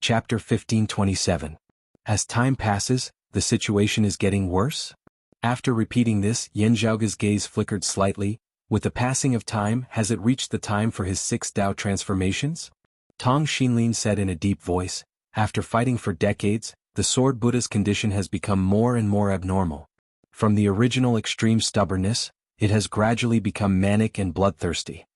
Chapter 1527. As time passes, the situation is getting worse? After repeating this, Yan Zhaoge's gaze flickered slightly. With the passing of time, has it reached the time for his 6 Dao transformations? Tong Xinlin said in a deep voice, after fighting for decades, the Sword Buddha's condition has become more and more abnormal. From the original extreme stubbornness, it has gradually become manic and bloodthirsty.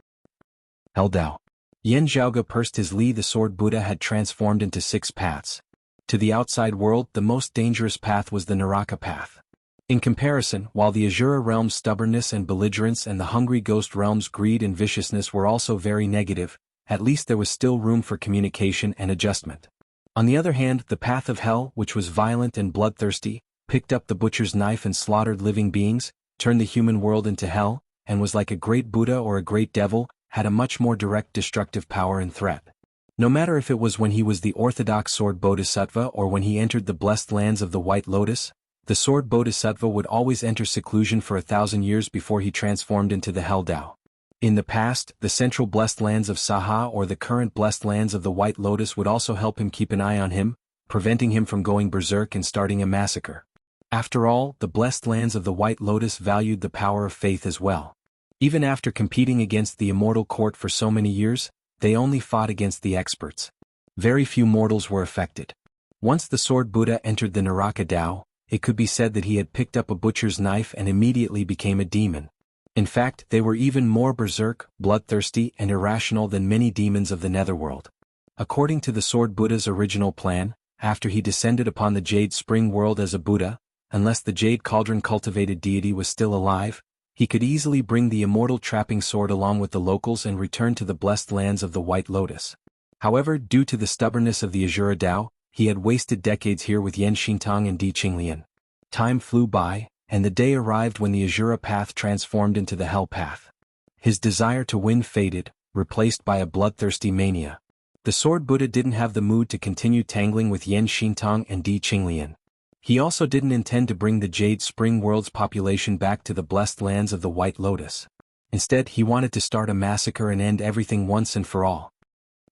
Hell Dao. Yan Zhaoge pursed his li. The Sword Buddha had transformed into 6 paths. To the outside world, the most dangerous path was the Naraka path. In comparison, while the Asura realm's stubbornness and belligerence and the Hungry Ghost realm's greed and viciousness were also very negative, at least there was still room for communication and adjustment. On the other hand, the path of hell, which was violent and bloodthirsty, picked up the butcher's knife and slaughtered living beings, turned the human world into hell, and was like a great Buddha or a great devil, had a much more direct destructive power and threat. No matter if it was when he was the orthodox sword bodhisattva or when he entered the blessed lands of the White Lotus, the sword bodhisattva would always enter seclusion for 1,000 years before he transformed into the Hell Dao. In the past, the central blessed lands of Saha or the current blessed lands of the White Lotus would also help him keep an eye on him, preventing him from going berserk and starting a massacre. After all, the blessed lands of the White Lotus valued the power of faith as well. Even after competing against the immortal court for so many years, they only fought against the experts. Very few mortals were affected. Once the Sword Buddha entered the Naraka Dao, it could be said that he had picked up a butcher's knife and immediately became a demon. In fact, they were even more berserk, bloodthirsty, and irrational than many demons of the netherworld. According to the Sword Buddha's original plan, after he descended upon the Jade Spring world as a Buddha, unless the Jade Cauldron cultivated deity was still alive, he could easily bring the immortal trapping sword along with the locals and return to the blessed lands of the White Lotus. However, due to the stubbornness of the Asura Dao, he had wasted decades here with Yan Xintong and Di Qinglian. Time flew by, and the day arrived when the Asura path transformed into the Hell path. His desire to win faded, replaced by a bloodthirsty mania. The Sword Buddha didn't have the mood to continue tangling with Yan Xintong and Di Qinglian. He also didn't intend to bring the Jade Spring world's population back to the blessed lands of the White Lotus. Instead, he wanted to start a massacre and end everything once and for all.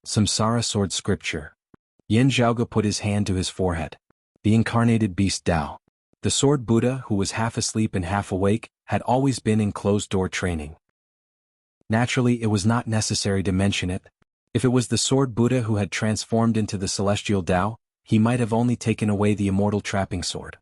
Samsara Sword Scripture. Yan Zhaoge put his hand to his forehead. The incarnated beast Dao. The Sword Buddha, who was half asleep and half awake, had always been in closed-door training. Naturally, it was not necessary to mention it. If it was the Sword Buddha who had transformed into the Celestial Dao, he might have only taken away the immortal trapping sword.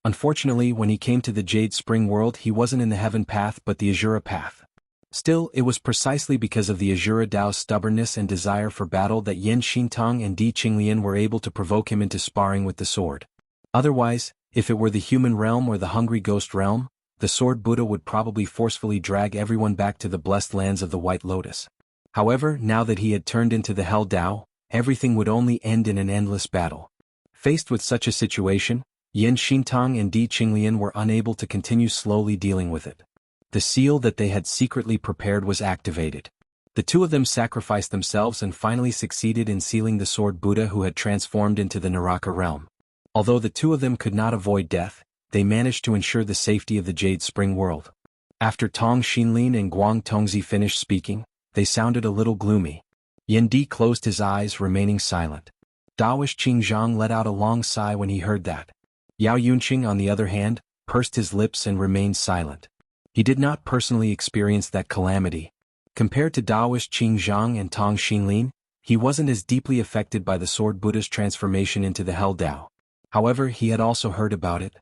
Unfortunately, when he came to the Jade Spring world, he wasn't in the Heaven path but the Asura path. Still, it was precisely because of the Asura Dao's stubbornness and desire for battle that Yan Xintong and Di Qinglian were able to provoke him into sparring with the sword. Otherwise, if it were the human realm or the Hungry Ghost realm, the Sword Buddha would probably forcefully drag everyone back to the blessed lands of the White Lotus. However, now that he had turned into the Hell Dao, everything would only end in an endless battle. Faced with such a situation, Yan Xintong and Di Qinglian were unable to continue slowly dealing with it. The seal that they had secretly prepared was activated. The two of them sacrificed themselves and finally succeeded in sealing the Sword Buddha who had transformed into the Naraka realm. Although the two of them could not avoid death, they managed to ensure the safety of the Jade Spring world. After Tong Xinlin and Guang Tongzi finished speaking, they sounded a little gloomy. Yan Di closed his eyes, remaining silent. Daoist Qingzhang let out a long sigh when he heard that. Yao Yunqing, on the other hand, pursed his lips and remained silent. He did not personally experience that calamity. Compared to Daoist Qingzhang and Tong Xinlin, he wasn't as deeply affected by the Sword Buddha's transformation into the Hell Dao. However, he had also heard about it.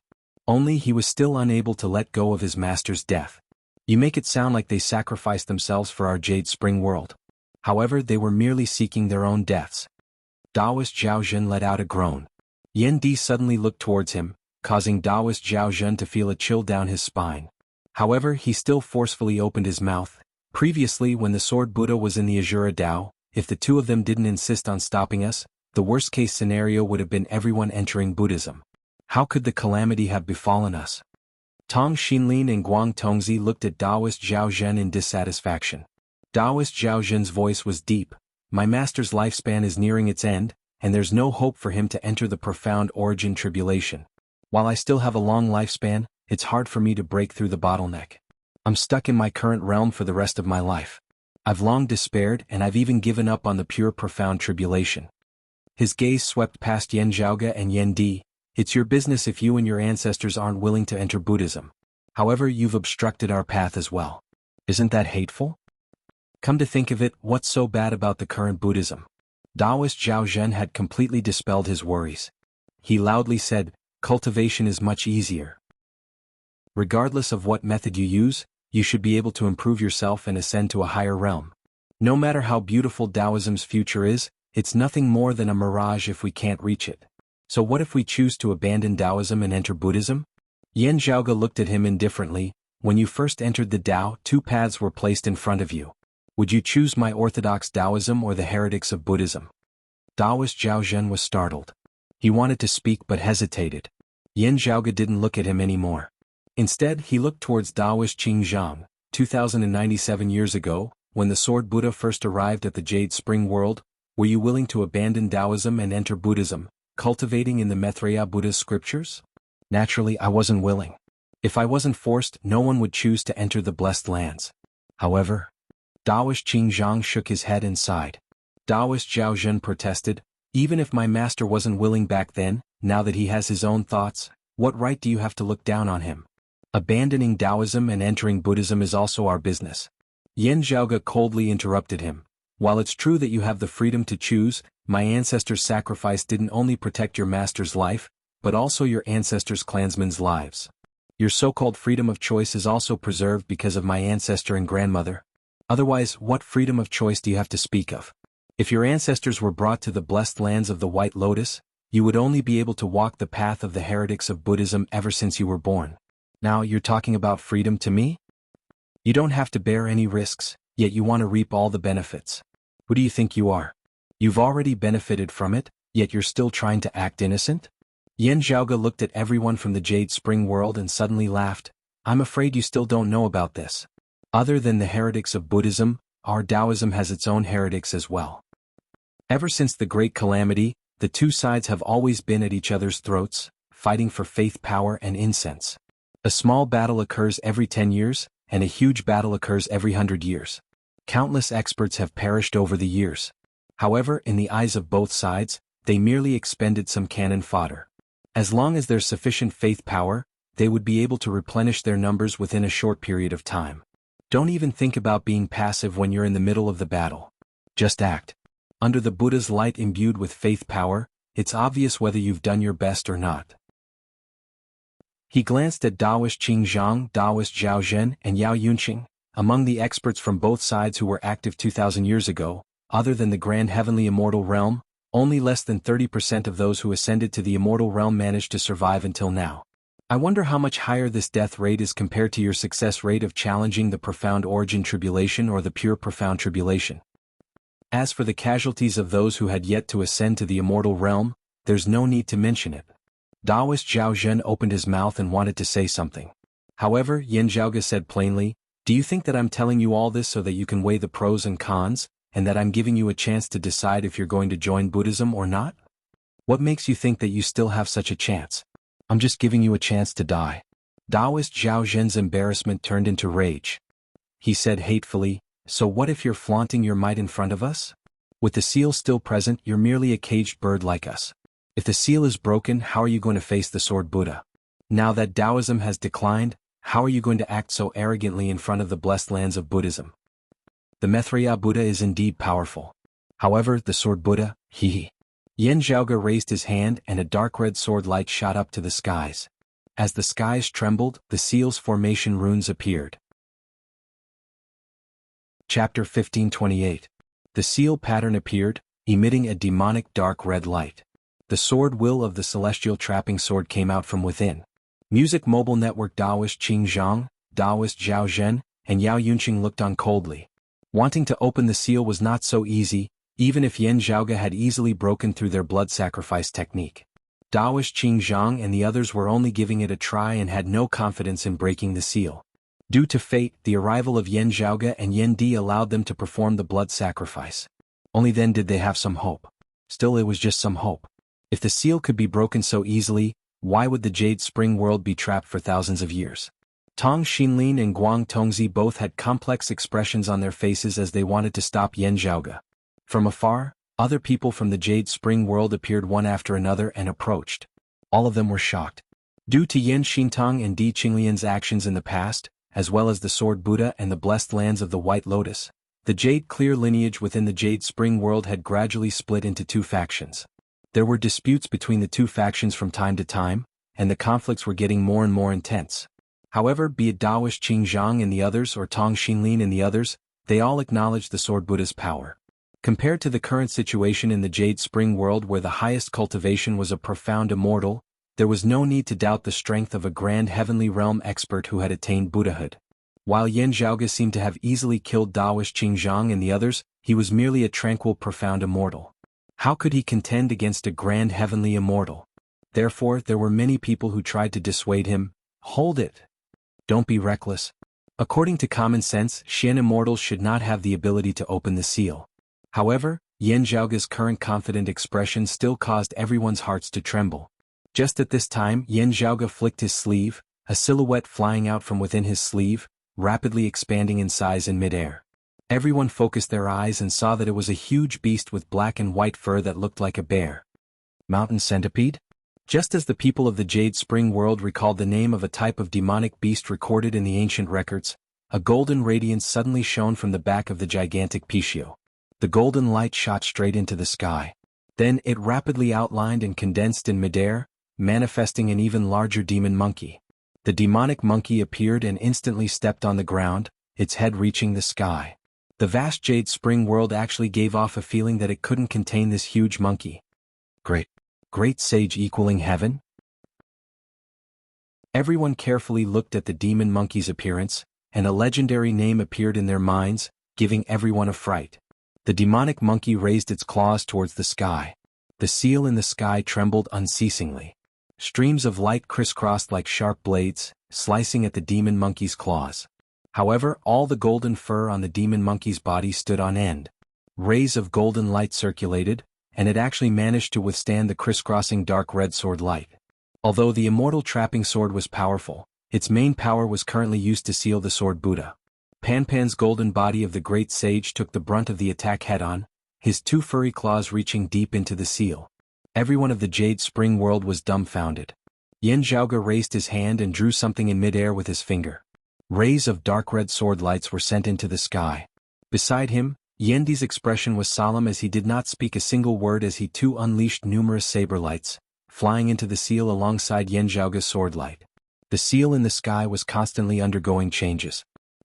Only he was still unable to let go of his master's death. You make it sound like they sacrificed themselves for our Jade Spring world. However, they were merely seeking their own deaths. Daoist Zhao Zhen let out a groan. Yan Di suddenly looked towards him, causing Daoist Zhao Zhen to feel a chill down his spine. However, he still forcefully opened his mouth. Previously, when the Sword Buddha was in the Asura Dao, if the two of them didn't insist on stopping us, the worst-case scenario would have been everyone entering Buddhism. How could the calamity have befallen us? Tong Xinlin and Guang Tongzi looked at Daoist Zhao Zhen in dissatisfaction. Daoist Zhao Zhen's voice was deep. My master's lifespan is nearing its end, and there's no hope for him to enter the profound origin tribulation. While I still have a long lifespan, it's hard for me to break through the bottleneck. I'm stuck in my current realm for the rest of my life. I've long despaired and I've even given up on the pure profound tribulation. His gaze swept past Yan Zhaoge and Yan Di. It's your business if you and your ancestors aren't willing to enter Buddhism. However, you've obstructed our path as well. Isn't that hateful? Come to think of it, what's so bad about the current Buddhism? Taoist Zhao Zhen had completely dispelled his worries. He loudly said, cultivation is much easier. Regardless of what method you use, you should be able to improve yourself and ascend to a higher realm. No matter how beautiful Taoism's future is, it's nothing more than a mirage if we can't reach it. So what if we choose to abandon Taoism and enter Buddhism? Yan Zhaoge looked at him indifferently. When you first entered the Tao, two paths were placed in front of you. Would you choose my orthodox Taoism or the heretics of Buddhism? Taoist Zhao Zhen was startled. He wanted to speak but hesitated. Yan Zhaoge didn't look at him anymore. Instead, he looked towards Taoist Qingzhang. 2097 years ago, when the Sword Buddha first arrived at the Jade Spring world, were you willing to abandon Taoism and enter Buddhism, cultivating in the Maitreya Buddha's scriptures? Naturally, I wasn't willing. If I wasn't forced, no one would choose to enter the blessed lands. However, Taoist Qingzhang shook his head and sighed. Taoist Zhao Zhen protested, even if my master wasn't willing back then, now that he has his own thoughts, what right do you have to look down on him? Abandoning Taoism and entering Buddhism is also our business. Yan Zhaoge coldly interrupted him. While it's true that you have the freedom to choose, my ancestors' sacrifice didn't only protect your master's life, but also your ancestors' clansmen's lives. Your so-called freedom of choice is also preserved because of my ancestor and grandmother. Otherwise, what freedom of choice do you have to speak of? If your ancestors were brought to the blessed lands of the White Lotus, you would only be able to walk the path of the heretics of Buddhism ever since you were born. Now you're talking about freedom to me? You don't have to bear any risks, yet you want to reap all the benefits. Who do you think you are? You've already benefited from it, yet you're still trying to act innocent? Yan Zhaoge looked at everyone from the Jade Spring world and suddenly laughed. I'm afraid you still don't know about this. Other than the heretics of Buddhism, our Taoism has its own heretics as well. Ever since the Great Calamity, the two sides have always been at each other's throats, fighting for faith, power, and incense. A small battle occurs every 10 years, and a huge battle occurs every 100 years. Countless experts have perished over the years. However, in the eyes of both sides, they merely expended some cannon fodder. As long as there's sufficient faith power, they would be able to replenish their numbers within a short period of time. Don't even think about being passive when you're in the middle of the battle. Just act. Under the Buddha's light imbued with faith power, it's obvious whether you've done your best or not. He glanced at Taoist Qingzhang, Taoist Zhao Zhen, and Yao Yunqing. Among the experts from both sides who were active 2,000 years ago, other than the grand heavenly immortal realm, only less than 30% of those who ascended to the immortal realm managed to survive until now. I wonder how much higher this death rate is compared to your success rate of challenging the profound origin tribulation or the pure profound tribulation. As for the casualties of those who had yet to ascend to the immortal realm, there's no need to mention it. Taoist Zhao Zhen opened his mouth and wanted to say something. However, Yan Zhaoge said plainly, do you think that I'm telling you all this so that you can weigh the pros and cons, and that I'm giving you a chance to decide if you're going to join Buddhism or not? What makes you think that you still have such a chance? I'm just giving you a chance to die. Taoist Zhao Zhen's embarrassment turned into rage. He said hatefully, so what if you're flaunting your might in front of us? With the seal still present, you're merely a caged bird like us. If the seal is broken, how are you going to face the Sword Buddha? Now that Taoism has declined, how are you going to act so arrogantly in front of the blessed lands of Buddhism? The Maitreya Buddha is indeed powerful. However, the Sword Buddha, Yan Zhaoge raised his hand and a dark red sword light shot up to the skies. As the skies trembled, the seal's formation runes appeared. Chapter 1528. The seal pattern appeared, emitting a demonic dark red light. The sword will of the celestial trapping sword came out from within. Music Mobile Network Taoist Qingzhang, Taoist Zhao Zhen, and Yao Yunqing looked on coldly. Wanting to open the seal was not so easy, even if Yan Zhaoge had easily broken through their blood sacrifice technique. Taoist Qingzhang and the others were only giving it a try and had no confidence in breaking the seal. Due to fate, the arrival of Yan Zhaoge and Yan Di allowed them to perform the blood sacrifice. Only then did they have some hope. Still, it was just some hope. If the seal could be broken so easily, why would the Jade Spring world be trapped for thousands of years? Tong Xinlin and Guang Tongzi both had complex expressions on their faces as they wanted to stop Yan Zhaoge. From afar, Other people from the Jade Spring world appeared one after another and approached. All of them were shocked. Due to Yin Xintong and Di Qinglian's actions in the past, as well as the Sword Buddha and the blessed lands of the White Lotus, the Jade Clear lineage within the Jade Spring world had gradually split into two factions. There were disputes between the two factions from time to time, and the conflicts were getting more and more intense. However, be it Daoist Qingzhang and the others or Tong Xinlin and the others, they all acknowledged the Sword Buddha's power. Compared to the current situation in the Jade Spring world where the highest cultivation was a profound immortal, there was no need to doubt the strength of a grand heavenly realm expert who had attained Buddhahood. While Yan Zhaoge seemed to have easily killed Daoist Qingzhang and the others, he was merely a tranquil profound immortal. How could he contend against a grand heavenly immortal? Therefore, there were many people who tried to dissuade him. Hold it! Don't be reckless. According to common sense, Xian immortals should not have the ability to open the seal. However, Yan Zhaoge's current confident expression still caused everyone's hearts to tremble. Just at this time, Yan Zhaoge flicked his sleeve, a silhouette flying out from within his sleeve, rapidly expanding in size in midair. Everyone focused their eyes and saw that it was a huge beast with black and white fur that looked like a bear. Mountain centipede? Just as the people of the Jade Spring world recalled the name of a type of demonic beast recorded in the ancient records, a golden radiance suddenly shone from the back of the gigantic Pishio. The golden light shot straight into the sky. Then it rapidly outlined and condensed in midair, manifesting an even larger demon monkey. The demonic monkey appeared and instantly stepped on the ground, its head reaching the sky. The vast Jade Spring world actually gave off a feeling that it couldn't contain this huge monkey. Great sage equaling heaven? Everyone carefully looked at the demon monkey's appearance, and a legendary name appeared in their minds, giving everyone a fright. The demonic monkey raised its claws towards the sky. The seal in the sky trembled unceasingly. Streams of light crisscrossed like sharp blades, slicing at the demon monkey's claws. However, all the golden fur on the demon monkey's body stood on end. Rays of golden light circulated, and it actually managed to withstand the crisscrossing dark red sword light. Although the immortal trapping sword was powerful, its main power was currently used to seal the Sword Buddha. Panpan's golden body of the great sage took the brunt of the attack head-on, his two furry claws reaching deep into the seal. Everyone of the Jade Spring world was dumbfounded. Yan Zhaoge raised his hand and drew something in midair with his finger. Rays of dark red sword lights were sent into the sky. Beside him, Yendi's expression was solemn as he did not speak a single word as he too unleashed numerous saber lights, flying into the seal alongside Yan Zhaoge's sword light. The seal in the sky was constantly undergoing changes.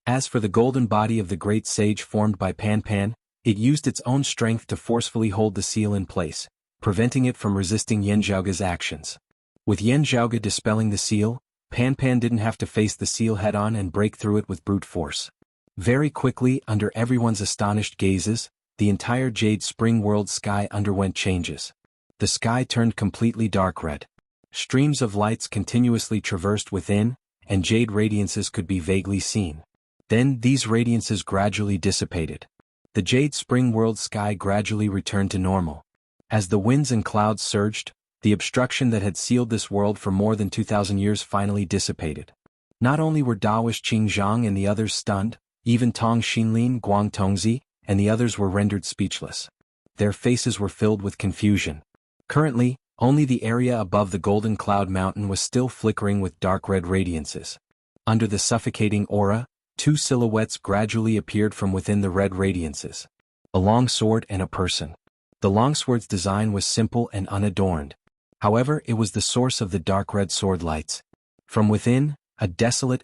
As for the golden body of the great sage formed by Panpan, it used its own strength to forcefully hold the seal in place, preventing it from resisting Yan Zhaoge's actions. With Yan Zhaoge dispelling the seal, Panpan didn't have to face the seal head-on and break through it with brute force. Very quickly, under everyone's astonished gazes, the entire Jade Spring world sky underwent changes. The sky turned completely dark red. Streams of lights continuously traversed within, and jade radiances could be vaguely seen. Then these radiances gradually dissipated. The Jade Spring world sky gradually returned to normal. As the winds and clouds surged, the obstruction that had sealed this world for more than 2,000 years finally dissipated. Not only were Daoist Qingzhang and the others stunned, even Tong Xinlin, Guang Tongzi, and the others were rendered speechless. Their faces were filled with confusion. Currently, only the area above the Golden Cloud Mountain was still flickering with dark red radiances. Under the suffocating aura, two silhouettes gradually appeared from within the red radiances. A long sword and a person. The longsword's design was simple and unadorned. However, it was the source of the dark red sword lights. From within, a desolate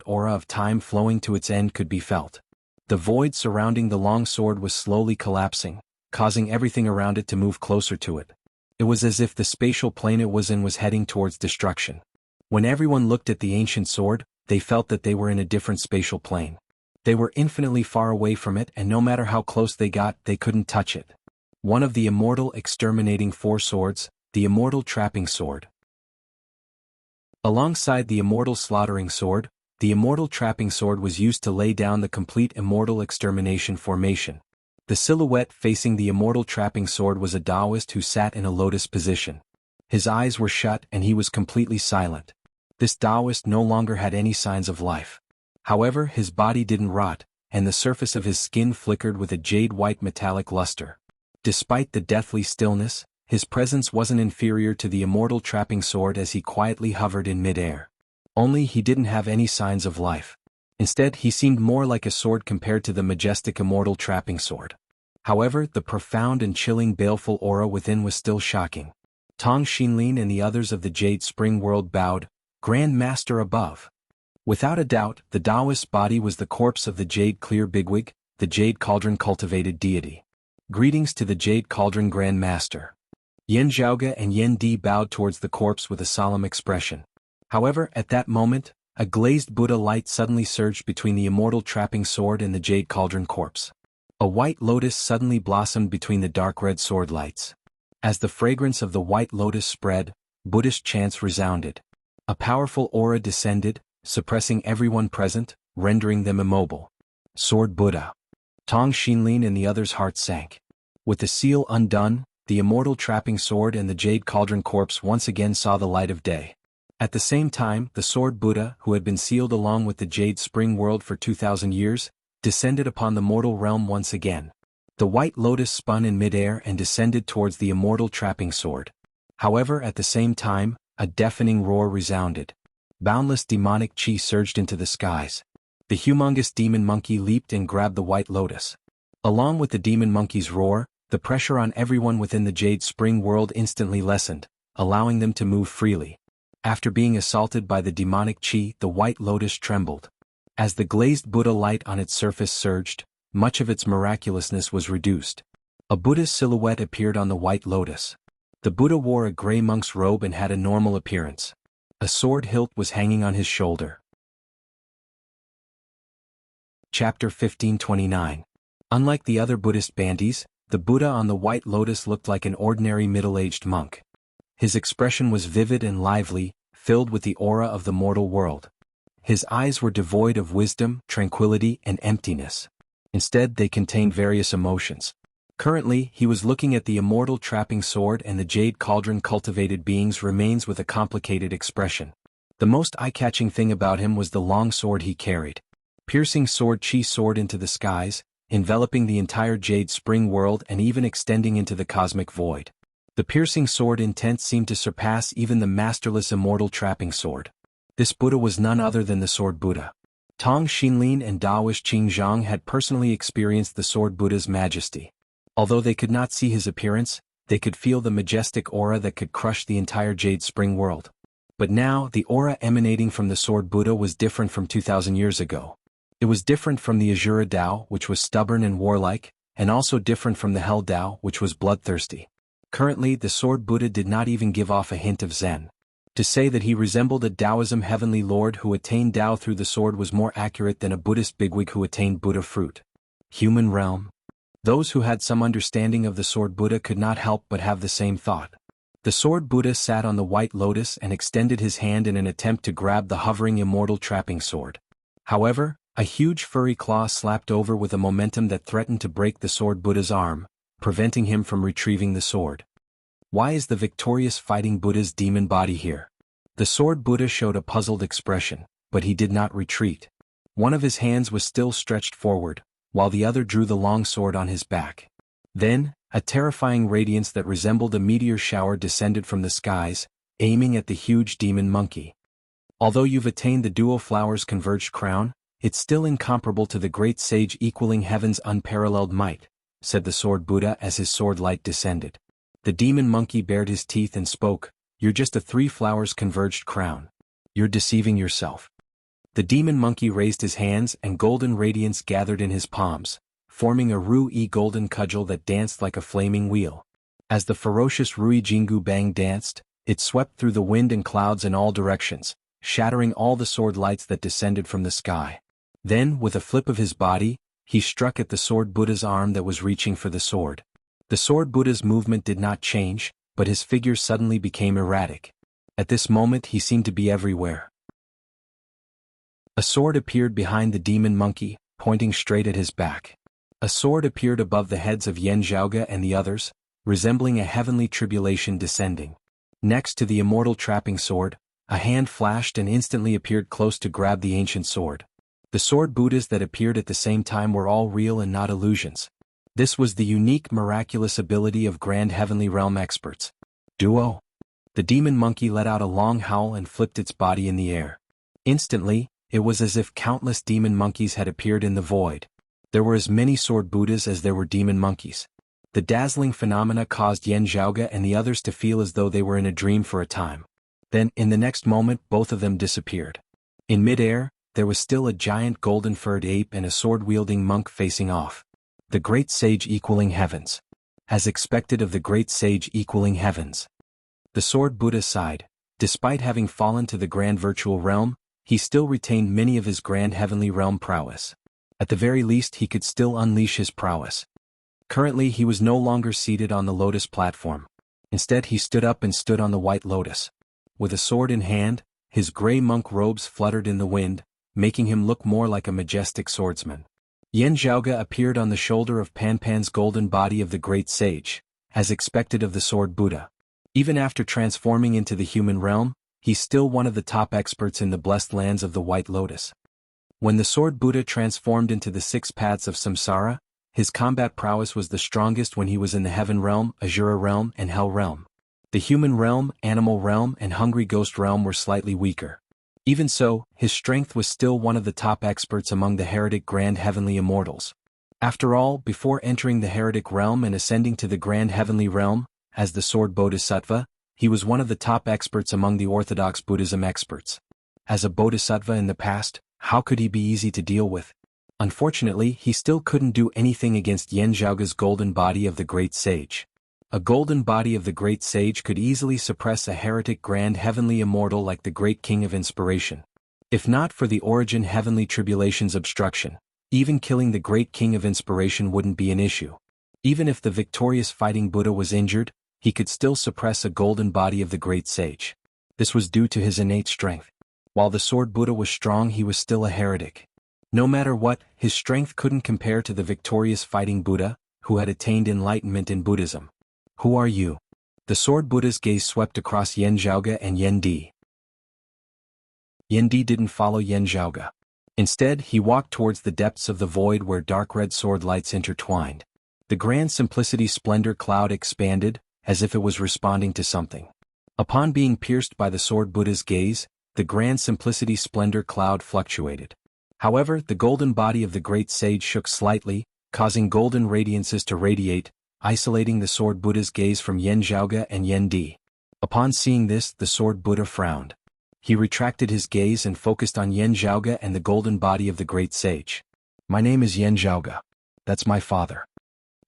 aura of time flowing to its end could be felt. The void surrounding the long sword was slowly collapsing, causing everything around it to move closer to it. It was as if the spatial plane it was in was heading towards destruction. When everyone looked at the ancient sword, they felt that they were in a different spatial plane. They were infinitely far away from it, and no matter how close they got, they couldn't touch it. One of the immortal exterminating four swords, the immortal trapping sword. Alongside the immortal slaughtering sword, the immortal trapping sword was used to lay down the complete immortal extermination formation. The silhouette facing the immortal trapping sword was a Taoist who sat in a lotus position. His eyes were shut and he was completely silent. This Taoist no longer had any signs of life. However, his body didn't rot, and the surface of his skin flickered with a jade-white metallic luster. Despite the deathly stillness, his presence wasn't inferior to the immortal trapping sword as he quietly hovered in midair. Only he didn't have any signs of life. Instead, he seemed more like a sword compared to the majestic immortal trapping sword. However, the profound and chilling baleful aura within was still shocking. Tong Xinlin and the others of the Jade Spring World bowed, Grand Master above. Without a doubt, the Taoist body was the corpse of the Jade Clear Bigwig, the Jade Cauldron cultivated deity. Greetings to the Jade Cauldron Grand Master. Yen Zhaoge and Yen Di bowed towards the corpse with a solemn expression. However, at that moment, a glazed Buddha light suddenly surged between the immortal trapping sword and the Jade Cauldron corpse. A white lotus suddenly blossomed between the dark red sword lights. As the fragrance of the white lotus spread, Buddhist chants resounded. A powerful aura descended, suppressing everyone present, rendering them immobile. Sword Buddha. Tong Xinlin and the others' hearts sank. With the seal undone, the immortal trapping sword and the Jade Cauldron corpse once again saw the light of day. At the same time, the Sword Buddha, who had been sealed along with the Jade Spring World for 2,000 years, descended upon the mortal realm once again. The white lotus spun in midair and descended towards the immortal trapping sword. However, at the same time, a deafening roar resounded. Boundless demonic chi surged into the skies. The humongous demon monkey leaped and grabbed the white lotus. Along with the demon monkey's roar, the pressure on everyone within the Jade Spring World instantly lessened, allowing them to move freely. After being assaulted by the demonic chi, the white lotus trembled. As the glazed Buddha light on its surface surged, much of its miraculousness was reduced. A Buddha's silhouette appeared on the white lotus. The Buddha wore a gray monk's robe and had a normal appearance. A sword hilt was hanging on his shoulder. Chapter 1529. Unlike the other Buddhist bandis, the Buddha on the white lotus looked like an ordinary middle-aged monk. His expression was vivid and lively, filled with the aura of the mortal world. His eyes were devoid of wisdom, tranquility, and emptiness. Instead, they contained various emotions. Currently, he was looking at the immortal trapping sword and the Jade Cauldron cultivated being's remains with a complicated expression. The most eye-catching thing about him was the long sword he carried. Piercing sword chi soared into the skies, enveloping the entire Jade Spring World and even extending into the cosmic void. The piercing sword intent seemed to surpass even the masterless immortal trapping sword. This Buddha was none other than the Sword Buddha. Tong Xinlin and Taoist Qingzhang had personally experienced the Sword Buddha's majesty. Although they could not see his appearance, they could feel the majestic aura that could crush the entire Jade Spring World. But now, the aura emanating from the Sword Buddha was different from 2,000 years ago. It was different from the Azura Tao, which was stubborn and warlike, and also different from the Hell Tao, which was bloodthirsty. Currently, the Sword Buddha did not even give off a hint of Zen. To say that he resembled a Taoism heavenly lord who attained Tao through the sword was more accurate than a Buddhist bigwig who attained Buddha fruit. Human realm. Those who had some understanding of the Sword Buddha could not help but have the same thought. The Sword Buddha sat on the white lotus and extended his hand in an attempt to grab the hovering immortal trapping sword. However, a huge furry claw slapped over with a momentum that threatened to break the Sword Buddha's arm, preventing him from retrieving the sword. Why is the victorious fighting Buddha's demon body here? The Sword Buddha showed a puzzled expression, but he did not retreat. One of his hands was still stretched forward, while the other drew the long sword on his back. Then, a terrifying radiance that resembled a meteor shower descended from the skies, aiming at the huge demon monkey. Although you've attained the dual flowers converged crown, it's still incomparable to the great sage equaling heaven's unparalleled might, said the Sword Buddha as his sword light descended. The demon monkey bared his teeth and spoke, "You're just a three flowers converged crown. You're deceiving yourself." The demon monkey raised his hands and golden radiance gathered in his palms, forming a Rui golden cudgel that danced like a flaming wheel. As the ferocious Rui Jianghu bang danced, it swept through the wind and clouds in all directions, shattering all the sword lights that descended from the sky. Then, with a flip of his body, he struck at the Sword Buddha's arm that was reaching for the sword. The Sword Buddha's movement did not change, but his figure suddenly became erratic. At this moment he seemed to be everywhere. A sword appeared behind the demon monkey, pointing straight at his back. A sword appeared above the heads of Yen Zhaoge and the others, resembling a heavenly tribulation descending. Next to the immortal trapping sword, a hand flashed and instantly appeared close to grab the ancient sword. The Sword Buddhas that appeared at the same time were all real and not illusions. This was the unique miraculous ability of Grand Heavenly Realm experts. Duo. The demon monkey let out a long howl and flipped its body in the air. Instantly, it was as if countless demon monkeys had appeared in the void. There were as many sword Buddhas as there were demon monkeys. The dazzling phenomena caused Yan Zhaoge and the others to feel as though they were in a dream for a time. Then, in the next moment, both of them disappeared. In mid-air, there was still a giant golden-furred ape and a sword-wielding monk facing off. The great sage equaling heavens. As expected of the great sage equaling heavens. The sword Buddha sighed. Despite having fallen to the grand virtual realm, he still retained many of his grand heavenly realm prowess. At the very least he could still unleash his prowess. Currently he was no longer seated on the lotus platform. Instead he stood up and stood on the white lotus. With a sword in hand, his gray monk robes fluttered in the wind, making him look more like a majestic swordsman. Yan Zhaoge appeared on the shoulder of Panpan's golden body of the great sage, as expected of the sword Buddha. Even after transforming into the human realm, he's still one of the top experts in the blessed lands of the White Lotus. When the sword Buddha transformed into the 6 paths of samsara, his combat prowess was the strongest when he was in the heaven realm, Asura realm, and hell realm. The human realm, animal realm, and hungry ghost realm were slightly weaker. Even so, his strength was still one of the top experts among the heretic grand heavenly immortals. After all, before entering the heretic realm and ascending to the grand heavenly realm, as the sword Bodhisattva, he was one of the top experts among the orthodox Buddhism experts. As a Bodhisattva in the past, how could he be easy to deal with? Unfortunately, he still couldn't do anything against Yan Zhaoge's golden body of the great sage. A golden body of the great sage could easily suppress a heretic grand heavenly immortal like the great king of inspiration. If not for the origin heavenly tribulation's obstruction, even killing the great king of inspiration wouldn't be an issue. Even if the victorious fighting Buddha was injured, he could still suppress a golden body of the great sage. This was due to his innate strength. While the sword Buddha was strong, he was still a heretic. No matter what, his strength couldn't compare to the victorious fighting Buddha, who had attained enlightenment in Buddhism. Who are you? The sword Buddha's gaze swept across Yan Zhaoge and Yan Di. Yan Di didn't follow Yan Zhaoge. Instead, he walked towards the depths of the void where dark red sword lights intertwined. The grand simplicity splendor cloud expanded, as if it was responding to something. Upon being pierced by the sword Buddha's gaze, the grand simplicity splendor cloud fluctuated. However, the golden body of the great sage shook slightly, causing golden radiances to radiate, isolating the sword Buddha's gaze from Yan Zhaoge and Yan Di. Upon seeing this, the sword Buddha frowned. He retracted his gaze and focused on Yan Zhaoge and the golden body of the great sage. My name is Yan Zhaoge. That's my father.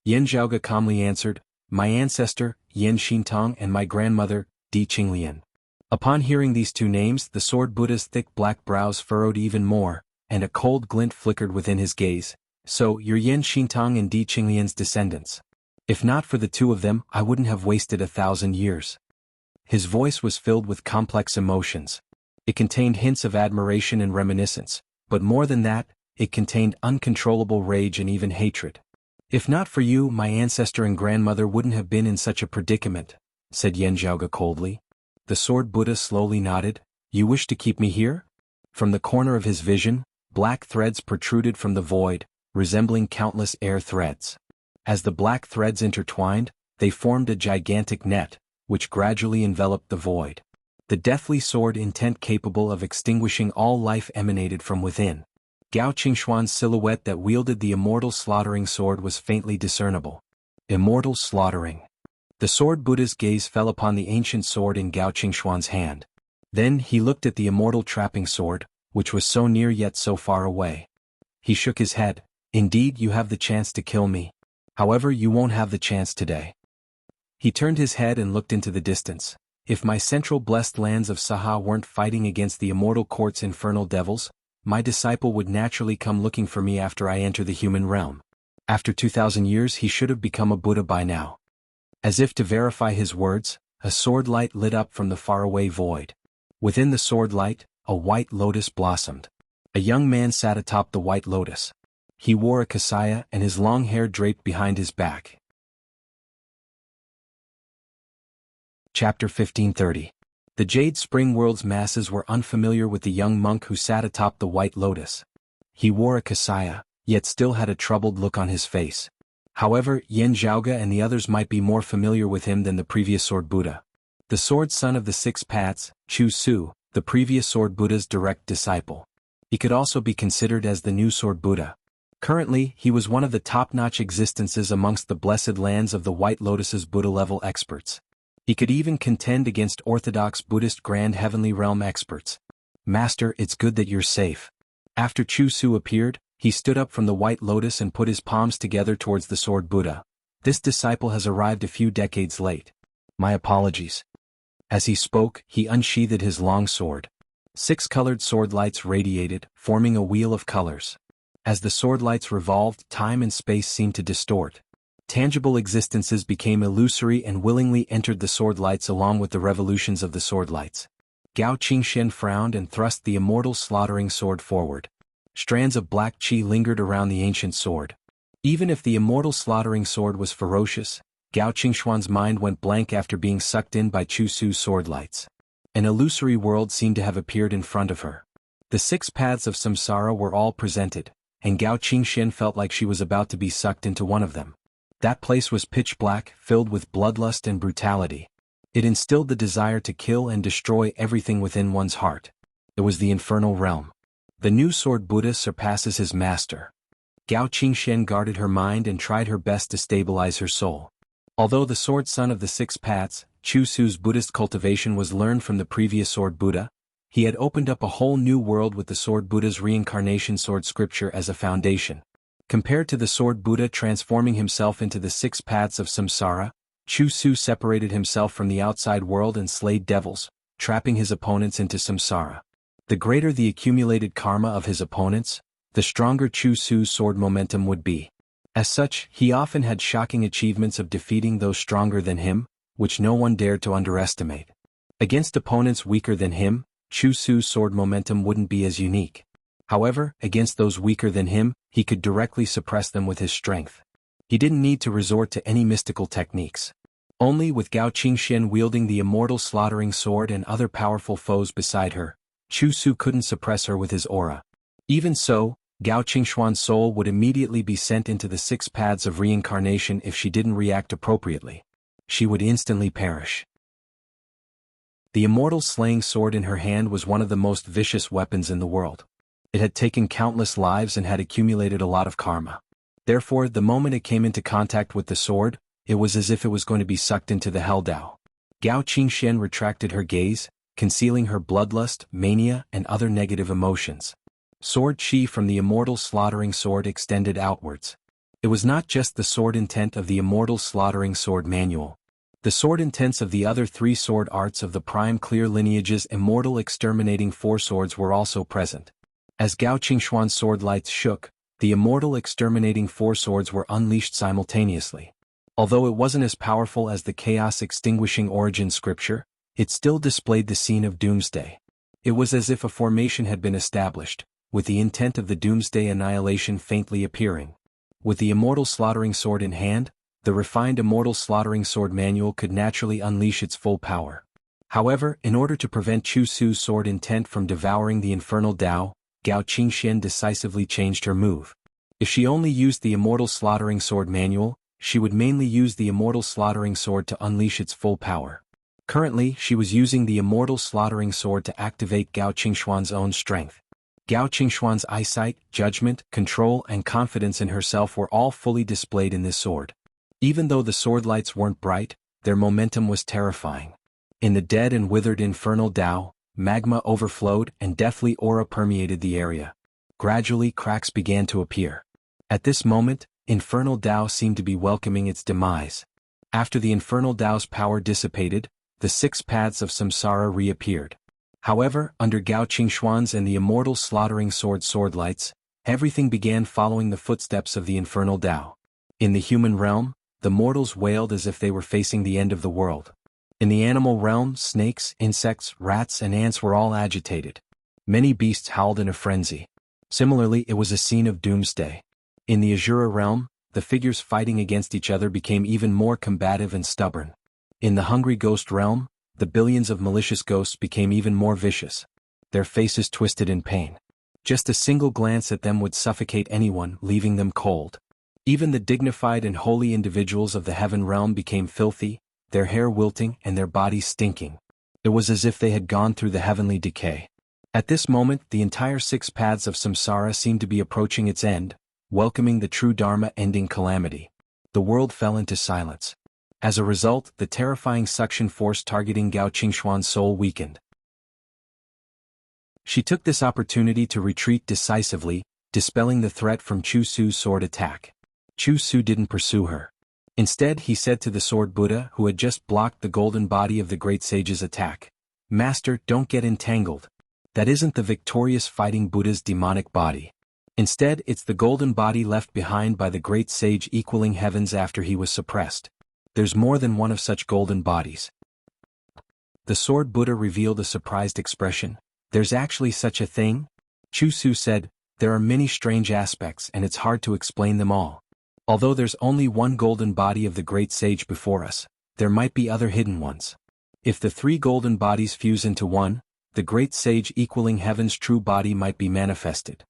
Yan Zhaoge calmly answered, my ancestor, Yan Xintong, and my grandmother, Di Qinglian. Upon hearing these two names, the sword Buddha's thick black brows furrowed even more, and a cold glint flickered within his gaze. So, you're Yan Xintong and Di Qinglian's descendants. If not for the two of them, I wouldn't have wasted 1,000 years. His voice was filled with complex emotions. It contained hints of admiration and reminiscence, but more than that, it contained uncontrollable rage and even hatred. If not for you, my ancestor and grandmother wouldn't have been in such a predicament, said Yan Zhaoge coldly. The sword Buddha slowly nodded. You wish to keep me here? From the corner of his vision, black threads protruded from the void, resembling countless air threads. As the black threads intertwined, they formed a gigantic net, which gradually enveloped the void. The deathly sword intent capable of extinguishing all life emanated from within. Gao Qingxuan's silhouette that wielded the immortal slaughtering sword was faintly discernible. Immortal slaughtering. The sword Buddha's gaze fell upon the ancient sword in Gao Qingxuan's hand. Then he looked at the immortal trapping sword, which was so near yet so far away. He shook his head. Indeed, you have the chance to kill me. However, you won't have the chance today. He turned his head and looked into the distance. If my central blessed lands of Saha weren't fighting against the immortal court's infernal devils, my disciple would naturally come looking for me after I enter the human realm. After 2,000 years he should have become a Buddha by now. As if to verify his words, a sword light lit up from the faraway void. Within the sword light, a white lotus blossomed. A young man sat atop the white lotus. He wore a kasaya and his long hair draped behind his back. Chapter 1530. The Jade Spring World's masses were unfamiliar with the young monk who sat atop the white lotus. He wore a kasaya, yet still had a troubled look on his face. However, Yin Zhaoge and the others might be more familiar with him than the previous Sword Buddha. The Sword Son of the Six Paths, Chu Su, the previous Sword Buddha's direct disciple. He could also be considered as the new Sword Buddha. Currently, he was one of the top-notch existences amongst the blessed lands of the White Lotus's Buddha-level experts. He could even contend against orthodox Buddhist Grand Heavenly Realm experts. Master, it's good that you're safe. After Chu Su appeared, he stood up from the White Lotus and put his palms together towards the Sword Buddha. This disciple has arrived a few decades late. My apologies. As he spoke, he unsheathed his long sword. 6 colored sword lights radiated, forming a wheel of colors. As the sword lights revolved, time and space seemed to distort. Tangible existences became illusory and willingly entered the sword lights along with the revolutions of the sword lights. Gao Qingxian frowned and thrust the immortal slaughtering sword forward. Strands of black qi lingered around the ancient sword. Even if the immortal slaughtering sword was ferocious, Gao Qingxuan's mind went blank after being sucked in by Chu Su's sword lights. An illusory world seemed to have appeared in front of her. The 6 paths of samsara were all presented, and Gao Qingxian felt like she was about to be sucked into one of them. That place was pitch black, filled with bloodlust and brutality. It instilled the desire to kill and destroy everything within one's heart. It was the infernal realm. The new Sword Buddha surpasses his master. Gao Qingxian guarded her mind and tried her best to stabilize her soul. Although the Sword Son of the 6 Paths, Chu Su's Buddhist cultivation was learned from the previous Sword Buddha, he had opened up a whole new world with the Sword Buddha's reincarnation sword scripture as a foundation. Compared to the Sword Buddha transforming himself into the 6 paths of samsara, Chu Su separated himself from the outside world and slayed devils, trapping his opponents into samsara. The greater the accumulated karma of his opponents, the stronger Chu Su's sword momentum would be. As such, he often had shocking achievements of defeating those stronger than him, which no one dared to underestimate. Against opponents weaker than him, Chu Su's sword momentum wouldn't be as unique. However, against those weaker than him, he could directly suppress them with his strength. He didn't need to resort to any mystical techniques. Only with Gao Qingxian wielding the immortal slaughtering sword and other powerful foes beside her, Chu Su couldn't suppress her with his aura. Even so, Gao Qingxuan's soul would immediately be sent into the 6 paths of reincarnation if she didn't react appropriately. She would instantly perish. The immortal slaying sword in her hand was one of the most vicious weapons in the world. It had taken countless lives and had accumulated a lot of karma. Therefore, the moment it came into contact with the sword, it was as if it was going to be sucked into the hell Dao. Gao Qingxian retracted her gaze, concealing her bloodlust, mania, and other negative emotions. Sword chi from the immortal slaughtering sword extended outwards. It was not just the sword intent of the immortal slaughtering sword manual. The sword intents of the other 3 sword arts of the prime clear lineage's immortal exterminating 4 swords were also present. As Gao Qingxuan's sword lights shook, the immortal exterminating 4 swords were unleashed simultaneously. Although it wasn't as powerful as the chaos extinguishing origin scripture, it still displayed the scene of doomsday. It was as if a formation had been established, with the intent of the doomsday annihilation faintly appearing. With the immortal slaughtering sword in hand, the refined immortal slaughtering sword manual could naturally unleash its full power. However, in order to prevent Chu Su's sword intent from devouring the infernal Dao, Gao Qingxian decisively changed her move. If she only used the immortal slaughtering sword manual, she would mainly use the immortal slaughtering sword to unleash its full power. Currently, she was using the immortal slaughtering sword to activate Gao Qingxuan's own strength. Gao Qingxuan's eyesight, judgment, control, and confidence in herself were all fully displayed in this sword. Even though the sword lights weren't bright, their momentum was terrifying. In the dead and withered infernal Dao, magma overflowed and deathly aura permeated the area. Gradually, cracks began to appear. At this moment, infernal Dao seemed to be welcoming its demise. After the infernal Dao's power dissipated, the 6 paths of samsara reappeared. However, under Gao Qingxuan's and the immortal slaughtering sword lights, everything began following the footsteps of the infernal Dao. In the human realm, the mortals wailed as if they were facing the end of the world. In the animal realm, snakes, insects, rats, and ants were all agitated. Many beasts howled in a frenzy. Similarly, it was a scene of doomsday. In the Azura realm, the figures fighting against each other became even more combative and stubborn. In the hungry ghost realm, the billions of malicious ghosts became even more vicious. Their faces twisted in pain. Just a single glance at them would suffocate anyone, leaving them cold. Even the dignified and holy individuals of the heaven realm became filthy, their hair wilting and their bodies stinking. It was as if they had gone through the heavenly decay. At this moment the entire 6 paths of samsara seemed to be approaching its end, welcoming the true Dharma ending calamity. The world fell into silence. As a result, the terrifying suction force targeting Gao Qingshuan's soul weakened. She took this opportunity to retreat decisively, dispelling the threat from Chu Su's sword attack. Chu Su didn't pursue her. Instead he said to the sword Buddha who had just blocked the golden body of the great sage's attack, "Master, don't get entangled. That isn't the victorious fighting Buddha's demonic body. Instead it's the golden body left behind by the great sage equaling heavens after he was suppressed. There's more than one of such golden bodies." The sword Buddha revealed a surprised expression. "There's actually such a thing?" Chu Su said, "There are many strange aspects and it's hard to explain them all. Although there's only one golden body of the great sage before us, there might be other hidden ones. If the 3 golden bodies fuse into one, the great sage equaling heaven's true body might be manifested.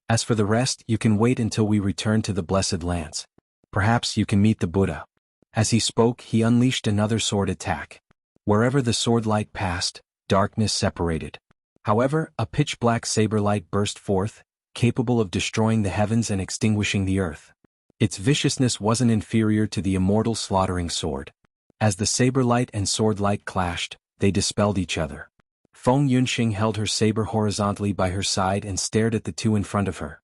As for the rest, you can wait until we return to the blessed lands. Perhaps you can meet the Buddha." As he spoke, he unleashed another sword attack. Wherever the sword light passed, darkness separated. However, a pitch-black saber light burst forth, capable of destroying the heavens and extinguishing the earth. Its viciousness wasn't inferior to the immortal slaughtering sword. As the saber light and sword light clashed, they dispelled each other. Feng Yunxing held her saber horizontally by her side and stared at the two in front of her.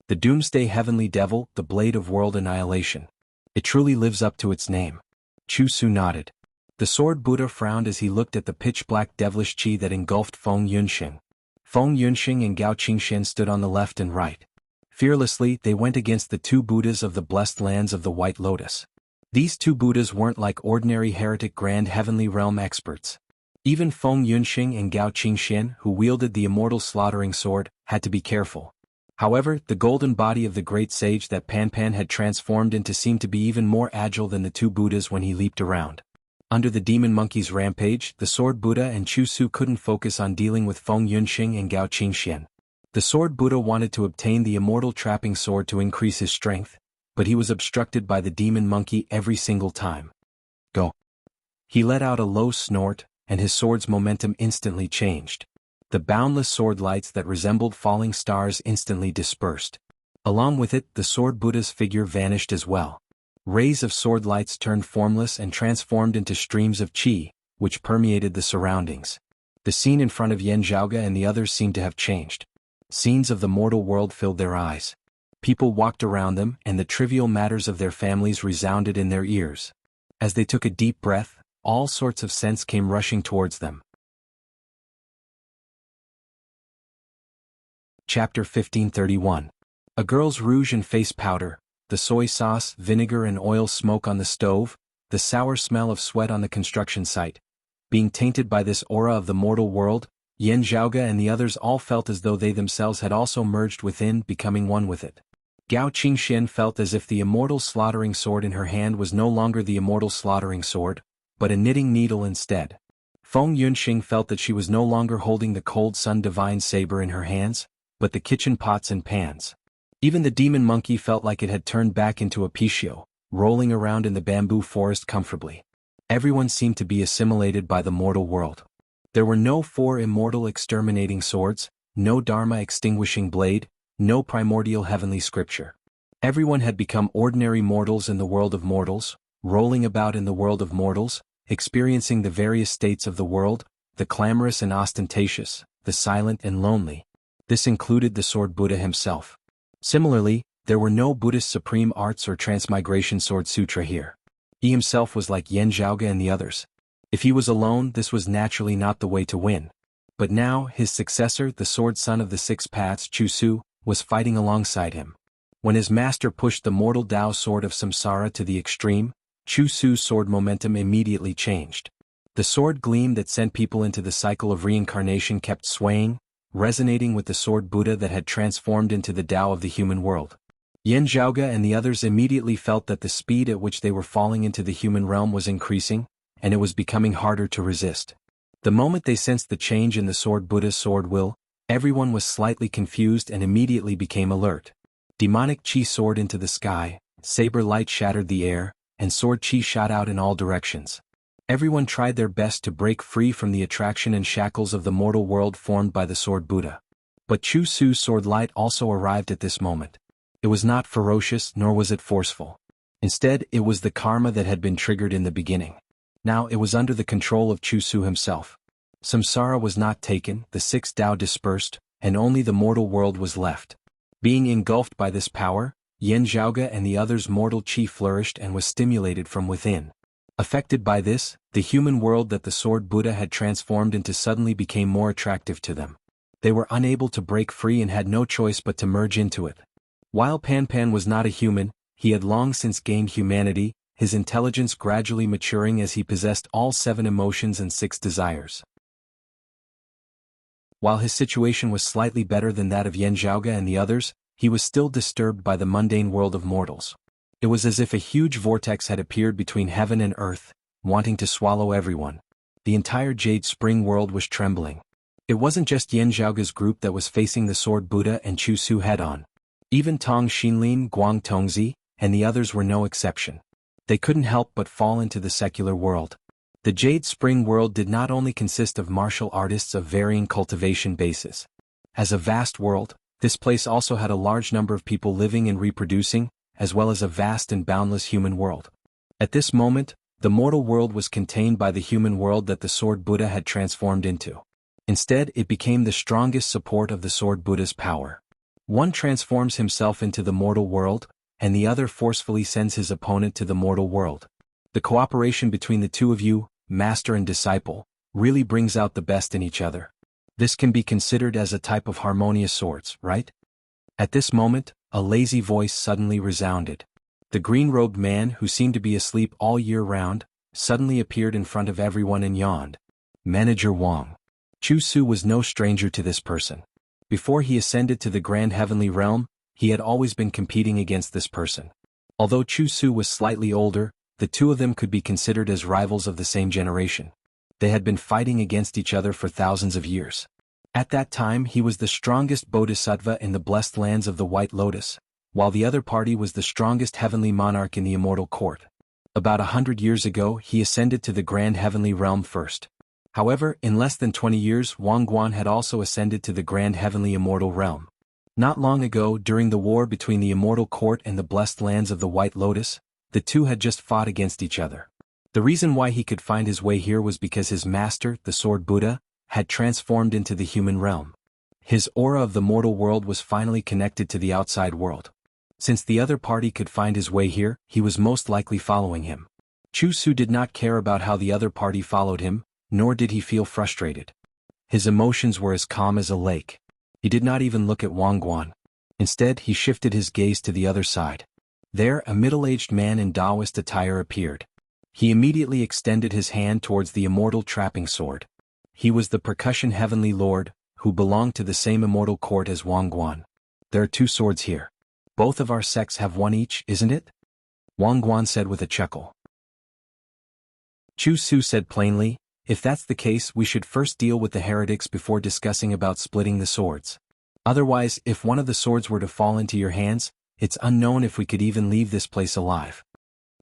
The doomsday heavenly devil, the blade of world annihilation. It truly lives up to its name. Chu Su nodded. The sword Buddha frowned as he looked at the pitch-black devilish qi that engulfed Feng Yunxing. Feng Yunxing and Gao Qingxian stood on the left and right. Fearlessly, they went against the 2 Buddhas of the blessed lands of the White Lotus. These 2 Buddhas weren't like ordinary heretic grand heavenly realm experts. Even Feng Yunxing and Gao Qingxian, who wielded the immortal slaughtering sword, had to be careful. However, the golden body of the great sage that Pan Pan had transformed into seemed to be even more agile than the 2 Buddhas when he leaped around. Under the demon monkey's rampage, the sword Buddha and Chu Su couldn't focus on dealing with Feng Yunxing and Gao Qingxian. The sword Buddha wanted to obtain the immortal trapping sword to increase his strength, but he was obstructed by the demon monkey every single time. Go. He let out a low snort, and his sword's momentum instantly changed. The boundless sword lights that resembled falling stars instantly dispersed. Along with it, the sword Buddha's figure vanished as well. Rays of sword lights turned formless and transformed into streams of qi, which permeated the surroundings. The scene in front of Yan Zhaoga and the others seemed to have changed. Scenes of the mortal world filled their eyes. People walked around them, and the trivial matters of their families resounded in their ears. As they took a deep breath, all sorts of scents came rushing towards them. Chapter 1531. A girl's rouge and face powder, the soy sauce, vinegar and oil smoke on the stove, the sour smell of sweat on the construction site. Being tainted by this aura of the mortal world, Yan Zhaoga and the others all felt as though they themselves had also merged within, becoming one with it. Gao Qingxian felt as if the immortal slaughtering sword in her hand was no longer the immortal slaughtering sword, but a knitting needle instead. Feng Yunxing felt that she was no longer holding the cold sun divine saber in her hands, but the kitchen pots and pans. Even the demon monkey felt like it had turned back into a pishio, rolling around in the bamboo forest comfortably. Everyone seemed to be assimilated by the mortal world. There were no 4 immortal exterminating swords, no Dharma extinguishing blade, no primordial heavenly scripture. Everyone had become ordinary mortals in the world of mortals, rolling about in the world of mortals, experiencing the various states of the world, the clamorous and ostentatious, the silent and lonely. This included the sword Buddha himself. Similarly, there were no Buddhist supreme arts or transmigration sword sutra here. He himself was like Yan Zhaoga and the others. If he was alone, this was naturally not the way to win. But now, his successor, the sword son of the 6 paths, Chu Su, was fighting alongside him. When his master pushed the mortal Tao sword of samsara to the extreme, Chu Su's sword momentum immediately changed. The sword gleam that sent people into the cycle of reincarnation kept swaying, resonating with the sword Buddha that had transformed into the Tao of the human world. Yan Zhaoga and the others immediately felt that the speed at which they were falling into the human realm was increasing, and it was becoming harder to resist. The moment they sensed the change in the sword Buddha's sword will, everyone was slightly confused and immediately became alert. Demonic qi soared into the sky, saber light shattered the air, and sword chi shot out in all directions. Everyone tried their best to break free from the attraction and shackles of the mortal world formed by the sword Buddha. But Chu Su's sword light also arrived at this moment. It was not ferocious nor was it forceful. Instead, it was the karma that had been triggered in the beginning. Now it was under the control of Chu Su himself. Samsara was not taken, the six Tao dispersed, and only the mortal world was left. Being engulfed by this power, Yen Zhaoge and the others' mortal chi flourished and was stimulated from within. Affected by this, the human world that the sword Buddha had transformed into suddenly became more attractive to them. They were unable to break free and had no choice but to merge into it. While Pan Pan was not a human, he had long since gained humanity, his intelligence gradually maturing as he possessed all 7 emotions and 6 desires. While his situation was slightly better than that of Yen Zhaoge and the others, he was still disturbed by the mundane world of mortals. It was as if a huge vortex had appeared between heaven and earth, wanting to swallow everyone. The entire Jade Spring world was trembling. It wasn't just Yen Zhaoge's group that was facing the sword Buddha and Chu Su head-on. Even Tong Xinlin, Guang Tongzi, and the others were no exception. They couldn't help but fall into the secular world. The Jade Spring world did not only consist of martial artists of varying cultivation bases. As a vast world, this place also had a large number of people living and reproducing, as well as a vast and boundless human world. At this moment, the mortal world was contained by the human world that the sword Buddha had transformed into. Instead, it became the strongest support of the sword Buddha's power. One transforms himself into the mortal world, and the other forcefully sends his opponent to the mortal world. The cooperation between the two of you, master and disciple, really brings out the best in each other. This can be considered as a type of harmonious swords, right? At this moment, a lazy voice suddenly resounded. The green-robed man, who seemed to be asleep all year round, suddenly appeared in front of everyone and yawned. Manager Wang. Chu Su was no stranger to this person. Before he ascended to the grand heavenly realm, he had always been competing against this person. Although Chu Su was slightly older, the two of them could be considered as rivals of the same generation. They had been fighting against each other for thousands of years. At that time he was the strongest bodhisattva in the blessed lands of the White Lotus, while the other party was the strongest heavenly monarch in the immortal court. About 100 years ago he ascended to the grand heavenly realm first. However, in less than 20 years Wang Guan had also ascended to the grand heavenly immortal realm. Not long ago, during the war between the immortal court and the blessed lands of the White Lotus, the two had just fought against each other. The reason why he could find his way here was because his master, the sword Buddha, had transformed into the human realm. His aura of the mortal world was finally connected to the outside world. Since the other party could find his way here, he was most likely following him. Chu Su did not care about how the other party followed him, nor did he feel frustrated. His emotions were as calm as a lake. He did not even look at Wang Guan. Instead, he shifted his gaze to the other side. There, a middle-aged man in Taoist attire appeared. He immediately extended his hand towards the immortal trapping sword. He was the percussion heavenly lord, who belonged to the same immortal court as Wang Guan. There are 2 swords here. Both of our sects have one each, isn't it? Wang Guan said with a chuckle. Chu Su said plainly, if that's the case we should first deal with the heretics before discussing about splitting the swords. Otherwise, if one of the swords were to fall into your hands, it's unknown if we could even leave this place alive.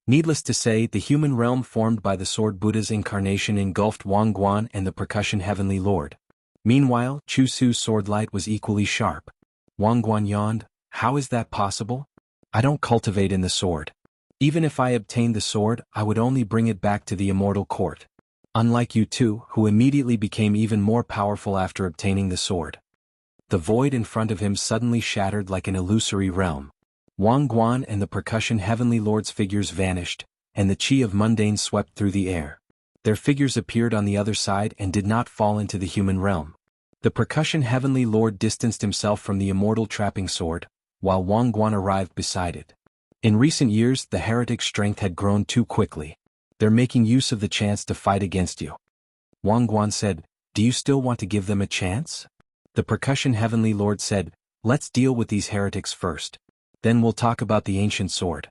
Needless to say, the human realm formed by the sword Buddha's incarnation engulfed Wang Guan and the percussion heavenly lord. Meanwhile, Chu Su's sword light was equally sharp. Wang Guan yawned, how is that possible? I don't cultivate in the sword. Even if I obtained the sword, I would only bring it back to the immortal court. Unlike you two, who immediately became even more powerful after obtaining the sword. The void in front of him suddenly shattered like an illusory realm. Wang Guan and the percussion heavenly lord's figures vanished, and the chi of mundane swept through the air. Their figures appeared on the other side and did not fall into the human realm. The percussion heavenly lord distanced himself from the immortal trapping sword, while Wang Guan arrived beside it. In recent years, the heretic strength had grown too quickly. They're making use of the chance to fight against you. Wang Guan said, do you still want to give them a chance? The percussion heavenly lord said, let's deal with these heretics first. Then we'll talk about the ancient sword.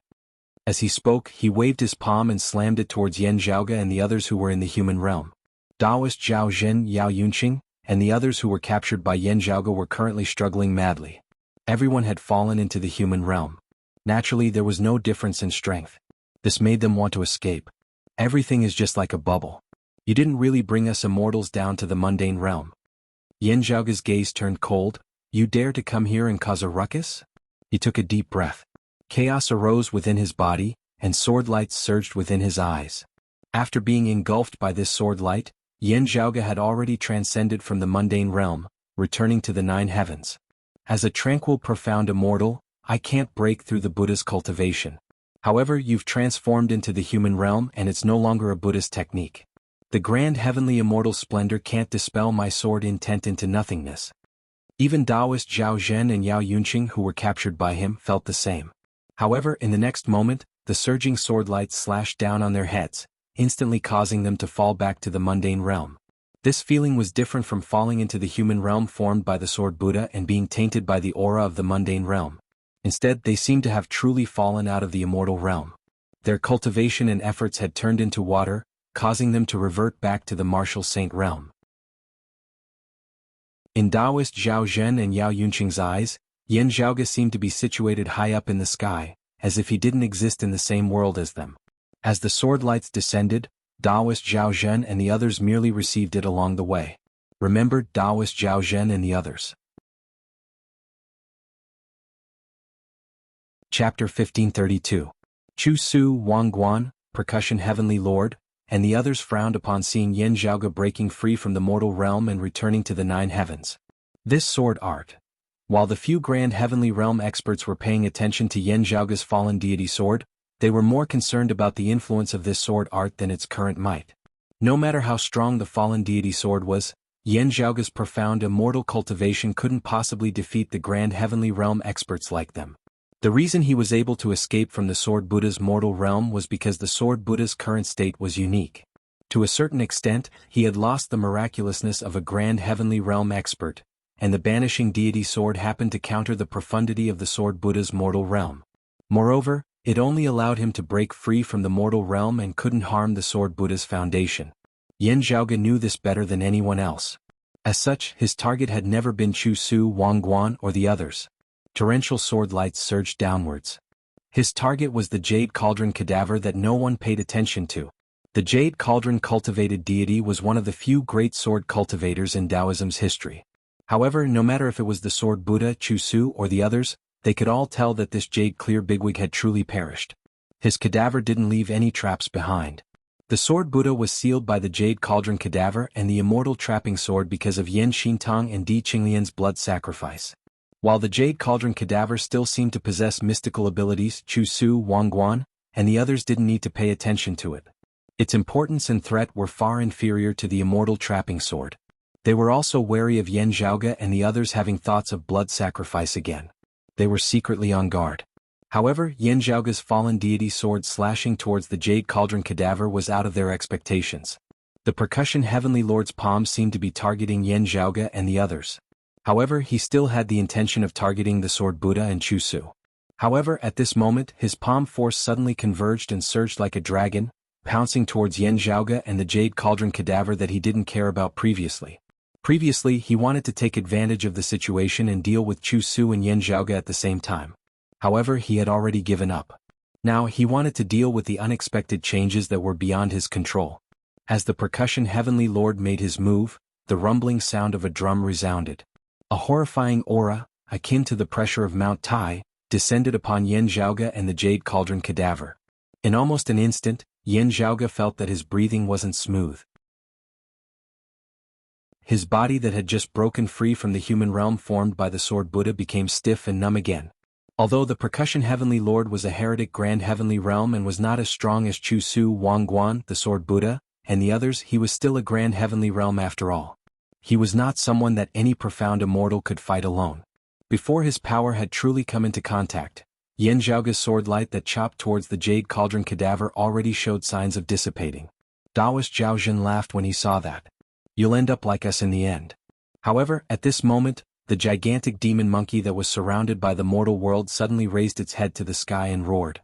As he spoke, he waved his palm and slammed it towards Yen Zhaoge and the others who were in the human realm. Taoist Zhao Zhen, Yao Yunqing, and the others who were captured by Yen Zhaoge were currently struggling madly. Everyone had fallen into the human realm. Naturally, there was no difference in strength. This made them want to escape. Everything is just like a bubble. You didn't really bring us immortals down to the mundane realm. Yan Zhaoge's gaze turned cold. You dare to come here and cause a ruckus? He took a deep breath. Chaos arose within his body, and sword lights surged within his eyes. After being engulfed by this sword light, Yan Zhaoge had already transcended from the mundane realm, returning to the nine heavens. As a tranquil, profound immortal, I can't break through the Buddha's cultivation. However, you've transformed into the human realm and it's no longer a Buddhist technique. The grand heavenly immortal splendor can't dispel my sword intent into nothingness. Even Taoist Zhao Zhen and Yao Yunqing, who were captured by him, felt the same. However, in the next moment, the surging sword lights slashed down on their heads, instantly causing them to fall back to the mundane realm. This feeling was different from falling into the human realm formed by the sword Buddha and being tainted by the aura of the mundane realm. Instead, they seemed to have truly fallen out of the immortal realm. Their cultivation and efforts had turned into water, causing them to revert back to the martial saint realm. In Taoist Zhao Zhen and Yao Yunqing's eyes, Yan Zhaoge seemed to be situated high up in the sky, as if he didn't exist in the same world as them. As the sword lights descended, Taoist Zhao Zhen and the others merely received it along the way. Remember Taoist Zhao Zhen and the others. Chapter 1532. Chu Su Wangguan, Percussion Heavenly Lord, and the others frowned upon seeing Yan Zhaoge breaking free from the mortal realm and returning to the nine heavens. This sword art. While the few grand heavenly realm experts were paying attention to Yan Zhaoge's fallen deity sword, they were more concerned about the influence of this sword art than its current might. No matter how strong the fallen deity sword was, Yan Zhaoge's profound immortal cultivation couldn't possibly defeat the grand heavenly realm experts like them. The reason he was able to escape from the Sword Buddha's mortal realm was because the Sword Buddha's current state was unique. To a certain extent, he had lost the miraculousness of a grand heavenly realm expert, and the banishing deity sword happened to counter the profundity of the Sword Buddha's mortal realm. Moreover, it only allowed him to break free from the mortal realm and couldn't harm the Sword Buddha's foundation. Yan Zhaoge knew this better than anyone else. As such, his target had never been Chu Su Wangguan or the others. Torrential sword lights surged downwards. His target was the Jade Cauldron cadaver that no one paid attention to. The Jade Cauldron cultivated deity was one of the few great sword cultivators in Taoism's history. However, no matter if it was the Sword Buddha, Chu Su, or the others, they could all tell that this Jade Clear bigwig had truly perished. His cadaver didn't leave any traps behind. The Sword Buddha was sealed by the Jade Cauldron cadaver and the immortal trapping sword because of Yan Xintong and Di Qinglian's blood sacrifice. While the Jade Cauldron cadaver still seemed to possess mystical abilities, Chu Su Wangguan and the others didn't need to pay attention to it. Its importance and threat were far inferior to the immortal trapping sword. They were also wary of Yan Zhaoge and the others having thoughts of blood sacrifice again. They were secretly on guard. However, Yan Zhaoge's fallen deity sword slashing towards the Jade Cauldron cadaver was out of their expectations. The Percussion Heavenly Lord's palm seemed to be targeting Yan Zhaoge and the others. However, he still had the intention of targeting the Sword Buddha and Chu Su. However, at this moment, his palm force suddenly converged and surged like a dragon, pouncing towards Yan Zhaoge and the Jade Cauldron cadaver that he didn't care about previously. Previously, he wanted to take advantage of the situation and deal with Chu Su and Yan Zhaoge at the same time. However, he had already given up. Now, he wanted to deal with the unexpected changes that were beyond his control. As the Percussion Heavenly Lord made his move, the rumbling sound of a drum resounded. A horrifying aura, akin to the pressure of Mount Tai, descended upon Yan Zhaoge and the Jade Cauldron cadaver. In almost an instant, Yan Zhaoge felt that his breathing wasn't smooth. His body that had just broken free from the human realm formed by the Sword Buddha became stiff and numb again. Although the Percussion Heavenly Lord was a heretic grand heavenly realm and was not as strong as Chu Su Wangguan, the Sword Buddha, and the others, he was still a grand heavenly realm after all. He was not someone that any profound immortal could fight alone. Before his power had truly come into contact, Yan Zhaoge's sword light that chopped towards the Jade Cauldron cadaver already showed signs of dissipating. Taoist Zhao Zhen laughed when he saw that. You'll end up like us in the end. However, at this moment, the gigantic demon monkey that was surrounded by the mortal world suddenly raised its head to the sky and roared.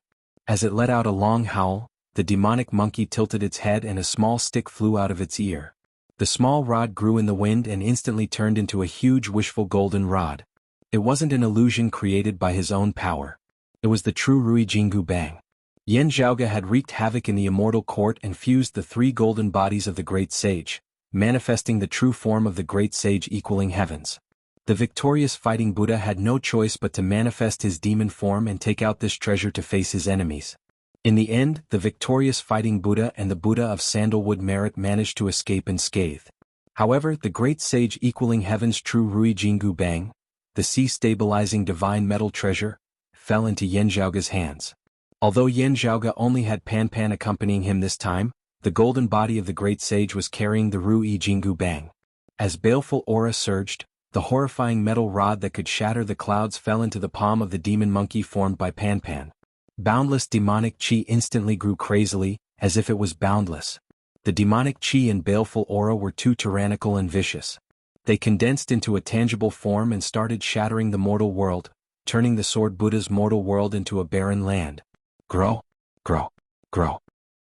As it let out a long howl, the demonic monkey tilted its head and a small stick flew out of its ear. The small rod grew in the wind and instantly turned into a huge wishful golden rod. It wasn't an illusion created by his own power. It was the true Rui Jingu Bang. Yan Zhaoge had wreaked havoc in the immortal court and fused the three golden bodies of the great sage, manifesting the true form of the great sage equaling heavens. The victorious fighting Buddha had no choice but to manifest his demon form and take out this treasure to face his enemies. In the end, the victorious fighting Buddha and the Buddha of sandalwood merit managed to escape unscathed. However, the great sage equaling heaven's true Rui Jingu Bang, the sea-stabilizing divine metal treasure, fell into Yan Zhaoge's hands. Although Yan Zhaoge only had Pan Pan accompanying him this time, the golden body of the great sage was carrying the Rui Jingu Bang. As baleful aura surged, the horrifying metal rod that could shatter the clouds fell into the palm of the demon monkey formed by Pan Pan. Boundless demonic chi instantly grew crazily, as if it was boundless. The demonic chi and baleful aura were too tyrannical and vicious. They condensed into a tangible form and started shattering the mortal world, turning the Sword Buddha's mortal world into a barren land. Grow, grow, grow.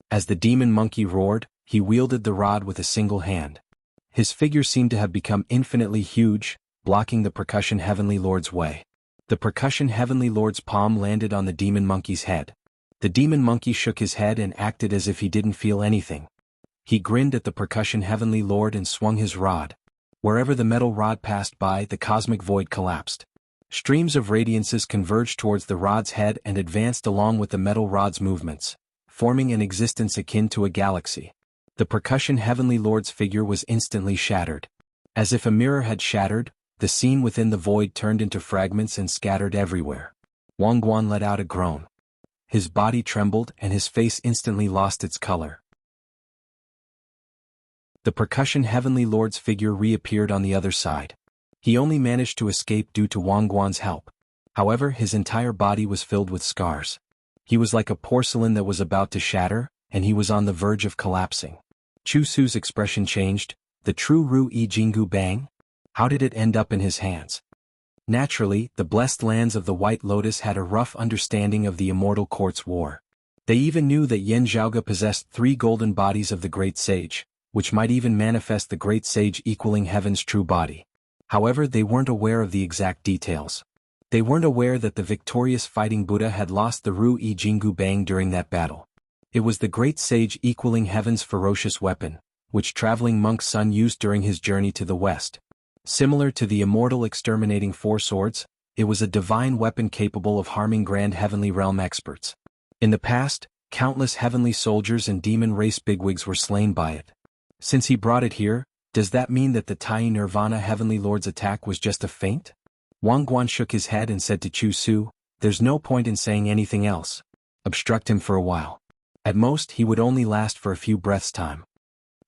As the demon monkey roared, he wielded the rod with a single hand. His figure seemed to have become infinitely huge, blocking the Percussion Heavenly Lord's way. The Percussion Heavenly Lord's palm landed on the demon monkey's head. The demon monkey shook his head and acted as if he didn't feel anything. He grinned at the Percussion Heavenly Lord and swung his rod. Wherever the metal rod passed by, the cosmic void collapsed. Streams of radiances converged towards the rod's head and advanced along with the metal rod's movements, forming an existence akin to a galaxy. The Percussion Heavenly Lord's figure was instantly shattered. As if a mirror had shattered, the scene within the void turned into fragments and scattered everywhere. Wang Guan let out a groan. His body trembled and his face instantly lost its color. The Percussion Heavenly Lord's figure reappeared on the other side. He only managed to escape due to Wang Guan's help. However, his entire body was filled with scars. He was like a porcelain that was about to shatter, and he was on the verge of collapsing. Chu Su's expression changed. The true Rui Jingu Bang? How did it end up in his hands? Naturally, the blessed lands of the White Lotus had a rough understanding of the immortal court's war. They even knew that Yan Zhaoge possessed three golden bodies of the great sage, which might even manifest the great sage equaling heaven's true body. However, they weren't aware of the exact details. They weren't aware that the victorious fighting Buddha had lost the Rui Jingu Bang during that battle. It was the great sage equaling heaven's ferocious weapon, which traveling monk Sun used during his journey to the west. Similar to the immortal exterminating four swords, it was a divine weapon capable of harming grand heavenly realm experts. In the past, countless heavenly soldiers and demon race bigwigs were slain by it. Since he brought it here, does that mean that the Tai Nirvana Heavenly Lord's attack was just a feint? Wang Guan shook his head and said to Chu Su, "There's no point in saying anything else. Obstruct him for a while. At most, he would only last for a few breaths' time."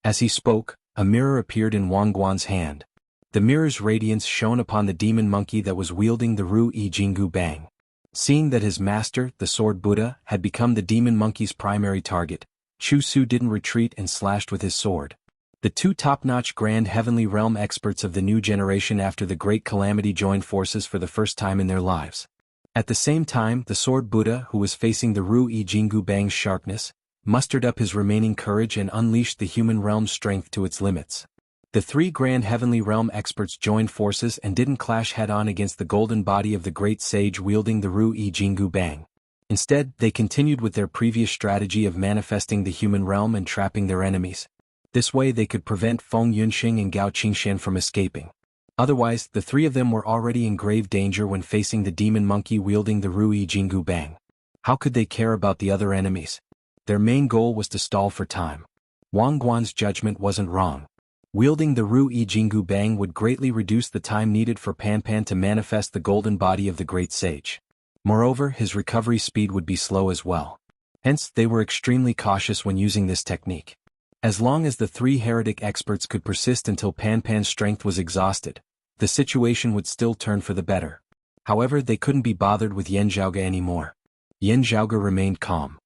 As he spoke, a mirror appeared in Wang Guan's hand. The mirror's radiance shone upon the demon monkey that was wielding the Rui Jingu Bang. Seeing that his master, the Sword Buddha, had become the demon monkey's primary target, Chu Su didn't retreat and slashed with his sword. The two top-notch grand heavenly realm experts of the new generation after the Great Calamity joined forces for the first time in their lives. At the same time, the Sword Buddha, who was facing the Rui Jingu Bang's sharpness, mustered up his remaining courage and unleashed the human realm's strength to its limits. The three grand heavenly realm experts joined forces and didn't clash head-on against the golden body of the great sage wielding the Rui Jingu Bang. Instead, they continued with their previous strategy of manifesting the human realm and trapping their enemies. This way they could prevent Feng Yunxing and Gao Qingshan from escaping. Otherwise, the three of them were already in grave danger when facing the demon monkey wielding the Rui Jingu Bang. How could they care about the other enemies? Their main goal was to stall for time. Wang Guan's judgment wasn't wrong. Wielding the Rui Jingu Bang would greatly reduce the time needed for Pan Pan to manifest the golden body of the great sage. Moreover, his recovery speed would be slow as well. Hence, they were extremely cautious when using this technique. As long as the three heretic experts could persist until Pan Pan's strength was exhausted, the situation would still turn for the better. However, they couldn't be bothered with Yan Zhaoge anymore. Yan Zhaoge remained calm.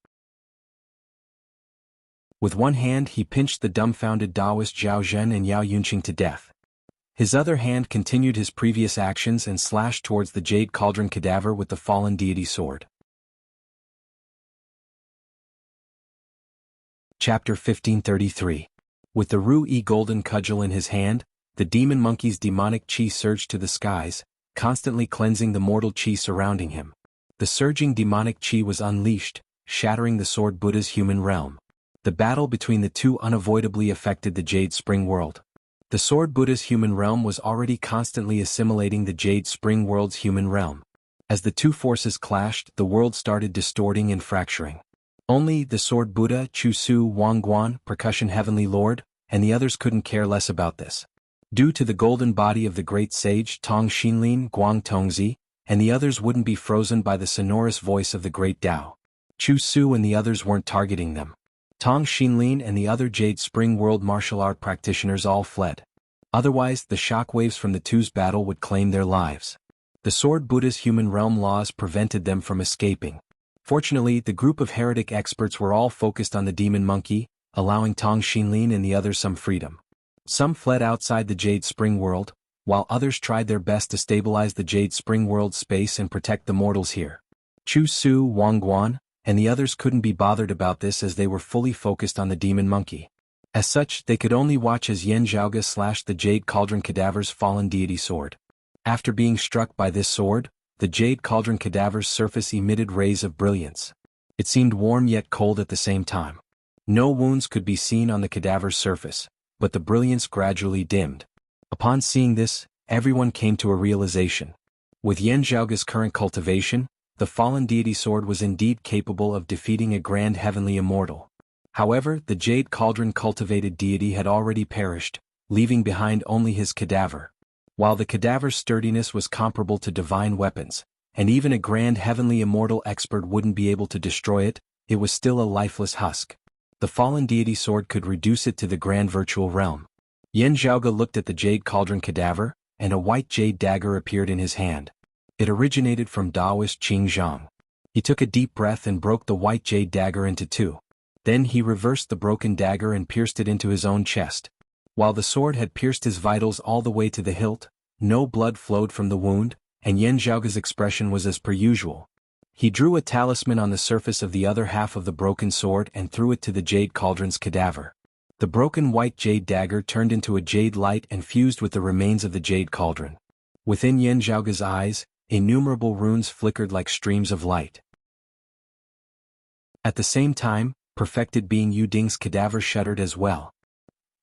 With one hand he pinched the dumbfounded Taoist Zhao Zhen and Yao Yunqing to death. His other hand continued his previous actions and slashed towards the Jade Cauldron cadaver with the fallen deity sword. Chapter 1533. With the Rui golden cudgel in his hand, the demon monkey's demonic chi surged to the skies, constantly cleansing the mortal chi surrounding him. The surging demonic chi was unleashed, shattering the Sword Buddha's human realm. The battle between the two unavoidably affected the Jade Spring world. The Sword Buddha's human realm was already constantly assimilating the Jade Spring world's human realm. As the two forces clashed, the world started distorting and fracturing. Only the Sword Buddha, Chu Su Wangguan, Percussion Heavenly Lord, and the others couldn't care less about this. Due to the golden body of the great sage Tong Xinlin Guang Tongzi, and the others wouldn't be frozen by the sonorous voice of the great Tao. Chu Su and the others weren't targeting them. Tong Xinlin and the other Jade Spring World martial art practitioners all fled. Otherwise, the shockwaves from the two's battle would claim their lives. The Sword Buddha's human realm laws prevented them from escaping. Fortunately, the group of heretic experts were all focused on the demon monkey, allowing Tong Xinlin and the others some freedom. Some fled outside the Jade Spring World, while others tried their best to stabilize the Jade Spring World space and protect the mortals here. Chu Su Wangguan and the others couldn't be bothered about this as they were fully focused on the demon monkey. As such, they could only watch as Yen Zhaoge slashed the Jade Cauldron Cadaver's fallen deity sword. After being struck by this sword, the Jade Cauldron Cadaver's surface emitted rays of brilliance. It seemed warm yet cold at the same time. No wounds could be seen on the cadaver's surface, but the brilliance gradually dimmed. Upon seeing this, everyone came to a realization. With Yen Zhaoge's current cultivation, the fallen deity sword was indeed capable of defeating a grand heavenly immortal. However, the Jade Cauldron cultivated deity had already perished, leaving behind only his cadaver. While the cadaver's sturdiness was comparable to divine weapons, and even a grand heavenly immortal expert wouldn't be able to destroy it, it was still a lifeless husk. The fallen deity sword could reduce it to the grand virtual realm. Yen Zhaoge looked at the Jade Cauldron cadaver, and a white jade dagger appeared in his hand. It originated from Taoist Qing Zhang. He took a deep breath and broke the white jade dagger into two. Then he reversed the broken dagger and pierced it into his own chest. While the sword had pierced his vitals all the way to the hilt, no blood flowed from the wound, and Yen Zhaoge's expression was as per usual. He drew a talisman on the surface of the other half of the broken sword and threw it to the Jade Cauldron's cadaver. The broken white jade dagger turned into a jade light and fused with the remains of the Jade Cauldron. Within Yen Zhaoge's eyes, innumerable runes flickered like streams of light. At the same time, perfected being Yu Ding's cadaver shuddered as well.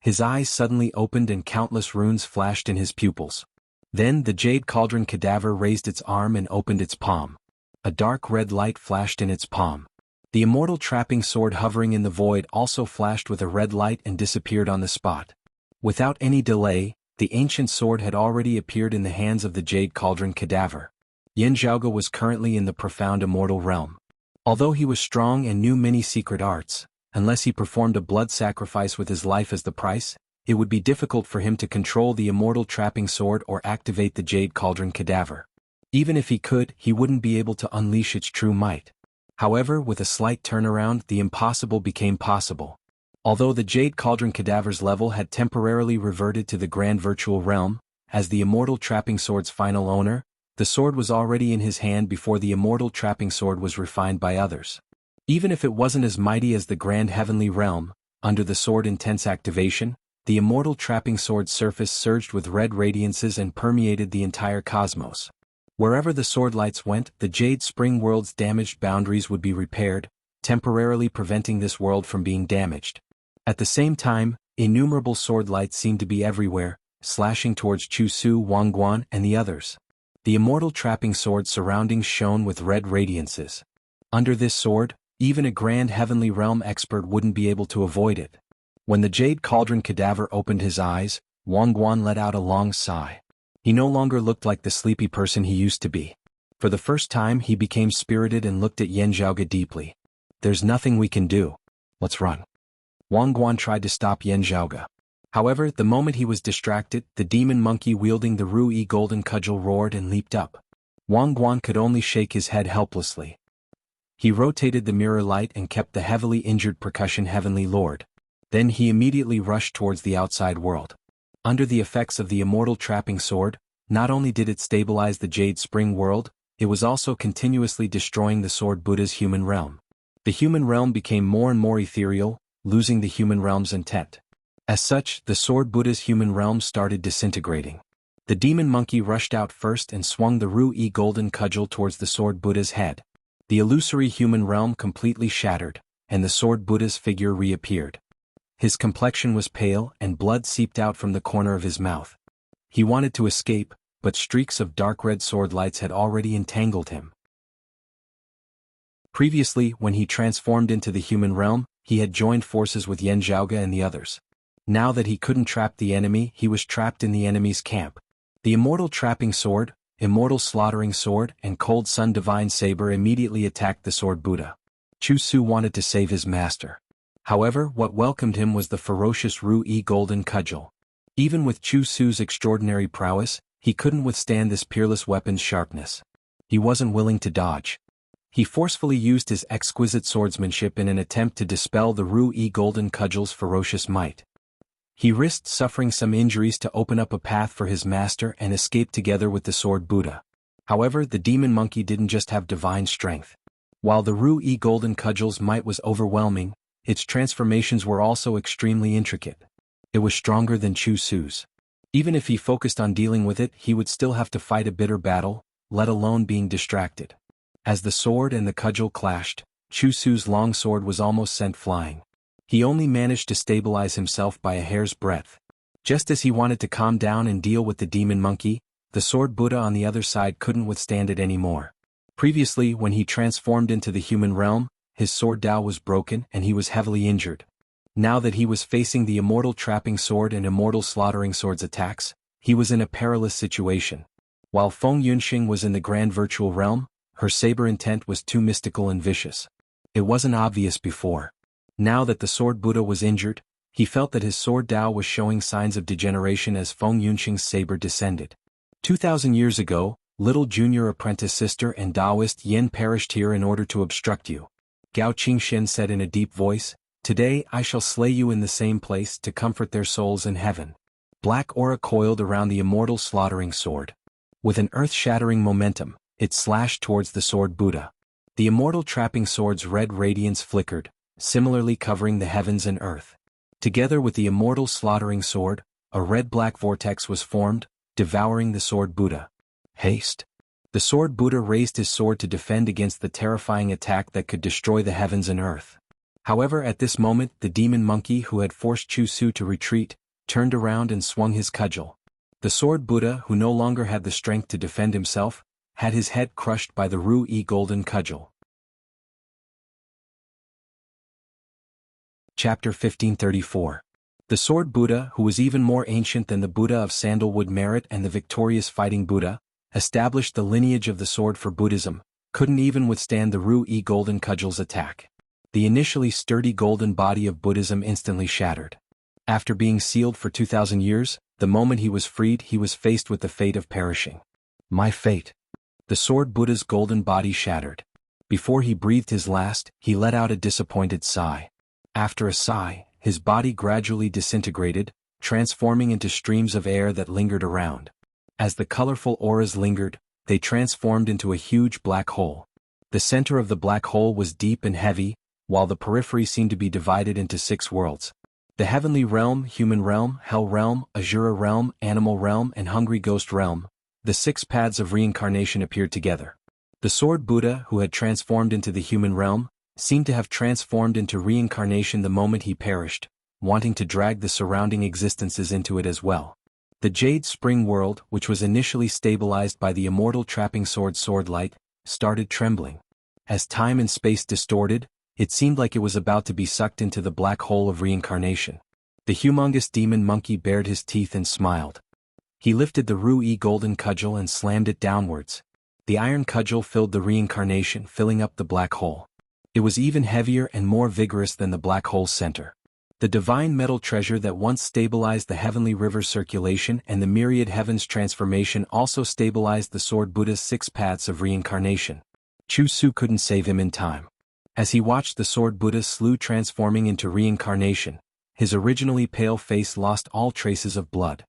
His eyes suddenly opened and countless runes flashed in his pupils. Then the Jade Cauldron cadaver raised its arm and opened its palm. A dark red light flashed in its palm. The immortal trapping sword hovering in the void also flashed with a red light and disappeared on the spot. Without any delay, the ancient sword had already appeared in the hands of the Jade Cauldron cadaver. Yen Zhaoge was currently in the profound immortal realm. Although he was strong and knew many secret arts, unless he performed a blood sacrifice with his life as the price, it would be difficult for him to control the immortal trapping sword or activate the Jade Cauldron cadaver. Even if he could, he wouldn't be able to unleash its true might. However, with a slight turnaround, the impossible became possible. Although the Jade Cauldron cadaver's level had temporarily reverted to the grand virtual realm, as the immortal trapping sword's final owner, the sword was already in his hand before the immortal trapping sword was refined by others. Even if it wasn't as mighty as the grand heavenly realm, under the sword intense activation, the immortal trapping sword's surface surged with red radiances and permeated the entire cosmos. Wherever the sword lights went, the Jade Spring world's damaged boundaries would be repaired, temporarily preventing this world from being damaged. At the same time, innumerable sword lights seemed to be everywhere, slashing towards Chu Su Wangguan and the others. The immortal trapping sword's surroundings shone with red radiances. Under this sword, even a grand heavenly realm expert wouldn't be able to avoid it. When the Jade Cauldron cadaver opened his eyes, Wangguan let out a long sigh. He no longer looked like the sleepy person he used to be. For the first time he became spirited and looked at Yen Zhaoge deeply. "There's nothing we can do. Let's run." Wangguan tried to stop Yen Zhaoge. However, the moment he was distracted, the demon monkey wielding the Ru-Yi golden cudgel roared and leaped up. Wangguan could only shake his head helplessly. He rotated the mirror light and kept the heavily injured Percussion Heavenly Lord. Then he immediately rushed towards the outside world. Under the effects of the immortal trapping sword, not only did it stabilize the Jade Spring world, it was also continuously destroying the Sword Buddha's human realm. The human realm became more and more ethereal, losing the human realm's intent. As such, the Sword Buddha's human realm started disintegrating. The demon monkey rushed out first and swung the Ru-Yi golden cudgel towards the Sword Buddha's head. The illusory human realm completely shattered, and the Sword Buddha's figure reappeared. His complexion was pale and blood seeped out from the corner of his mouth. He wanted to escape, but streaks of dark red sword lights had already entangled him. Previously, when he transformed into the human realm, he had joined forces with Yan Zhaoge and the others. Now that he couldn't trap the enemy, he was trapped in the enemy's camp. The Immortal Trapping Sword, Immortal Slaughtering Sword, and Cold Sun Divine Saber immediately attacked the Sword Buddha. Chu Su wanted to save his master. However, what welcomed him was the ferocious Ru-Yi Golden Cudgel. Even with Chu Su's extraordinary prowess, he couldn't withstand this peerless weapon's sharpness. He wasn't willing to dodge. He forcefully used his exquisite swordsmanship in an attempt to dispel the Ru-Yi Golden Cudgel's ferocious might. He risked suffering some injuries to open up a path for his master and escape together with the Sword Buddha. However, the demon monkey didn't just have divine strength. While the Ru-Yi Golden Cudgel's might was overwhelming, its transformations were also extremely intricate. It was stronger than Chu Su's. Even if he focused on dealing with it, he would still have to fight a bitter battle, let alone being distracted. As the sword and the cudgel clashed, Chu Su's long sword was almost sent flying. He only managed to stabilize himself by a hair's breadth. Just as he wanted to calm down and deal with the demon monkey, the Sword Buddha on the other side couldn't withstand it anymore. Previously, when he transformed into the human realm, his sword Dao was broken and he was heavily injured. Now that he was facing the Immortal Trapping Sword and Immortal Slaughtering Sword's attacks, he was in a perilous situation. While Feng Yunxing was in the Grand Virtual Realm, her saber intent was too mystical and vicious. It wasn't obvious before. Now that the Sword Buddha was injured, he felt that his sword Dao was showing signs of degeneration as Feng Yunxing's saber descended. 2,000 years ago, little junior apprentice sister and Taoist Yin perished here in order to obstruct you. Gao Qingxian said in a deep voice, "Today I shall slay you in the same place to comfort their souls in heaven." Black aura coiled around the Immortal Slaughtering Sword. With an earth-shattering momentum, it slashed towards the Sword Buddha. The Immortal Trapping Sword's red radiance flickered, similarly covering the heavens and earth. Together with the Immortal Slaughtering Sword, a red-black vortex was formed, devouring the Sword Buddha. Haste! The Sword Buddha raised his sword to defend against the terrifying attack that could destroy the heavens and earth. However, at this moment, the demon monkey who had forced Chu Su to retreat, turned around and swung his cudgel. The Sword Buddha, who no longer had the strength to defend himself, had his head crushed by the Ru-Yi Golden Cudgel. Chapter 1534. The Sword Buddha, who was even more ancient than the Buddha of Sandalwood Merit and the victorious Fighting Buddha, established the lineage of the sword for Buddhism, couldn't even withstand the Ru-Yi Golden Cudgel's attack. The initially sturdy golden body of Buddhism instantly shattered. After being sealed for 2,000 years, the moment he was freed, he was faced with the fate of perishing. My fate. The Sword Buddha's golden body shattered. Before he breathed his last, he let out a disappointed sigh. After a sigh, his body gradually disintegrated, transforming into streams of air that lingered around. As the colorful auras lingered, they transformed into a huge black hole. The center of the black hole was deep and heavy, while the periphery seemed to be divided into 6 worlds. The Heavenly Realm, Human Realm, Hell Realm, Azura Realm, Animal Realm, and Hungry Ghost Realm. The 6 paths of reincarnation appeared together. The Sword Buddha, who had transformed into the human realm, seemed to have transformed into reincarnation the moment he perished, wanting to drag the surrounding existences into it as well. The Jade Spring World, which was initially stabilized by the Immortal Trapping Sword Swordlight, started trembling. As time and space distorted, it seemed like it was about to be sucked into the black hole of reincarnation. The humongous demon monkey bared his teeth and smiled. He lifted the Ru-Yi Golden Cudgel and slammed it downwards. The iron cudgel filled the reincarnation, filling up the black hole. It was even heavier and more vigorous than the black hole's center. The divine metal treasure that once stabilized the heavenly river's circulation and the myriad heavens transformation also stabilized the Sword Buddha's 6 paths of reincarnation. Chu Su couldn't save him in time. As he watched the Sword Buddha's slew transforming into reincarnation, his originally pale face lost all traces of blood.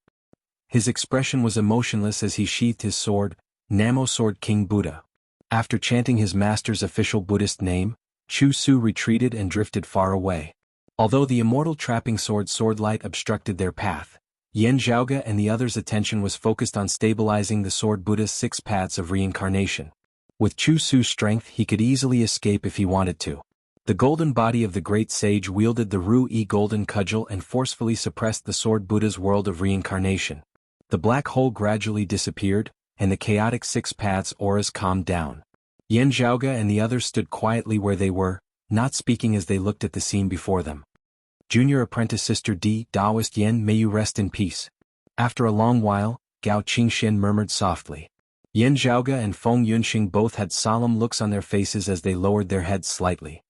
His expression was emotionless as he sheathed his sword, Namo Sword King Buddha. After chanting his master's official Buddhist name, Chu Su retreated and drifted far away. Although the Immortal Trapping Sword Swordlight obstructed their path, Yan Zhaoge and the others' attention was focused on stabilizing the Sword Buddha's 6 paths of reincarnation. With Chu Su's strength he could easily escape if he wanted to. The golden body of the great sage wielded the Ru-E golden cudgel and forcefully suppressed the sword Buddha's world of reincarnation. The black hole gradually disappeared, and the chaotic six paths auras calmed down. Yan Zhaoge and the others stood quietly where they were, not speaking as they looked at the scene before them. Junior apprentice Sister D. Taoist Yan, may you rest in peace. After a long while, Gao Qingxian murmured softly. Yan Zhaoge and Feng Yunxing both had solemn looks on their faces as they lowered their heads slightly.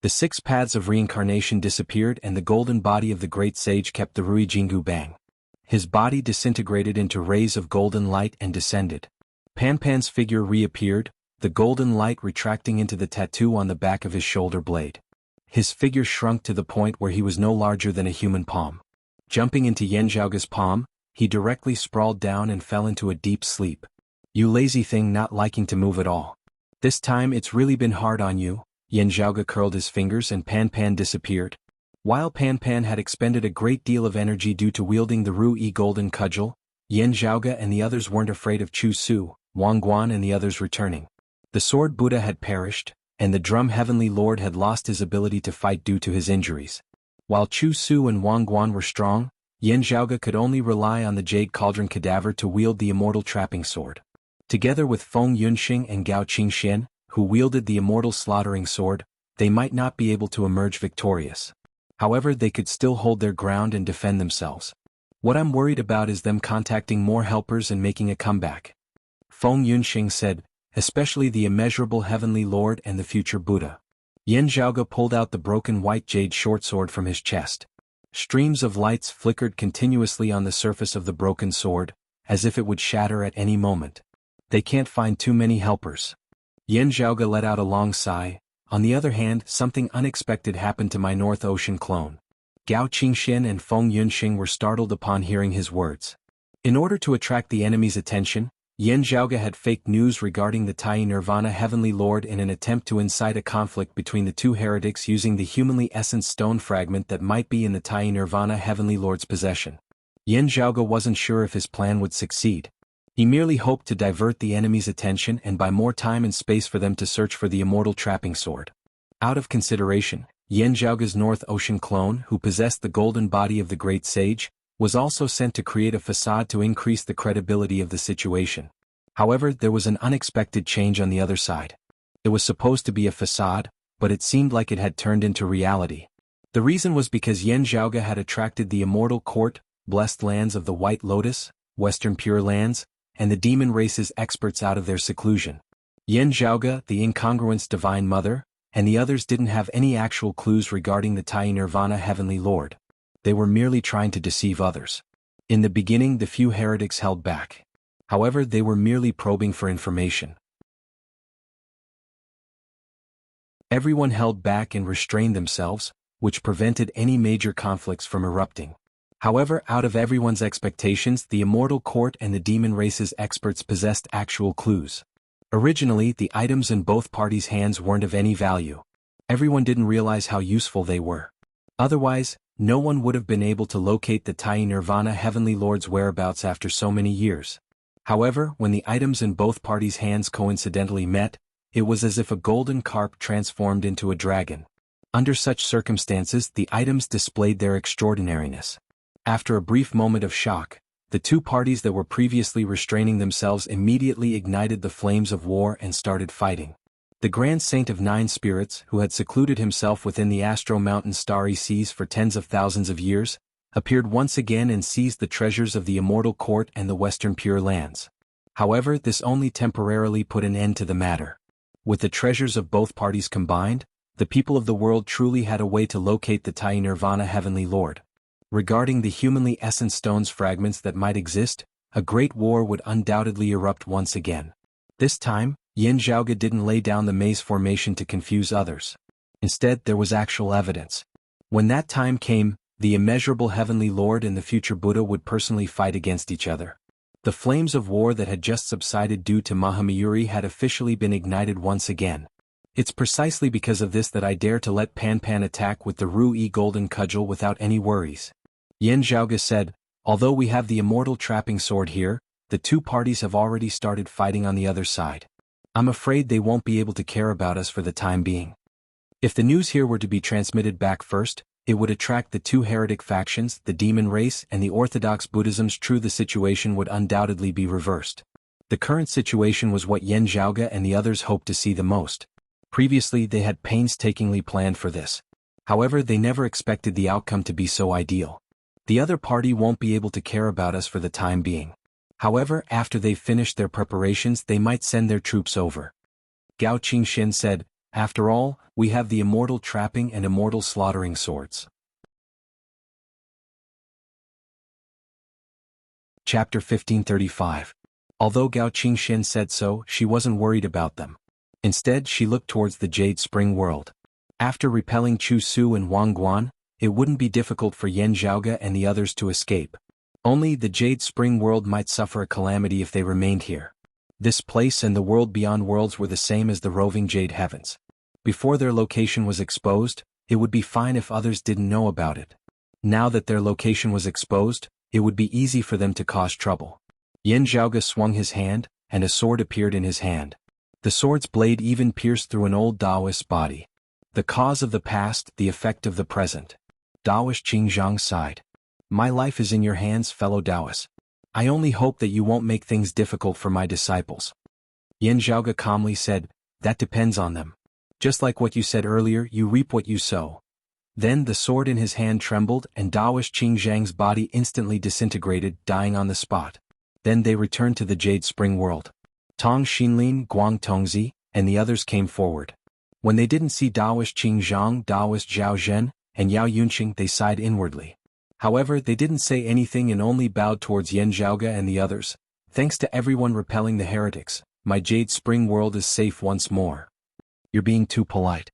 The six paths of reincarnation disappeared and the golden body of the great sage kept the Rui Jianghu bang. His body disintegrated into rays of golden light and descended. Pan's figure reappeared, the golden light retracting into the tattoo on the back of his shoulder blade. His figure shrunk to the point where he was no larger than a human palm. Jumping into Yan Zhaoge's palm, he directly sprawled down and fell into a deep sleep. You lazy thing, not liking to move at all. This time it's really been hard on you. Yan Zhaoge curled his fingers and Pan disappeared. While Pan had expended a great deal of energy due to wielding the Ru-E golden cudgel, Yan Zhaoge and the others weren't afraid of Chu Su, Wang Guan and the others returning. The sword Buddha had perished, and the drum heavenly lord had lost his ability to fight due to his injuries. While Chu Su and Wang Guan were strong, Yan Zhaoge could only rely on the jade cauldron cadaver to wield the immortal trapping sword. Together with Feng Yunxing and Gao Qingxian, who wielded the immortal slaughtering sword, they might not be able to emerge victorious. However, they could still hold their ground and defend themselves. What I'm worried about is them contacting more helpers and making a comeback. Feng Yunxing said, especially the immeasurable heavenly lord and the future Buddha. Yan Zhaoge pulled out the broken white jade shortsword from his chest. Streams of lights flickered continuously on the surface of the broken sword, as if it would shatter at any moment. They can't find too many helpers. Yan Zhaoge let out a long sigh. On the other hand, something unexpected happened to my North Ocean clone. Gao Qingxian and Feng Yunxing were startled upon hearing his words. In order to attract the enemy's attention, Yan Zhaoge had faked news regarding the Tai Nirvana Heavenly Lord in an attempt to incite a conflict between the two heretics using the humanly essence stone fragment that might be in the Tai Nirvana Heavenly Lord's possession. Yan Zhaoge wasn't sure if his plan would succeed. He merely hoped to divert the enemy's attention and buy more time and space for them to search for the immortal trapping sword. Out of consideration, Yan Zhaoge's North Ocean clone, who possessed the golden body of the great sage, was also sent to create a facade to increase the credibility of the situation. However, there was an unexpected change on the other side. It was supposed to be a facade, but it seemed like it had turned into reality. The reason was because Yan Zhaoge had attracted the immortal court, blessed lands of the White Lotus, Western Pure Lands, and the demon race's experts out of their seclusion. Yan Zhaoge, the incongruence divine mother, and the others didn't have any actual clues regarding the Tai Nirvana Heavenly Lord. They were merely trying to deceive others. In the beginning, the few heretics held back. However, they were merely probing for information. Everyone held back and restrained themselves, which prevented any major conflicts from erupting. However, out of everyone's expectations, the immortal court and the demon race's experts possessed actual clues. Originally, the items in both parties' hands weren't of any value. Everyone didn't realize how useful they were. Otherwise, no one would have been able to locate the Tai Nirvana Heavenly Lord's whereabouts after so many years. However, when the items in both parties' hands coincidentally met, it was as if a golden carp transformed into a dragon. Under such circumstances, the items displayed their extraordinariness. After a brief moment of shock, the two parties that were previously restraining themselves immediately ignited the flames of war and started fighting. The Grand Saint of Nine Spirits, who had secluded himself within the Astro Mountain starry seas for tens of thousands of years, appeared once again and seized the treasures of the Immortal Court and the Western Pure Lands. However, this only temporarily put an end to the matter. With the treasures of both parties combined, the people of the world truly had a way to locate the Tai Nirvana Heavenly Lord. Regarding the humanly essence stones fragments that might exist, a great war would undoubtedly erupt once again. This time, Yan Zhaoge didn't lay down the maze formation to confuse others. Instead, there was actual evidence. When that time came, the immeasurable Heavenly Lord and the future Buddha would personally fight against each other. The flames of war that had just subsided due to Mahamayuri had officially been ignited once again. It's precisely because of this that I dare to let Pan attack with the Ru-E golden cudgel without any worries. Yan Zhaoge said, although we have the immortal trapping sword here, the two parties have already started fighting on the other side. I'm afraid they won't be able to care about us for the time being. If the news here were to be transmitted back first, it would attract the two heretic factions, the demon race and the Orthodox Buddhism's. True, the situation would undoubtedly be reversed. The current situation was what Yan Zhaoge and the others hoped to see the most. Previously they had painstakingly planned for this. However, they never expected the outcome to be so ideal. The other party won't be able to care about us for the time being. However, after they've finished their preparations they might send their troops over. Gao Qingxian said, after all, we have the immortal trapping and immortal slaughtering swords. Chapter 1535. Although Gao Qingxian said so, she wasn't worried about them. Instead, she looked towards the Jade Spring world. After repelling Chu Su and Wang Guan, it wouldn't be difficult for Yan Zhaoge and the others to escape. Only the Jade Spring world might suffer a calamity if they remained here. This place and the world beyond worlds were the same as the roving Jade Heavens. Before their location was exposed, it would be fine if others didn't know about it. Now that their location was exposed, it would be easy for them to cause trouble. Yan Zhaoge swung his hand, and a sword appeared in his hand. The sword's blade even pierced through an old Taoist body. The cause of the past, the effect of the present. Taoist Xingzhang sighed. My life is in your hands, fellow Taoists. I only hope that you won't make things difficult for my disciples. Yan Zhaoge calmly said, that depends on them. Just like what you said earlier, you reap what you sow. Then the sword in his hand trembled and Taoist Xingzhang's body instantly disintegrated, dying on the spot. Then they returned to the Jade Spring world. Tong Xinlin, Guang Tongzi, and the others came forward. When they didn't see Taoist Qingzhang, Taoist Zhao Zhen, and Yao Yunqing, they sighed inwardly. However, they didn't say anything and only bowed towards Yan Zhaoge and the others. Thanks to everyone repelling the heretics, my Jade Spring world is safe once more. You're being too polite.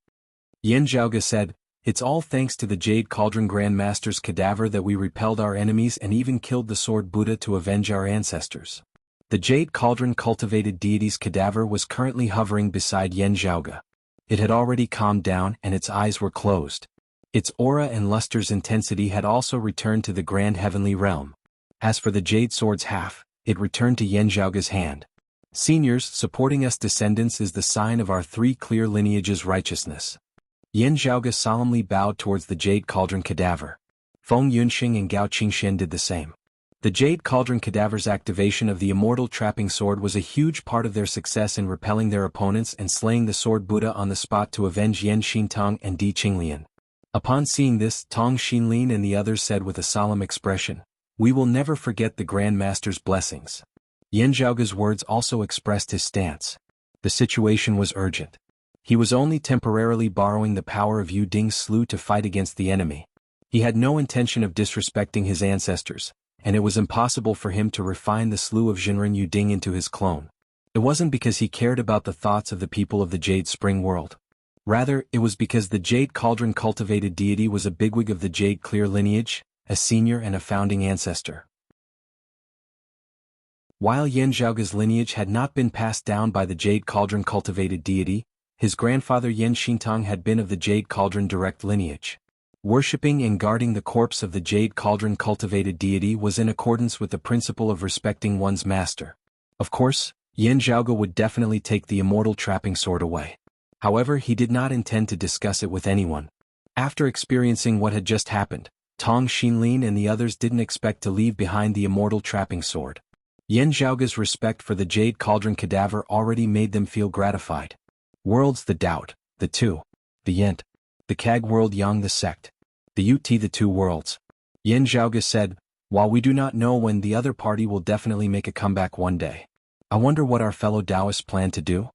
Yan Zhaoge said, it's all thanks to the Jade Cauldron Grand Master's cadaver that we repelled our enemies and even killed the Sword Buddha to avenge our ancestors. The Jade Cauldron cultivated deity's cadaver was currently hovering beside Yan Zhaoge. It had already calmed down and its eyes were closed. Its aura and luster's intensity had also returned to the grand heavenly realm. As for the Jade Sword's half, it returned to Yan Zhaoge's hand. Seniors, supporting us descendants is the sign of our three clear lineages' righteousness. Yan Zhaoge solemnly bowed towards the Jade Cauldron cadaver. Feng Yunxing and Gao Qingxian did the same. The Jade Cauldron cadaver's activation of the immortal trapping sword was a huge part of their success in repelling their opponents and slaying the Sword Buddha on the spot to avenge Yan Xintong and Di Qinglian. Upon seeing this, Tong Xinlin and the others said with a solemn expression, we will never forget the Grand Master's blessings. Yan Zhaoge's words also expressed his stance. The situation was urgent. He was only temporarily borrowing the power of Yu Ding's slew to fight against the enemy. He had no intention of disrespecting his ancestors, and it was impossible for him to refine the slew of Jinren Yu Ding into his clone. It wasn't because he cared about the thoughts of the people of the Jade Spring world. Rather, it was because the Jade Cauldron cultivated deity was a bigwig of the Jade Clear lineage, a senior and a founding ancestor. While Yan Zhaoge's lineage had not been passed down by the Jade Cauldron cultivated deity, his grandfather Yan Xintong had been of the Jade Cauldron direct lineage. Worshipping and guarding the corpse of the Jade Cauldron cultivated deity was in accordance with the principle of respecting one's master. Of course, Yan Zhaoge would definitely take the immortal trapping sword away. However, he did not intend to discuss it with anyone. After experiencing what had just happened, Tong Xinlin and the others didn't expect to leave behind the immortal trapping sword. Yan Zhaoge's respect for the Jade Cauldron cadaver already made them feel gratified. Worlds the Doubt, the Two, the Yent, the Kag world Yang the Sect, the Ut the Two Worlds. Yan Zhaoge said, while we do not know when the other party will definitely make a comeback one day. I wonder what our fellow Taoists plan to do?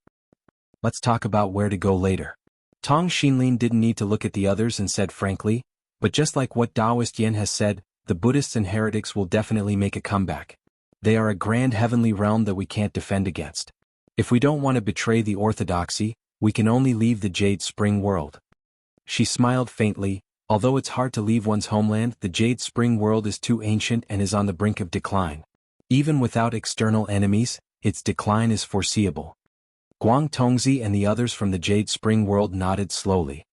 Let's talk about where to go later. Tong Xinlin didn't need to look at the others and said frankly, but just like what Taoist Yin has said, the Buddhists and heretics will definitely make a comeback. They are a grand heavenly realm that we can't defend against. If we don't want to betray the orthodoxy, we can only leave the Jade Spring world. She smiled faintly. Although it's hard to leave one's homeland, the Jade Spring world is too ancient and is on the brink of decline. Even without external enemies, its decline is foreseeable. Guang Tongzi and the others from the Jade Spring world nodded slowly.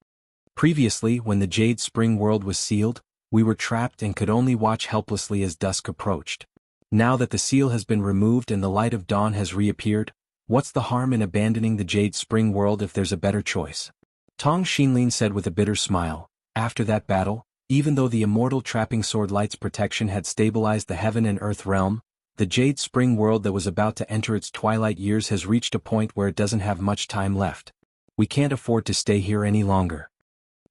Previously, when the Jade Spring world was sealed, we were trapped and could only watch helplessly as dusk approached. Now that the seal has been removed and the light of dawn has reappeared, what's the harm in abandoning the Jade Spring world if there's a better choice? Tong Xinlin said with a bitter smile. After that battle, even though the immortal trapping sword light's protection had stabilized the heaven and earth realm, the Jade Spring world that was about to enter its twilight years has reached a point where it doesn't have much time left. We can't afford to stay here any longer.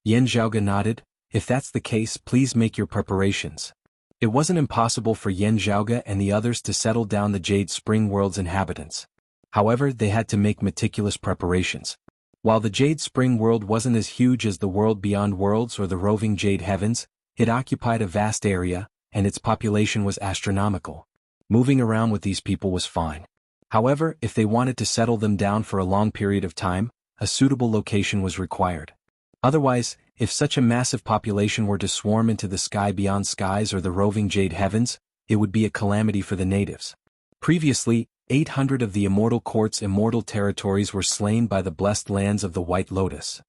Yan Zhaoge nodded. If that's the case, please make your preparations. It wasn't impossible for Yan Zhaoge and the others to settle down the Jade Spring world's inhabitants. However, they had to make meticulous preparations. While the Jade Spring world wasn't as huge as the world beyond worlds or the roving Jade Heavens, it occupied a vast area, and its population was astronomical. Moving around with these people was fine. However, if they wanted to settle them down for a long period of time, a suitable location was required. Otherwise, if such a massive population were to swarm into the sky beyond skies or the roving Jade Heavens, it would be a calamity for the natives. Previously, 800 of the Immortal Court's immortal territories were slain by the blessed lands of the White Lotus.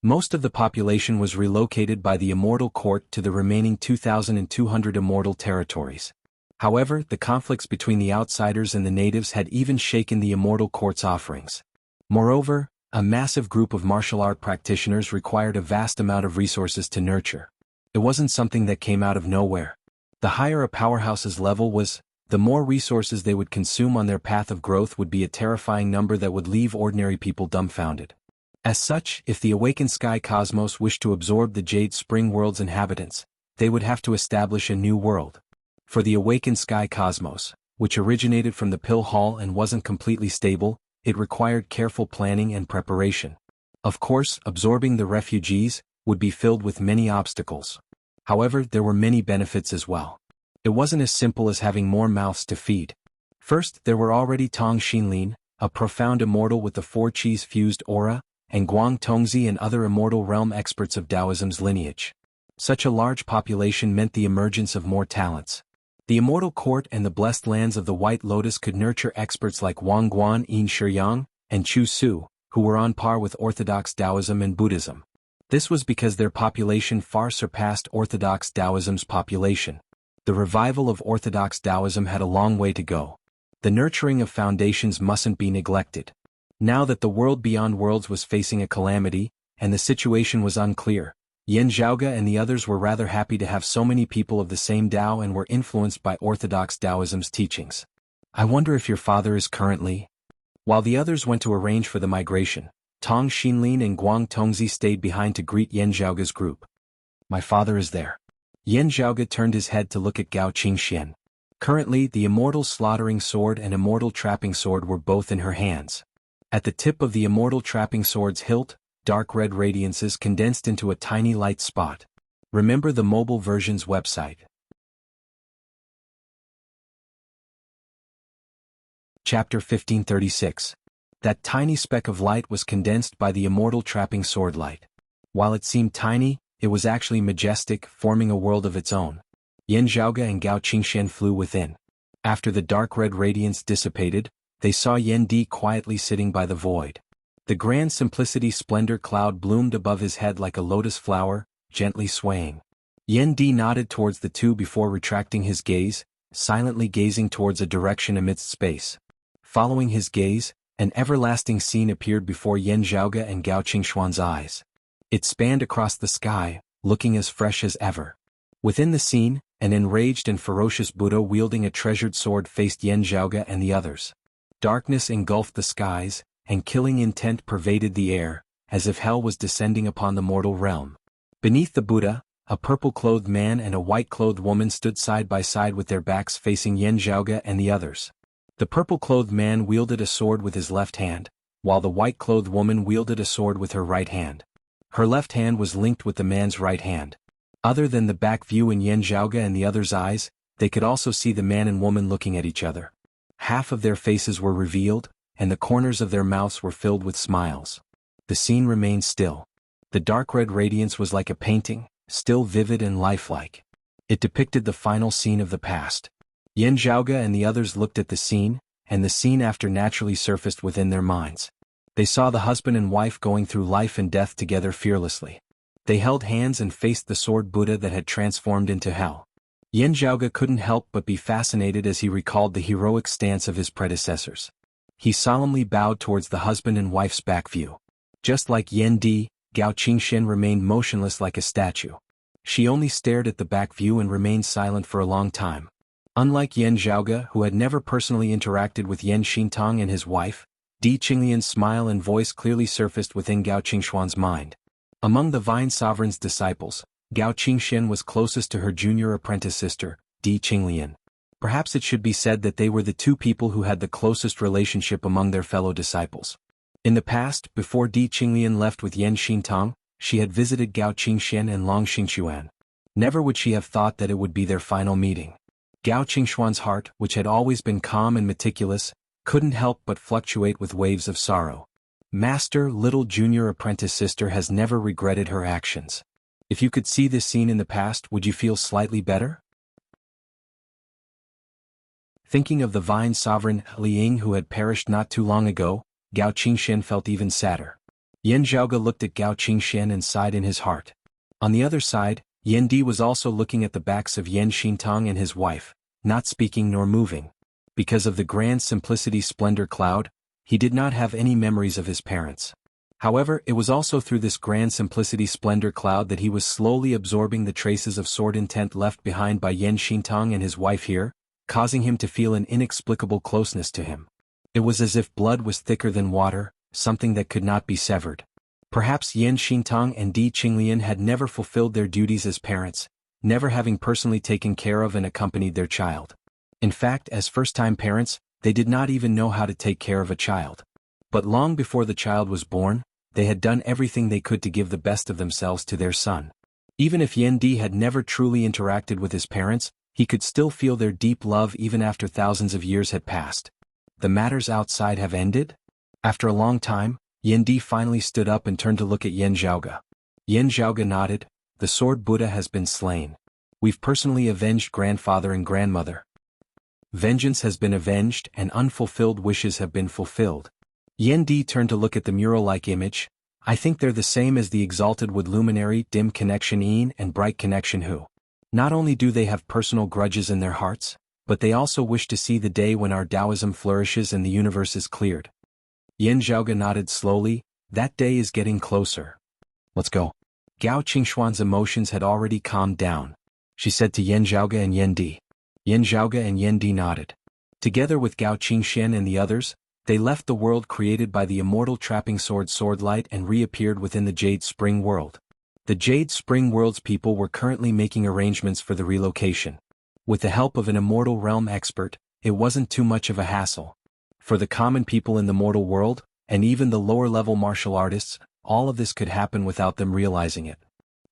Most of the population was relocated by the Immortal Court to the remaining 2,200 immortal territories. However, the conflicts between the outsiders and the natives had even shaken the Immortal Court's offerings. Moreover, a massive group of martial art practitioners required a vast amount of resources to nurture. It wasn't something that came out of nowhere. The higher a powerhouse's level was, the more resources they would consume on their path of growth would be a terrifying number that would leave ordinary people dumbfounded. As such, if the awakened sky cosmos wished to absorb the Jade Spring world's inhabitants, they would have to establish a new world. For the awakened sky cosmos, which originated from the Pill Hall and wasn't completely stable, it required careful planning and preparation. Of course, absorbing the refugees would be filled with many obstacles. However, there were many benefits as well. It wasn't as simple as having more mouths to feed. First, there were already Tong Xinlin, a profound immortal with the four Qis fused aura, and Guang Tongzi and other immortal realm experts of Taoism's lineage. Such a large population meant the emergence of more talents. The Immortal Court and the blessed lands of the White Lotus could nurture experts like Wang Guan, Yin Shiyang, and Chu Su, who were on par with Orthodox Taoism and Buddhism. This was because their population far surpassed Orthodox Taoism's population. The revival of Orthodox Taoism had a long way to go. The nurturing of foundations mustn't be neglected. Now that the world beyond worlds was facing a calamity, and the situation was unclear, Yan Zhaoge and the others were rather happy to have so many people of the same Tao and were influenced by Orthodox Taoism's teachings. I wonder if your father is currently... While the others went to arrange for the migration, Tong Xinlin and Guang Tongzi stayed behind to greet Yan Zhaoge's group. My father is there. Yan Zhaoge turned his head to look at Gao Qingxian. Currently, the immortal slaughtering sword and immortal trapping sword were both in her hands. At the tip of the immortal trapping sword's hilt, dark red radiances condensed into a tiny light spot. Remember the mobile version's website. Chapter 1536. That tiny speck of light was condensed by the immortal trapping sword light. While it seemed tiny, it was actually majestic, forming a world of its own. Yan Zhaoge and Gao Qingxian flew within. After the dark red radiance dissipated, they saw Yan Di quietly sitting by the void. The grand simplicity splendor cloud bloomed above his head like a lotus flower, gently swaying. Yan Di nodded towards the two before retracting his gaze, silently gazing towards a direction amidst space. Following his gaze, an everlasting scene appeared before Yan Zhaoge and Gao Qingxuan's eyes. It spanned across the sky, looking as fresh as ever. Within the scene, an enraged and ferocious Buddha wielding a treasured sword faced Yan Zhaoge and the others. Darkness engulfed the skies, and killing intent pervaded the air, as if hell was descending upon the mortal realm. Beneath the Buddha, a purple-clothed man and a white-clothed woman stood side by side with their backs facing Yan Zhaoge and the others. The purple-clothed man wielded a sword with his left hand, while the white-clothed woman wielded a sword with her right hand. Her left hand was linked with the man's right hand. Other than the back view in Yan Zhaoge and the others' eyes, they could also see the man and woman looking at each other. Half of their faces were revealed, and the corners of their mouths were filled with smiles. The scene remained still. The dark red radiance was like a painting, still vivid and lifelike. It depicted the final scene of the past. Yan Zhaoge and the others looked at the scene, and the scene after naturally surfaced within their minds. They saw the husband and wife going through life and death together fearlessly. They held hands and faced the sword Buddha that had transformed into hell. Yan Zhaoge couldn't help but be fascinated as he recalled the heroic stance of his predecessors. He solemnly bowed towards the husband and wife's back view. Just like Yan Di, Gao Qingxian remained motionless like a statue. She only stared at the back view and remained silent for a long time. Unlike Yan Zhaoge, who had never personally interacted with Yan Xintong and his wife, Di Qinglian's smile and voice clearly surfaced within Gao Qingshuan's mind. Among the Vine Sovereign's disciples, Gao Qingxian was closest to her junior apprentice sister, Di Qinglian. Perhaps it should be said that they were the two people who had the closest relationship among their fellow disciples. In the past, before Di Qinglian left with Yan Xintong, she had visited Gao Qingxian and Long Xingquan. Never would she have thought that it would be their final meeting. Gao Qingshuan's heart, which had always been calm and meticulous, couldn't help but fluctuate with waves of sorrow. Master, little junior apprentice sister has never regretted her actions. If you could see this scene in the past, would you feel slightly better? Thinking of the Vine Sovereign Li Ying who had perished not too long ago, Gao Qingxian felt even sadder. Yan Zhaoge looked at Gao Qingxian and sighed in his heart. On the other side, Yan Di was also looking at the backs of Yan Xintong and his wife, not speaking nor moving. Because of the grand simplicity splendor cloud, he did not have any memories of his parents. However, it was also through this grand simplicity splendor cloud that he was slowly absorbing the traces of sword intent left behind by Yan Xintong and his wife here, causing him to feel an inexplicable closeness to him. It was as if blood was thicker than water, something that could not be severed. Perhaps Yan Xintong and Di Qinglian had never fulfilled their duties as parents, never having personally taken care of and accompanied their child. In fact, as first-time parents, they did not even know how to take care of a child. But long before the child was born, they had done everything they could to give the best of themselves to their son. Even if Yan Di had never truly interacted with his parents, he could still feel their deep love even after thousands of years had passed. The matters outside have ended? After a long time, Yan Di finally stood up and turned to look at Yan Zhaoge. Yan Zhaoge nodded. The sword Buddha has been slain. We've personally avenged grandfather and grandmother. Vengeance has been avenged and unfulfilled wishes have been fulfilled. Yan Di turned to look at the mural-like image. I think they're the same as the exalted wood luminary dim connection Yin and bright connection Hu. Not only do they have personal grudges in their hearts, but they also wish to see the day when our Taoism flourishes and the universe is cleared. Yan Zhaoge nodded slowly. That day is getting closer. Let's go. Gao Qingshuan's emotions had already calmed down. She said to Yan Zhaoge and Yan Di. Yan Zhaoge and Yan Di nodded. Together with Gao Qingxian and the others, they left the world created by the immortal trapping sword Swordlight and reappeared within the Jade Spring world. The Jade Spring world's people were currently making arrangements for the relocation. With the help of an immortal realm expert, it wasn't too much of a hassle. For the common people in the mortal world, and even the lower-level martial artists, all of this could happen without them realizing it.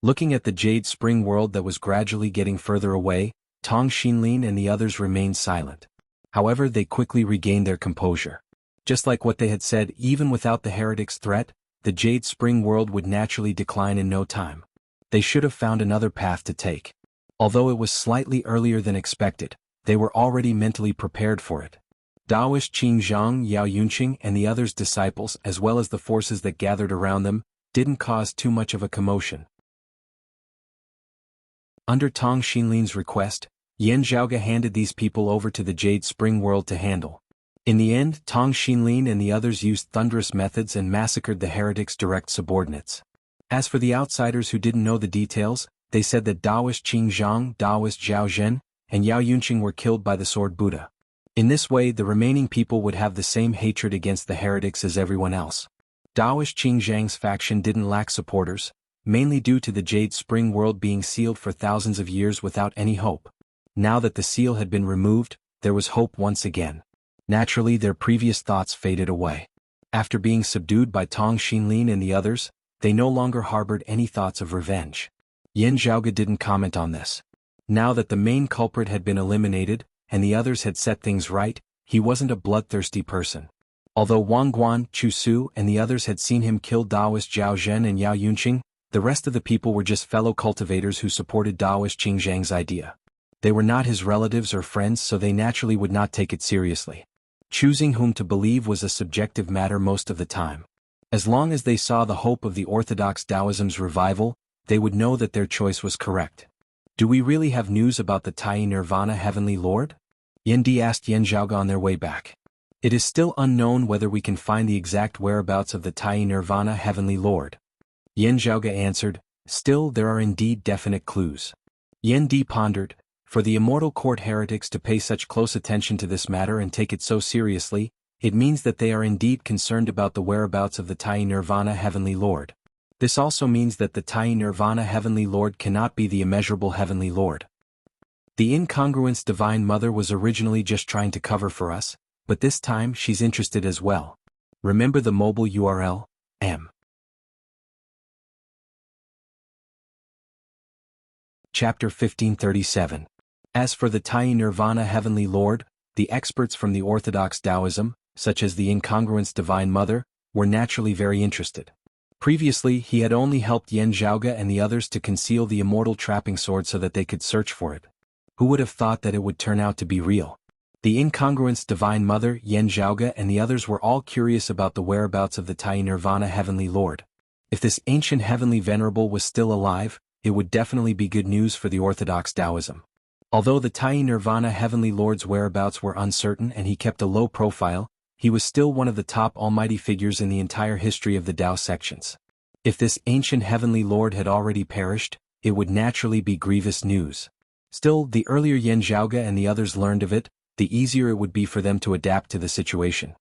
Looking at the Jade Spring world that was gradually getting further away, Tong Xinlin and the others remained silent. However, they quickly regained their composure. Just like what they had said, even without the heretic's threat, the Jade Spring world would naturally decline in no time. They should have found another path to take. Although it was slightly earlier than expected, they were already mentally prepared for it. Daoist Qing Zhang, Yao Yunqing and the others' disciples, as well as the forces that gathered around them, didn't cause too much of a commotion. Under Tong Xinlin's request, Yan Zhaoge handed these people over to the Jade Spring world to handle. In the end, Tong Xinlin and the others used thunderous methods and massacred the heretic's direct subordinates. As for the outsiders who didn't know the details, they said that Daoist Qing Zhang, Daoist Zhao Zhen, and Yao Yunqing were killed by the sword Buddha. In this way, the remaining people would have the same hatred against the heretics as everyone else. Daoist Qing Zhang's faction didn't lack supporters, mainly due to the Jade Spring world being sealed for thousands of years without any hope. Now that the seal had been removed, there was hope once again. Naturally, their previous thoughts faded away. After being subdued by Tong Xinlin and the others, they no longer harbored any thoughts of revenge. Yan Zhaoge didn't comment on this. Now that the main culprit had been eliminated, and the others had set things right, he wasn't a bloodthirsty person. Although Wang Guan, Chu Su and the others had seen him kill Daoist Zhao Zhen and Yao Yunqing, the rest of the people were just fellow cultivators who supported Daoist Qing Zhang's idea. They were not his relatives or friends, so they naturally would not take it seriously. Choosing whom to believe was a subjective matter most of the time. As long as they saw the hope of the orthodox Taoism's revival, they would know that their choice was correct. Do we really have news about the Tai Nirvana Heavenly Lord? Yendi asked Yan Zhaoge on their way back. It is still unknown whether we can find the exact whereabouts of the Tai Nirvana Heavenly Lord. Yan Zhaoge answered, still there are indeed definite clues. Yendi pondered, for the immortal court heretics to pay such close attention to this matter and take it so seriously, it means that they are indeed concerned about the whereabouts of the Tai Nirvana Heavenly Lord. This also means that the Tai Nirvana Heavenly Lord cannot be the immeasurable Heavenly Lord. The incongruence Divine Mother was originally just trying to cover for us, but this time she's interested as well. Remember the mobile URL, m. Chapter 1537. As for the Tai Nirvana Heavenly Lord, the experts from the Orthodox Taoism, such as the incongruence Divine Mother, were naturally very interested. Previously he had only helped Yan Zhaoge and the others to conceal the immortal trapping sword so that they could search for it. Who would have thought that it would turn out to be real? The incongruence Divine Mother, Yan Zhaoge and the others were all curious about the whereabouts of the Tai Nirvana Heavenly Lord. If this ancient Heavenly Venerable was still alive, it would definitely be good news for the Orthodox Taoism. Although the Tai Nirvana Heavenly Lord's whereabouts were uncertain and he kept a low profile, he was still one of the top almighty figures in the entire history of the Tao sections. If this ancient Heavenly Lord had already perished, it would naturally be grievous news. Still, the earlier Yan Zhaoge and the others learned of it, the easier it would be for them to adapt to the situation.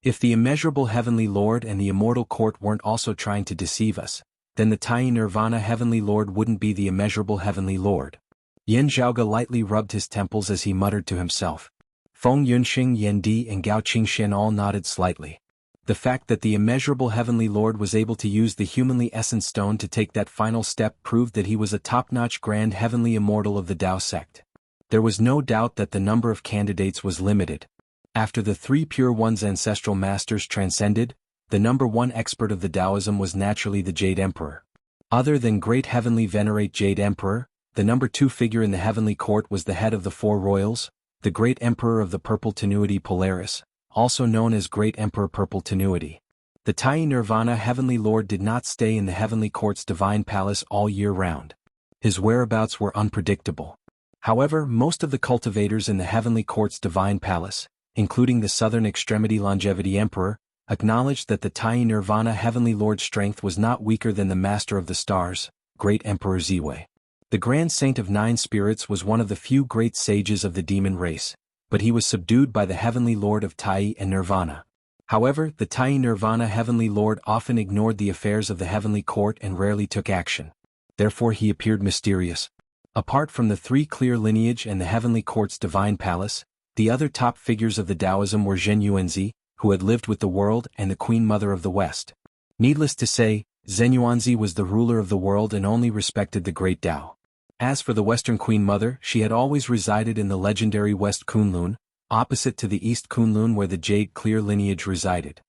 If the immeasurable Heavenly Lord and the immortal court weren't also trying to deceive us, then the Tai Nirvana Heavenly Lord wouldn't be the immeasurable Heavenly Lord. Yan Zhaoge lightly rubbed his temples as he muttered to himself. Feng Yunxing, Yendi and Gao Qingxian all nodded slightly. The fact that the immeasurable Heavenly Lord was able to use the humanly essence stone to take that final step proved that he was a top-notch grand heavenly immortal of the Tao sect. There was no doubt that the number of candidates was limited. After the three Pure One's ancestral masters transcended, the number one expert of the Taoism was naturally the Jade Emperor. Other than Great Heavenly Venerate Jade Emperor, the number two figure in the heavenly court was the head of the four royals, the Great Emperor of the Purple Tenuity Polaris, also known as Great Emperor Purple Tenuity. The Tai Nirvana Heavenly Lord did not stay in the heavenly court's divine palace all year round. His whereabouts were unpredictable. However, most of the cultivators in the heavenly court's divine palace, including the southern extremity Longevity Emperor, acknowledged that the Tai Nirvana Heavenly Lord's strength was not weaker than the Master of the Stars, Great Emperor Ziwei. The Grand Saint of Nine Spirits was one of the few great sages of the demon race, but he was subdued by the Heavenly Lord of Tai and Nirvana. However, the Tai Nirvana Heavenly Lord often ignored the affairs of the heavenly court and rarely took action. Therefore he appeared mysterious. Apart from the three clear lineage and the heavenly court's divine palace, the other top figures of the Taoism were Zhen Yuanzi, who had lived with the world, and the Queen Mother of the West. Needless to say, Zhen Yuanzi was the ruler of the world and only respected the great Tao. As for the Western Queen Mother, she had always resided in the legendary West Kunlun, opposite to the East Kunlun where the Jade Clear lineage resided.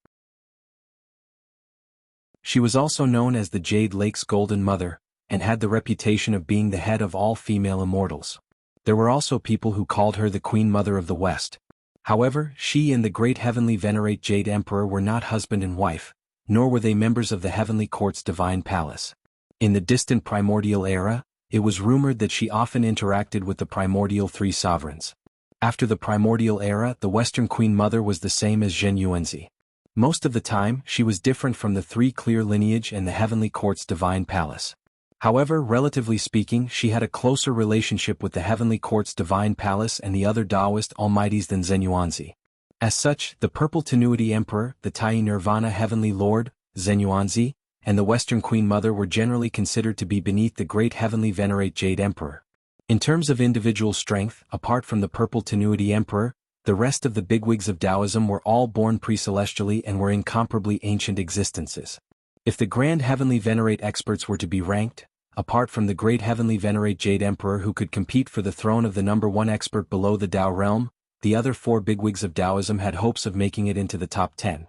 She was also known as the Jade Lake's Golden Mother, and had the reputation of being the head of all female immortals. There were also people who called her the Queen Mother of the West. However, she and the Great Heavenly Venerate Jade Emperor were not husband and wife, nor were they members of the heavenly court's divine palace. In the distant primordial era, it was rumored that she often interacted with the primordial three sovereigns. After the primordial era, the Western Queen Mother was the same as Zhen Yuanzi. Most of the time, she was different from the three clear lineage and the heavenly court's divine palace. However, relatively speaking, she had a closer relationship with the heavenly court's divine palace and the other Taoist almighties than Zhen Yuanzi. As such, the Purple Tenuity Emperor, the Tai Nirvana Heavenly Lord, Zhen Yuanzi, and the Western Queen Mother were generally considered to be beneath the Great Heavenly Venerate Jade Emperor. In terms of individual strength, apart from the Purple Tenuity Emperor, the rest of the bigwigs of Taoism were all born pre-celestially and were incomparably ancient existences. If the Grand Heavenly Venerate experts were to be ranked, apart from the Great Heavenly Venerate Jade Emperor who could compete for the throne of the number one expert below the Tao realm, the other four bigwigs of Taoism had hopes of making it into the top 10.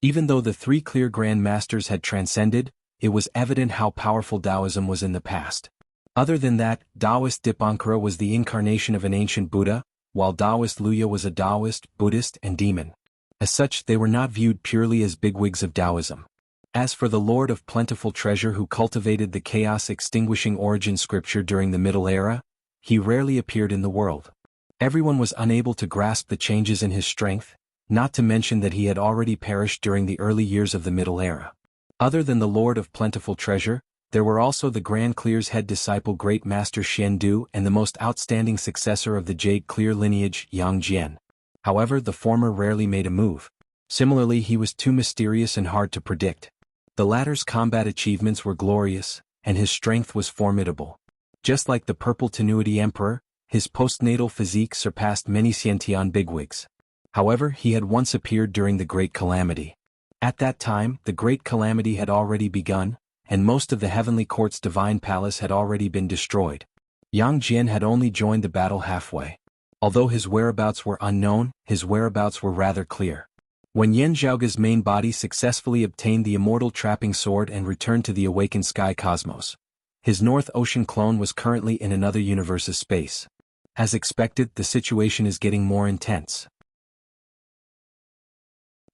Even though the three clear Grand Masters had transcended, it was evident how powerful Taoism was in the past. Other than that, Taoist Dipankara was the incarnation of an ancient Buddha, while Taoist Luya was a Taoist, Buddhist, and demon. As such, they were not viewed purely as bigwigs of Taoism. As for the Lord of Plentiful Treasure who cultivated the chaos-extinguishing origin scripture during the Middle Era, he rarely appeared in the world. Everyone was unable to grasp the changes in his strength, not to mention that he had already perished during the early years of the Middle Era. Other than the Lord of Plentiful Treasure, there were also the Grand Clear's head disciple Great Master Xiandu and the most outstanding successor of the Jade Clear lineage, Yang Jian. However, the former rarely made a move. Similarly, he was too mysterious and hard to predict. The latter's combat achievements were glorious, and his strength was formidable. Just like the Purple Tenuity Emperor, his postnatal physique surpassed many Xiantian bigwigs. However, he had once appeared during the Great Calamity. At that time, the Great Calamity had already begun, and most of the Heavenly Court's divine palace had already been destroyed. Yang Jian had only joined the battle halfway. Although his whereabouts were unknown, his whereabouts were rather clear. When Yen Zhaoge's main body successfully obtained the immortal trapping sword and returned to the awakened sky cosmos, his North Ocean clone was currently in another universe's space. As expected, the situation is getting more intense.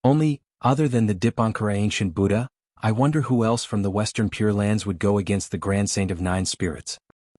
Only, other than the Dipankara ancient Buddha, I wonder who else from the Western Pure Lands would go against the Grand Saint of Nine Spirits.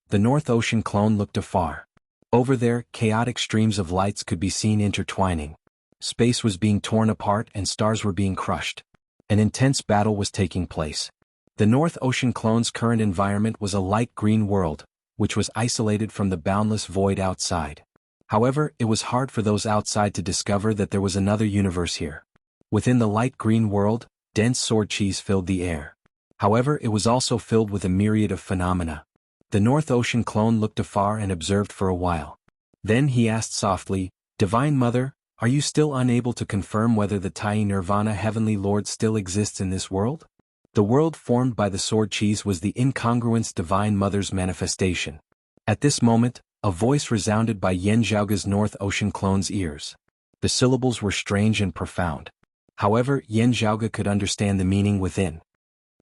The North Ocean clone looked afar. Over there, chaotic streams of lights could be seen intertwining. Space was being torn apart and stars were being crushed. An intense battle was taking place. The North Ocean clone's current environment was a light green world, which was isolated from the boundless void outside. However, it was hard for those outside to discover that there was another universe here. Within the light green world, dense sword qis filled the air. However, it was also filled with a myriad of phenomena. The North Ocean clone looked afar and observed for a while. Then he asked softly, "Divine Mother, are you still unable to confirm whether the Tai Nirvana Heavenly Lord still exists in this world?" The world formed by the sword qis was the incongruence Divine Mother's manifestation. At this moment, a voice resounded by Yen Zhaoge's North Ocean clone's ears. The syllables were strange and profound. However, Yen Zhaoge could understand the meaning within.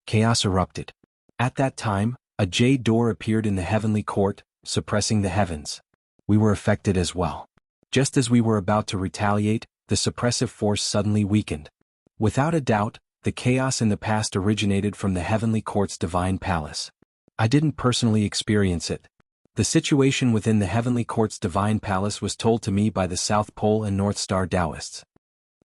Chaos erupted. At that time, a jade door appeared in the heavenly court, suppressing the heavens. We were affected as well. Just as we were about to retaliate, the suppressive force suddenly weakened. Without a doubt, the chaos in the past originated from the heavenly court's divine palace. I didn't personally experience it. The situation within the heavenly court's divine palace was told to me by the South Pole and North Star Taoists.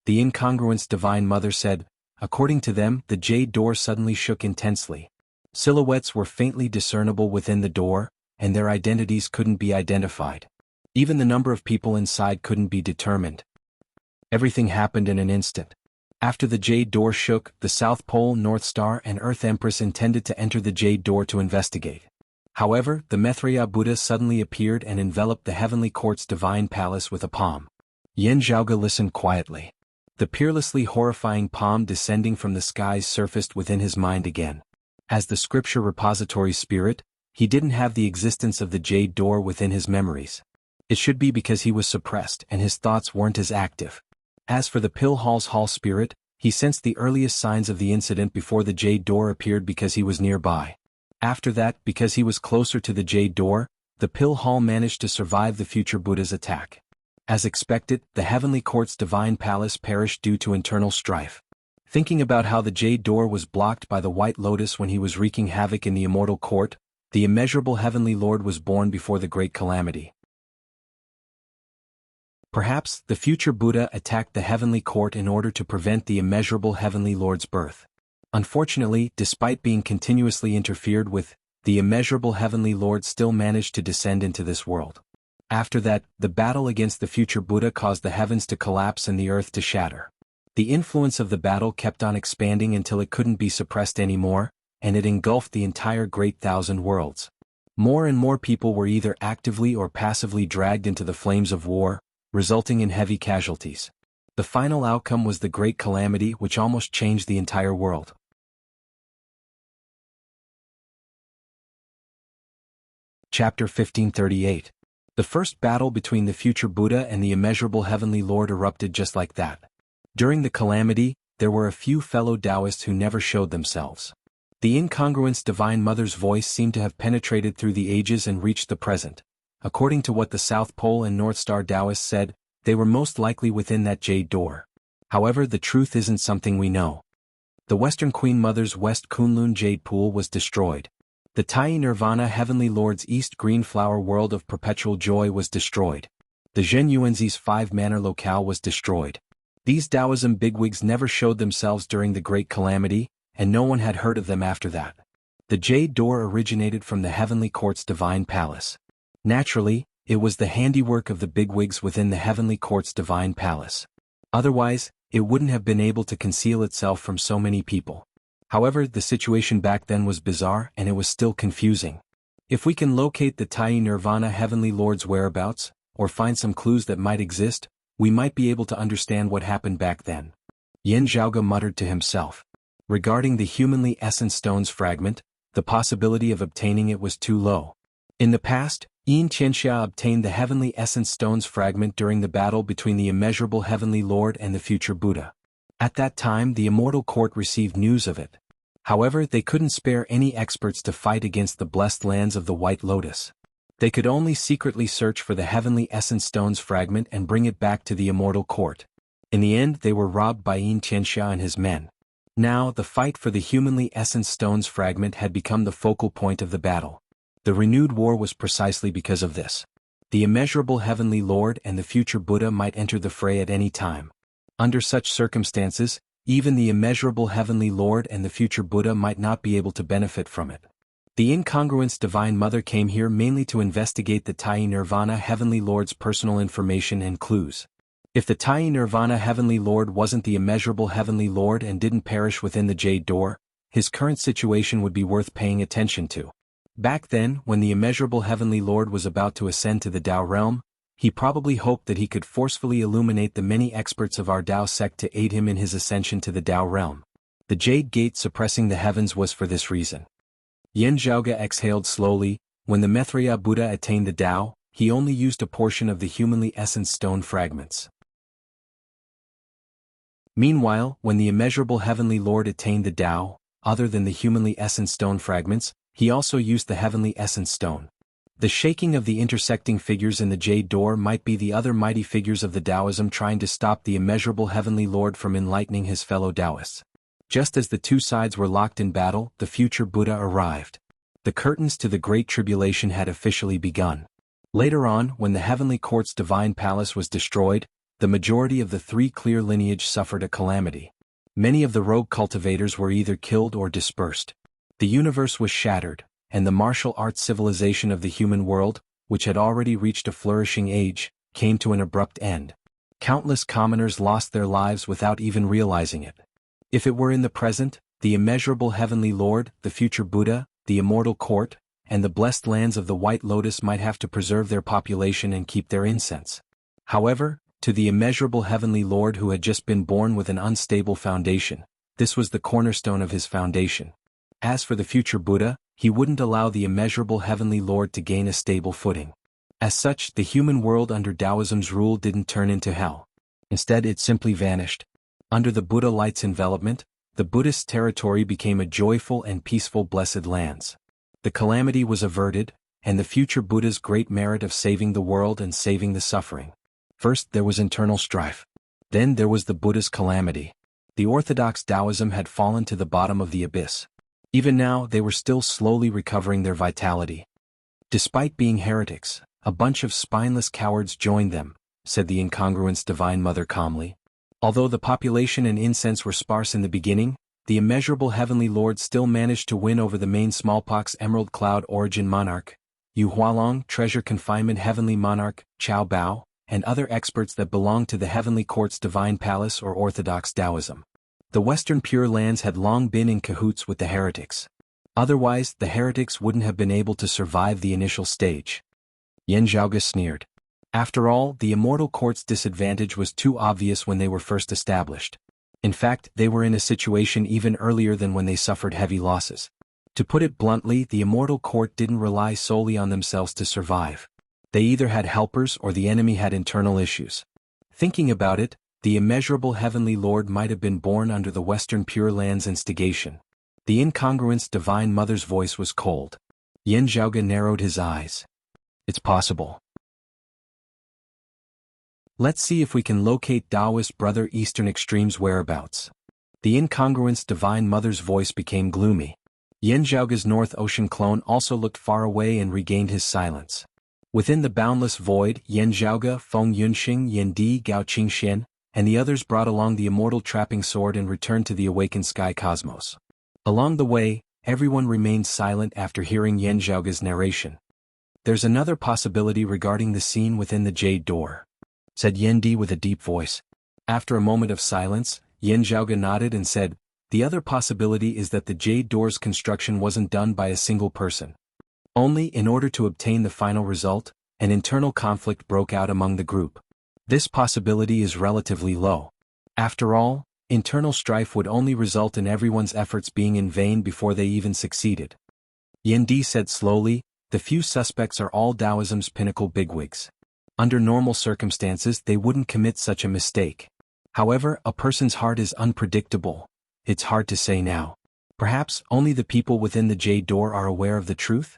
The incongruence Divine Mother said, according to them, the jade door suddenly shook intensely. Silhouettes were faintly discernible within the door, and their identities couldn't be identified. Even the number of people inside couldn't be determined. Everything happened in an instant. After the jade door shook, the South Pole, North Star, and Earth Empress intended to enter the jade door to investigate. However, the Maitreya Buddha suddenly appeared and enveloped the heavenly court's divine palace with a palm. Yen Zhaoge listened quietly. The peerlessly horrifying palm descending from the skies surfaced within his mind again. As the scripture repository spirit, he didn't have the existence of the jade door within his memories. It should be because he was suppressed and his thoughts weren't as active. As for the Pill Hall's hall spirit, he sensed the earliest signs of the incident before the jade door appeared because he was nearby. After that, because he was closer to the jade door, the Pill Hall managed to survive the future Buddha's attack. As expected, the heavenly court's divine palace perished due to internal strife. Thinking about how the jade door was blocked by the White Lotus when he was wreaking havoc in the immortal court, the immeasurable heavenly lord was born before the great calamity. Perhaps, the future Buddha attacked the heavenly court in order to prevent the immeasurable heavenly lord's birth. Unfortunately, despite being continuously interfered with, the immeasurable heavenly lord still managed to descend into this world. After that, the battle against the future Buddha caused the heavens to collapse and the earth to shatter. The influence of the battle kept on expanding until it couldn't be suppressed anymore, and it engulfed the entire Great Thousand Worlds. More and more people were either actively or passively dragged into the flames of war, resulting in heavy casualties. The final outcome was the Great Calamity, which almost changed the entire world. Chapter 1538. The first battle between the future Buddha and the immeasurable heavenly lord erupted just like that. During the calamity, there were a few fellow Taoists who never showed themselves. The incongruence Divine Mother's voice seemed to have penetrated through the ages and reached the present. According to what the South Pole and North Star Taoists said, they were most likely within that jade door. However, the truth isn't something we know. The Western Queen Mother's West Kunlun jade pool was destroyed. The Tai Nirvana Heavenly Lord's East Green Flower World of Perpetual Joy was destroyed. The Zhen Yuanzi's 5-manor locale was destroyed. These Taoism bigwigs never showed themselves during the Great Calamity, and no one had heard of them after that. The Jade Door originated from the Heavenly Court's Divine Palace. Naturally, it was the handiwork of the bigwigs within the Heavenly Court's Divine Palace. Otherwise, it wouldn't have been able to conceal itself from so many people. However, the situation back then was bizarre and it was still confusing. If we can locate the Tai Nirvana Heavenly Lord's whereabouts, or find some clues that might exist, we might be able to understand what happened back then. Yin Zhaoge muttered to himself. Regarding the Humanly Essence Stone's fragment, the possibility of obtaining it was too low. In the past, Yin Qianxia obtained the Heavenly Essence Stone's fragment during the battle between the Immeasurable Heavenly Lord and the future Buddha. At that time the Immortal Court received news of it. However, they couldn't spare any experts to fight against the blessed lands of the White Lotus. They could only secretly search for the Heavenly Essence Stone's fragment and bring it back to the Immortal Court. In the end they were robbed by Yin Qianxia and his men. Now, the fight for the Humanly Essence Stone's fragment had become the focal point of the battle. The renewed war was precisely because of this. The Immeasurable Heavenly Lord and the future Buddha might enter the fray at any time. Under such circumstances, even the Immeasurable Heavenly Lord and the future Buddha might not be able to benefit from it. The Incongruence Divine Mother came here mainly to investigate the Tai Nirvana Heavenly Lord's personal information and clues. If the Tai Nirvana Heavenly Lord wasn't the Immeasurable Heavenly Lord and didn't perish within the Jade Door, his current situation would be worth paying attention to. Back then, when the Immeasurable Heavenly Lord was about to ascend to the Tao realm, he probably hoped that he could forcefully illuminate the many experts of our Tao sect to aid him in his ascension to the Tao realm. The Jade Gate suppressing the heavens was for this reason. Yin Zhaoge exhaled slowly. When the Maitreya Buddha attained the Tao, he only used a portion of the Humanly Essence Stone fragments. Meanwhile, when the Immeasurable Heavenly Lord attained the Tao, other than the Humanly Essence Stone fragments, he also used the Heavenly Essence Stone. The shaking of the intersecting figures in the Jade Door might be the other mighty figures of the Taoism trying to stop the Immeasurable Heavenly Lord from enlightening his fellow Taoists. Just as the two sides were locked in battle, the future Buddha arrived. The curtains to the Great Tribulation had officially begun. Later on, when the Heavenly Court's Divine Palace was destroyed, the majority of the three clear lineage suffered a calamity. Many of the rogue cultivators were either killed or dispersed. The universe was shattered, and the martial arts civilization of the human world, which had already reached a flourishing age, came to an abrupt end. Countless commoners lost their lives without even realizing it. If it were in the present, the Immeasurable Heavenly Lord, the future Buddha, the Immortal Court, and the blessed lands of the White Lotus might have to preserve their population and keep their incense. However, to the Immeasurable Heavenly Lord who had just been born with an unstable foundation, this was the cornerstone of his foundation. As for the future Buddha, he wouldn't allow the Immeasurable Heavenly Lord to gain a stable footing. As such, the human world under Taoism's rule didn't turn into hell. Instead, it simply vanished. Under the Buddha light's envelopment, the Buddhist territory became a joyful and peaceful blessed lands. The calamity was averted, and the future Buddha's great merit of saving the world and saving the suffering. First there was internal strife. Then there was the Buddha's calamity. The orthodox Taoism had fallen to the bottom of the abyss. Even now they were still slowly recovering their vitality. Despite being heretics, a bunch of spineless cowards joined them, said the Incongruence Divine Mother calmly. Although the population and incense were sparse in the beginning, the Immeasurable Heavenly Lord still managed to win over the main smallpox Emerald Cloud Origin Monarch, Yu Hualong Treasure Confinement Heavenly Monarch, Chao Bao, and other experts that belonged to the Heavenly Court's Divine Palace or Orthodox Taoism. The Western Pure Lands had long been in cahoots with the heretics. Otherwise, the heretics wouldn't have been able to survive the initial stage. Yin Zhaoge sneered. After all, the Immortal Court's disadvantage was too obvious when they were first established. In fact, they were in a situation even earlier than when they suffered heavy losses. To put it bluntly, the Immortal Court didn't rely solely on themselves to survive. They either had helpers or the enemy had internal issues. Thinking about it, the Immeasurable Heavenly Lord might have been born under the Western Pure Lands instigation. The Incongruence Divine Mother's voice was cold. Yin Zhaoge narrowed his eyes. It's possible. Let's see if we can locate Taoist Brother Eastern Extreme's whereabouts. The Incongruence Divine Mother's voice became gloomy. Yen Zhaoge's North Ocean clone also looked far away and regained his silence. Within the boundless void, Yen Zhaoge, Feng Yunxing, Yen Di, Gao Qingxian, and the others brought along the immortal trapping sword and returned to the awakened sky cosmos. Along the way, everyone remained silent after hearing Yen Zhaoge's narration. "There's another possibility regarding the scene within the Jade Door," said Yen Di with a deep voice. After a moment of silence, Yen Zhaoge nodded and said, "The other possibility is that the Jade Door's construction wasn't done by a single person. Only in order to obtain the final result, an internal conflict broke out among the group. This possibility is relatively low. After all, internal strife would only result in everyone's efforts being in vain before they even succeeded." Yen Di said slowly, "The few suspects are all Taoism's pinnacle bigwigs. Under normal circumstances they wouldn't commit such a mistake. However, a person's heart is unpredictable. It's hard to say now. Perhaps only the people within the Jade Door are aware of the truth?"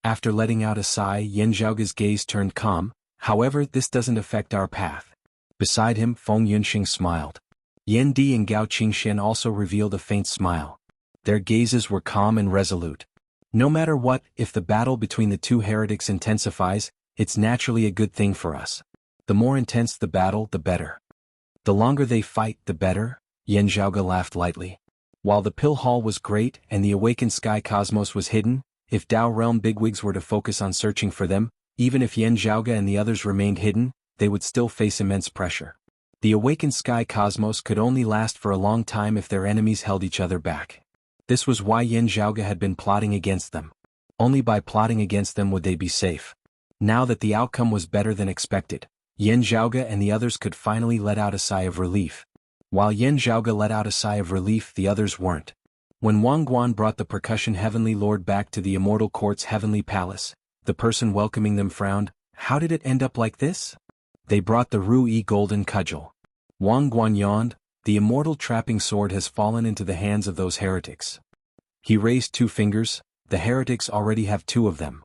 After letting out a sigh, Yen Zhaoge's gaze turned calm. "However, this doesn't affect our path." Beside him, Feng Yunxing smiled. Yen Di and Gao Qingxian also revealed a faint smile. Their gazes were calm and resolute. "No matter what, if the battle between the two heretics intensifies, it's naturally a good thing for us. The more intense the battle, the better. The longer they fight, the better." Yen Zhaoge laughed lightly. While the pill hall was great and the awakened sky cosmos was hidden, if Tao realm bigwigs were to focus on searching for them, even if Yen Zhaoge and the others remained hidden, they would still face immense pressure. The awakened sky cosmos could only last for a long time if their enemies held each other back. This was why Yen Zhaoge had been plotting against them. Only by plotting against them would they be safe. Now that the outcome was better than expected, Yen Zhaoge and the others could finally let out a sigh of relief. While Yen Zhaoge let out a sigh of relief, the others weren't. When Wang Guan brought the Percussion Heavenly Lord back to the Immortal Court's Heavenly Palace, the person welcoming them frowned. "How did it end up like this?" "They brought the Ru-Yi Golden Cudgel." Wang Guan yawned. "The immortal trapping sword has fallen into the hands of those heretics." He raised two fingers. "The heretics already have two of them."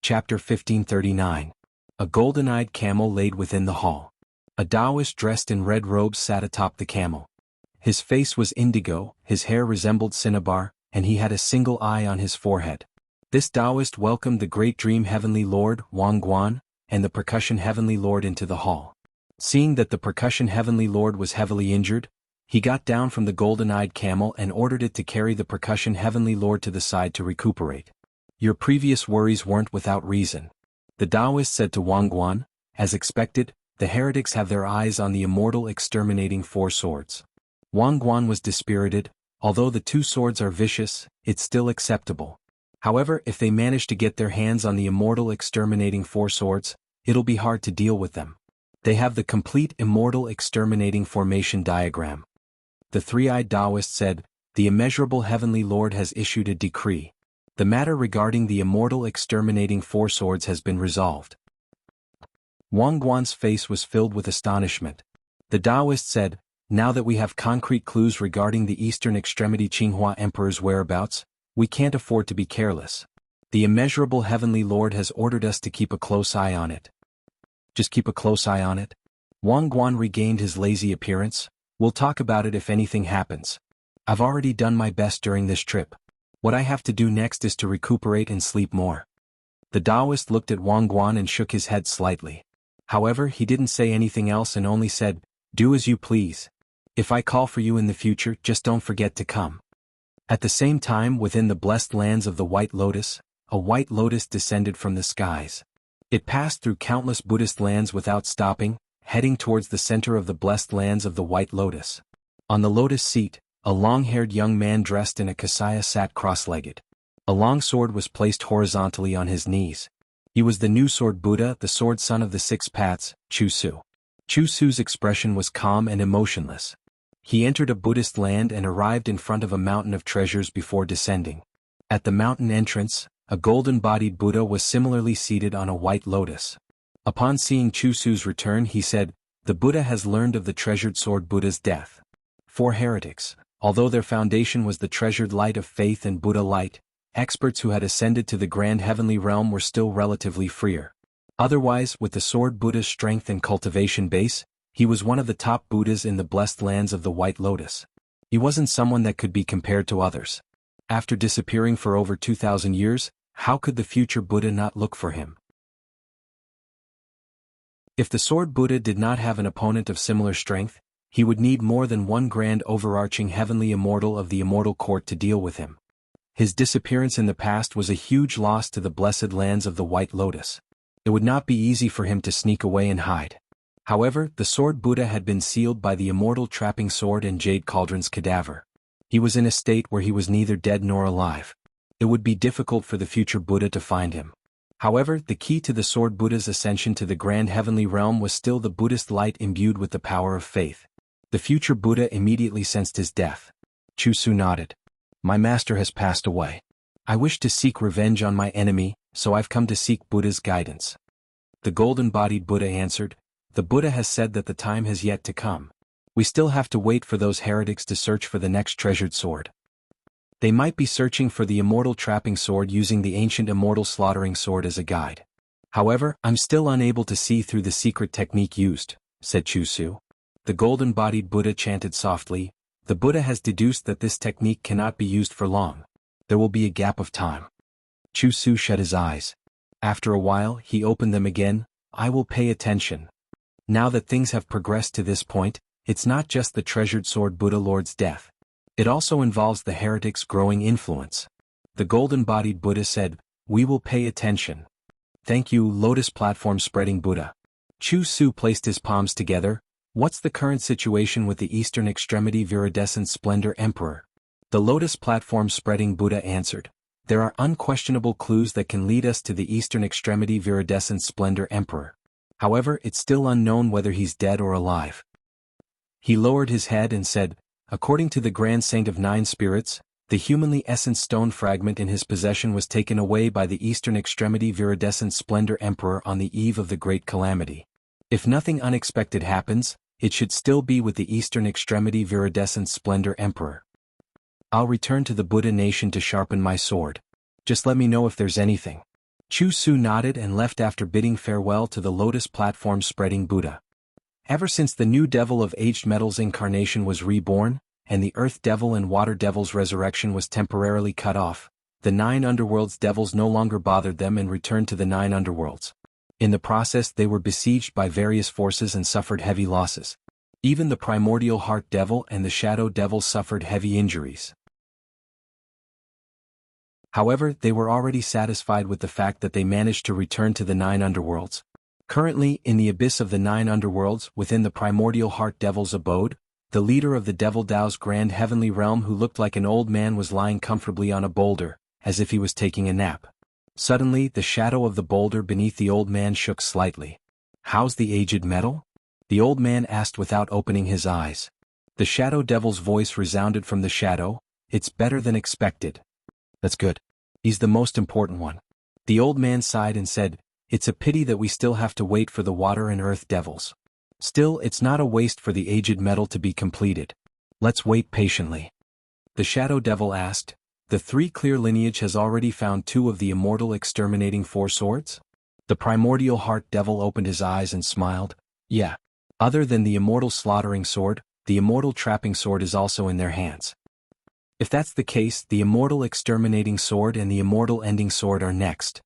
Chapter 1539. A golden-eyed camel laid within the hall. A Taoist dressed in red robes sat atop the camel. His face was indigo, his hair resembled cinnabar, and he had a single eye on his forehead. This Taoist welcomed the Great Dream Heavenly Lord, Wang Guan, and the Percussion Heavenly Lord into the hall. Seeing that the Percussion Heavenly Lord was heavily injured, he got down from the golden-eyed camel and ordered it to carry the Percussion Heavenly Lord to the side to recuperate. "Your previous worries weren't without reason," the Taoist said to Wang Guan. "As expected, the heretics have their eyes on the immortal exterminating four swords." Wang Guan was dispirited. "Although the two swords are vicious, it's still acceptable. However, if they manage to get their hands on the immortal exterminating four swords, it'll be hard to deal with them. They have the complete immortal exterminating formation diagram." The three-eyed Taoist said, "The immeasurable Heavenly Lord has issued a decree. The matter regarding the immortal exterminating four swords has been resolved." Wang Guan's face was filled with astonishment. The Taoist said, "Now that we have concrete clues regarding the eastern extremity Qinghua Emperor's whereabouts, we can't afford to be careless. The immeasurable Heavenly Lord has ordered us to keep a close eye on it." "Just keep a close eye on it?" Wang Guan regained his lazy appearance. "We'll talk about it if anything happens. I've already done my best during this trip. What I have to do next is to recuperate and sleep more." The Taoist looked at Wang Guan and shook his head slightly. However, he didn't say anything else and only said, "Do as you please. If I call for you in the future, just don't forget to come." At the same time, within the blessed lands of the White Lotus, a white lotus descended from the skies. It passed through countless Buddhist lands without stopping, heading towards the center of the blessed lands of the White Lotus. On the lotus seat, a long-haired young man dressed in a kasaya sat cross-legged. A long sword was placed horizontally on his knees. He was the new sword Buddha, the sword son of the six paths, Chu Su. Chu Su's expression was calm and emotionless. He entered a Buddhist land and arrived in front of a mountain of treasures before descending. At the mountain entrance, a golden-bodied Buddha was similarly seated on a white lotus. Upon seeing Chu Su's return, he said, "The Buddha has learned of the treasured sword Buddha's death." Four heretics, although their foundation was the treasured light of faith and Buddha light, experts who had ascended to the grand heavenly realm were still relatively freer. Otherwise, with the sword Buddha's strength and cultivation base, He was one of the top Buddhas in the blessed lands of the White Lotus. He wasn't someone that could be compared to others. After disappearing for over 2,000 years, how could the future Buddha not look for him? If the Sword Buddha did not have an opponent of similar strength, he would need more than one grand overarching heavenly immortal of the immortal court to deal with him. His disappearance in the past was a huge loss to the blessed lands of the White Lotus. It would not be easy for him to sneak away and hide. However, the Sword Buddha had been sealed by the immortal trapping sword and Jade Cauldron's cadaver. He was in a state where he was neither dead nor alive. It would be difficult for the future Buddha to find him. However, the key to the Sword Buddha's ascension to the grand heavenly realm was still the Buddhist light imbued with the power of faith. The future Buddha immediately sensed his death. Chusu nodded. My master has passed away. I wish to seek revenge on my enemy, so I've come to seek Buddha's guidance. The golden-bodied Buddha answered, the Buddha has said that the time has yet to come. We still have to wait for those heretics to search for the next treasured sword. They might be searching for the immortal trapping sword using the ancient immortal slaughtering sword as a guide. However, I'm still unable to see through the secret technique used, said Chusu. The golden-bodied Buddha chanted softly, the Buddha has deduced that this technique cannot be used for long. There will be a gap of time. Chusu shut his eyes. After a while, he opened them again. I will pay attention. Now that things have progressed to this point, it's not just the treasured sword Buddha Lord's death. It also involves the heretic's growing influence. The golden-bodied Buddha said, we will pay attention. Thank you, Lotus Platform Spreading Buddha. Chusu placed his palms together. What's the current situation with the Eastern Extremity Viridescent Splendor Emperor? The Lotus Platform Spreading Buddha answered, there are unquestionable clues that can lead us to the Eastern Extremity Viridescent Splendor Emperor. However, it's still unknown whether he's dead or alive. He lowered his head and said, according to the Grand Saint of Nine Spirits, the humanly essence stone fragment in his possession was taken away by the Eastern Extremity Viridescent Splendor Emperor on the eve of the Great Calamity. If nothing unexpected happens, it should still be with the Eastern Extremity Viridescent Splendor Emperor. I'll return to the Buddha nation to sharpen my sword. Just let me know if there's anything. Chusu nodded and left after bidding farewell to the Lotus Platform Spreading Buddha. Ever since the new Devil of Aged Metals incarnation was reborn, and the Earth Devil and Water Devil's resurrection was temporarily cut off, the 9 underworlds devils no longer bothered them and returned to the 9 underworlds. In the process they were besieged by various forces and suffered heavy losses. Even the Primordial Heart Devil and the Shadow Devil suffered heavy injuries. However, they were already satisfied with the fact that they managed to return to the 9 underworlds. Currently, in the abyss of the 9 underworlds, within the Primordial Heart Devil's abode, the leader of the Devil Tao's grand heavenly realm who looked like an old man was lying comfortably on a boulder, as if he was taking a nap. Suddenly, the shadow of the boulder beneath the old man shook slightly. How's the aged metal? The old man asked without opening his eyes. The Shadow Devil's voice resounded from the shadow, it's better than expected. That's good. He's the most important one. The old man sighed and said, it's a pity that we still have to wait for the water and earth devils. Still, it's not a waste for the aged metal to be completed. Let's wait patiently. The Shadow Devil asked, the 3 clear lineage has already found 2 of the immortal exterminating 4 swords? The Primordial Heart Devil opened his eyes and smiled, yeah. Other than the immortal slaughtering sword, the immortal trapping sword is also in their hands. If that's the case, the immortal exterminating sword and the immortal ending sword are next,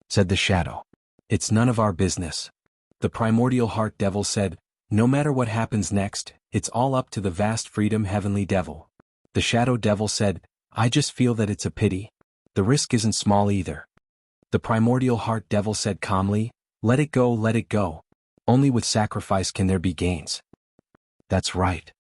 said the Shadow. It's none of our business. The Primordial Heart Devil said, no matter what happens next, it's all up to the vast freedom heavenly devil. The Shadow Devil said, I just feel that it's a pity. The risk isn't small either. The Primordial Heart Devil said calmly, let it go, let it go. Only with sacrifice can there be gains. That's right.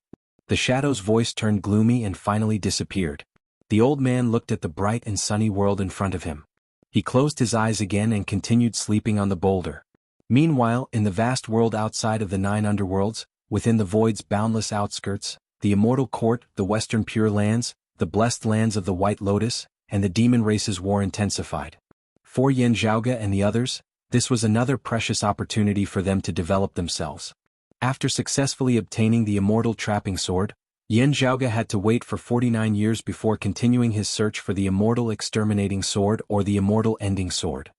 The Shadow's voice turned gloomy and finally disappeared. The old man looked at the bright and sunny world in front of him. He closed his eyes again and continued sleeping on the boulder. Meanwhile, in the vast world outside of the 9 underworlds, within the void's boundless outskirts, the immortal court, the western pure lands, the blessed lands of the White Lotus, and the demon race's war intensified. For Yin Zhaoge and the others, this was another precious opportunity for them to develop themselves. After successfully obtaining the immortal trapping sword, Yin Zhaoge had to wait for 49 years before continuing his search for the immortal exterminating sword or the immortal ending sword.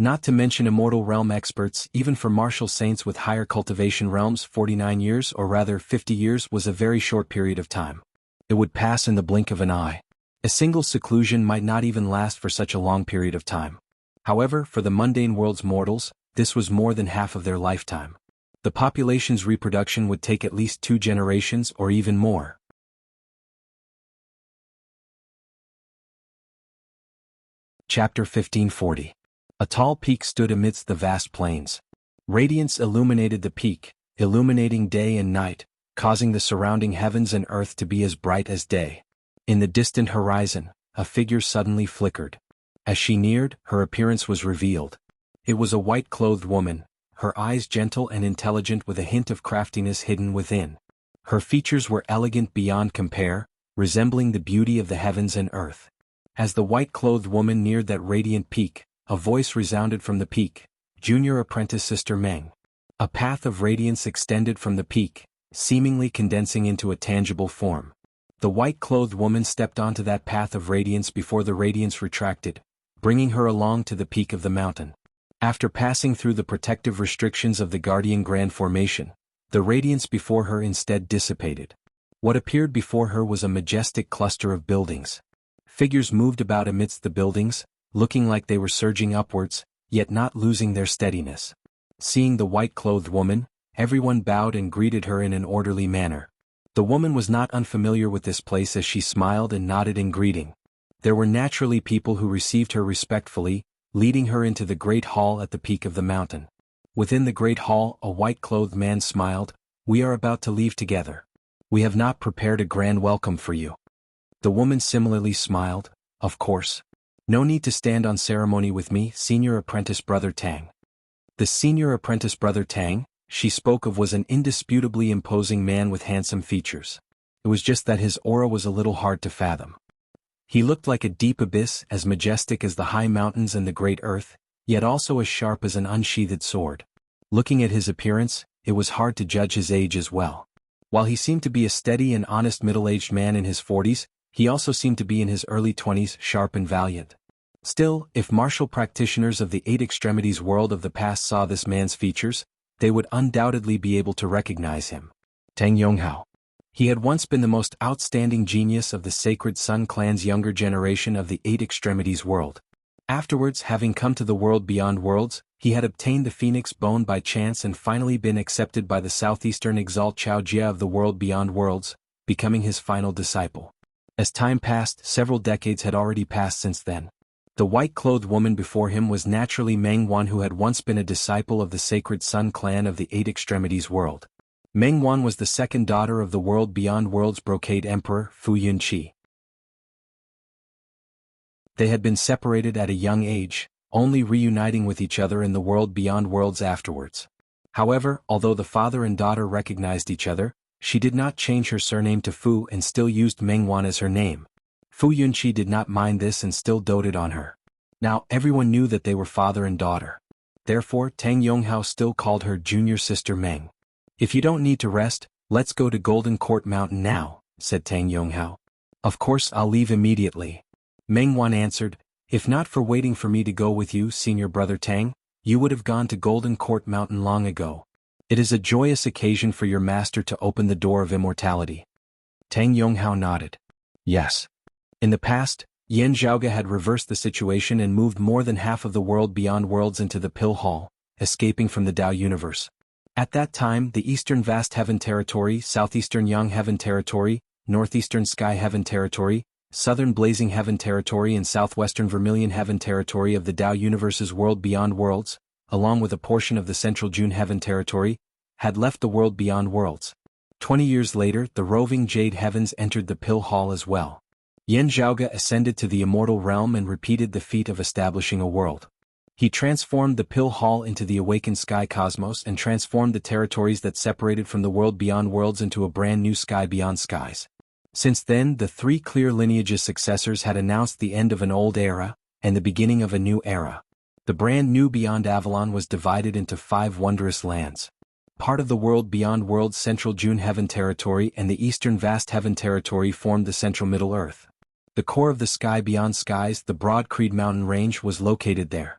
Not to mention immortal realm experts. Even for martial saints with higher cultivation realms, 49 years or rather 50 years was a very short period of time. It would pass in the blink of an eye. A single seclusion might not even last for such a long period of time. However, for the mundane world's mortals, this was more than half of their lifetime. The population's reproduction would take at least 2 generations or even more. Chapter 1540. A tall peak stood amidst the vast plains. Radiance illuminated the peak, illuminating day and night, causing the surrounding heavens and earth to be as bright as day. In the distant horizon, a figure suddenly flickered. As she neared, her appearance was revealed. It was a white-clothed woman, her eyes gentle and intelligent with a hint of craftiness hidden within. Her features were elegant beyond compare, resembling the beauty of the heavens and earth. As the white-clothed woman neared that radiant peak, a voice resounded from the peak, "Junior Apprentice Sister Meng." A path of radiance extended from the peak, seemingly condensing into a tangible form. The white-clothed woman stepped onto that path of radiance before the radiance retracted, bringing her along to the peak of the mountain. After passing through the protective restrictions of the Guardian Grand Formation, the radiance before her instead dissipated. What appeared before her was a majestic cluster of buildings. Figures moved about amidst the buildings, looking like they were surging upwards, yet not losing their steadiness. Seeing the white-clothed woman, everyone bowed and greeted her in an orderly manner. The woman was not unfamiliar with this place as she smiled and nodded in greeting. There were naturally people who received her respectfully, leading her into the great hall at the peak of the mountain. Within the great hall, a white-clothed man smiled, "We are about to leave together. We have not prepared a grand welcome for you." The woman similarly smiled, "Of course. No need to stand on ceremony with me, Senior Apprentice Brother Tang." The Senior Apprentice Brother Tang she spoke of was an indisputably imposing man with handsome features. It was just that his aura was a little hard to fathom. He looked like a deep abyss, as majestic as the high mountains and the great earth, yet also as sharp as an unsheathed sword. Looking at his appearance, it was hard to judge his age as well. While he seemed to be a steady and honest middle-aged man in his 40s, he also seemed to be in his early 20s, sharp and valiant. Still, if martial practitioners of the 8 extremities world of the past saw this man's features, they would undoubtedly be able to recognize him. Tang Yonghao. He had once been the most outstanding genius of the Sacred Sun clan's younger generation of the 8 extremities world. Afterwards, having come to the world beyond worlds, he had obtained the Phoenix Bone by chance and finally been accepted by the southeastern Exalt Chao Jia of the world beyond worlds, becoming his final disciple. As time passed, several decades had already passed since then. The white-clothed woman before him was naturally Meng Wan, who had once been a disciple of the Sacred Sun clan of the 8 extremities world. Meng Wan was the second daughter of the world beyond worlds Brocade Emperor Fu Yunqi. They had been separated at a young age, only reuniting with each other in the world beyond worlds afterwards. However, although the father and daughter recognized each other, she did not change her surname to Fu and still used Meng Wan as her name. Fu Yunqi did not mind this and still doted on her. Now everyone knew that they were father and daughter. Therefore, Tang Yonghao still called her junior sister Meng. "If you don't need to rest, let's go to Golden Court Mountain now," said Tang Yonghao. "Of course I'll leave immediately," Meng Wan answered. "If not for waiting for me to go with you, Senior Brother Tang, you would have gone to Golden Court Mountain long ago. It is a joyous occasion for your master to open the door of immortality." Tang Yonghao nodded. Yes. In the past, Yan Zhaoge had reversed the situation and moved more than half of the world beyond worlds into the Pill Hall, escaping from the Tao universe. At that time, the Eastern Vast Heaven Territory, Southeastern Yang Heaven Territory, Northeastern Sky Heaven Territory, Southern Blazing Heaven Territory and Southwestern Vermilion Heaven Territory of the Tao universe's world beyond worlds, along with a portion of the Central June Heaven Territory, had left the world beyond worlds. 20 years later, the roving Jade Heavens entered the Pill Hall as well. Yan Zhaoge ascended to the immortal realm and repeated the feat of establishing a world. He transformed the Pill Hall into the awakened sky cosmos and transformed the territories that separated from the world beyond worlds into a brand new sky beyond skies. Since then, the 3 clear lineage's successors had announced the end of an old era and the beginning of a new era. The brand new Beyond Avalon was divided into 5 wondrous lands. Part of the world beyond worlds Central June Heaven Territory and the Eastern Vast Heaven Territory formed the Central Middle Earth. The core of the sky beyond skies, the broad Creed Mountain Range, was located there.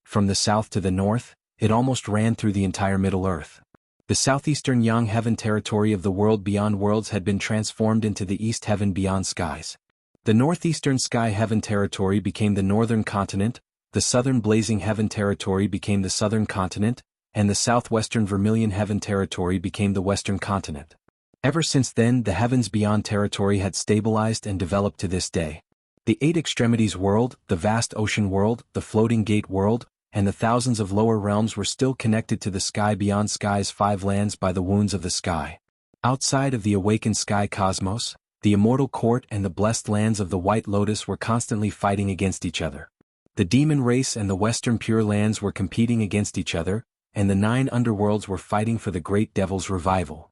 from the south to the north, it almost ran through the entire Middle Earth. The southeastern Yang Heaven territory of the world beyond worlds had been transformed into the East Heaven beyond skies. The northeastern Sky Heaven territory became the northern continent, the southern Blazing Heaven territory became the southern continent, and the southwestern Vermilion Heaven territory became the western continent. Ever since then, the Heavens Beyond territory had stabilized and developed to this day. The Eight Extremities world, the vast ocean world, the floating gate world, and the thousands of lower realms were still connected to the Sky Beyond Sky's 5 lands by the wounds of the sky. Outside of the awakened sky cosmos, the Immortal Court and the blessed lands of the White Lotus were constantly fighting against each other. The demon race and the western Pure Lands were competing against each other, and the 9 underworlds were fighting for the Great Devil's revival.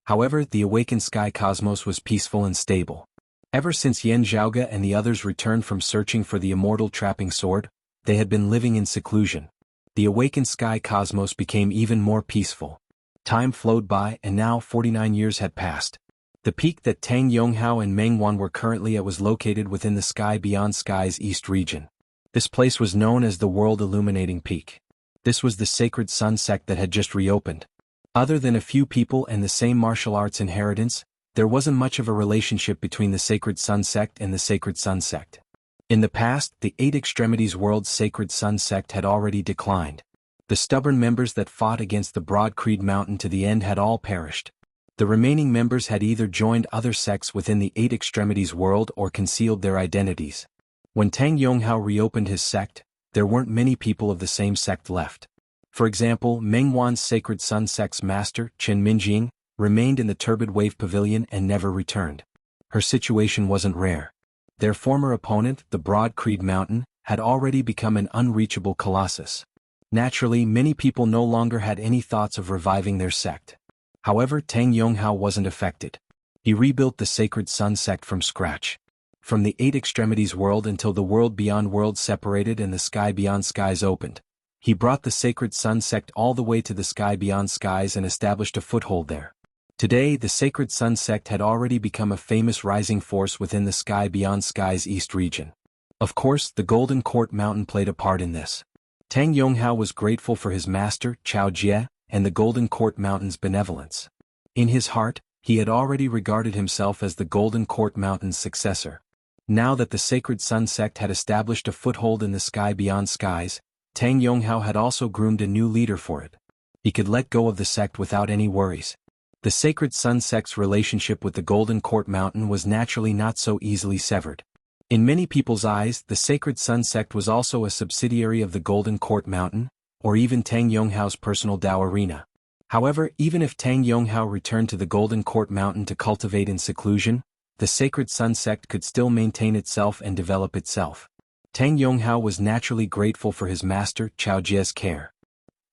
However, the awakened sky cosmos was peaceful and stable. Ever since Yen Zhaoge and the others returned from searching for the immortal trapping sword, they had been living in seclusion. The awakened sky cosmos became even more peaceful. Time flowed by and now 49 years had passed. The peak that Tang Yonghao and Meng Wan were currently at was located within the Sky Beyond Sky's east region. This place was known as the World Illuminating Peak. This was the sacred sun sect that had just reopened. Other than a few people and the same martial arts inheritance, there wasn't much of a relationship between the Sacred Sun Sect and the Sacred Sun Sect. In the past, the Eight Extremities world's Sacred Sun Sect had already declined. The stubborn members that fought against the Broad Creed Mountain to the end had all perished. The remaining members had either joined other sects within the Eight Extremities world or concealed their identities. When Tang Yonghao reopened his sect, there weren't many people of the same sect left. For example, Meng Wan's Sacred Sun Sect's master, Chen Minjing, remained in the Turbid Wave Pavilion and never returned. Her situation wasn't rare. Their former opponent, the Broad Creed Mountain, had already become an unreachable colossus. Naturally, many people no longer had any thoughts of reviving their sect. However, Tang Yonghao wasn't affected. He rebuilt the Sacred Sun Sect from scratch. From the Eight Extremities world until the world beyond worlds separated and the Sky Beyond Skies opened, he brought the Sacred Sun Sect all the way to the Sky Beyond Skies and established a foothold there. Today, the Sacred Sun Sect had already become a famous rising force within the Sky Beyond Sky's east region. Of course, the Golden Court Mountain played a part in this. Tang Yonghao was grateful for his master, Chao Jie, and the Golden Court Mountain's benevolence. In his heart, he had already regarded himself as the Golden Court Mountain's successor. Now that the Sacred Sun Sect had established a foothold in the Sky Beyond Skies, Tang Yonghao had also groomed a new leader for it. He could let go of the sect without any worries. The Sacred Sun Sect's relationship with the Golden Court Mountain was naturally not so easily severed. In many people's eyes, the Sacred Sun Sect was also a subsidiary of the Golden Court Mountain, or even Tang Yonghao's personal Dao arena. However, even if Tang Yonghao returned to the Golden Court Mountain to cultivate in seclusion, the Sacred Sun Sect could still maintain itself and develop itself. Tang Yonghao was naturally grateful for his master, Chao Jie's care.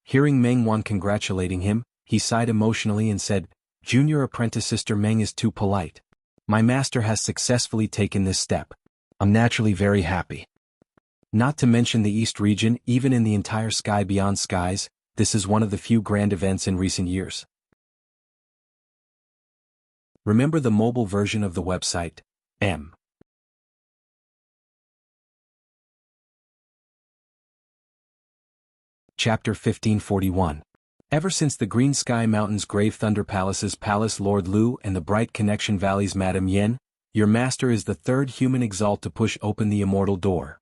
Hearing Meng Wan congratulating him, he sighed emotionally and said, "Junior apprentice Sister Meng is too polite. My master has successfully taken this step. I'm naturally very happy." Not to mention the East region, even in the entire Sky Beyond Skies, this is one of the few grand events in recent years. Remember the mobile version of the website, M. Chapter 1541. Ever since the Green Sky Mountain's Grave Thunder Palace's Palace Lord Lu and the Bright Connection Valley's Madame Yen, your master is the third human exalt to push open the immortal door.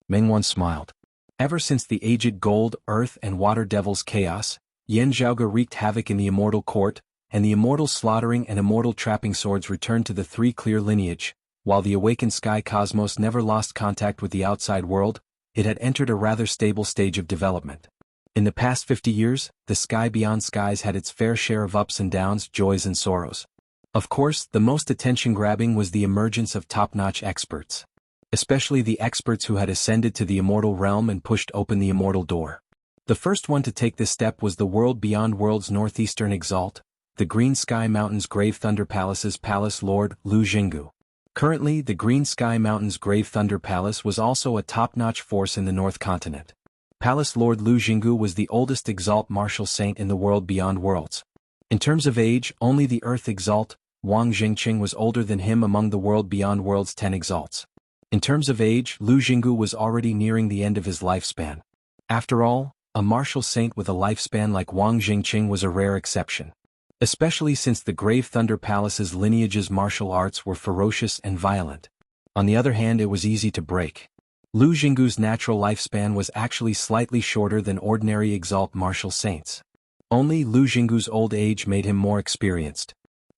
Meng Wan smiled. Ever since the aged gold, earth and water devil's chaos, Yen Zhaoge wreaked havoc in the immortal court, and the immortal slaughtering and immortal trapping swords returned to the three clear lineage, while the awakened sky cosmos never lost contact with the outside world, it had entered a rather stable stage of development. In the past 50 years, the Sky Beyond Skies had its fair share of ups and downs, joys and sorrows. Of course, the most attention-grabbing was the emergence of top-notch experts. Especially the experts who had ascended to the immortal realm and pushed open the immortal door. The first one to take this step was the world beyond world's northeastern exalt, the Green Sky Mountain's Grave Thunder Palace's Palace Lord, Lu Jianghu. Currently, the Green Sky Mountain's Grave Thunder Palace was also a top-notch force in the North Continent. Palace Lord Lu Jianghu was the oldest exalt martial saint in the world beyond worlds. In terms of age, only the Earth exalt, Wang Jingqing was older than him among the world beyond worlds 10 exalts. In terms of age, Lu Jinggu was already nearing the end of his lifespan. After all, a martial saint with a lifespan like Wang Jingqing was a rare exception. Especially since the Grave Thunder Palace's lineage's martial arts were ferocious and violent. On the other hand, it was easy to break. Lu Jinggu's natural lifespan was actually slightly shorter than ordinary exalt martial saints. Only Lu Jinggu's old age made him more experienced.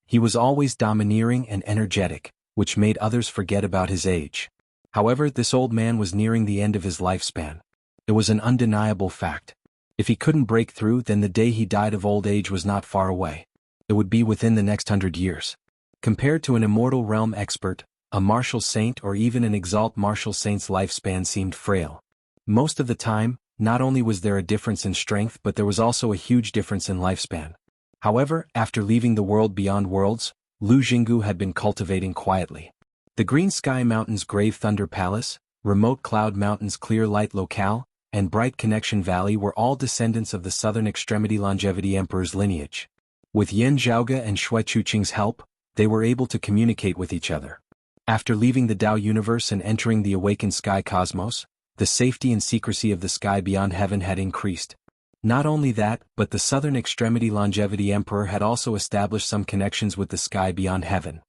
He was always domineering and energetic, which made others forget about his age. However, this old man was nearing the end of his lifespan. It was an undeniable fact. If he couldn't break through, then the day he died of old age was not far away. It would be within the next 100 years. Compared to an immortal realm expert, a martial saint or even an exalt martial saint's lifespan seemed frail. Most of the time, not only was there a difference in strength, but there was also a huge difference in lifespan. However, after leaving the world beyond worlds, Lu Jinggu had been cultivating quietly. The Green Sky Mountains Grave Thunder Palace, Remote Cloud Mountains Clear Light Locale, and Bright Connection Valley were all descendants of the Southern Extremity Longevity Emperor's lineage. With Yan Zhaoge and Xue Chuqing's help, they were able to communicate with each other. After leaving the Tao universe and entering the awakened sky cosmos, the safety and secrecy of the sky beyond heaven had increased. Not only that, but the Southern Extremity Longevity Emperor had also established some connections with the sky beyond heaven.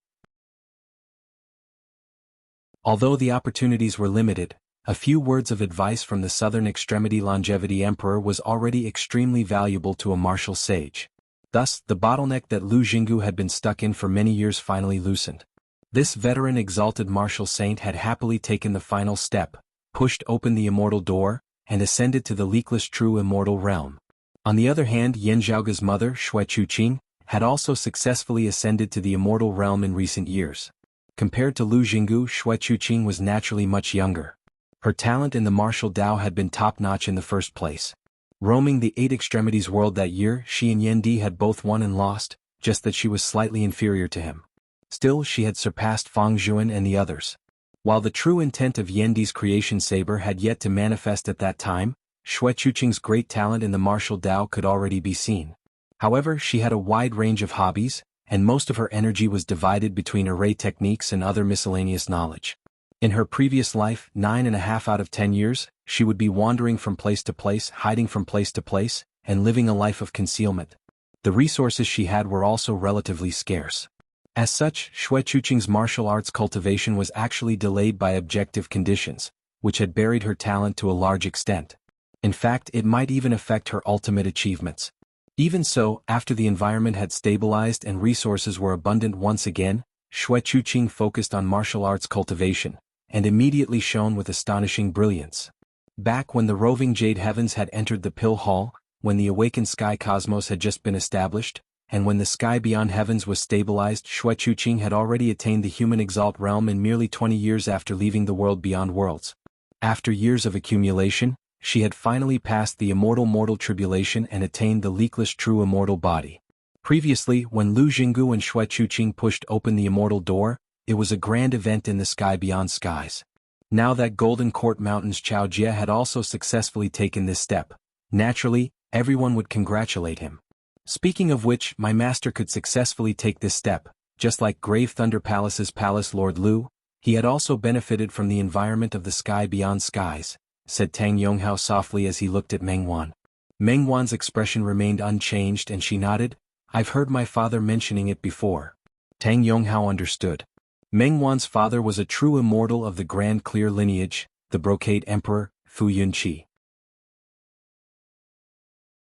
Although the opportunities were limited, a few words of advice from the Southern Extremity Longevity Emperor was already extremely valuable to a martial sage. Thus, the bottleneck that Lu Jinggu had been stuck in for many years finally loosened. This veteran exalted martial saint had happily taken the final step, pushed open the immortal door, and ascended to the leakless true immortal realm. On the other hand, Yan Zhaoge's mother, Xue Chuqing, had also successfully ascended to the immortal realm in recent years. Compared to Lu Jinggu, Xue Chuqing was naturally much younger. Her talent in the martial Tao had been top-notch in the first place. Roaming the Eight Extremities world that year, she and Yan Di had both won and lost, just that she was slightly inferior to him. Still, she had surpassed Fang Zhuan and the others. While the true intent of Yan Di's creation saber had yet to manifest at that time, Xue Chuqing's great talent in the martial Tao could already be seen. However, she had a wide range of hobbies, and most of her energy was divided between array techniques and other miscellaneous knowledge. In her previous life, 9.5 out of 10 years, she would be wandering from place to place, hiding from place to place, and living a life of concealment. The resources she had were also relatively scarce. As such, Xue Chuqing's martial arts cultivation was actually delayed by objective conditions, which had buried her talent to a large extent. In fact, it might even affect her ultimate achievements. Even so, after the environment had stabilized and resources were abundant once again, Xue Chuqing focused on martial arts cultivation, and immediately shone with astonishing brilliance. Back when the roving Jade Heavens had entered the Pill Hall, when the awakened sky cosmos had just been established, and when the sky beyond heavens was stabilized, Xue Chuqing had already attained the human exalt realm in merely 20 years after leaving the world beyond worlds. After years of accumulation, she had finally passed the immortal mortal tribulation and attained the leakless true immortal body. Previously, when Lu Jinggu and Xue Chuqing pushed open the immortal door, it was a grand event in the sky beyond skies. Now that Golden Court Mountain's Chao Jie had also successfully taken this step, naturally, everyone would congratulate him. Speaking of which, my master could successfully take this step, just like Grave Thunder Palace's Palace Lord Lu, he had also benefited from the environment of the sky beyond skies, said Tang Yonghao softly as he looked at Meng Wan. Meng Wan's expression remained unchanged and she nodded, "I've heard my father mentioning it before." Tang Yonghao understood. Meng Wan's father was a true immortal of the Grand Clear lineage, the Brocade Emperor, Fu Yunqi.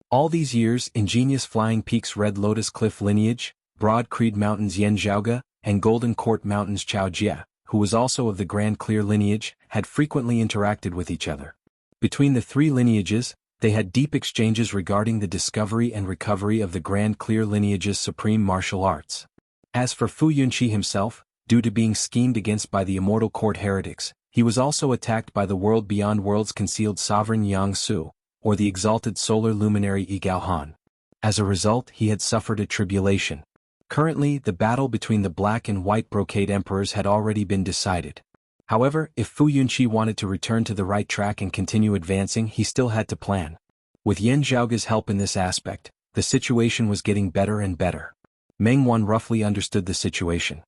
All these years, Ingenious Flying Peaks Red Lotus Cliff lineage, Broad Creed Mountains Yan Zhaoge, and Golden Court Mountains Chao Jie, who was also of the Grand Clear lineage, had frequently interacted with each other. Between the three lineages, they had deep exchanges regarding the discovery and recovery of the Grand Clear lineage's supreme martial arts. As for Fu Yunqi himself, due to being schemed against by the Immortal Court heretics, he was also attacked by the world beyond worlds concealed sovereign Yang Su, or the exalted solar luminary Yi Gaohan. As a result, he had suffered a tribulation. Currently, the battle between the Black and White Brocade Emperors had already been decided. However, if Fu Yunqi wanted to return to the right track and continue advancing, he still had to plan. With Yan Zhaoge's help in this aspect, the situation was getting better and better. Meng Wan roughly understood the situation.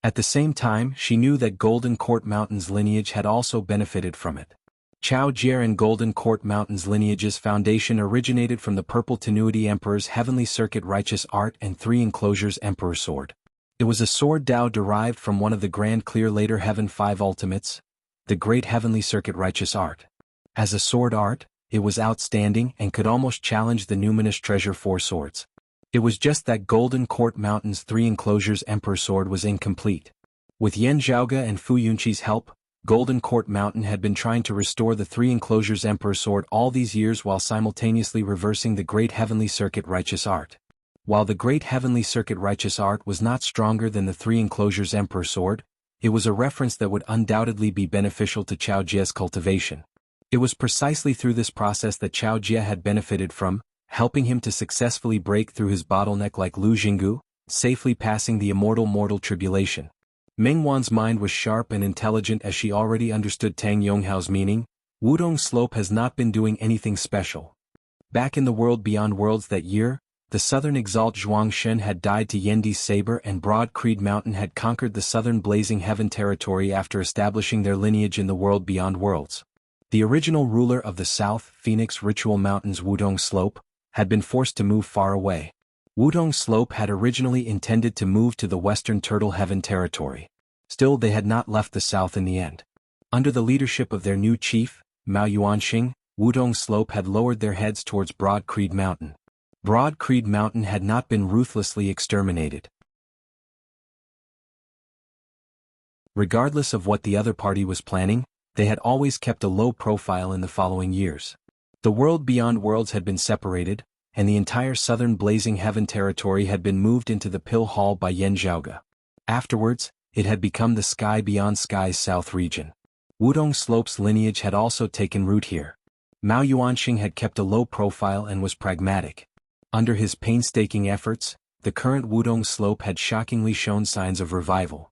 At the same time, she knew that Golden Court Mountain's lineage had also benefited from it. Chao Jie and Golden Court Mountain's lineage's foundation originated from the Purple Tenuity Emperor's Heavenly Circuit Righteous Art and Three Enclosures Emperor Sword. It was a sword Dao derived from one of the Grand Clear Later Heaven 5 Ultimates, the Great Heavenly Circuit Righteous Art. As a sword art, it was outstanding and could almost challenge the numinous Treasure 4 swords. It was just that Golden Court Mountain's Three Enclosures Emperor Sword was incomplete. With Yan Zhaoge and Fu Yunqi's help, Golden Court Mountain had been trying to restore the Three Enclosures Emperor Sword all these years while simultaneously reversing the Great Heavenly Circuit Righteous Art. While the Great Heavenly Circuit Righteous Art was not stronger than the Three Enclosures Emperor Sword, it was a reference that would undoubtedly be beneficial to Chao Jie's cultivation. It was precisely through this process that Chao Jie had benefited from, helping him to successfully break through his bottleneck like Lu Jianghu, safely passing the immortal mortal tribulation. Meng Wan's mind was sharp and intelligent as she already understood Tang Yonghao's meaning. Wudong Slope has not been doing anything special. Back in the world beyond worlds that year, the southern exalt Zhuangshen had died to Yendi's saber and Broad Creed Mountain had conquered the southern Blazing Heaven territory after establishing their lineage in the world beyond worlds. The original ruler of the South Phoenix Ritual Mountains Wudong Slope had been forced to move far away. Wudong Slope had originally intended to move to the Western Turtle Heaven territory. Still, they had not left the south in the end. Under the leadership of their new chief, Mao Yuanxing, Wudong Slope had lowered their heads towards Broad Creed Mountain. Broad Creed Mountain had not been ruthlessly exterminated. Regardless of what the other party was planning, they had always kept a low profile in the following years. The world beyond worlds had been separated, and the entire southern Blazing Heaven territory had been moved into the Pill Hall by Yan Zhaoge. Afterwards, it had become the Sky Beyond Sky's south region. Wudong Slope's lineage had also taken root here. Mao Yuanxing had kept a low profile and was pragmatic. Under his painstaking efforts, the current Wudong Slope had shockingly shown signs of revival.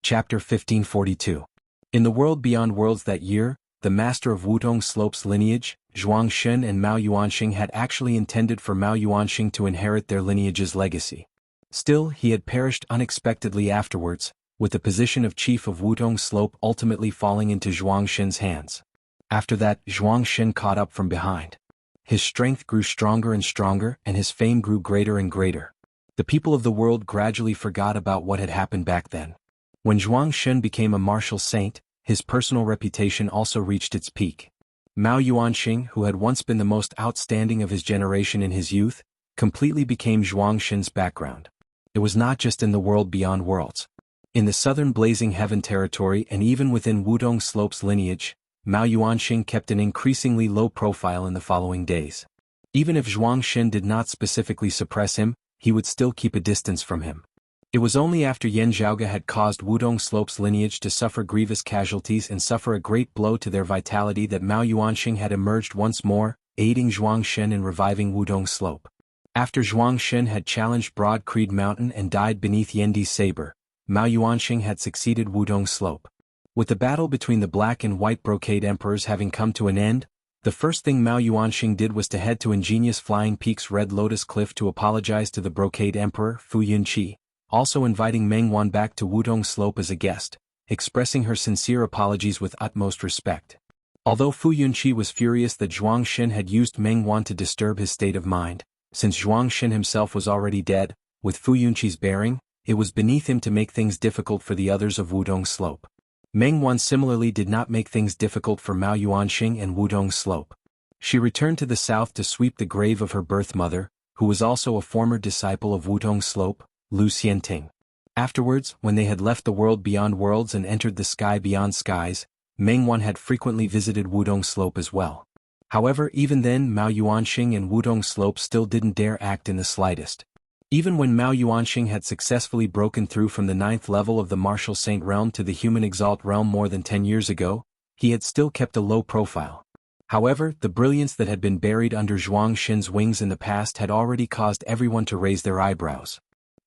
Chapter 1542. In the world beyond worlds that year, the master of Wudong Slope's lineage, Zhuangshen and Mao Yuanxing had actually intended for Mao Yuanxing to inherit their lineage's legacy. Still, he had perished unexpectedly afterwards, with the position of chief of Wudong Slope ultimately falling into Zhuangshen's hands. After that, Zhuangshen caught up from behind. His strength grew stronger and stronger and his fame grew greater and greater. The people of the world gradually forgot about what had happened back then. When Zhuangshen became a martial saint, his personal reputation also reached its peak. Mao Yuanxing, who had once been the most outstanding of his generation in his youth, completely became Zhuangshen's background. It was not just in the world beyond worlds. In the southern Blazing Heaven territory and even within Wudong Slope's lineage, Mao Yuanxing kept an increasingly low profile in the following days. Even if Zhuangshen did not specifically suppress him, he would still keep a distance from him. It was only after Yan Zhaoge had caused Wudong Slope's lineage to suffer grievous casualties and suffer a great blow to their vitality that Mao Yuanxing had emerged once more, aiding Zhuangshen in reviving Wudong Slope. After Zhuangshen had challenged Broad Creed Mountain and died beneath Yendi's saber, Mao Yuanxing had succeeded Wudong Slope. With the battle between the Black and White Brocade Emperors having come to an end, the first thing Mao Yuanxing did was to head to ingenious Flying Peak's Red Lotus Cliff to apologize to the Brocade Emperor, Fu Yunqi, also inviting Meng Wan back to Wudong Slope as a guest, expressing her sincere apologies with utmost respect. Although Fu Yunqi was furious that Zhuangshen had used Meng Wan to disturb his state of mind, since Zhuangshen himself was already dead, with Fu Yunqi's bearing, it was beneath him to make things difficult for the others of Wudong Slope. Meng Wan similarly did not make things difficult for Mao Yuanxing and Wudong Slope. She returned to the south to sweep the grave of her birth mother, who was also a former disciple of Wudong Slope, Lu Xianting. Afterwards, when they had left the world beyond worlds and entered the sky beyond skies, Meng Wan had frequently visited Wudong Slope as well. However, even then Mao Yuanxing and Wudong Slope still didn't dare act in the slightest. Even when Mao Yuanxing had successfully broken through from the 9th level of the Martial Saint realm to the Human Exalt realm more than 10 years ago, he had still kept a low profile. However, the brilliance that had been buried under Zhuangshen's wings in the past had already caused everyone to raise their eyebrows.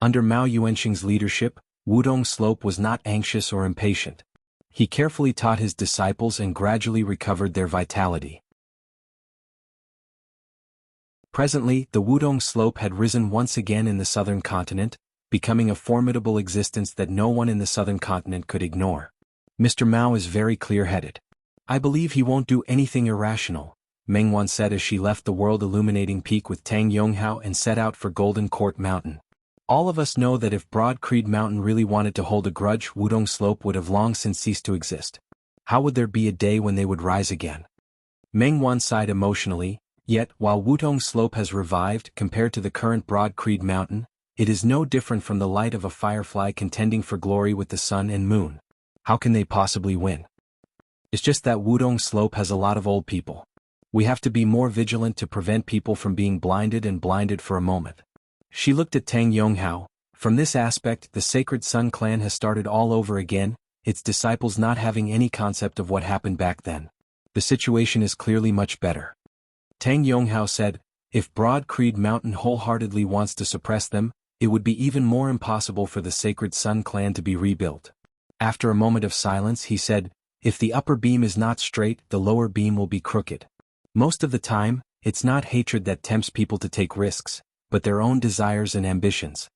Under Mao Yuanxing's leadership, Wudong Slope was not anxious or impatient. He carefully taught his disciples and gradually recovered their vitality. Presently, the Wudong slope had risen once again in the southern continent, becoming a formidable existence that no one in the southern continent could ignore. Mr. Mao is very clear-headed. I believe he won't do anything irrational, Meng Wan said as she left the world-illuminating peak with Tang Yonghao and set out for Golden Court Mountain. All of us know that if Broad Creed Mountain really wanted to hold a grudge, Wudong Slope would have long since ceased to exist. How would there be a day when they would rise again? Meng Wan sighed emotionally, yet, while Wudong Slope has revived compared to the current Broad Creed Mountain, it is no different from the light of a firefly contending for glory with the sun and moon. How can they possibly win? It's just that Wudong Slope has a lot of old people. We have to be more vigilant to prevent people from being blinded for a moment. She looked at Tang Yonghao. From this aspect, the Sacred Sun clan has started all over again, its disciples not having any concept of what happened back then. The situation is clearly much better. Tang Yonghao said, if Broad Creed Mountain wholeheartedly wants to suppress them, it would be even more impossible for the Sacred Sun clan to be rebuilt. After a moment of silence he said, if the upper beam is not straight, the lower beam will be crooked. Most of the time, it's not hatred that tempts people to take risks, but their own desires and ambitions.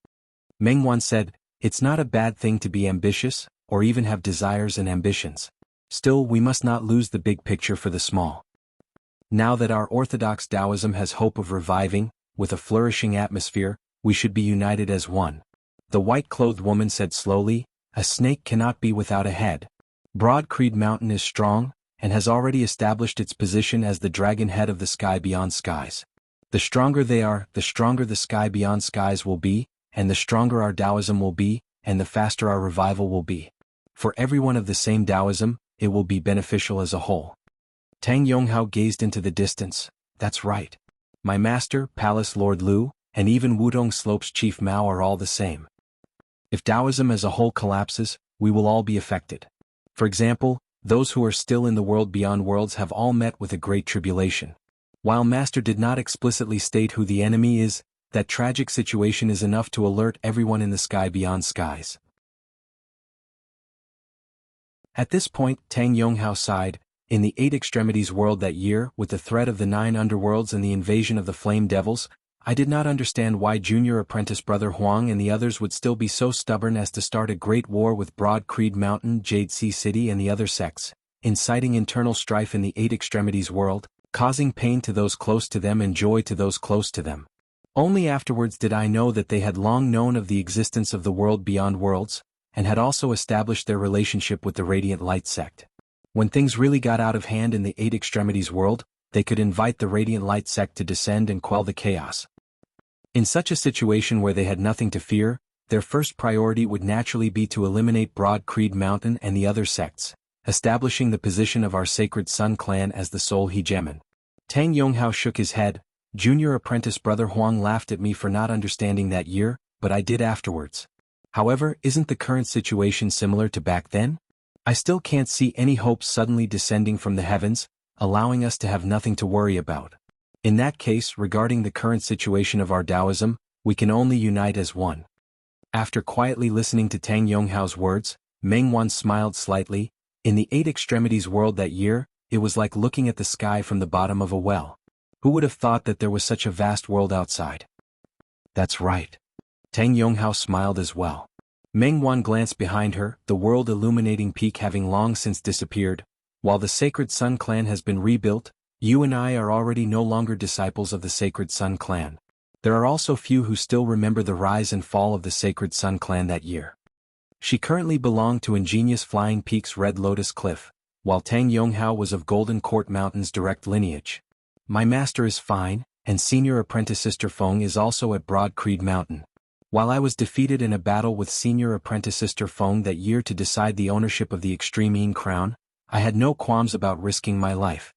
Meng Wan said, it's not a bad thing to be ambitious, or even have desires and ambitions. Still, we must not lose the big picture for the small. Now that our orthodox Taoism has hope of reviving, with a flourishing atmosphere, we should be united as one. The white-clothed woman said slowly, a snake cannot be without a head. Broad Creed Mountain is strong, and has already established its position as the dragon head of the sky beyond skies. The stronger they are, the stronger the sky beyond skies will be, and the stronger our Taoism will be, and the faster our revival will be. For everyone of the same Taoism, it will be beneficial as a whole. Tang Yonghao gazed into the distance. That's right. My master, Palace Lord Lu, and even Wudong Slope's Chief Mao are all the same. If Taoism as a whole collapses, we will all be affected. For example, those who are still in the world beyond worlds have all met with a great tribulation. While Master did not explicitly state who the enemy is, that tragic situation is enough to alert everyone in the sky beyond skies. At this point, Tang Yonghao sighed. In the Eight Extremities world that year, with the threat of the 9 underworlds and the invasion of the Flame Devils, I did not understand why junior apprentice brother Huang and the others would still be so stubborn as to start a great war with Broad Creed Mountain, Jade Sea City and the other sects, inciting internal strife in the Eight Extremities world, causing pain to those close to them and joy to those close to them. Only afterwards did I know that they had long known of the existence of the world beyond worlds, and had also established their relationship with the Radiant Light sect. When things really got out of hand in the Eight Extremities world, they could invite the Radiant Light sect to descend and quell the chaos. In such a situation where they had nothing to fear, their first priority would naturally be to eliminate Broad Creed Mountain and the other sects, establishing the position of our Sacred Sun clan as the sole hegemon. Tang Yonghao shook his head. Junior apprentice brother Huang laughed at me for not understanding that year, but I did afterwards. However, isn't the current situation similar to back then? I still can't see any hopes suddenly descending from the heavens, allowing us to have nothing to worry about. In that case, regarding the current situation of our Taoism, we can only unite as one. After quietly listening to Tang Yonghao's words, Meng Wan smiled slightly. In the Eight Extremities world that year, it was like looking at the sky from the bottom of a well. Who would have thought that there was such a vast world outside? That's right. Tang Yonghao smiled as well. Meng Wan glanced behind her, the world-illuminating peak having long since disappeared. While the Sacred Sun clan has been rebuilt, you and I are already no longer disciples of the Sacred Sun clan. There are also few who still remember the rise and fall of the Sacred Sun clan that year. She currently belonged to ingenious Flying Peak's Red Lotus Cliff, while Tang Yonghao was of Golden Court Mountain's direct lineage. My master is fine, and senior apprentice sister Feng is also at Broad Creed Mountain. While I was defeated in a battle with senior apprentice sister Feng that year to decide the ownership of the Extreme Yin crown, I had no qualms about risking my life.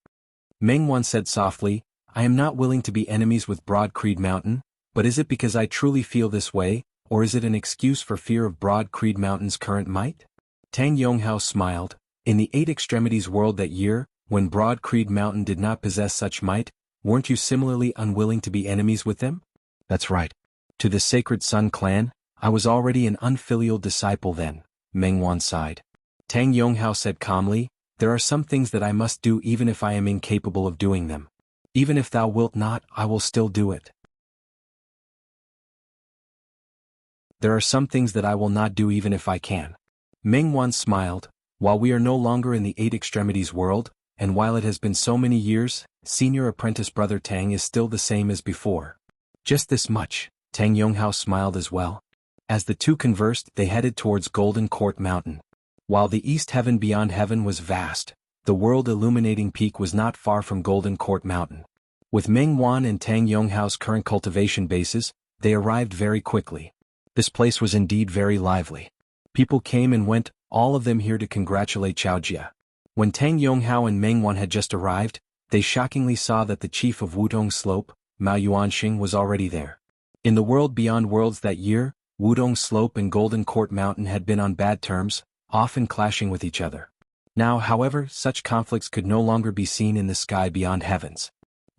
Meng Wan said softly, I am not willing to be enemies with Broad Creed Mountain, but is it because I truly feel this way, or is it an excuse for fear of Broad Creed Mountain's current might? Tang Yonghao smiled. In the Eight Extremities world that year, when Broad Creed Mountain did not possess such might, weren't you similarly unwilling to be enemies with them? That's right. To the Sacred Sun clan, I was already an unfilial disciple then, Meng Wan sighed. Tang Yonghao said calmly, there are some things that I must do even if I am incapable of doing them. Even if thou wilt not, I will still do it. There are some things that I will not do even if I can. Meng Wan smiled. While we are no longer in the Eight Extremities world, and while it has been so many years, senior apprentice brother Tang is still the same as before. Just this much. Tang Yonghao smiled as well. As the two conversed, they headed towards Golden Court Mountain. While the East Heaven beyond heaven was vast, the world-illuminating peak was not far from Golden Court Mountain. With Meng Wan and Tang Yonghao's current cultivation bases, they arrived very quickly. This place was indeed very lively. People came and went, all of them here to congratulate Chao Jia. When Tang Yonghao and Meng Wan had just arrived, they shockingly saw that the chief of Wudong Slope, Mao Yuanxing, was already there. In the world beyond worlds that year, Wudong Slope and Golden Court Mountain had been on bad terms, often clashing with each other. Now, however, such conflicts could no longer be seen in the sky beyond heavens.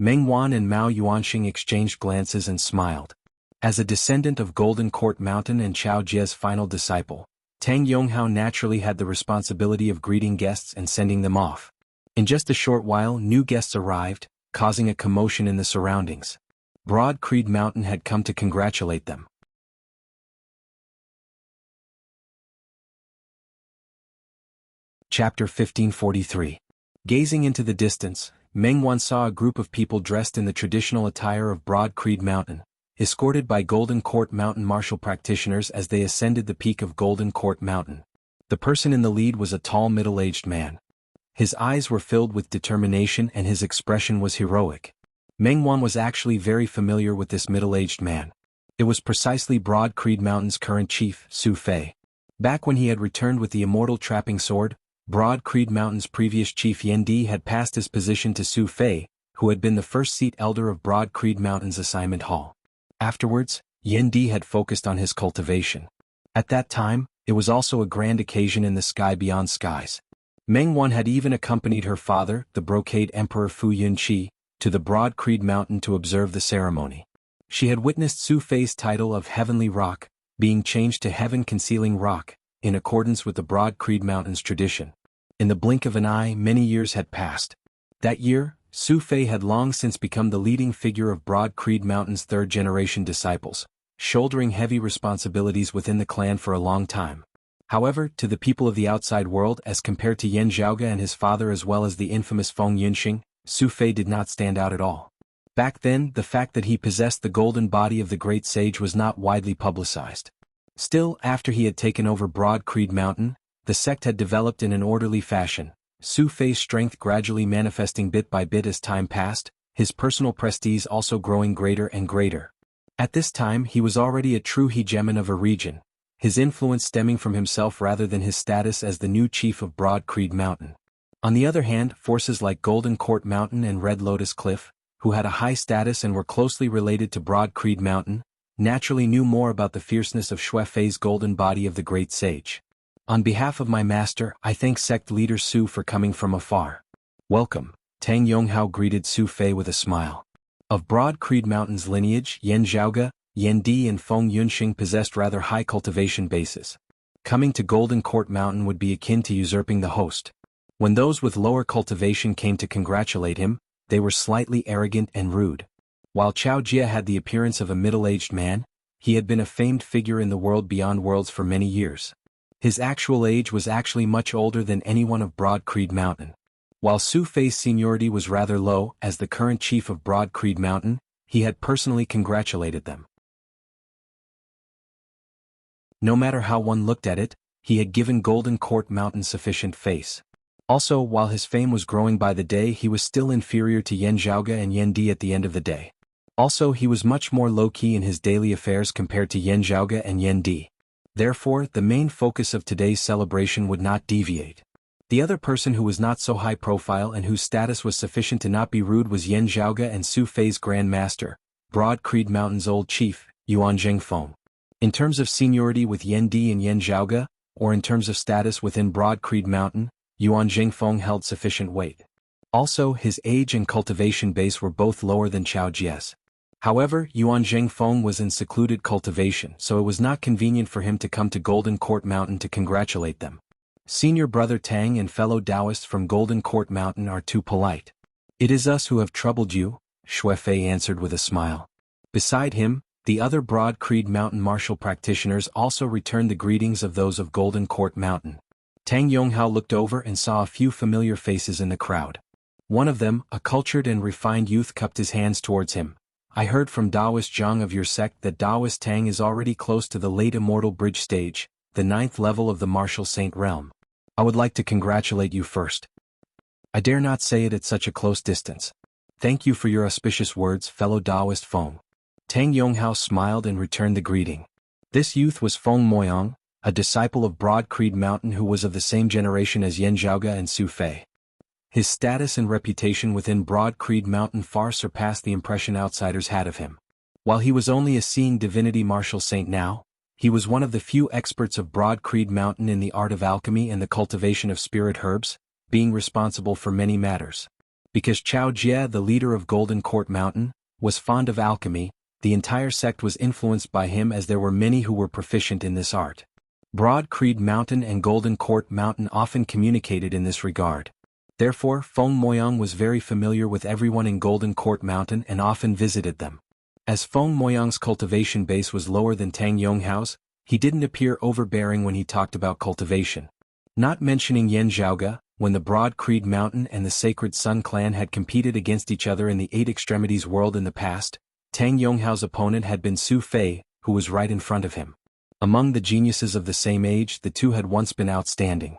Meng Wan and Mao Yuanxing exchanged glances and smiled. As a descendant of Golden Court Mountain and Chao Jia's final disciple, Tang Yonghao naturally had the responsibility of greeting guests and sending them off. In just a short while, new guests arrived, causing a commotion in the surroundings. Broad Creed Mountain had come to congratulate them. Chapter 1543. Gazing into the distance, Meng Wan saw a group of people dressed in the traditional attire of Broad Creed Mountain, escorted by Golden Court Mountain martial practitioners as they ascended the peak of Golden Court Mountain. The person in the lead was a tall middle-aged man. His eyes were filled with determination and his expression was heroic. Meng Wan was actually very familiar with this middle-aged man. It was precisely Broad Creed Mountain's current chief, Su Fei. Back when he had returned with the immortal trapping sword, Broad Creed Mountain's previous chief Yan Di had passed his position to Su Fei, who had been the first seat elder of Broad Creed Mountain's assignment hall. Afterwards, Yan Di had focused on his cultivation. At that time, it was also a grand occasion in the sky beyond skies. Meng Wan had even accompanied her father, the Brocade Emperor Fu Yunqi, to the Broad Creed Mountain to observe the ceremony. She had witnessed Su Fei's title of Heavenly Rock being changed to Heaven Concealing Rock, in accordance with the Broad Creed Mountain's tradition. In the blink of an eye, many years had passed. That year, Su Fei had long since become the leading figure of Broad Creed Mountain's third-generation disciples, shouldering heavy responsibilities within the clan for a long time. However, to the people of the outside world as compared to Yan Zhaoge and his father as well as the infamous Feng Yunxing, Su Fei did not stand out at all. Back then, the fact that he possessed the golden body of the great sage was not widely publicized. Still, after he had taken over Broad Creed Mountain, the sect had developed in an orderly fashion, Su Fei's strength gradually manifesting bit by bit as time passed, his personal prestige also growing greater and greater. At this time he was already a true hegemon of a region, his influence stemming from himself rather than his status as the new chief of Broad Creed Mountain. On the other hand, forces like Golden Court Mountain and Red Lotus Cliff, who had a high status and were closely related to Broad Creed Mountain, naturally knew more about the fierceness of Xue Fei's golden body of the great sage. On behalf of my master, I thank sect leader Su for coming from afar. Welcome, Tang Yonghao greeted Su Fei with a smile. Of Broad Creed Mountain's lineage, Yan Zhaoge, Yan Di and Feng Yunxing possessed rather high cultivation bases. Coming to Golden Court Mountain would be akin to usurping the host. When those with lower cultivation came to congratulate him, they were slightly arrogant and rude. While Chao Jia had the appearance of a middle-aged man, he had been a famed figure in the world beyond worlds for many years. His actual age was actually much older than anyone of Broad Creed Mountain. While Su Fei's seniority was rather low, as the current chief of Broad Creed Mountain, he had personally congratulated them. No matter how one looked at it, he had given Golden Court Mountain sufficient face. Also, while his fame was growing by the day, he was still inferior to Yan Zhaoge and Yan Di at the end of the day. Also, he was much more low-key in his daily affairs compared to Yan Zhaoge and Yan Di. Therefore, the main focus of today's celebration would not deviate. The other person who was not so high profile and whose status was sufficient to not be rude was Yan Zhaoge and Su Fei's Grand Master, Broad Creed Mountain's old chief, Yuan Zhengfeng. In terms of seniority with Yan Di and Yan Zhaoge, or in terms of status within Broad Creed Mountain, Yuan Zhengfeng held sufficient weight. Also, his age and cultivation base were both lower than Chao Jia's. However, Yuan Zhengfeng was in secluded cultivation, so it was not convenient for him to come to Golden Court Mountain to congratulate them. Senior brother Tang and fellow Taoists from Golden Court Mountain are too polite. It is us who have troubled you, Shuefei answered with a smile. Beside him, the other Broad Creed Mountain martial practitioners also returned the greetings of those of Golden Court Mountain. Tang Yonghao looked over and saw a few familiar faces in the crowd. One of them, a cultured and refined youth, cupped his hands towards him. I heard from Taoist Jiang of your sect that Taoist Tang is already close to the late Immortal Bridge stage, the 9th level of the Martial Saint realm. I would like to congratulate you first. I dare not say it at such a close distance. Thank you for your auspicious words, fellow Taoist Feng. Tang Yonghao smiled and returned the greeting. This youth was Feng Moyang, a disciple of Broad Creed Mountain who was of the same generation as Yan Zhaoge and Su Fei. His status and reputation within Broad Creed Mountain far surpassed the impression outsiders had of him. While he was only a seeing divinity martial saint now, he was one of the few experts of Broad Creed Mountain in the art of alchemy and the cultivation of spirit herbs, being responsible for many matters. Because Chao Jie, the leader of Golden Court Mountain, was fond of alchemy, the entire sect was influenced by him, as there were many who were proficient in this art. Broad Creed Mountain and Golden Court Mountain often communicated in this regard. Therefore, Feng Moyang was very familiar with everyone in Golden Court Mountain and often visited them. As Feng Moyang's cultivation base was lower than Tang Yonghao's, he didn't appear overbearing when he talked about cultivation. Not mentioning Yan Zhaoge, when the Broad Creed Mountain and the Sacred Sun clan had competed against each other in the Eight Extremities world in the past, Tang Yonghao's opponent had been Su Fei, who was right in front of him. Among the geniuses of the same age, the two had once been outstanding.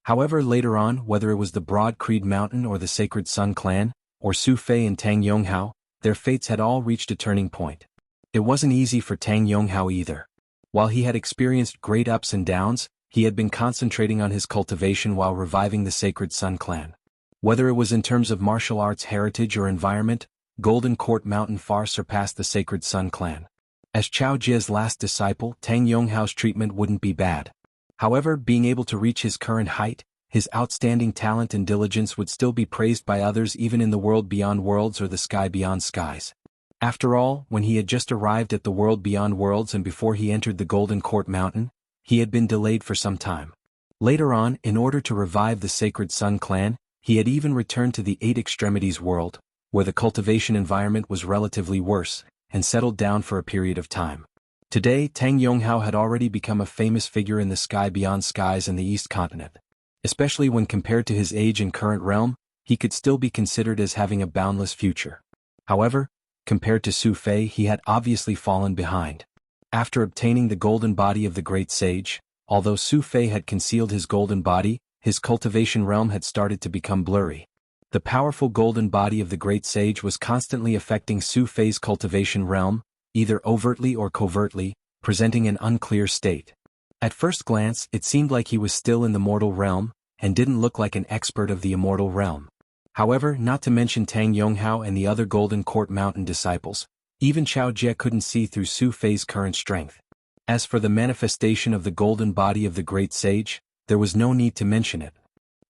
However, later on, whether it was the Broad Creed Mountain or the Sacred Sun clan, or Su Fei and Tang Yonghao, their fates had all reached a turning point. It wasn't easy for Tang Yonghao either. While he had experienced great ups and downs, he had been concentrating on his cultivation while reviving the Sacred Sun clan. Whether it was in terms of martial arts heritage or environment, Golden Court Mountain far surpassed the Sacred Sun clan. As Chao Jie's last disciple, Tang Yonghao's treatment wouldn't be bad. However, being able to reach his current height, his outstanding talent and diligence would still be praised by others even in the world beyond worlds or the sky beyond skies. After all, when he had just arrived at the world beyond worlds and before he entered the Golden Court Mountain, he had been delayed for some time. Later on, in order to revive the Sacred Sun clan, he had even returned to the Eight Extremities world, where the cultivation environment was relatively worse, and settled down for a period of time. Today, Tang Yonghao had already become a famous figure in the sky beyond skies and the East Continent. Especially when compared to his age and current realm, he could still be considered as having a boundless future. However, compared to Su Fei, he had obviously fallen behind. After obtaining the golden body of the great sage, although Su Fei had concealed his golden body, his cultivation realm had started to become blurry. The powerful golden body of the great sage was constantly affecting Su Fei's cultivation realm, either overtly or covertly, presenting an unclear state. At first glance, it seemed like he was still in the mortal realm, and didn't look like an expert of the immortal realm. However, not to mention Tang Yonghao and the other Golden Court Mountain disciples, even Chao Jie couldn't see through Su Fei's current strength. As for the manifestation of the golden body of the great sage, there was no need to mention it.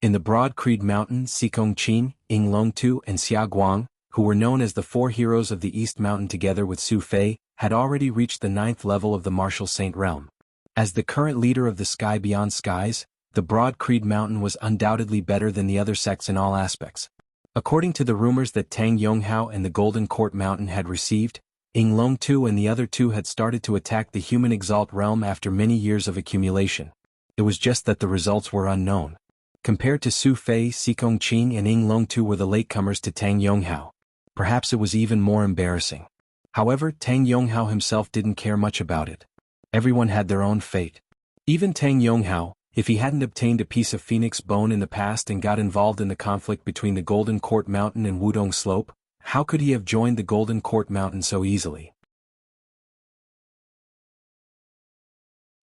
In the Broad Creed Mountain, Xikong Qin, Ying Longtu and Xia Guang, who were known as the four heroes of the East Mountain together with Su Fei, had already reached the 9th level of the martial saint realm. As the current leader of the sky beyond skies, the Broad Creed Mountain was undoubtedly better than the other sects in all aspects. According to the rumors that Tang Yonghao and the Golden Court Mountain had received, Ying Longtu and the other two had started to attack the human exalt realm after many years of accumulation. It was just that the results were unknown. Compared to Su Fei, Xikong Qin and Ying Longtu were the latecomers to Tang Yonghao. Perhaps it was even more embarrassing. However, Tang Yonghao himself didn't care much about it. Everyone had their own fate. Even Tang Yonghao, if he hadn't obtained a piece of phoenix bone in the past and got involved in the conflict between the Golden Court Mountain and Wudong Slope, how could he have joined the Golden Court Mountain so easily?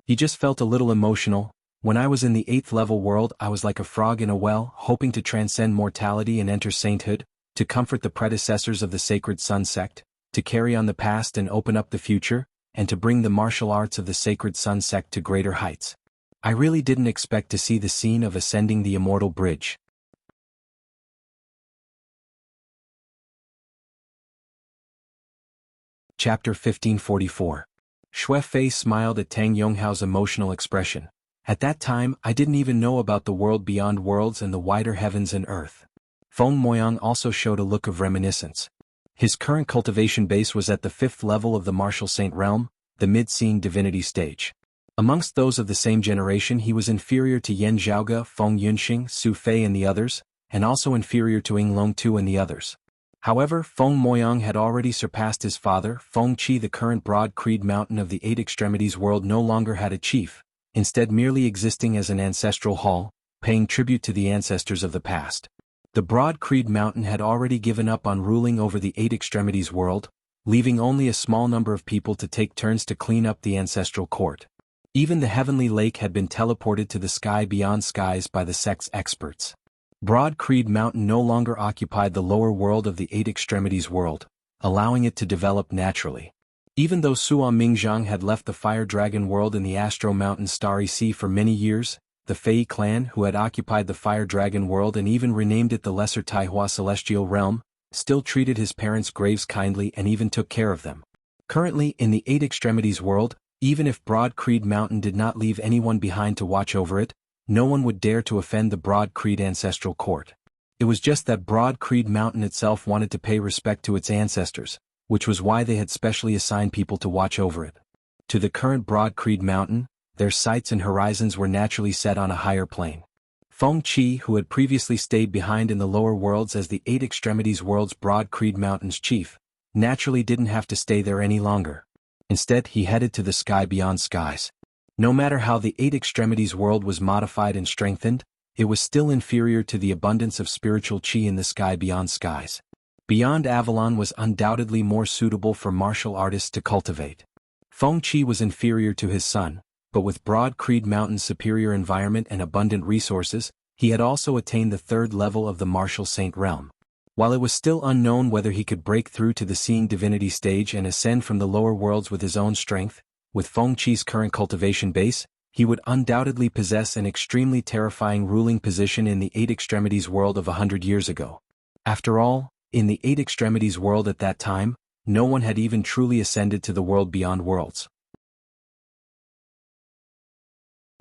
He just felt a little emotional. When I was in the 8th level world, I was like a frog in a well, hoping to transcend mortality and enter sainthood, to comfort the predecessors of the Sacred Sun sect, to carry on the past and open up the future, and to bring the martial arts of the Sacred Sun sect to greater heights. I really didn't expect to see the scene of ascending the Immortal Bridge. Chapter 1544. Shuefei smiled at Tang Yonghao's emotional expression. At that time, I didn't even know about the world beyond worlds and the wider heavens and earth. Feng Moyang also showed a look of reminiscence. His current cultivation base was at the 5th level of the martial saint realm, the mid-seeing divinity stage. Amongst those of the same generation he was inferior to Yan Zhaoge, Feng Yunxing, Su Fei and the others, and also inferior to Ying Long Tu and the others. However, Feng Moyang had already surpassed his father, Feng Qi. The current broad creed mountain of the Eight Extremities world no longer had a chief, instead merely existing as an ancestral hall, paying tribute to the ancestors of the past. The broad creed mountain had already given up on ruling over the Eight Extremities world, leaving only a small number of people to take turns to clean up the ancestral court. Even the heavenly lake had been teleported to the sky beyond skies by the sect's experts. Broad Creed Mountain no longer occupied the lower world of the Eight Extremities world, allowing it to develop naturally. Even though Sua Mingzhang had left the Fire Dragon world in the Astro Mountain Starry Sea for many years, the Fei clan, who had occupied the Fire Dragon world and even renamed it the Lesser Taihua Celestial Realm, still treated his parents' graves kindly and even took care of them. Currently, in the Eight Extremities world, even if Broad Creed Mountain did not leave anyone behind to watch over it, no one would dare to offend the Broad Creed Ancestral Court. It was just that Broad Creed Mountain itself wanted to pay respect to its ancestors, which was why they had specially assigned people to watch over it. To the current Broad Creed Mountain, their sights and horizons were naturally set on a higher plane. Feng Qi, who had previously stayed behind in the lower worlds as the Eight Extremities world's Broad Creed Mountain's chief, naturally didn't have to stay there any longer. Instead, he headed to the sky beyond skies. No matter how the Eight Extremities world was modified and strengthened, it was still inferior to the abundance of spiritual chi in the sky beyond skies. Beyond Avalon was undoubtedly more suitable for martial artists to cultivate. Feng Qi was inferior to his son, but with Broad Creed Mountain's superior environment and abundant resources, he had also attained the 3rd level of the martial saint realm. While it was still unknown whether he could break through to the seeing divinity stage and ascend from the lower worlds with his own strength, with Feng Qi's current cultivation base, he would undoubtedly possess an extremely terrifying ruling position in the Eight Extremities world of 100 years ago. After all, in the Eight Extremities world at that time, no one had even truly ascended to the world beyond worlds.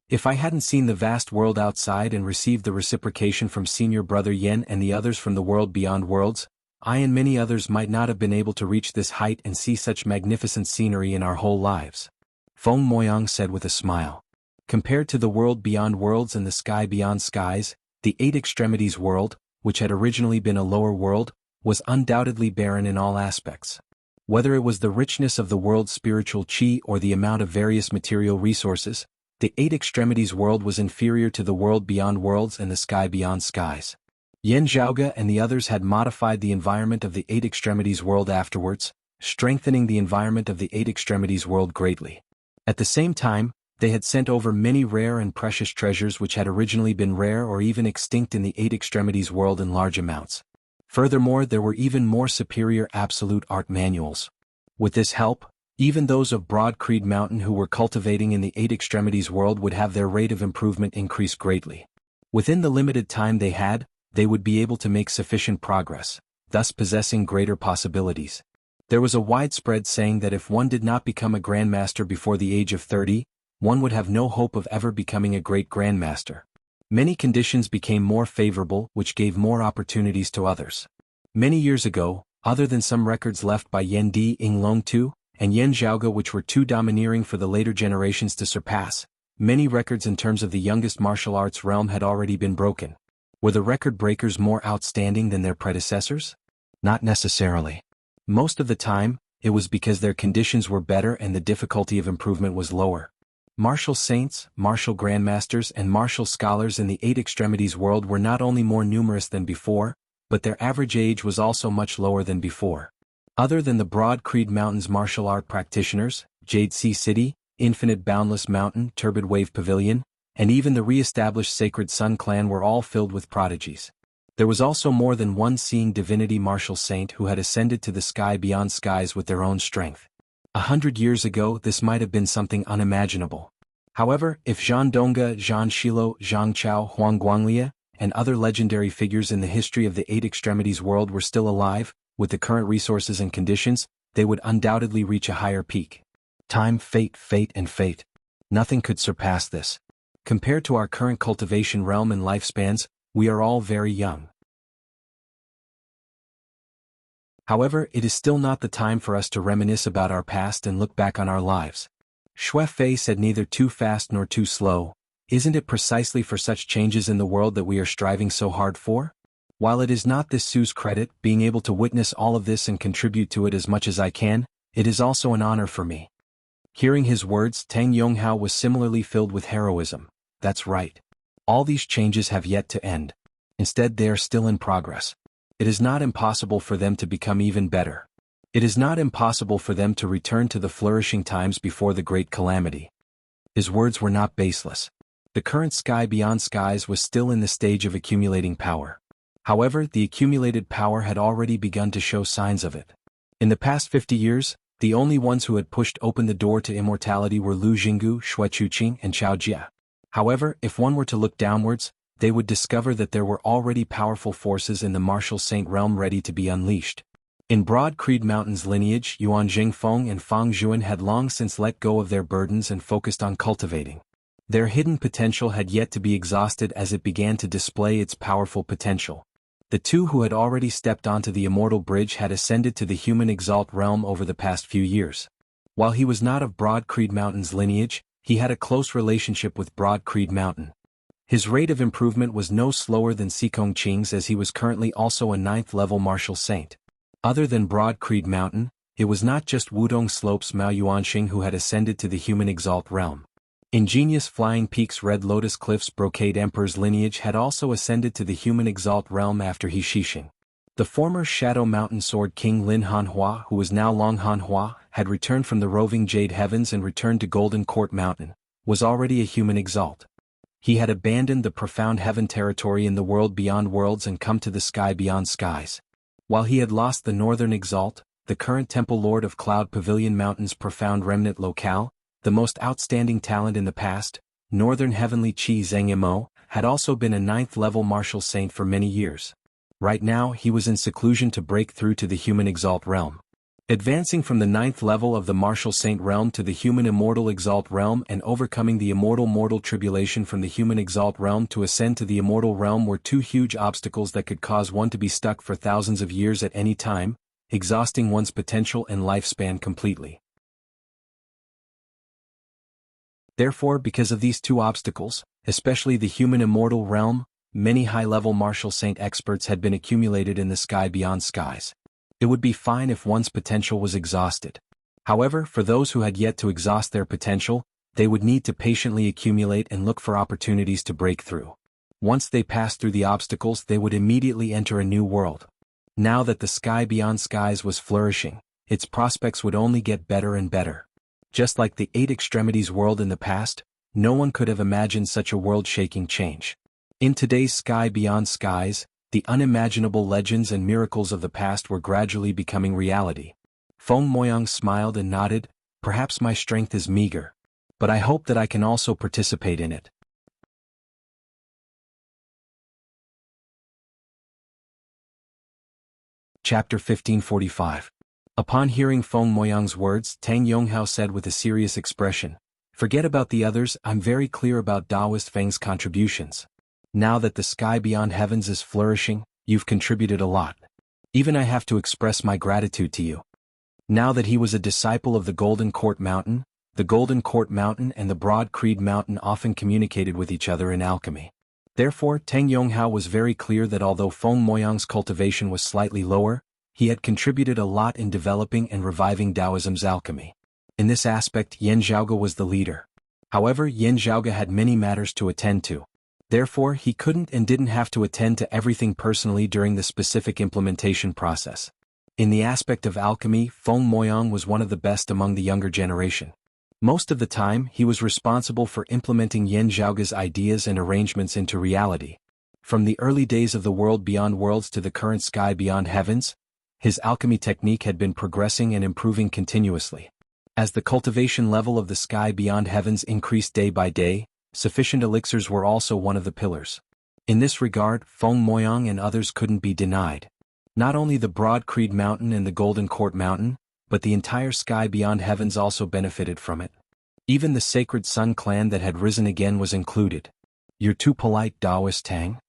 If I hadn't seen the vast world outside and received the reciprocation from senior brother Yen and the others from the world beyond worlds, I and many others might not have been able to reach this height and see such magnificent scenery in our whole lives. Feng Moyang said with a smile. Compared to the world beyond worlds and the sky beyond skies, the Eight Extremities world, which had originally been a lower world, was undoubtedly barren in all aspects. Whether it was the richness of the world's spiritual chi or the amount of various material resources, the Eight Extremities world was inferior to the world beyond worlds and the sky beyond skies. Yan Zhaoge and the others had modified the environment of the Eight Extremities world afterwards, strengthening the environment of the Eight Extremities world greatly. At the same time, they had sent over many rare and precious treasures which had originally been rare or even extinct in the Eight Extremities world in large amounts. Furthermore, there were even more superior absolute art manuals. With this help, even those of Broad Creed Mountain who were cultivating in the Eight Extremities world would have their rate of improvement increase greatly. Within the limited time they had, they would be able to make sufficient progress, thus possessing greater possibilities. There was a widespread saying that if one did not become a grandmaster before the age of 30, one would have no hope of ever becoming a great grandmaster. Many conditions became more favorable, which gave more opportunities to others. Many years ago, other than some records left by Yan Di, Ying Long Tu, and Yan Zhaoge which were too domineering for the later generations to surpass, many records in terms of the youngest martial arts realm had already been broken. Were the record breakers more outstanding than their predecessors? Not necessarily. Most of the time, it was because their conditions were better and the difficulty of improvement was lower. Martial saints, martial grandmasters and martial scholars in the Eight Extremities world were not only more numerous than before, but their average age was also much lower than before. Other than the Broad Creed Mountain's martial art practitioners, Jade Sea City, Infinite Boundless Mountain, Turbid Wave Pavilion, and even the re-established Sacred Sun clan were all filled with prodigies. There was also more than one seeing divinity martial saint who had ascended to the sky beyond skies with their own strength. 100 years ago this might have been something unimaginable. However, if Zhang Dongge, Zhang Shilo, Zhang Chao, Huang Guanglia, and other legendary figures in the history of the Eight Extremities world were still alive, with the current resources and conditions, they would undoubtedly reach a higher peak. Time, fate, and fate. Nothing could surpass this. Compared to our current cultivation realm and lifespans, we are all very young. However, it is still not the time for us to reminisce about our past and look back on our lives. Shui Fei said, neither too fast nor too slow. Isn't it precisely for such changes in the world that we are striving so hard for? While it is not this Sue's credit, being able to witness all of this and contribute to it as much as I can, it is also an honor for me. Hearing his words, Tang Yonghao was similarly filled with heroism. That's right. All these changes have yet to end. Instead, they are still in progress. It is not impossible for them to become even better. It is not impossible for them to return to the flourishing times before the great calamity. His words were not baseless. The current sky beyond skies was still in the stage of accumulating power. However, the accumulated power had already begun to show signs of it. In the past 50 years, the only ones who had pushed open the door to immortality were Lu Jinggu, Shui Chuqing, and Chao Jia. However, if one were to look downwards, they would discover that there were already powerful forces in the martial saint realm ready to be unleashed. In Broad Creed Mountain's lineage, Yuan Jingfeng and Fang Zhuan had long since let go of their burdens and focused on cultivating. Their hidden potential had yet to be exhausted as it began to display its powerful potential. The two who had already stepped onto the immortal bridge had ascended to the human exalt realm over the past few years. While he was not of Broad Creed Mountain's lineage, he had a close relationship with Broad Creed Mountain. His rate of improvement was no slower than Xikong Qing's, as he was currently also a 9th-level martial saint. Other than Broad Creed Mountain, it was not just Wudong Slope's Mao Yuanxing who had ascended to the human exalt realm. Ingenious Flying Peak's Red Lotus Cliff's Brocade Emperor's lineage had also ascended to the human exalt realm after He Shixing. The former Shadow Mountain Sword King Lin Hanhua, who was now Long Hanhua, had returned from the roving Jade Heavens and returned to Golden Court Mountain, was already a human exalt. He had abandoned the profound heaven territory in the world beyond worlds and come to the sky beyond skies. While he had lost the Northern Exalt, the current Temple Lord of Cloud Pavilion Mountain's profound remnant locale, the most outstanding talent in the past, Northern Heavenly Qi Zhengmo, had also been a 9th-level martial saint for many years. Right now he was in seclusion to break through to the human exalt realm. Advancing from the 9th level of the martial saint realm to the human immortal exalt realm and overcoming the immortal mortal tribulation from the human exalt realm to ascend to the immortal realm were two huge obstacles that could cause one to be stuck for thousands of years at any time, exhausting one's potential and lifespan completely. Therefore, because of these two obstacles, especially the human immortal realm, many high-level martial saint experts had been accumulated in the sky beyond skies. It would be fine if one's potential was exhausted. However, for those who had yet to exhaust their potential, they would need to patiently accumulate and look for opportunities to break through. Once they passed through the obstacles, they would immediately enter a new world. Now that the sky beyond skies was flourishing, its prospects would only get better and better. Just like the Eight Extremities world in the past, no one could have imagined such a world-shaking change. In today's sky beyond skies, the unimaginable legends and miracles of the past were gradually becoming reality. Feng Moyang smiled and nodded. Perhaps my strength is meager, but I hope that I can also participate in it. Chapter 1545. Upon hearing Feng Moyang's words, Tang Yonghao said with a serious expression, "Forget about the others, I'm very clear about Taoist Feng's contributions. Now that the sky beyond heavens is flourishing, you've contributed a lot. Even I have to express my gratitude to you." Now that he was a disciple of the Golden Court Mountain and the Broad Creed Mountain often communicated with each other in alchemy. Therefore, Tang Yonghao was very clear that although Feng Moyang's cultivation was slightly lower, he had contributed a lot in developing and reviving Taoism's alchemy. In this aspect, Yan Zhaoge was the leader. However, Yan Zhaoge had many matters to attend to. Therefore, he couldn't and didn't have to attend to everything personally during the specific implementation process. In the aspect of alchemy, Feng Moyang was one of the best among the younger generation. Most of the time, he was responsible for implementing Yan Zhaoge's ideas and arrangements into reality. From the early days of the world beyond worlds to the current sky beyond heavens, his alchemy technique had been progressing and improving continuously. As the cultivation level of the sky beyond heavens increased day by day, sufficient elixirs were also one of the pillars. In this regard, Feng Moyang and others couldn't be denied. Not only the Broad Creed Mountain and the Golden Court Mountain, but the entire sky beyond heavens also benefited from it. Even the Sacred Sun clan that had risen again was included. "You're too polite, Taoist Tang."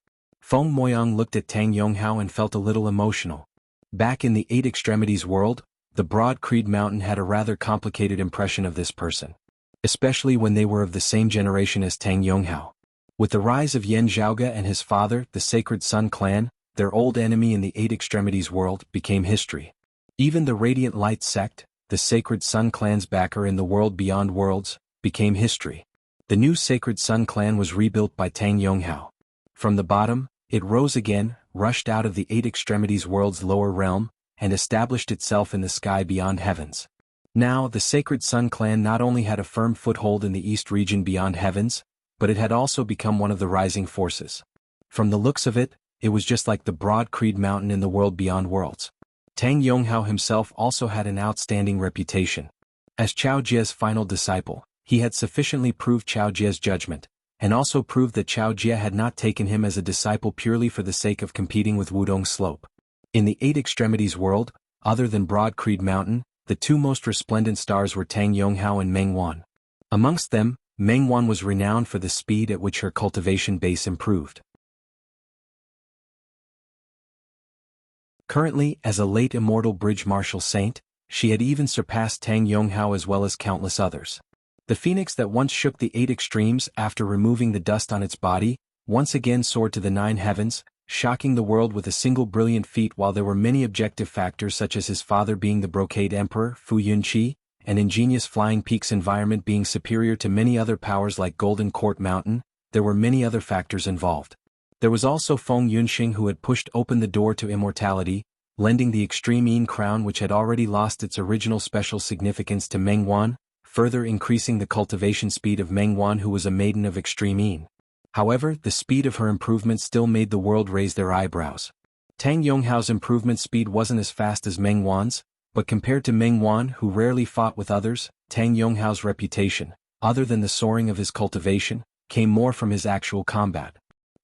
Feng Moyang looked at Tang Yonghao and felt a little emotional. Back in the Eight Extremities world, the Broad Creed Mountain had a rather complicated impression of this person. Especially when they were of the same generation as Tang Yonghao. With the rise of Yan Zhaoge and his father, the Sacred Sun clan, their old enemy in the Eight Extremities world, became history. Even the Radiant Light sect, the Sacred Sun clan's backer in the world beyond worlds, became history. The new Sacred Sun clan was rebuilt by Tang Yonghao. From the bottom, it rose again, rushed out of the Eight Extremities world's lower realm, and established itself in the sky beyond heavens. Now, the Sacred Sun clan not only had a firm foothold in the East region beyond heavens, but it had also become one of the rising forces. From the looks of it, it was just like the Broad Creed Mountain in the world beyond worlds. Tang Yonghao himself also had an outstanding reputation. As Chao Jie's final disciple, he had sufficiently proved Chao Jie's judgment, and also proved that Chao Jie had not taken him as a disciple purely for the sake of competing with Wudong Slope. In the Eight Extremities world, other than Broad Creed Mountain, the two most resplendent stars were Tang Yonghao and Meng Wan. Amongst them, Meng Wan was renowned for the speed at which her cultivation base improved. Currently, as a late immortal bridge martial saint, she had even surpassed Tang Yonghao as well as countless others. The phoenix that once shook the Eight Extremes after removing the dust on its body, once again soared to the nine heavens, shocking the world with a single brilliant feat. While there were many objective factors such as his father being the Brocade Emperor, Fu Yunqi, and ingenious Flying Peak's environment being superior to many other powers like Golden Court Mountain, there were many other factors involved. There was also Feng Yunxing, who had pushed open the door to immortality, lending the Extreme Yin crown which had already lost its original special significance to Meng Wan, further increasing the cultivation speed of Meng Wan, who was a maiden of Extreme Yin. However, the speed of her improvement still made the world raise their eyebrows. Tang Yonghao's improvement speed wasn't as fast as Meng Wan's, but compared to Meng Wan, who rarely fought with others, Tang Yonghao's reputation, other than the soaring of his cultivation, came more from his actual combat.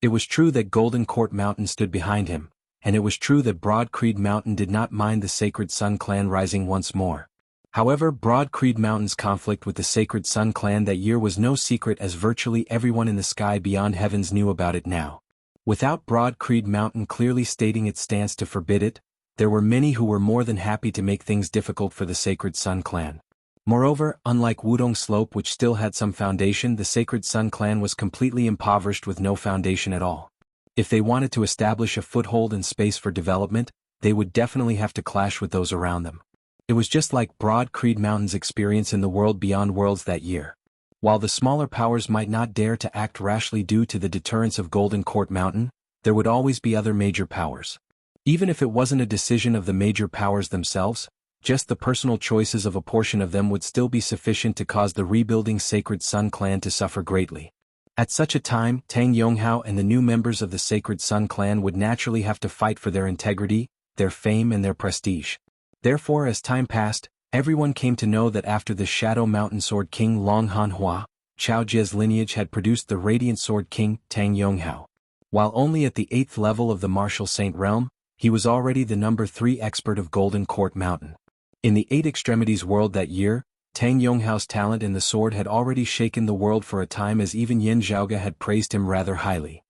It was true that Golden Court Mountain stood behind him, and it was true that Broad Creed Mountain did not mind the Sacred Sun clan rising once more. However, Broad Creed Mountain's conflict with the Sacred Sun clan that year was no secret, as virtually everyone in the sky beyond heavens knew about it now. Without Broad Creed Mountain clearly stating its stance to forbid it, there were many who were more than happy to make things difficult for the Sacred Sun clan. Moreover, unlike Wudong Slope, which still had some foundation, the Sacred Sun clan was completely impoverished with no foundation at all. If they wanted to establish a foothold and space for development, they would definitely have to clash with those around them. It was just like Broad Creed Mountain's experience in the world beyond worlds that year. While the smaller powers might not dare to act rashly due to the deterrence of Golden Court Mountain, there would always be other major powers. Even if it wasn't a decision of the major powers themselves, just the personal choices of a portion of them would still be sufficient to cause the rebuilding Sacred Sun clan to suffer greatly. At such a time, Tang Yonghao and the new members of the Sacred Sun clan would naturally have to fight for their integrity, their fame and their prestige. Therefore, as time passed, everyone came to know that after the Shadow Mountain Sword King Long Hanhua, Chao Jie's lineage had produced the Radiant Sword King, Tang Yonghao. While only at the 8th level of the Martial Saint realm, he was already the number 3 expert of Golden Court Mountain. In the Eight Extremities world that year, Tang Yonghao's talent in the sword had already shaken the world for a time, as even Yan Zhaoge had praised him rather highly.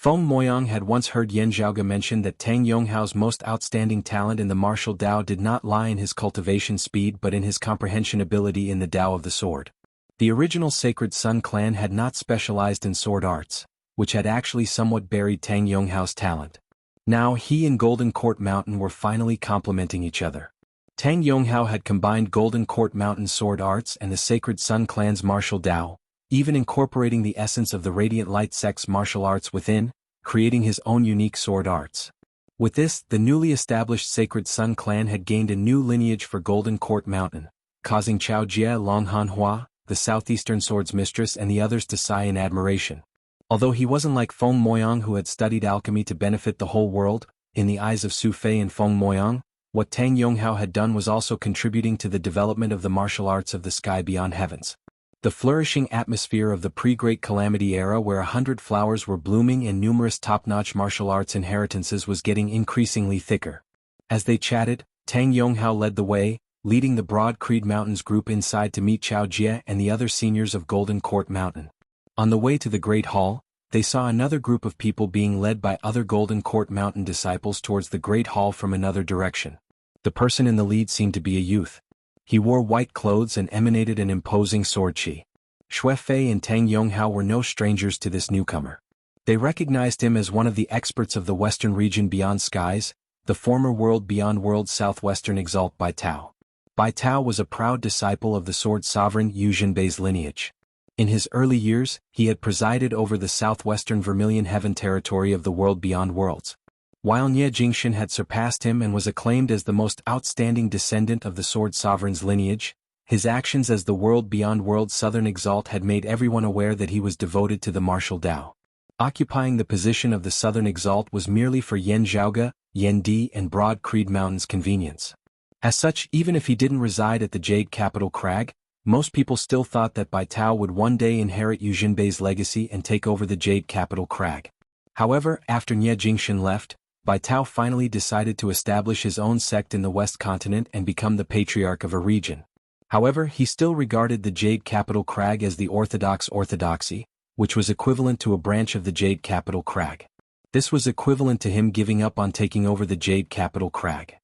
Feng Moyang had once heard Yan Zhaoge mention that Tang Yonghao's most outstanding talent in the martial Dao did not lie in his cultivation speed but in his comprehension ability in the Dao of the sword. The original Sacred Sun clan had not specialized in sword arts, which had actually somewhat buried Tang Yonghao's talent. Now he and Golden Court Mountain were finally complementing each other. Tang Yonghao had combined Golden Court Mountain's sword arts and the Sacred Sun clan's martial Dao, even incorporating the essence of the Radiant Light sect's martial arts within, creating his own unique sword arts. With this, the newly established Sacred Sun clan had gained a new lineage for Golden Court Mountain, causing Chao Jie, Long Hanhua, the Southeastern Sword's mistress, and the others to sigh in admiration. Although he wasn't like Feng Moyang, who had studied alchemy to benefit the whole world, in the eyes of Su Fei and Feng Moyang, what Tang Yonghao had done was also contributing to the development of the martial arts of the sky beyond heavens. The flourishing atmosphere of the pre-Great Calamity era, where 100 flowers were blooming and numerous top-notch martial arts inheritances, was getting increasingly thicker. As they chatted, Tang Yonghao led the way, leading the Broad Creed Mountains group inside to meet Chao Jie and the other seniors of Golden Court Mountain. On the way to the Great Hall, they saw another group of people being led by other Golden Court Mountain disciples towards the Great Hall from another direction. The person in the lead seemed to be a youth. He wore white clothes and emanated an imposing sword chi. Xue Fei and Tang Yonghao were no strangers to this newcomer. They recognized him as one of the experts of the western region beyond skies, the former world beyond world southwestern exalt Bai Tao. Bai Tao was a proud disciple of the sword sovereign Yu Jinbei's lineage. In his early years, he had presided over the southwestern Vermilion Heaven territory of the world beyond worlds. While Nie Jingxin had surpassed him and was acclaimed as the most outstanding descendant of the sword sovereign's lineage, his actions as the world beyond worlds southern exalt had made everyone aware that he was devoted to the martial Tao. Occupying the position of the southern exalt was merely for Yan Zhaoge, Yan Di and Broad Creed Mountain's convenience. As such, even if he didn't reside at the Jade Capital Crag, most people still thought that Bai Tao would one day inherit Yu Jinbei's legacy and take over the Jade Capital Crag. However, after Nie Jingxin left, Bai Tao finally decided to establish his own sect in the West Continent and become the patriarch of a region. However, he still regarded the Jade Capital Crag as the orthodox orthodoxy, which was equivalent to a branch of the Jade Capital Crag. This was equivalent to him giving up on taking over the Jade Capital Crag.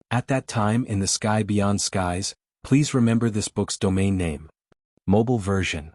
At that time in the sky beyond skies, please remember this book's domain name. Mobile version.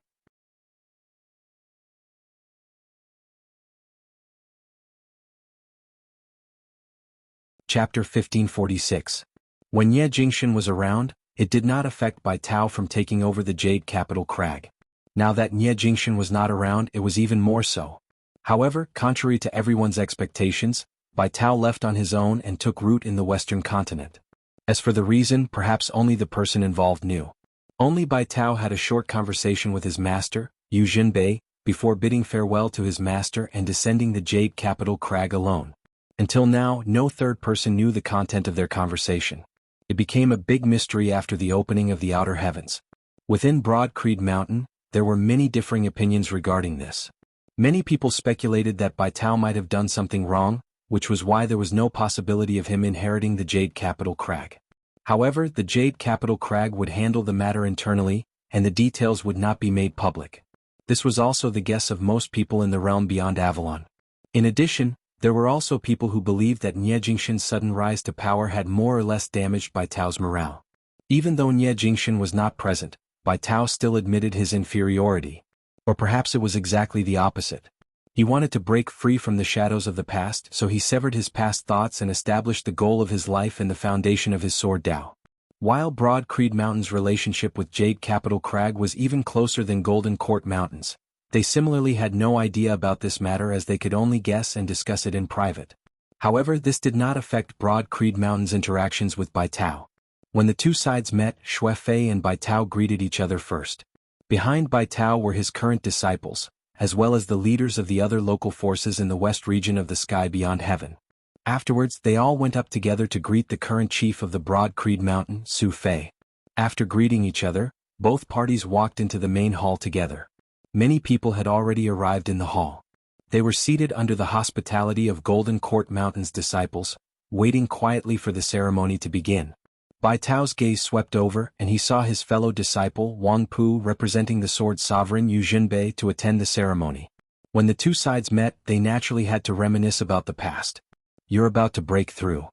Chapter 1546. When Nie Jingxin was around, it did not affect Bai Tao from taking over the Jade Capital Crag. Now that Nie Jingxin was not around, it was even more so. However, contrary to everyone's expectations, Bai Tao left on his own and took root in the Western continent. As for the reason, perhaps only the person involved knew. Only Bai Tao had a short conversation with his master, Yu Jinbei, before bidding farewell to his master and descending the Jade Capital Crag alone. Until now, no third person knew the content of their conversation. It became a big mystery after the opening of the outer heavens. Within Broad Creed Mountain, there were many differing opinions regarding this. Many people speculated that Bai Tao might have done something wrong, which was why there was no possibility of him inheriting the Jade Capital Crag. However, the Jade Capital Crag would handle the matter internally, and the details would not be made public. This was also the guess of most people in the realm beyond Avalon. In addition, there were also people who believed that Nie Jingxin's sudden rise to power had more or less damaged Bai Tao's morale. Even though Nie Jingxin was not present, Bai Tao still admitted his inferiority. Or perhaps it was exactly the opposite. He wanted to break free from the shadows of the past, so he severed his past thoughts and established the goal of his life and the foundation of his sword Tao. While Broad Creed Mountain's relationship with Jade Capital Crag was even closer than Golden Court Mountain's, they similarly had no idea about this matter as they could only guess and discuss it in private. However, this did not affect Broad Creed Mountain's interactions with Bai Tao. When the two sides met, Xue Fei and Bai Tao greeted each other first. Behind Bai Tao were his current disciples, as well as the leaders of the other local forces in the west region of the sky beyond heaven. Afterwards, they all went up together to greet the current chief of the Broad Creed Mountain, Su Fei. After greeting each other, both parties walked into the main hall together. Many people had already arrived in the hall. They were seated under the hospitality of Golden Court Mountain's disciples, waiting quietly for the ceremony to begin. Bai Tao's gaze swept over and he saw his fellow disciple Wang Pu representing the sword sovereign Yu Jinbei to attend the ceremony. When the two sides met, they naturally had to reminisce about the past. "You're about to break through."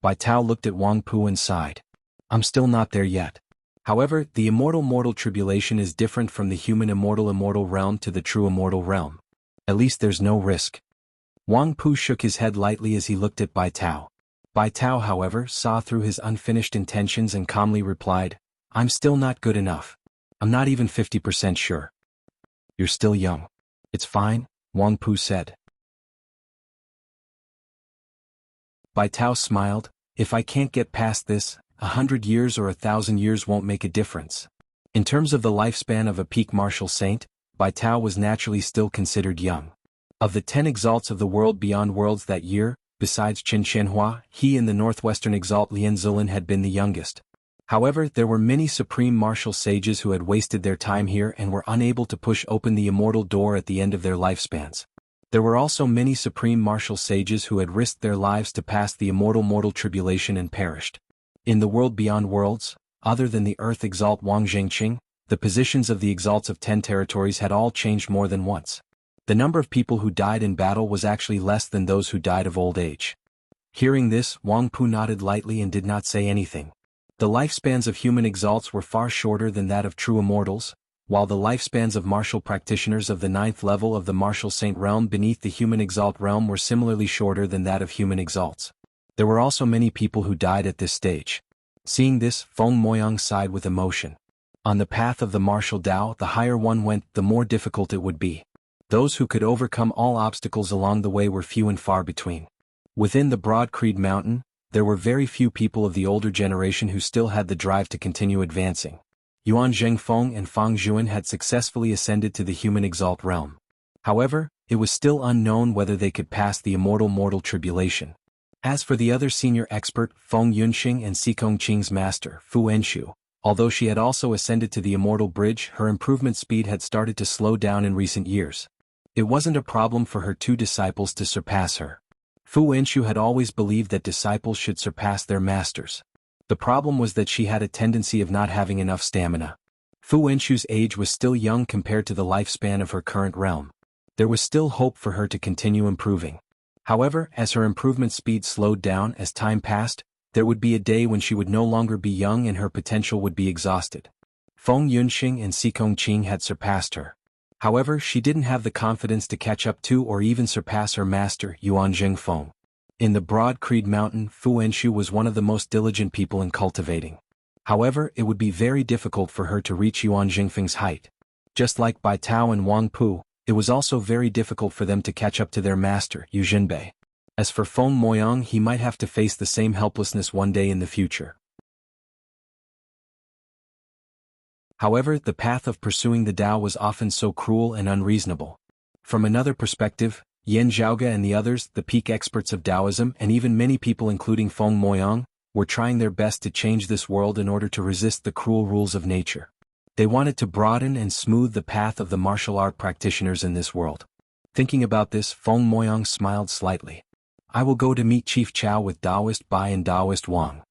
Bai Tao looked at Wang Pu and sighed. "I'm still not there yet. However, the immortal mortal tribulation is different from the human immortal realm to the true immortal realm. At least there's no risk." Wang Pu shook his head lightly as he looked at Bai Tao. Bai Tao, however, saw through his unfinished intentions and calmly replied, "I'm still not good enough. I'm not even 50% sure." "You're still young. It's fine," Wang Pu said. Bai Tao smiled, "If I can't get past this, 100 years or 1,000 years won't make a difference." In terms of the lifespan of a peak martial saint, Bai Tao was naturally still considered young. Of the 10 exalts of the world beyond worlds that year, besides Qin Shenhua, he and the northwestern exalt Lian Zilin had been the youngest. However, there were many supreme martial sages who had wasted their time here and were unable to push open the immortal door at the end of their lifespans. There were also many supreme martial sages who had risked their lives to pass the immortal mortal tribulation and perished. In the world beyond worlds, other than the earth exalt Wang Zhengqing, the positions of the exalts of 10 territories had all changed more than once. The number of people who died in battle was actually less than those who died of old age. Hearing this, Wang Pu nodded lightly and did not say anything. The lifespans of human exalts were far shorter than that of true immortals, while the lifespans of martial practitioners of the 9th level of the martial saint realm beneath the human exalt realm were similarly shorter than that of human exalts. There were also many people who died at this stage. Seeing this, Feng Moyang sighed with emotion. On the path of the martial Tao, the higher one went, the more difficult it would be. Those who could overcome all obstacles along the way were few and far between. Within the broad Creed Mountain, there were very few people of the older generation who still had the drive to continue advancing. Yuan Zhengfeng and Fang Zhuan had successfully ascended to the human exalt realm. However, it was still unknown whether they could pass the immortal mortal tribulation. As for the other senior expert, Feng Yunxing and Xikong Qing's master, Fu Enshu, although she had also ascended to the immortal bridge, her improvement speed had started to slow down in recent years. It wasn't a problem for her two disciples to surpass her. Fu Enshu had always believed that disciples should surpass their masters. The problem was that she had a tendency of not having enough stamina. Fu Enshu's age was still young compared to the lifespan of her current realm. There was still hope for her to continue improving. However, as her improvement speed slowed down as time passed, there would be a day when she would no longer be young and her potential would be exhausted. Feng Yunxing and Xikong Qing had surpassed her. However, she didn't have the confidence to catch up to or even surpass her master, Yuan Zhengfeng. In the broad Creed Mountain, Fu Enshu was one of the most diligent people in cultivating. However, it would be very difficult for her to reach Yuan Zhengfeng's height. Just like Bai Tao and Wang Pu, it was also very difficult for them to catch up to their master, Yu Jinbei. As for Feng Moyang, he might have to face the same helplessness one day in the future. However, the path of pursuing the Tao was often so cruel and unreasonable. From another perspective, Yan Zhaoge and the others, the peak experts of Taoism and even many people including Feng Moyang, were trying their best to change this world in order to resist the cruel rules of nature. They wanted to broaden and smooth the path of the martial art practitioners in this world. Thinking about this, Feng Moyang smiled slightly. I will go to meet Chief Chao with Taoist Bai and Taoist Wang.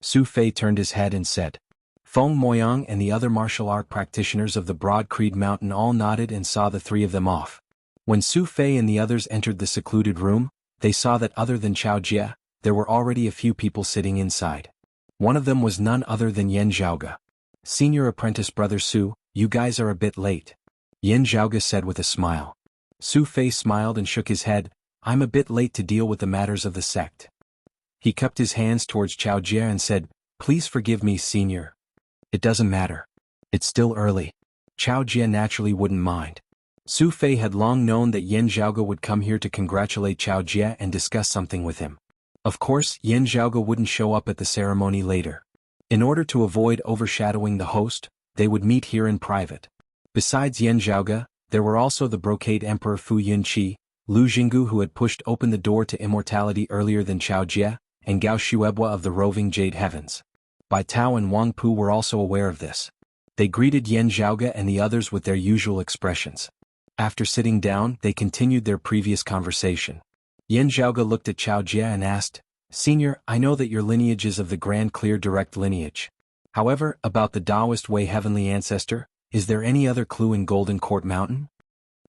Su Fei turned his head and said. Feng Moyang and the other martial art practitioners of the broad Creed Mountain all nodded and saw the three of them off. When Su Fei and the others entered the secluded room, they saw that other than Chao Jie, there were already a few people sitting inside. One of them was none other than Yan Zhaoge. Senior apprentice brother Su, you guys are a bit late. Yan Zhaoge said with a smile. Su Fei smiled and shook his head. I'm a bit late to deal with the matters of the sect. He cupped his hands towards Chao Jie and said, please forgive me, senior. It doesn't matter. It's still early. Chao Jie naturally wouldn't mind. Su Fei had long known that Yan Zhaoge would come here to congratulate Chao Jie and discuss something with him. Of course, Yan Zhaoge wouldn't show up at the ceremony later. In order to avoid overshadowing the host, they would meet here in private. Besides Yan Zhaoge, there were also the Brocade Emperor Fu Yunqi, Lu Jianghu who had pushed open the door to immortality earlier than Chao Jie, and Gao Shuebua of the roving Jade Heavens. Bai Tao and Wang Pu were also aware of this. They greeted Yan Zhaoge and the others with their usual expressions. After sitting down, they continued their previous conversation. Yan Zhaoge looked at Chao Jie and asked, Senior, I know that your lineage is of the Grand Clear Direct lineage. However, about the Taoist Way Heavenly Ancestor, is there any other clue in Golden Court Mountain?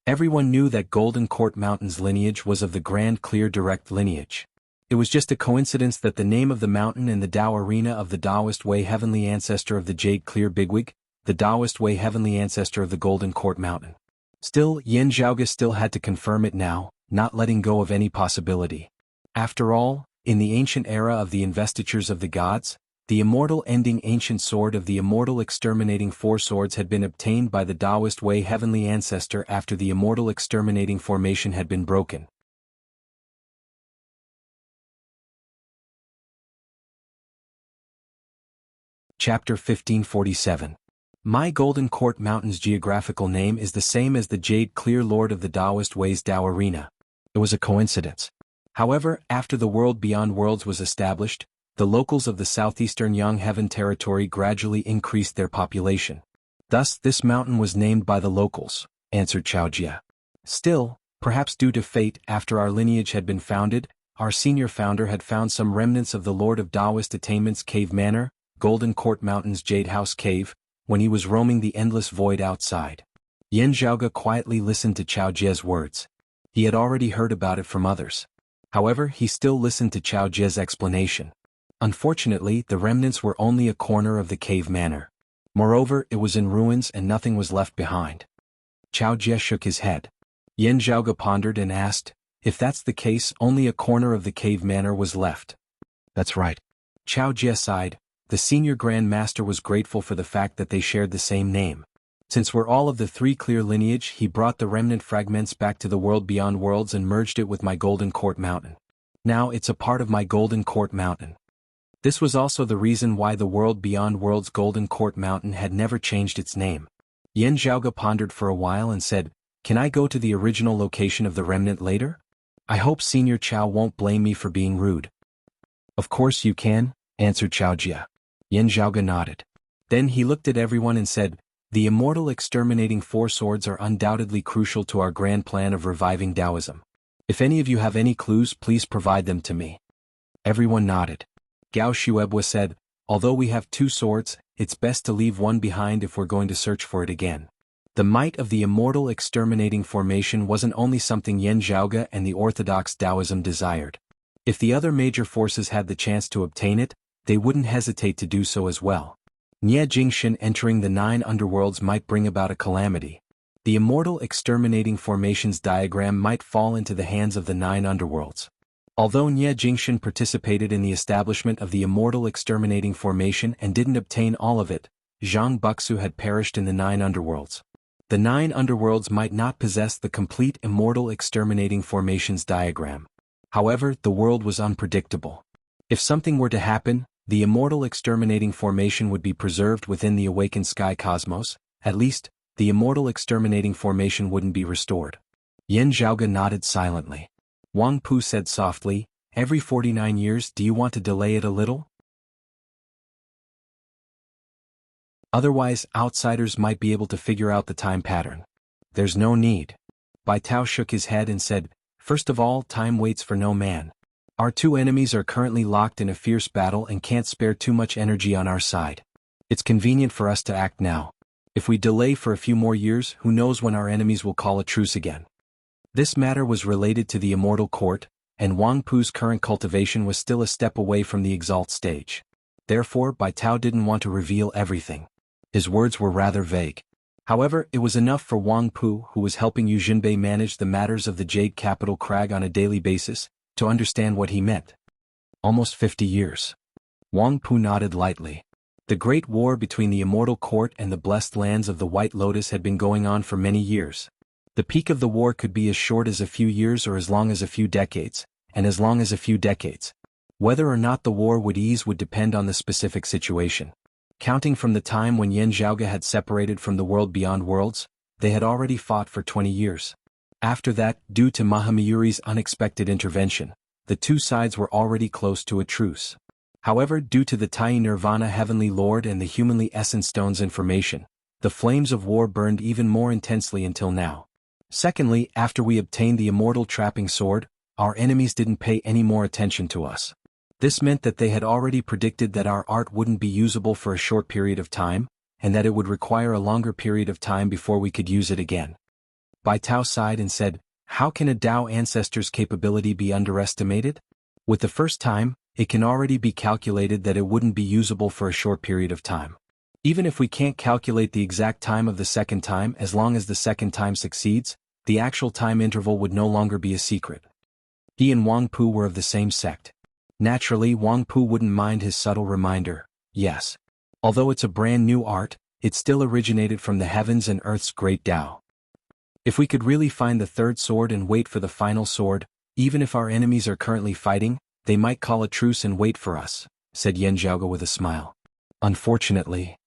Everyone knew that Golden Court Mountain's lineage was of the Grand Clear Direct lineage. It was just a coincidence that the name of the mountain and the Tao arena of the Taoist Way Heavenly Ancestor of the Jade Clear Bigwig, the Taoist Way Heavenly Ancestor of the Golden Court Mountain. Still, Yan Zhaoge still had to confirm it now, not letting go of any possibility. After all, in the ancient era of the investitures of the gods, the immortal ending ancient sword of the immortal exterminating four swords had been obtained by the Taoist Way Heavenly Ancestor after the immortal exterminating formation had been broken. Chapter 1547. My Golden Court Mountain's geographical name is the same as the Jade Clear Lord of the Taoist Way's Tao Arena. It was a coincidence. However, after the world beyond worlds was established, the locals of the southeastern Yang Heaven territory gradually increased their population. Thus, this mountain was named by the locals, answered Chao Jie. Still, perhaps due to fate, after our lineage had been founded, our senior founder had found some remnants of the Lord of Taoist Attainment's Cave Manor, Golden Court Mountain's Jade House Cave, when he was roaming the endless void outside. Yan Zhaoge quietly listened to Cao Jie's words. He had already heard about it from others. However, he still listened to Cao Jie's explanation. Unfortunately, the remnants were only a corner of the cave manor. Moreover, it was in ruins and nothing was left behind. Cao Jie shook his head. Yan Zhaoge pondered and asked, if that's the case, only a corner of the cave manor was left. That's right. Cao Jie sighed. The senior Grand Master was grateful for the fact that they shared the same name. Since we're all of the three clear lineage, he brought the remnant fragments back to the world beyond worlds and merged it with my Golden Court Mountain. Now it's a part of my Golden Court Mountain. This was also the reason why the world beyond worlds Golden Court Mountain had never changed its name. Yan Zhaoge pondered for a while and said, can I go to the original location of the remnant later? I hope Senior Cao won't blame me for being rude. Of course you can, answered Cao Jie. Yan Zhaoge nodded. Then he looked at everyone and said, the immortal exterminating four swords are undoubtedly crucial to our grand plan of reviving Taoism. If any of you have any clues, please provide them to me. Everyone nodded. Gao Shuebwa said, although we have two swords, it's best to leave one behind if we're going to search for it again. The might of the immortal exterminating formation wasn't only something Yan Zhaoge and the orthodox Taoism desired. If the other major forces had the chance to obtain it, they wouldn't hesitate to do so as well. Nie Jingshan entering the 9 underworlds might bring about a calamity. The immortal exterminating formations diagram might fall into the hands of the 9 underworlds. Although Nie Jingshan participated in the establishment of the immortal exterminating formation and didn't obtain all of it, Zhang Buxu had perished in the 9 underworlds. The 9 underworlds might not possess the complete immortal exterminating formations diagram. However, the world was unpredictable. If something were to happen, the immortal exterminating formation would be preserved within the awakened sky cosmos. At least, the immortal exterminating formation wouldn't be restored. Yan Zhaoge nodded silently. Wang Pu said softly, every 49 years, do you want to delay it a little? Otherwise, outsiders might be able to figure out the time pattern. There's no need. Bai Tao shook his head and said, first of all, time waits for no man. Our two enemies are currently locked in a fierce battle and can't spare too much energy on our side. It's convenient for us to act now. If we delay for a few more years, who knows when our enemies will call a truce again. This matter was related to the Immortal Court, and Wang Pu's current cultivation was still a step away from the exalt stage. Therefore, Bai Tao didn't want to reveal everything. His words were rather vague. However, it was enough for Wang Pu, who was helping Yu Jinbei manage the matters of the Jade Capital Crag on a daily basis, to understand what he meant. Almost 50 years. Wang Pu nodded lightly. The Great War between the Immortal Court and the Blessed Lands of the White Lotus had been going on for many years. The peak of the war could be as short as a few years or as long as a few decades, and as long as a few decades. Whether or not the war would ease would depend on the specific situation. Counting from the time when Yan Zhaoge had separated from the world beyond worlds, they had already fought for 20 years. After that, due to Mahamayuri's unexpected intervention, the two sides were already close to a truce. However, due to the Tai Nirvana Heavenly Lord and the Humanly Essence Stone's information, the flames of war burned even more intensely until now. Secondly, after we obtained the Immortal Trapping Sword, our enemies didn't pay any more attention to us. This meant that they had already predicted that our art wouldn't be usable for a short period of time, and that it would require a longer period of time before we could use it again. Bai Tao sighed and said, how can a Tao ancestor's capability be underestimated? With the first time, it can already be calculated that it wouldn't be usable for a short period of time. Even if we can't calculate the exact time of the second time, as long as the second time succeeds, the actual time interval would no longer be a secret. He and Wang Pu were of the same sect. Naturally, Wang Pu wouldn't mind his subtle reminder, yes. Although it's a brand new art, it still originated from the heavens and earth's great Tao. If we could really find the third sword and wait for the final sword, even if our enemies are currently fighting, they might call a truce and wait for us, said Yan Zhaoge with a smile. Unfortunately.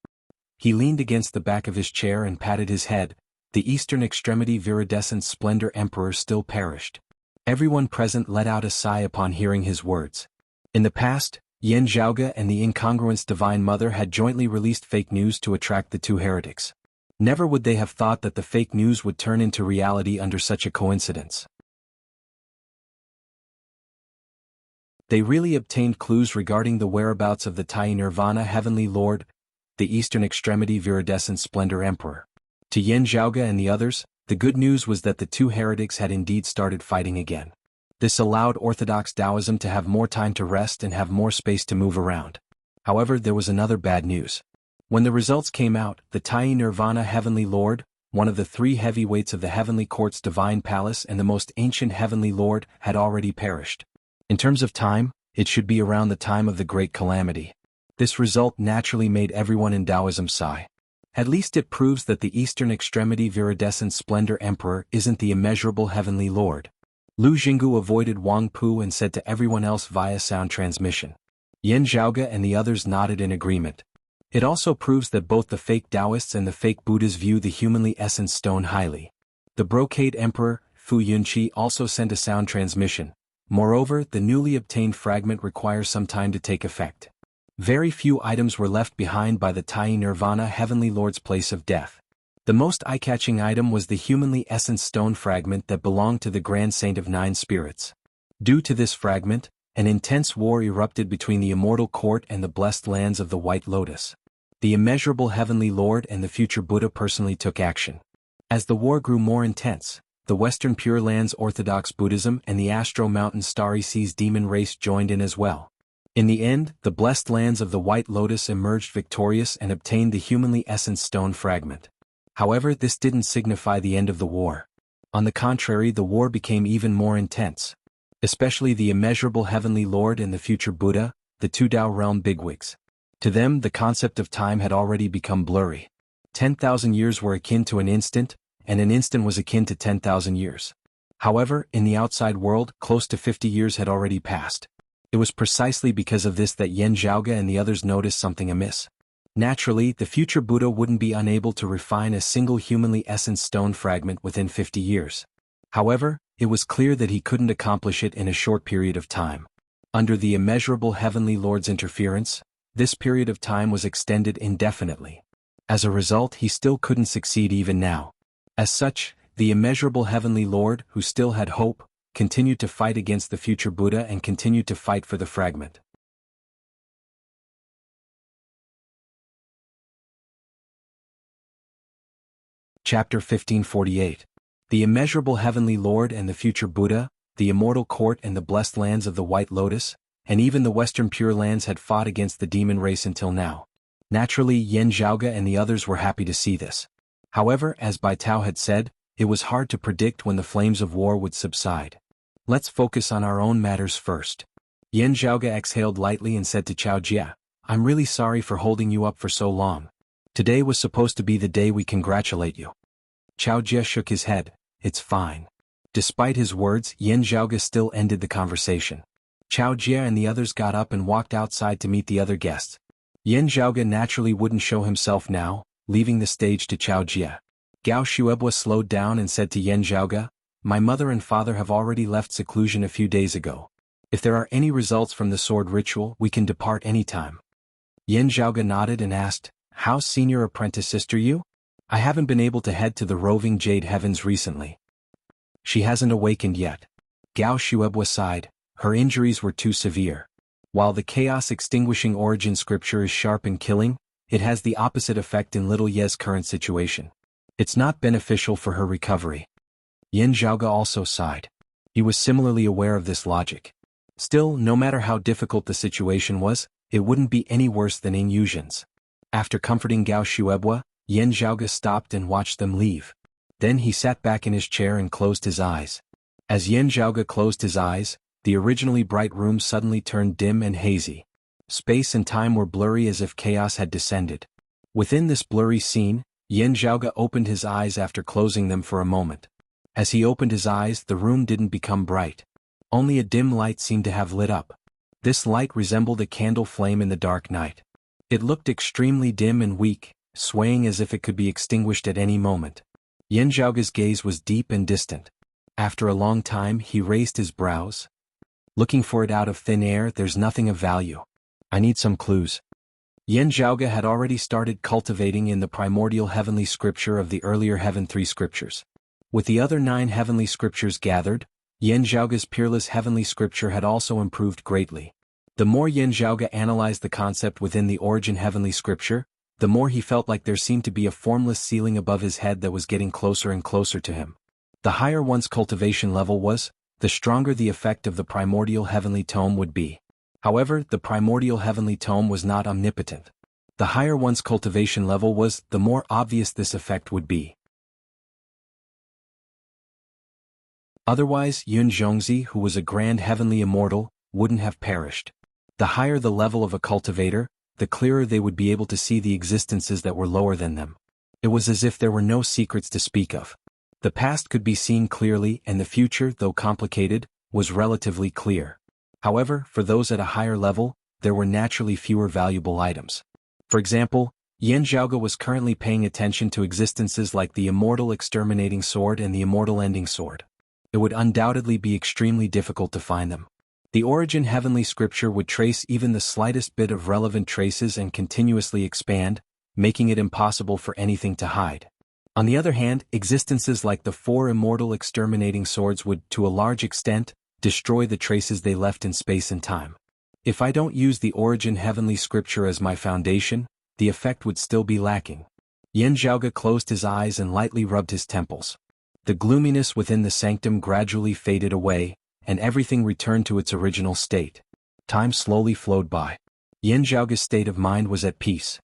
He leaned against the back of his chair and patted his head. The eastern extremity viridescent splendor emperor still perished. Everyone present let out a sigh upon hearing his words. In the past, Yan Zhaoge and the incongruous Divine Mother had jointly released fake news to attract the two heretics. Never would they have thought that the fake news would turn into reality under such a coincidence. They really obtained clues regarding the whereabouts of the Tai Nirvana Heavenly Lord. the Eastern Extremity Viridescent Splendor Emperor. To Yin Zhaoge and the others, the good news was that the two heretics had indeed started fighting again. This allowed Orthodox Taoism to have more time to rest and have more space to move around. However, there was another bad news. When the results came out, the Tai Nirvana Heavenly Lord, one of the three heavyweights of the Heavenly Court's Divine Palace and the most ancient Heavenly Lord, had already perished. In terms of time, it should be around the time of the Great Calamity. This result naturally made everyone in Taoism sigh. At least it proves that the Eastern Extremity Viridescent Splendor Emperor isn't the immeasurable Heavenly Lord. Lu Jinggu avoided Wang Pu and said to everyone else via sound transmission. Yin Zhaoge and the others nodded in agreement. It also proves that both the fake Taoists and the fake Buddhas view the humanly essenced stone highly. The Brocade Emperor, Fu Yunqi, also sent a sound transmission. Moreover, the newly obtained fragment requires some time to take effect. Very few items were left behind by the Tai Nirvana Heavenly Lord's place of death. The most eye-catching item was the humanly essenced stone fragment that belonged to the Grand Saint of Nine Spirits. Due to this fragment, an intense war erupted between the Immortal Court and the blessed lands of the White Lotus. The immeasurable Heavenly Lord and the future Buddha personally took action. As the war grew more intense, the Western Pure Lands Orthodox Buddhism and the Astro Mountain Starry Seas demon race joined in as well. In the end, the blessed lands of the White Lotus emerged victorious and obtained the humanly essenced stone fragment. However, this didn't signify the end of the war. On the contrary, the war became even more intense. Especially the immeasurable Heavenly Lord and the future Buddha, the two Tao realm bigwigs. To them, the concept of time had already become blurry. 10,000 years were akin to an instant, and an instant was akin to 10,000 years. However, in the outside world, close to 50 years had already passed. It was precisely because of this that Yin Zhaoge and the others noticed something amiss. Naturally, the future Buddha wouldn't be unable to refine a single humanly essenced stone fragment within 50 years. However, it was clear that he couldn't accomplish it in a short period of time. Under the immeasurable Heavenly Lord's interference, this period of time was extended indefinitely. As a result, he still couldn't succeed even now. As such, the immeasurable Heavenly Lord, who still had hope, continued to fight against the future Buddha and continued to fight for the fragment. Chapter 1548. The immeasurable Heavenly Lord and the future Buddha, the Immortal Court and the blessed lands of the White Lotus, and even the Western Pure Lands had fought against the demon race until now. Naturally, Yin Zhaoge and the others were happy to see this. However, as Bai Tao had said, it was hard to predict when the flames of war would subside. Let's focus on our own matters first. Yin Zhaoge exhaled lightly and said to Chao Jia, I'm really sorry for holding you up for so long. Today was supposed to be the day we congratulate you. Chao Jia shook his head. It's fine. Despite his words, Yin Zhaoge still ended the conversation. Chao Jia and the others got up and walked outside to meet the other guests. Yin Zhaoge naturally wouldn't show himself now, leaving the stage to Chao Jia. Gao Shuebua slowed down and said to Yin Zhaoge, My mother and father have already left seclusion a few days ago. If there are any results from the sword ritual, we can depart any time. Yin Zhaoge nodded and asked, How senior apprentice sister you? I haven't been able to head to the roving Jade Heavens recently. She hasn't awakened yet. Gao Shuebua sighed. Her injuries were too severe. While the chaos-extinguishing origin scripture is sharp and killing, it has the opposite effect in Little Ye's current situation. It's not beneficial for her recovery. Yin Zhaoge also sighed. He was similarly aware of this logic. Still, no matter how difficult the situation was, it wouldn't be any worse than in Yuzhan's. After comforting Gao Shuebua, Yin Zhaoge stopped and watched them leave. Then he sat back in his chair and closed his eyes. As Yin Zhaoge closed his eyes, the originally bright room suddenly turned dim and hazy. Space and time were blurry as if chaos had descended. Within this blurry scene, Yin Zhaoge opened his eyes after closing them for a moment. As he opened his eyes, the room didn't become bright. Only a dim light seemed to have lit up. This light resembled a candle flame in the dark night. It looked extremely dim and weak, swaying as if it could be extinguished at any moment. Yin Zhaoge's gaze was deep and distant. After a long time, he raised his brows. Looking for it out of thin air, there's nothing of value. I need some clues. Yin Zhaoge had already started cultivating in the primordial heavenly scripture of the earlier Heaven 3 scriptures. With the other 9 heavenly scriptures gathered, Yin Zhaoge's peerless heavenly scripture had also improved greatly. The more Yin Zhaoge analyzed the concept within the origin heavenly scripture, the more he felt like there seemed to be a formless ceiling above his head that was getting closer and closer to him. The higher one's cultivation level was, the stronger the effect of the primordial heavenly tome would be. However, the primordial heavenly tome was not omnipotent. The higher one's cultivation level was, the more obvious this effect would be. Otherwise, Yun Zhongzi, who was a grand heavenly immortal, wouldn't have perished. The higher the level of a cultivator, the clearer they would be able to see the existences that were lower than them. It was as if there were no secrets to speak of. The past could be seen clearly and the future, though complicated, was relatively clear. However, for those at a higher level, there were naturally fewer valuable items. For example, Yan Zhaoge was currently paying attention to existences like the immortal exterminating sword and the immortal ending sword. It would undoubtedly be extremely difficult to find them. The origin heavenly scripture would trace even the slightest bit of relevant traces and continuously expand, making it impossible for anything to hide. On the other hand, existences like the four immortal exterminating swords would, to a large extent, destroy the traces they left in space and time. If I don't use the origin heavenly scripture as my foundation, the effect would still be lacking. Yan Zhaoge closed his eyes and lightly rubbed his temples. The gloominess within the sanctum gradually faded away, and everything returned to its original state. Time slowly flowed by. Yan Zhaoge's state of mind was at peace.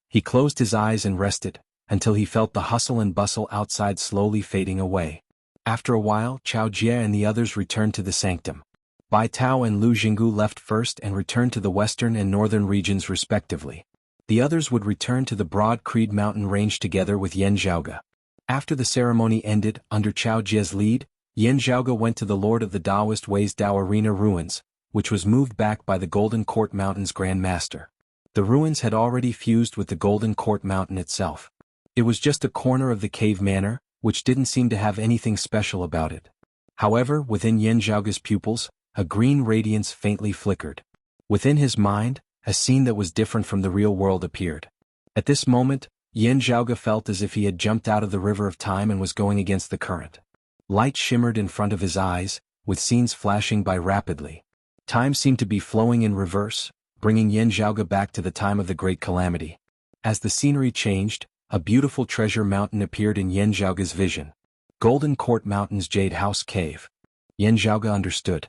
He closed his eyes and rested, until he felt the hustle and bustle outside slowly fading away. After a while, Chao Jie and the others returned to the sanctum. Bai Tao and Lu Jinggu left first and returned to the western and northern regions respectively. The others would return to the broad Creed mountain range together with Yan Zhaoge. After the ceremony ended, under Chao Jie's lead, Yan Zhaoge went to the Lord of the Taoist Wei's Dao Arena ruins, which was moved back by the Golden Court Mountain's Grand Master. The ruins had already fused with the Golden Court Mountain itself. It was just a corner of the cave manor, which didn't seem to have anything special about it. However, within Yan Zhaoge's pupils, a green radiance faintly flickered. Within his mind, a scene that was different from the real world appeared. At this moment, Yan Zhaoge felt as if he had jumped out of the river of time and was going against the current. Light shimmered in front of his eyes, with scenes flashing by rapidly. Time seemed to be flowing in reverse, bringing Yan Zhaoge back to the time of the Great Calamity. As the scenery changed, a beautiful treasure mountain appeared in Yan Zhaoge's vision. Golden Court Mountain's Jade House Cave. Yan Zhaoge understood.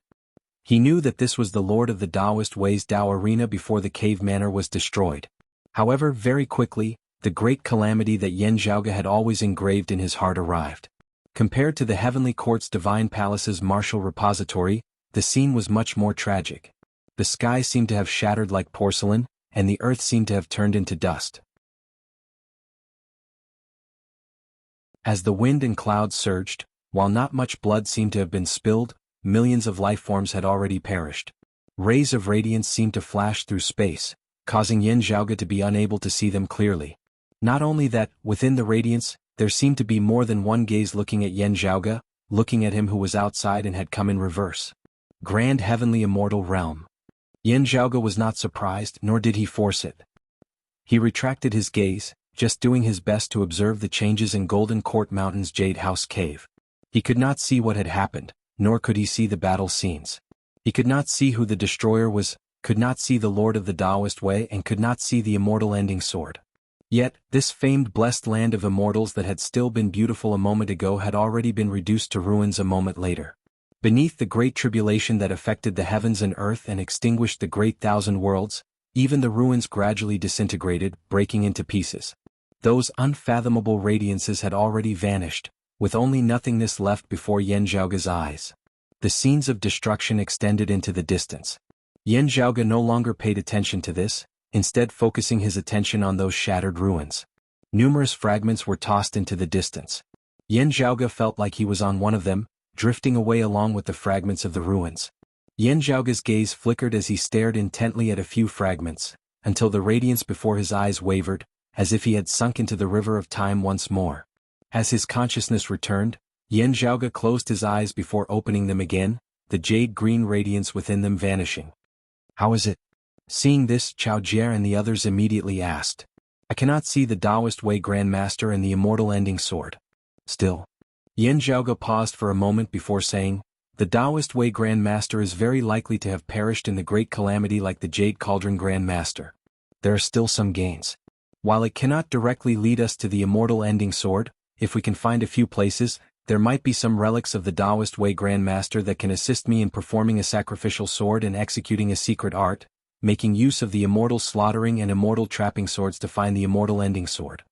He knew that this was the Lord of the Taoist Wei's Dao Arena before the cave manor was destroyed. However, very quickly, the great calamity that Yan Zhaoge had always engraved in his heart arrived. Compared to the Heavenly Court's Divine Palace's martial repository, the scene was much more tragic. The sky seemed to have shattered like porcelain, and the earth seemed to have turned into dust. As the wind and clouds surged, while not much blood seemed to have been spilled, millions of life forms had already perished. Rays of radiance seemed to flash through space, causing Yan Zhaoge to be unable to see them clearly. Not only that, within the radiance, there seemed to be more than one gaze looking at Yan Zhaoge, looking at him who was outside and had come in reverse. Grand Heavenly Immortal Realm. Yan Zhaoge was not surprised, nor did he force it. He retracted his gaze, just doing his best to observe the changes in Golden Court Mountain's Jade House Cave. He could not see what had happened, nor could he see the battle scenes. He could not see who the destroyer was, could not see the Lord of the Taoist Wei, and could not see the immortal ending sword. Yet, this famed blessed land of immortals that had still been beautiful a moment ago had already been reduced to ruins a moment later. Beneath the great tribulation that affected the heavens and earth and extinguished the great thousand worlds, even the ruins gradually disintegrated, breaking into pieces. Those unfathomable radiances had already vanished, with only nothingness left before Yan Zhaoge's eyes. The scenes of destruction extended into the distance. Yan Zhaoge no longer paid attention to this, instead focusing his attention on those shattered ruins. Numerous fragments were tossed into the distance. Yan Zhaoge felt like he was on one of them, drifting away along with the fragments of the ruins. Yan Zhaoge's gaze flickered as he stared intently at a few fragments, until the radiance before his eyes wavered, as if he had sunk into the river of time once more. As his consciousness returned, Yan Zhaoge closed his eyes before opening them again, the jade-green radiance within them vanishing. "How is it?" Seeing this, Chao Jie and the others immediately asked. "I cannot see the Taoist Wei Grand Master and the immortal ending sword." Still. Yan Zhaoge paused for a moment before saying, "The Taoist Wei Grand Master is very likely to have perished in the great calamity like the Jade Cauldron Grand Master. There are still some gains. While it cannot directly lead us to the immortal ending sword, if we can find a few places, there might be some relics of the Taoist way Grandmaster that can assist me in performing a sacrificial sword and executing a secret art, making use of the immortal slaughtering and immortal trapping swords to find the immortal ending sword.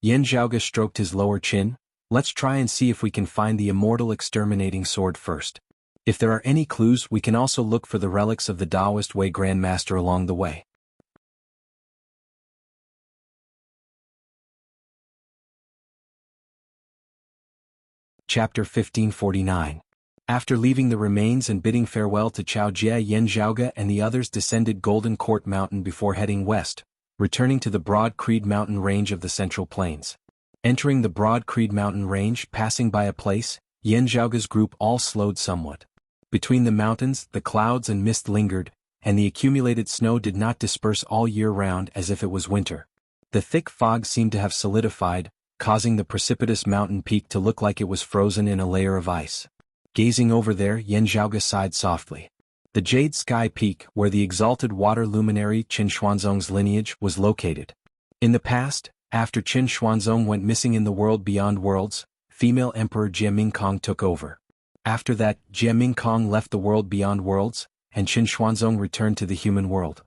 Yan Zhaoge stroked his lower chin. Let's try and see if we can find the immortal exterminating sword first. If there are any clues, we can also look for the relics of the Taoist way Grandmaster along the way. Chapter 1549. After leaving the remains and bidding farewell to Chao Jie, Yan Zhaoge and the others descended Golden Court Mountain before heading west, returning to the Broad Creed Mountain range of the Central Plains. Entering the Broad Creed Mountain range, passing by a place, Yan Zhaoge's group all slowed somewhat. Between the mountains, the clouds and mist lingered, and the accumulated snow did not disperse all year round as if it was winter. The thick fog seemed to have solidified, causing the precipitous mountain peak to look like it was frozen in a layer of ice. Gazing over there, Yan Zhaoge sighed softly. The Jade Sky Peak, where the exalted water luminary Qin Xuanzong's lineage was located. In the past, after Qin Xuanzong went missing in the world beyond worlds, female Emperor Jie Mingkong took over. After that, Jie Mingkong left the world beyond worlds, and Qin Xuanzong returned to the human world.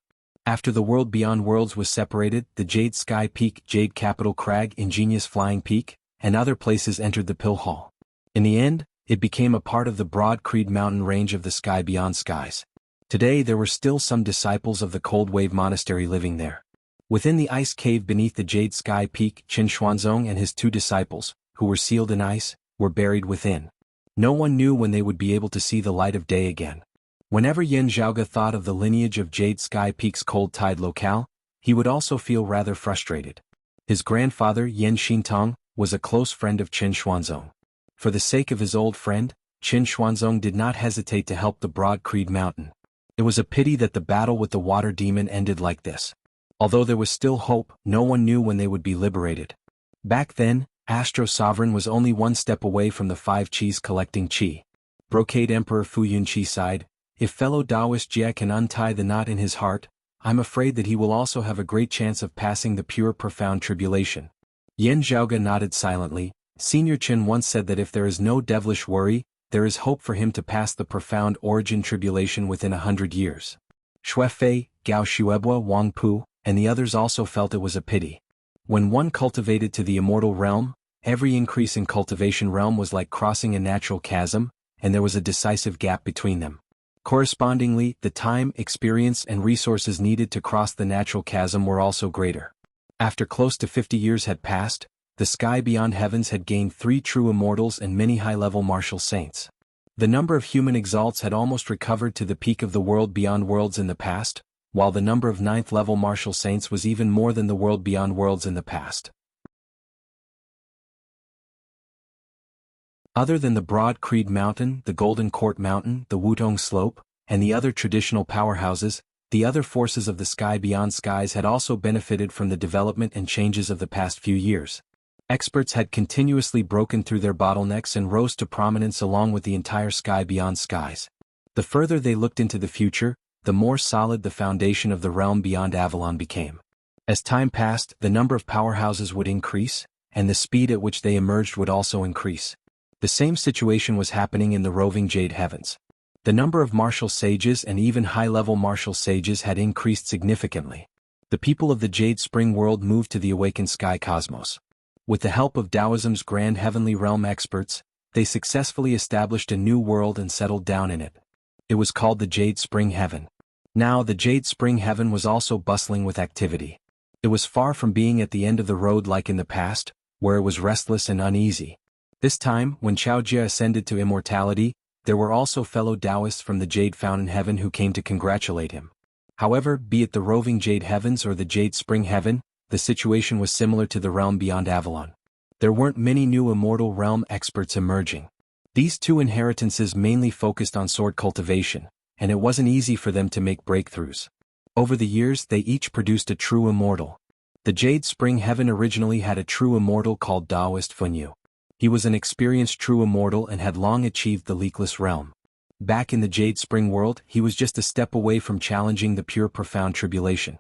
After the world beyond worlds was separated, the Jade Sky Peak, Jade Capital Crag, Ingenious Flying Peak, and other places entered the Pill Hall. In the end, it became a part of the Broad Creed Mountain range of the sky beyond skies. Today there were still some disciples of the Cold Wave Monastery living there. Within the ice cave beneath the Jade Sky Peak, Qin Xuanzong and his 2 disciples, who were sealed in ice, were buried within. No one knew when they would be able to see the light of day again. Whenever Yan Zhaoge thought of the lineage of Jade Sky Peak's cold tide locale, he would also feel rather frustrated. His grandfather, Yan Xintong, was a close friend of Qin Xuanzong. For the sake of his old friend, Qin Xuanzong did not hesitate to help the Broad Creed Mountain. It was a pity that the battle with the water demon ended like this. Although there was still hope, no one knew when they would be liberated. Back then, Astro Sovereign was only one step away from the 5 Qis collecting Qi. Brocade Emperor Fu Yunqi sighed, "If fellow Taoist Jie can untie the knot in his heart, I'm afraid that he will also have a great chance of passing the pure profound tribulation." Yan Zhaoge nodded silently. Senior Qin once said that if there is no devilish worry, there is hope for him to pass the profound origin tribulation within 100 years. Xue Fei, Gao Xuebua, Wang Pu, and the others also felt it was a pity. When one cultivated to the immortal realm, every increase in cultivation realm was like crossing a natural chasm, and there was a decisive gap between them. Correspondingly, the time, experience, and resources needed to cross the natural chasm were also greater. After close to 50 years had passed, the sky beyond heavens had gained 3 true immortals and many high-level martial saints. The number of human exalts had almost recovered to the peak of the world beyond worlds in the past, while the number of 9th-level martial saints was even more than the world beyond worlds in the past. Other than the Broad Creed Mountain, the Golden Court Mountain, the Wutong Slope, and the other traditional powerhouses, the other forces of the sky beyond skies had also benefited from the development and changes of the past few years. Experts had continuously broken through their bottlenecks and rose to prominence along with the entire sky beyond skies. The further they looked into the future, the more solid the foundation of the realm beyond Avalon became. As time passed, the number of powerhouses would increase, and the speed at which they emerged would also increase. The same situation was happening in the roving Jade Heavens. The number of martial sages and even high-level martial sages had increased significantly. The people of the Jade Spring world moved to the awakened sky cosmos. With the help of Taoism's grand heavenly realm experts, they successfully established a new world and settled down in it. It was called the Jade Spring Heaven. Now the Jade Spring Heaven was also bustling with activity. It was far from being at the end of the road like in the past, where it was restless and uneasy. This time, when Chao Jie ascended to immortality, there were also fellow Taoists from the Jade Fountain Heaven who came to congratulate him. However, be it the roving Jade Heavens or the Jade Spring Heaven, the situation was similar to the realm beyond Avalon. There weren't many new immortal realm experts emerging. These 2 inheritances mainly focused on sword cultivation, and it wasn't easy for them to make breakthroughs. Over the years they each produced a true immortal. The Jade Spring Heaven originally had a true immortal called Taoist Funyu. He was an experienced true immortal and had long achieved the leakless realm. Back in the Jade Spring world, he was just a step away from challenging the pure profound tribulation.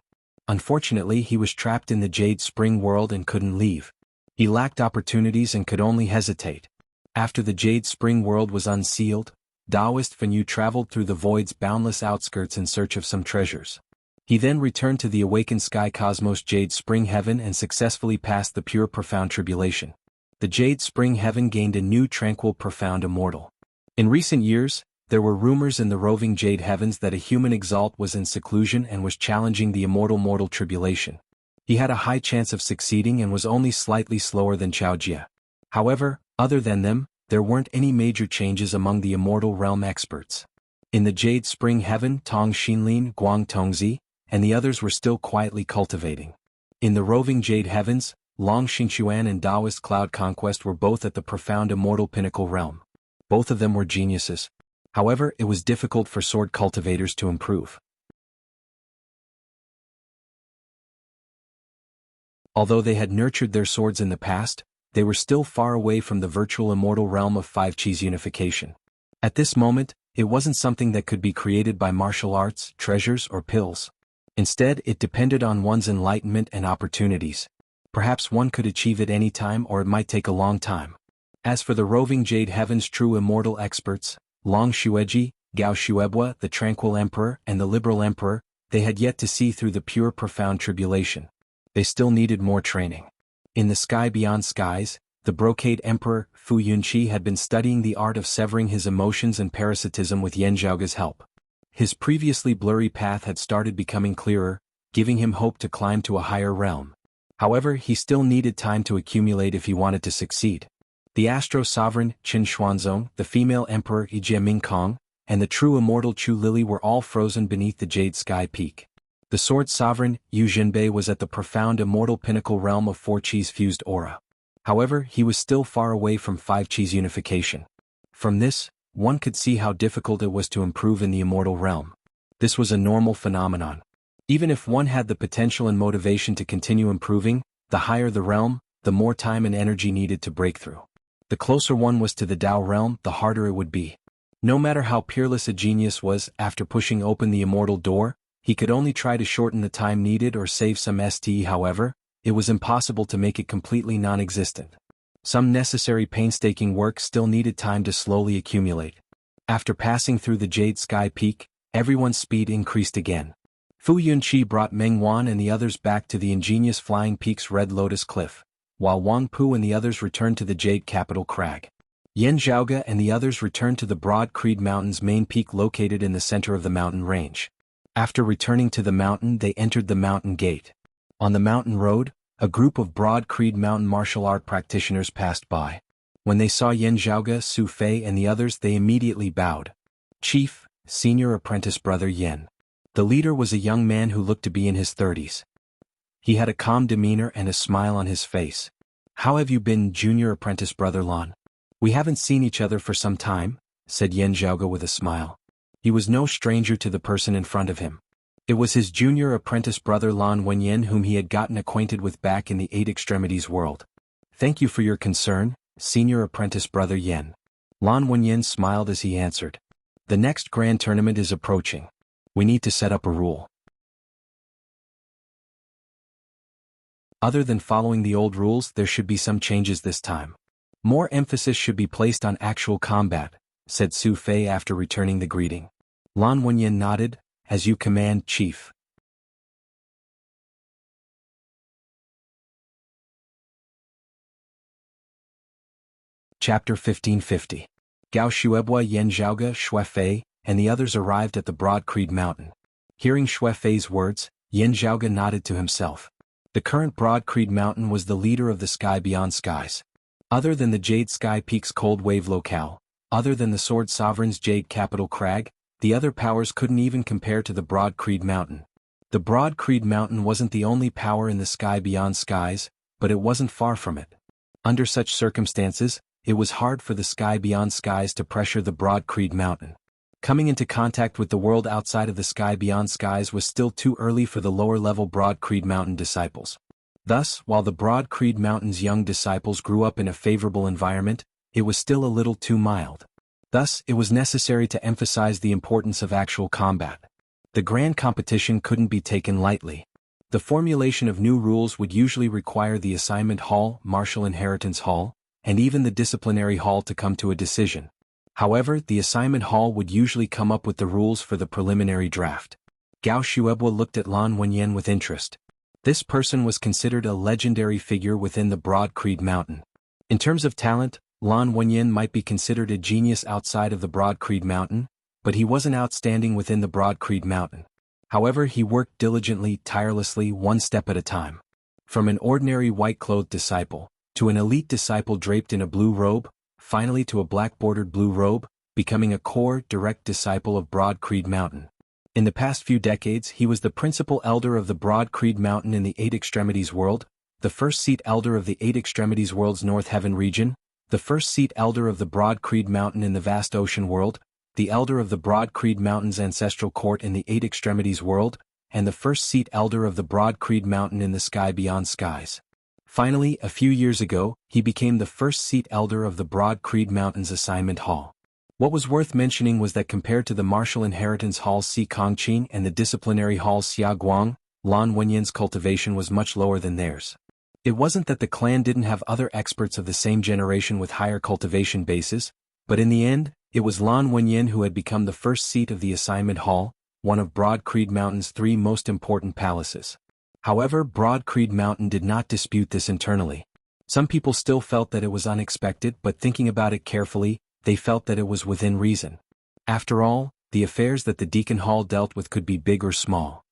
Unfortunately, he was trapped in the Jade Spring world and couldn't leave. He lacked opportunities and could only hesitate. After the Jade Spring world was unsealed, Taoist Fan Yu traveled through the void's boundless outskirts in search of some treasures. He then returned to the awakened sky cosmos Jade Spring Heaven and successfully passed the pure profound tribulation. The Jade Spring Heaven gained a new tranquil profound immortal. In recent years, there were rumors in the roving Jade Heavens that a human exalt was in seclusion and was challenging the immortal mortal tribulation. He had a high chance of succeeding and was only slightly slower than Chao Jia. However, other than them, there weren't any major changes among the immortal realm experts. In the Jade Spring Heaven, Tong Xinlin, Guang Tongzi, and the others were still quietly cultivating. In the roving Jade Heavens, Long Xingxuan and Taoist Cloud Conquest were both at the profound immortal pinnacle realm. Both of them were geniuses. However, it was difficult for sword cultivators to improve. Although they had nurtured their swords in the past, they were still far away from the virtual immortal realm of five Qis unification. At this moment, it wasn't something that could be created by martial arts, treasures, or pills. Instead, it depended on one's enlightenment and opportunities. Perhaps one could achieve it any time, or it might take a long time. As for the roving Jade Heavens true immortal experts, Long Xueji, Gao Xuebua, the Tranquil Emperor, and the Liberal Emperor, they had yet to see through the pure profound tribulation. They still needed more training. In the sky beyond skies, the Brocade Emperor, Fu Yunqi, had been studying the art of severing his emotions and parasitism with Yan Zhaoge's help. His previously blurry path had started becoming clearer, giving him hope to climb to a higher realm. However, he still needed time to accumulate if he wanted to succeed. The Astro Sovereign, Qin Xuanzong, the female Emperor Yijie Mingkong, and the true immortal Chu Lili were all frozen beneath the Jade Sky Peak. The Sword Sovereign, Yu Jinbei, was at the profound immortal pinnacle realm of four Qis fused aura. However, he was still far away from five Qis unification. From this, one could see how difficult it was to improve in the immortal realm. This was a normal phenomenon. Even if one had the potential and motivation to continue improving, the higher the realm, the more time and energy needed to break through. The closer one was to the Tao realm, the harder it would be. No matter how peerless a genius was, after pushing open the immortal door, he could only try to shorten the time needed or save some STE. However, it was impossible to make it completely non-existent. Some necessary painstaking work still needed time to slowly accumulate. After passing through the Jade Sky Peak, everyone's speed increased again. Fu Yunqi brought Meng Wan and the others back to the ingenious Flying Peak's Red Lotus Cliff, while Wang Pu and the others returned to the Jade Capital Crag. Yan Zhaoge and the others returned to the Broad Creed Mountain's main peak located in the center of the mountain range. After returning to the mountain, they entered the mountain gate. On the mountain road, a group of Broad Creed Mountain martial art practitioners passed by. When they saw Yan Zhaoge, Su Fei and the others, they immediately bowed. Chief, Senior Apprentice Brother Yan. The leader was a young man who looked to be in his 30s. He had a calm demeanor and a smile on his face. How have you been, Junior Apprentice Brother Lan? We haven't seen each other for some time, said Yan Zhaoge with a smile. He was no stranger to the person in front of him. It was his junior apprentice brother Lan Wenyan, whom he had gotten acquainted with back in the Eight Extremities world. Thank you for your concern, Senior Apprentice Brother Yan. Lan Wenyan smiled as he answered. The next grand tournament is approaching. We need to set up a rule. Other than following the old rules, there should be some changes this time. More emphasis should be placed on actual combat, said Su Fei after returning the greeting. Lan Wenyan nodded. As you command, Chief. Chapter 1550. Gao Xuebua, Yan Zhaoge, Xue Fei, and the others arrived at the Broad Creed Mountain. Hearing Xue Fei's words, Yan Zhaoge nodded to himself. The current Broad Creed Mountain was the leader of the sky beyond skies. Other than the Jade Sky Peak's cold wave locale, other than the Sword Sovereign's Jade Capital Crag, the other powers couldn't even compare to the Broad Creed Mountain. The Broad Creed Mountain wasn't the only power in the sky beyond skies, but it wasn't far from it. Under such circumstances, it was hard for the sky beyond skies to pressure the Broad Creed Mountain. Coming into contact with the world outside of the sky beyond skies was still too early for the lower-level Broad Creed Mountain disciples. Thus, while the Broad Creed Mountain's young disciples grew up in a favorable environment, it was still a little too mild. Thus, it was necessary to emphasize the importance of actual combat. The grand competition couldn't be taken lightly. The formulation of new rules would usually require the assignment hall, martial inheritance hall, and even the disciplinary hall to come to a decision. However, the assignment hall would usually come up with the rules for the preliminary draft. Gao Shuebua looked at Lan Wenyan with interest. This person was considered a legendary figure within the Broad Creed Mountain. In terms of talent, Lan Wenyan might be considered a genius outside of the Broad Creed Mountain, but he wasn't outstanding within the Broad Creed Mountain. However, he worked diligently, tirelessly, one step at a time. From an ordinary white-clothed disciple, to an elite disciple draped in a blue robe, finally to a black-bordered blue robe, becoming a core, direct disciple of Broad Creed Mountain. In the past few decades, he was the principal elder of the Broad Creed Mountain in the Eight Extremities world, the first seat elder of the Eight Extremities world's North Heaven region, the first seat elder of the Broad Creed Mountain in the Vast Ocean world, the elder of the Broad Creed Mountain's ancestral court in the Eight Extremities world, and the first seat elder of the Broad Creed Mountain in the sky beyond skies. Finally, a few years ago, he became the first seat elder of the Broad Creed Mountain's assignment hall. What was worth mentioning was that compared to the martial inheritance hall Si Kongqing and the disciplinary hall Xia Guang, Lan Wenyan's cultivation was much lower than theirs. It wasn't that the clan didn't have other experts of the same generation with higher cultivation bases, but in the end, it was Lan Wenyan who had become the first seat of the assignment hall, one of Broad Creed Mountain's three most important palaces. However, Broad Creed Mountain did not dispute this internally. Some people still felt that it was unexpected, but thinking about it carefully, they felt that it was within reason. After all, the affairs that the Deacon Hall dealt with could be big or small.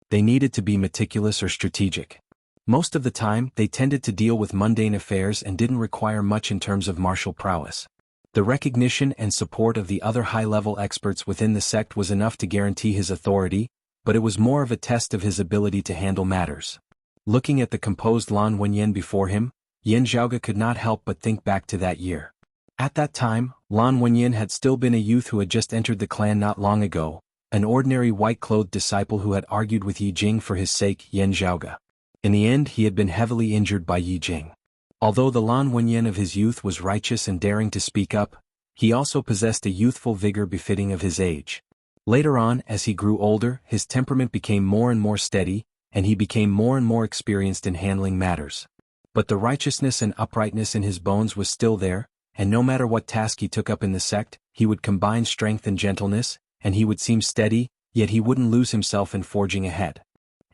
They needed to be meticulous or strategic. Most of the time, they tended to deal with mundane affairs and didn't require much in terms of martial prowess. The recognition and support of the other high-level experts within the sect was enough to guarantee his authority, but it was more of a test of his ability to handle matters. Looking at the composed Lan Wenyan before him, Yin Zhaoge could not help but think back to that year. At that time, Lan Wenyan had still been a youth who had just entered the clan not long ago, an ordinary white-clothed disciple who had argued with Yi Jing for his sake, Yin Zhaoge. In the end, he had been heavily injured by Yi Jing. Although the Lan Wenyan of his youth was righteous and daring to speak up, he also possessed a youthful vigor befitting of his age. Later on, as he grew older, his temperament became more and more steady, and he became more and more experienced in handling matters. But the righteousness and uprightness in his bones was still there, and no matter what task he took up in the sect, he would combine strength and gentleness, and he would seem steady, yet he wouldn't lose himself in forging ahead.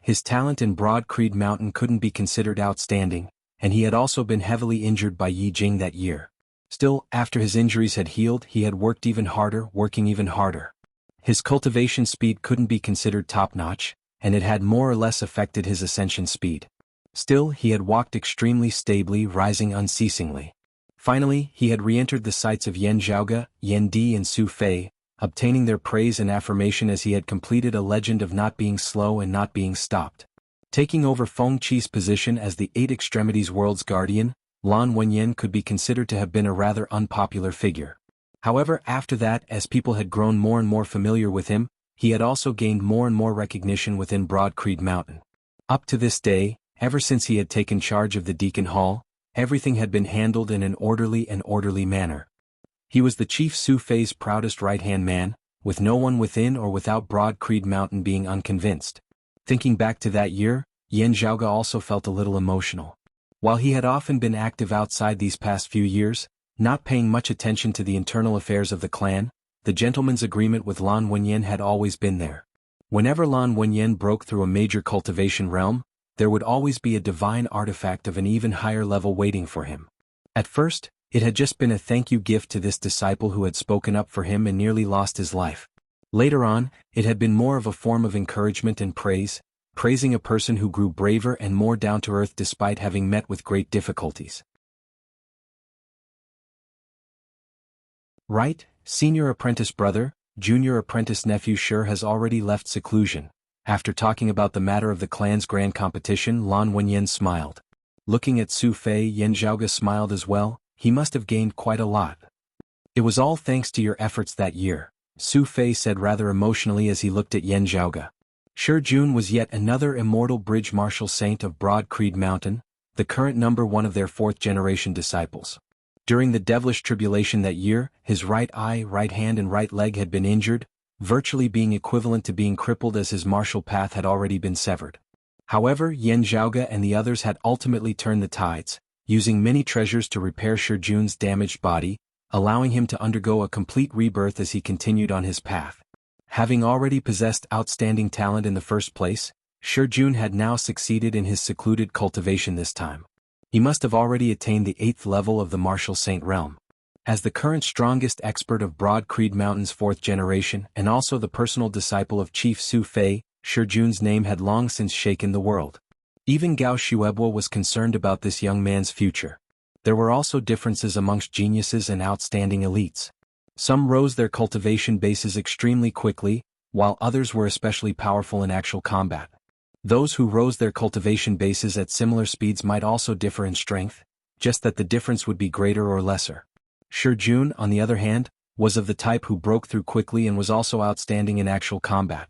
His talent in Broad Creed Mountain couldn't be considered outstanding, and he had also been heavily injured by Yi Jing that year. Still, after his injuries had healed, he had worked even harder, working even harder. His cultivation speed couldn't be considered top-notch, and it had more or less affected his ascension speed. Still, he had walked extremely stably, rising unceasingly. Finally, he had re-entered the sights of Yin Zhaoge, Yin Di and Su Fei, obtaining their praise and affirmation as he had completed a legend of not being slow and not being stopped. Taking over Feng Qi's position as the Eight Extremities world's guardian, Lan Wenyan could be considered to have been a rather unpopular figure. However, after that, as people had grown more and more familiar with him, he had also gained more and more recognition within Broad Creed Mountain. Up to this day, ever since he had taken charge of the Deacon Hall, everything had been handled in an orderly manner. He was the Chief Su Fei's proudest right-hand man, with no one within or without Broad Creed Mountain being unconvinced. Thinking back to that year, Yin Zhaoge also felt a little emotional. While he had often been active outside these past few years, not paying much attention to the internal affairs of the clan, the gentleman's agreement with Lan Wenyan had always been there. Whenever Lan Wenyan broke through a major cultivation realm, there would always be a divine artifact of an even higher level waiting for him. At first, it had just been a thank you gift to this disciple who had spoken up for him and nearly lost his life. Later on, it had been more of a form of encouragement and praise, praising a person who grew braver and more down to earth despite having met with great difficulties. Right, senior apprentice brother, junior apprentice nephew sure has already left seclusion. After talking about the matter of the clan's grand competition, Lan Wenyan smiled. Looking at Su Fei, Yin Zhaoge smiled as well. He must have gained quite a lot. It was all thanks to your efforts that year, Su Fei said rather emotionally as he looked at Yin Zhaoge. Shi Jun was yet another immortal bridge martial saint of Broad Creed Mountain, the current number one of their fourth-generation disciples. During the devilish tribulation that year, his right eye, right hand and right leg had been injured, virtually being equivalent to being crippled as his martial path had already been severed. However, Yan Zhaoge and the others had ultimately turned the tides, using many treasures to repair Shi Jun's damaged body, allowing him to undergo a complete rebirth as he continued on his path. Having already possessed outstanding talent in the first place, Shi Jun had now succeeded in his secluded cultivation this time. He must have already attained the 8th level of the martial saint realm. As the current strongest expert of Broad Creed Mountain's 4th generation and also the personal disciple of Chief Su Fei, Shi Jun's name had long since shaken the world. Even Gao Shuebo was concerned about this young man's future. There were also differences amongst geniuses and outstanding elites. Some rose their cultivation bases extremely quickly, while others were especially powerful in actual combat. Those who rose their cultivation bases at similar speeds might also differ in strength, just that the difference would be greater or lesser. Shi Jun, on the other hand, was of the type who broke through quickly and was also outstanding in actual combat.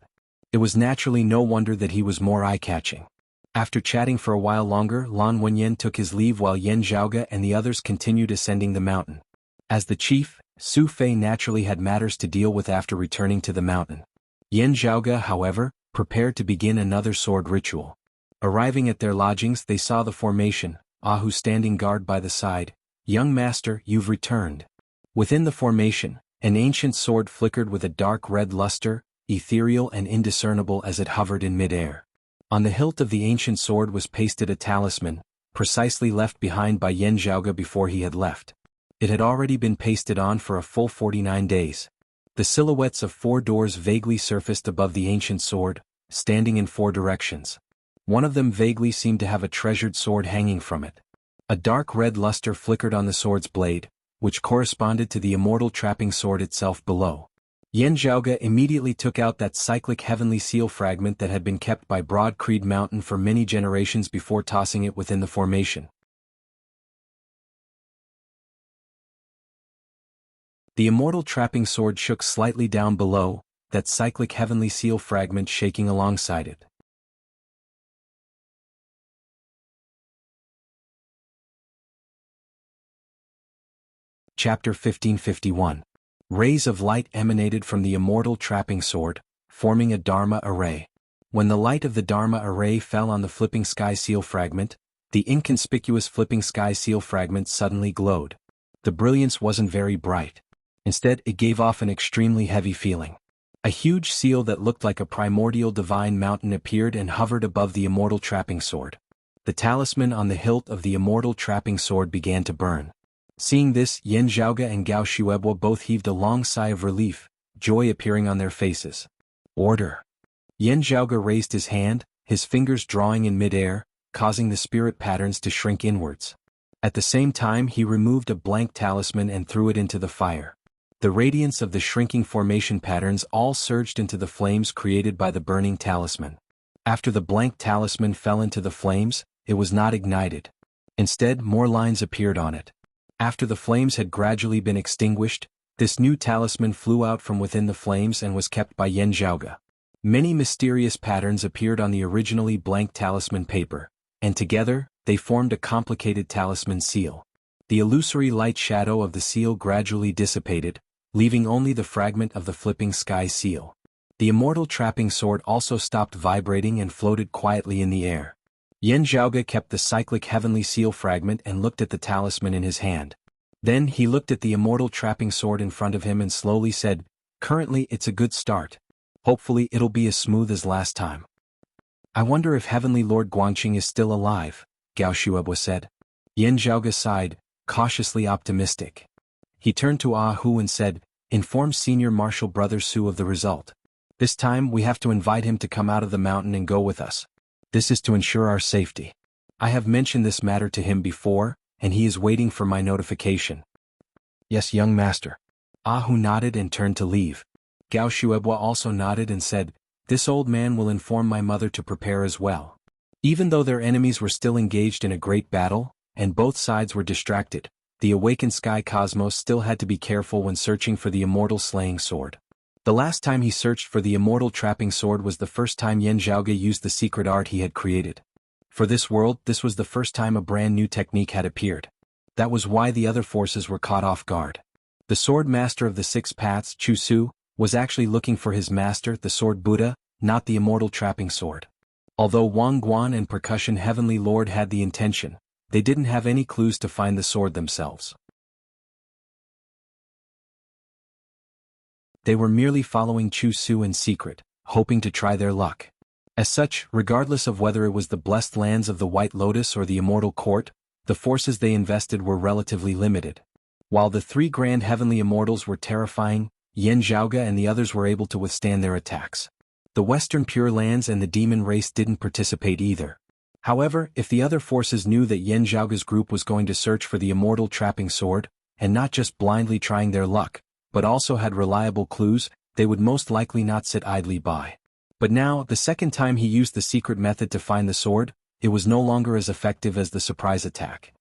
It was naturally no wonder that he was more eye-catching. After chatting for a while longer, Lan Wenyan took his leave while Yan Zhaoge and the others continued ascending the mountain. As the chief, Su Fei naturally had matters to deal with after returning to the mountain. Yan Zhaoge, however, prepared to begin another sword ritual. Arriving at their lodgings, they saw the formation, Ahu standing guard by the side. "Young master, you've returned." Within the formation, an ancient sword flickered with a dark red luster, ethereal and indiscernible as it hovered in mid-air. On the hilt of the ancient sword was pasted a talisman, precisely left behind by Yan Zhaoge before he had left. It had already been pasted on for a full 49 days. The silhouettes of 4 doors vaguely surfaced above the ancient sword, standing in 4 directions. One of them vaguely seemed to have a treasured sword hanging from it. A dark red luster flickered on the sword's blade, which corresponded to the immortal trapping sword itself below. Yan Zhaoge immediately took out that cyclic heavenly seal fragment that had been kept by Broad Creed Mountain for many generations before tossing it within the formation. The immortal trapping sword shook slightly down below, that cyclic heavenly seal fragment shaking alongside it. Chapter 1551. Rays of light emanated from the immortal trapping sword, forming a Dharma array. When the light of the Dharma array fell on the flipping sky seal fragment, the inconspicuous flipping sky seal fragment suddenly glowed. The brilliance wasn't very bright. Instead, it gave off an extremely heavy feeling. A huge seal that looked like a primordial divine mountain appeared and hovered above the immortal trapping sword. The talisman on the hilt of the immortal trapping sword began to burn. Seeing this, Yan Zhaoge and Gao Shuebo both heaved a long sigh of relief, joy appearing on their faces. "Order." Yan Zhaoge raised his hand, his fingers drawing in mid-air, causing the spirit patterns to shrink inwards. At the same time he removed a blank talisman and threw it into the fire. The radiance of the shrinking formation patterns all surged into the flames created by the burning talisman. After the blank talisman fell into the flames, it was not ignited. Instead, more lines appeared on it. After the flames had gradually been extinguished, this new talisman flew out from within the flames and was kept by Yan Zhaoge. Many mysterious patterns appeared on the originally blank talisman paper, and together, they formed a complicated talisman seal. The illusory light shadow of the seal gradually dissipated, leaving only the fragment of the flipping sky seal. The immortal trapping sword also stopped vibrating and floated quietly in the air. Yan Zhaoge kept the cyclic heavenly seal fragment and looked at the talisman in his hand. Then he looked at the immortal trapping sword in front of him and slowly said, "Currently it's a good start. Hopefully it'll be as smooth as last time." "I wonder if Heavenly Lord Guangqing is still alive," Gao Shuebo said. Yan Zhaoge sighed, cautiously optimistic. He turned to Ah Hu and said, "Inform Senior Marshal Brother Su of the result. This time we have to invite him to come out of the mountain and go with us. This is to ensure our safety. I have mentioned this matter to him before, and he is waiting for my notification." "Yes, young master." Ah Hu nodded and turned to leave. Gao Shuebo also nodded and said, "This old man will inform my mother to prepare as well." Even though their enemies were still engaged in a great battle, and both sides were distracted, the awakened Sky Cosmos still had to be careful when searching for the immortal slaying sword. The last time he searched for the immortal trapping sword was the first time Yan Zhaoge used the secret art he had created. For this world, this was the first time a brand new technique had appeared. That was why the other forces were caught off guard. The sword master of the 6 paths, Chu Su, was actually looking for his master, the Sword Buddha, not the immortal trapping sword. Although Wang Guan and Percussion Heavenly Lord had the intention, they didn't have any clues to find the sword themselves. They were merely following Chu Su in secret, hoping to try their luck. As such, regardless of whether it was the blessed lands of the White Lotus or the Immortal Court, the forces they invested were relatively limited. While the three grand heavenly immortals were terrifying, Yan Zhaoge and the others were able to withstand their attacks. The Western Pure Lands and the demon race didn't participate either. However, if the other forces knew that Yan Zhaoge's group was going to search for the immortal trapping sword, and not just blindly trying their luck, but also had reliable clues, they would most likely not sit idly by. But now, the second time he used the secret method to find the sword, it was no longer as effective as the surprise attack.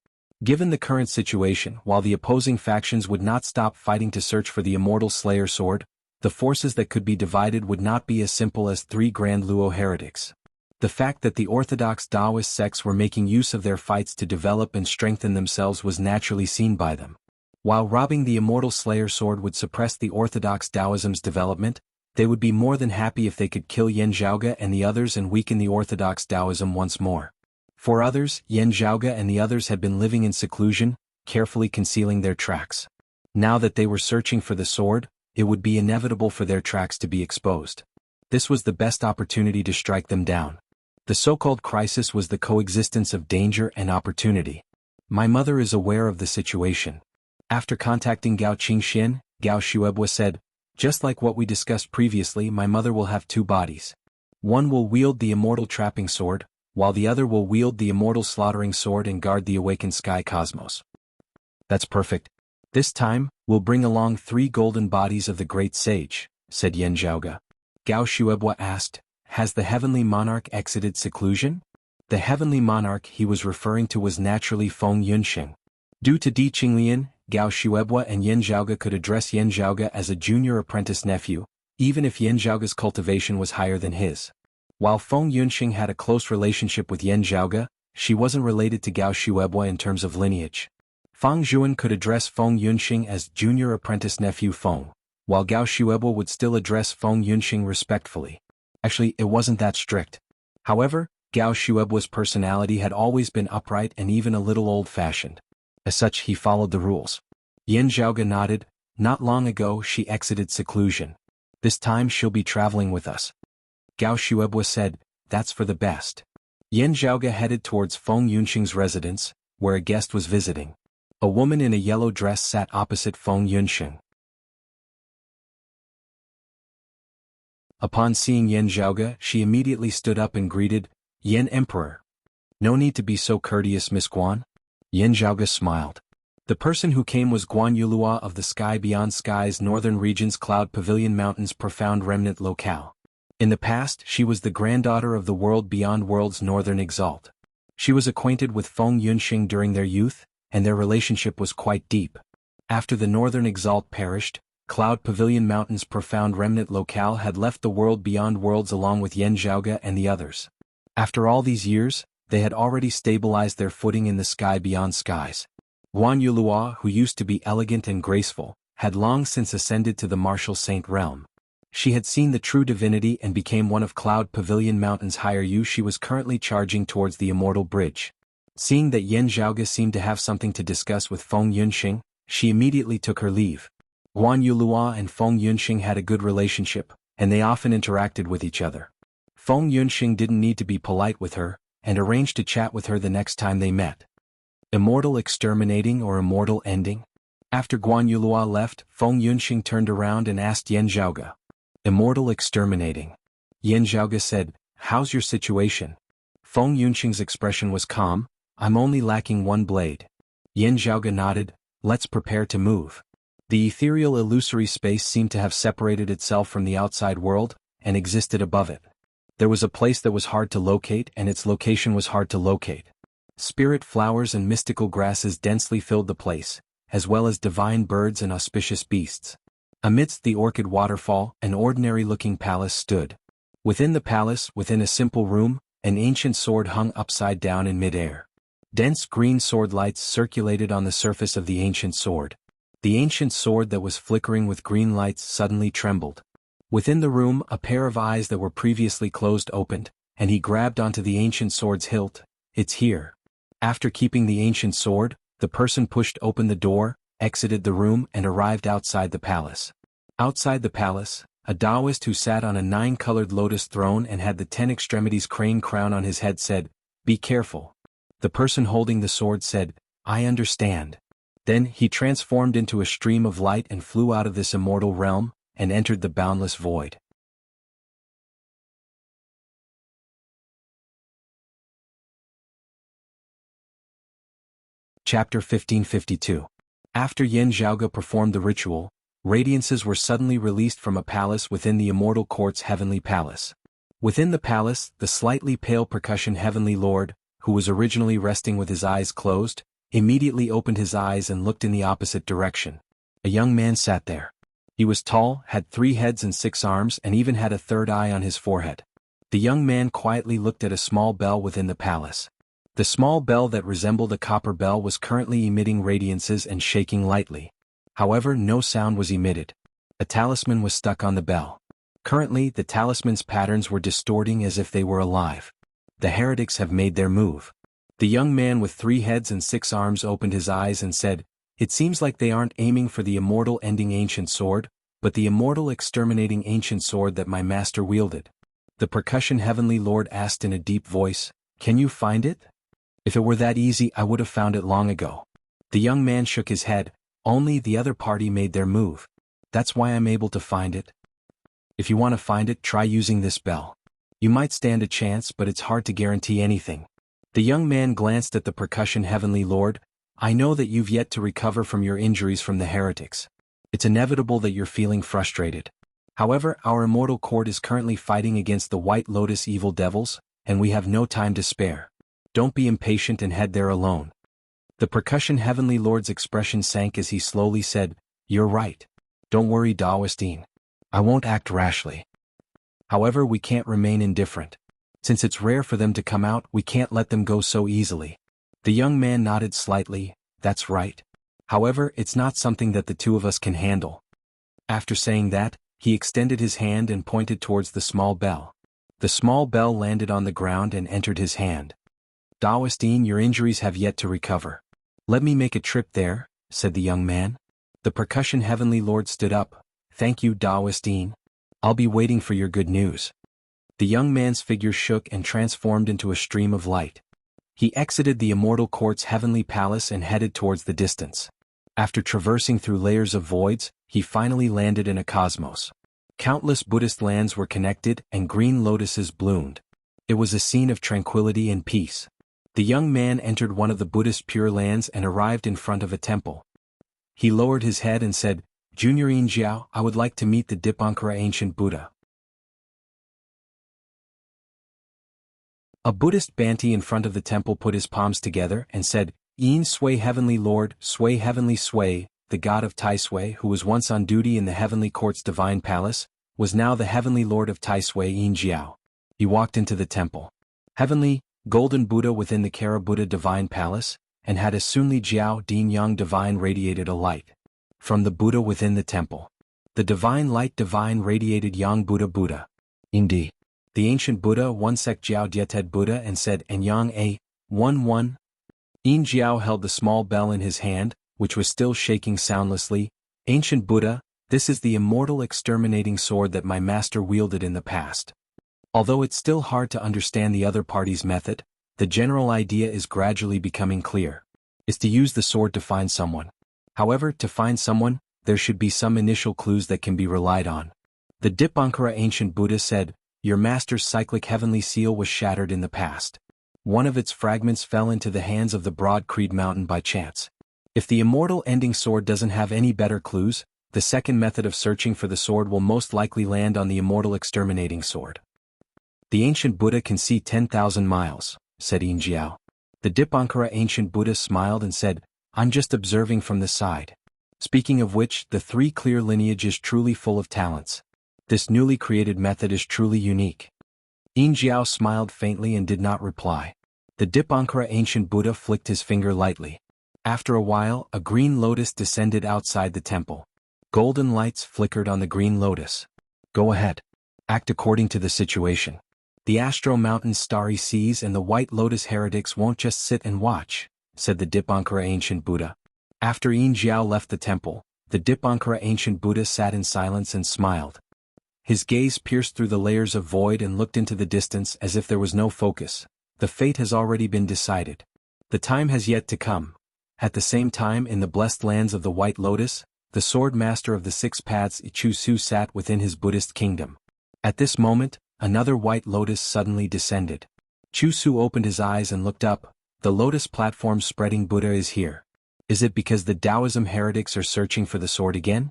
Given the current situation, while the opposing factions would not stop fighting to search for the immortal Slayer sword, the forces that could be divided would not be as simple as 3 Grand Luo heretics. The fact that the Orthodox Taoist sects were making use of their fights to develop and strengthen themselves was naturally seen by them. While robbing the immortal Slayer sword would suppress the Orthodox Taoism's development, they would be more than happy if they could kill Yan Zhaoge and the others and weaken the Orthodox Taoism once more. For others, Yan Zhaoge and the others had been living in seclusion, carefully concealing their tracks. Now that they were searching for the sword, it would be inevitable for their tracks to be exposed. This was the best opportunity to strike them down. The so-called crisis was the coexistence of danger and opportunity. My mother is aware of the situation. After contacting Gao Qingxian, Gao Shuebua said, just like what we discussed previously, my mother will have 2 bodies. One will wield the immortal trapping sword, while the other will wield the immortal slaughtering sword and guard the awakened sky cosmos. That's perfect. This time, we'll bring along 3 golden bodies of the great sage, said Yan Zhaoge. Gao Shuebua asked, has the heavenly monarch exited seclusion? The heavenly monarch he was referring to was naturally Feng Yunxing. Due to Di Qinglian, Gao Shuebua and Yan Zhaoge could address Yan Zhaoge as a junior apprentice nephew, even if Yan Zhaoge's cultivation was higher than his. While Feng Yunxing had a close relationship with Yan Zhaoge, she wasn't related to Gao Shuebua in terms of lineage. Feng Zhuan could address Feng Yunxing as junior apprentice nephew Feng, while Gao Shuebua would still address Feng Yunxing respectfully. Actually, it wasn't that strict. However, Gao Shuebua's personality had always been upright and even a little old-fashioned. As such, he followed the rules. Yan Zhaoge nodded. Not long ago she exited seclusion. This time she'll be traveling with us. Gao Shuebua said, that's for the best. Yan Zhaoge headed towards Feng Yunxing's residence, where a guest was visiting. A woman in a yellow dress sat opposite Feng Yunxing. Upon seeing Yan Zhaoge, she immediately stood up and greeted, Yan Emperor. No need to be so courteous, Miss Guan. Yan Zhaoge smiled. The person who came was Guan Yulua of the Sky Beyond Sky's northern region's Cloud Pavilion Mountain's profound remnant locale. In the past, she was the granddaughter of the World Beyond World's northern exalt. She was acquainted with Feng Yunxing during their youth, and their relationship was quite deep. After the northern exalt perished, Cloud Pavilion Mountain's profound remnant locale had left the World Beyond Worlds along with Yan Zhaoge and the others. After all these years, they had already stabilized their footing in the Sky Beyond Skies. Guan Yulua, who used to be elegant and graceful, had long since ascended to the martial saint realm. She had seen the true divinity and became one of Cloud Pavilion Mountain's higher you. She was currently charging towards the Immortal Bridge. Seeing that Yan Zhaoge seemed to have something to discuss with Feng Yunxing, she immediately took her leave. Guan Yulua and Feng Yunxing had a good relationship, and they often interacted with each other. Feng Yunxing didn't need to be polite with her, and arranged to chat with her the next time they met. Immortal exterminating or immortal ending? After Guan Yulua left, Feng Yunxing turned around and asked Yan Zhaoge. Immortal exterminating. Yan Zhaoge said, how's your situation? Feng Yunxing's expression was calm. I'm only lacking 1 blade. Yan Zhaoge nodded. Let's prepare to move. The ethereal illusory space seemed to have separated itself from the outside world, and existed above it. There was a place that was hard to locate, and its location was hard to locate. Spirit flowers and mystical grasses densely filled the place, as well as divine birds and auspicious beasts. Amidst the orchid waterfall, an ordinary-looking palace stood. Within the palace, within a simple room, an ancient sword hung upside down in mid-air. Dense green sword lights circulated on the surface of the ancient sword. The ancient sword that was flickering with green lights suddenly trembled. Within the room, a pair of eyes that were previously closed opened, and he grabbed onto the ancient sword's hilt. It's here. After keeping the ancient sword, the person pushed open the door, exited the room and arrived outside the palace. Outside the palace, a Taoist who sat on a 9-colored lotus throne and had the 10 extremities crane crown on his head said, "Be careful." The person holding the sword said, "I understand." Then he transformed into a stream of light and flew out of this immortal realm, and entered the boundless void. Chapter 1552. After Yin Zhaoge performed the ritual, radiances were suddenly released from a palace within the Immortal Court's heavenly palace. Within the palace, the slightly pale percussion heavenly lord, who was originally resting with his eyes closed, immediately opened his eyes and looked in the opposite direction. A young man sat there. He was tall, had 3 heads and 6 arms and even had a third eye on his forehead. The young man quietly looked at a small bell within the palace. The small bell that resembled a copper bell was currently emitting radiances and shaking lightly. However, no sound was emitted. A talisman was stuck on the bell. Currently, the talisman's patterns were distorting as if they were alive. The heretics have made their move. The young man with 3 heads and 6 arms opened his eyes and said, "It seems like they aren't aiming for the immortal ending ancient sword, but the immortal exterminating ancient sword that my master wielded." The percussion heavenly lord asked in a deep voice, "Can you find it?" "If it were that easy, I would have found it long ago." The young man shook his head. "Only the other party made their move. That's why I'm able to find it. If you want to find it, try using this bell. You might stand a chance, but it's hard to guarantee anything." The young man glanced at the percussion heavenly lord. "I know that you've yet to recover from your injuries from the heretics. It's inevitable that you're feeling frustrated. However, our immortal court is currently fighting against the White Lotus evil devils, and we have no time to spare. Don't be impatient and head there alone." The percussion heavenly lord's expression sank as he slowly said, "You're right. Don't worry, Taoistine. I won't act rashly. However, we can't remain indifferent. Since it's rare for them to come out, we can't let them go so easily." The young man nodded slightly. "That's right. However, it's not something that the two of us can handle." After saying that, he extended his hand and pointed towards the small bell. The small bell landed on the ground and entered his hand. "Taoistine, your injuries have yet to recover. Let me make a trip there," said the young man. The percussion heavenly lord stood up. "Thank you, Taoistine. I'll be waiting for your good news." The young man's figure shook and transformed into a stream of light. He exited the Immortal Court's heavenly palace and headed towards the distance. After traversing through layers of voids, he finally landed in a cosmos. Countless Buddhist lands were connected and green lotuses bloomed. It was a scene of tranquility and peace. The young man entered one of the Buddhist Pure Lands and arrived in front of a temple. He lowered his head and said, "Junior Yin Jiao, I would like to meet the Dipankara ancient Buddha." A Buddhist Banti in front of the temple put his palms together and said, "Yin Sui Heavenly Lord, Sui Heavenly Sui, the god of Tai Sui who was once on duty in the Heavenly Court's divine palace, was now the Heavenly Lord of Tai Sui Yin Jiao." He walked into the temple. Heavenly, golden Buddha within the Kara Buddha divine palace, and had a Sunli Jiao Din Yang divine radiated a light. From the Buddha within the temple. The divine light divine radiated Yang Buddha Buddha. Indeed. The ancient Buddha one sek Jiao Dieted Buddha and said and Yang A, 1-1. Yin Jiao held the small bell in his hand, which was still shaking soundlessly. "Ancient Buddha, this is the immortal exterminating sword that my master wielded in the past. Although it's still hard to understand the other party's method, the general idea is gradually becoming clear. Is to use the sword to find someone. However, to find someone, there should be some initial clues that can be relied on." The Dipankara ancient Buddha said, "Your master's cyclic heavenly seal was shattered in the past. One of its fragments fell into the hands of the Broad Creed Mountain by chance. If the immortal ending sword doesn't have any better clues, the second method of searching for the sword will most likely land on the immortal exterminating sword." "The ancient Buddha can see 10,000 miles, said Yin Jiao. The Dipankara ancient Buddha smiled and said, "I'm just observing from the side. Speaking of which, the 3 clear lineage is truly full of talents. This newly created method is truly unique." Yin Jiao smiled faintly and did not reply. The Dipankara ancient Buddha flicked his finger lightly. After a while, a green lotus descended outside the temple. Golden lights flickered on the green lotus. Go ahead. Act according to the situation. The Astro Mountain's starry seas and the White Lotus heretics won't just sit and watch, said the Dipankara ancient Buddha. After Yin Zhao left the temple, the Dipankara ancient Buddha sat in silence and smiled. His gaze pierced through the layers of void and looked into the distance as if there was no focus. The fate has already been decided. The time has yet to come. At the same time, in the blessed lands of the White Lotus, the sword master of the six paths Chu Su sat within his Buddhist kingdom. At this moment, another White Lotus suddenly descended. Chu Su opened his eyes and looked up. The lotus platform spreading Buddha is here. Is it because the Taoism heretics are searching for the sword again?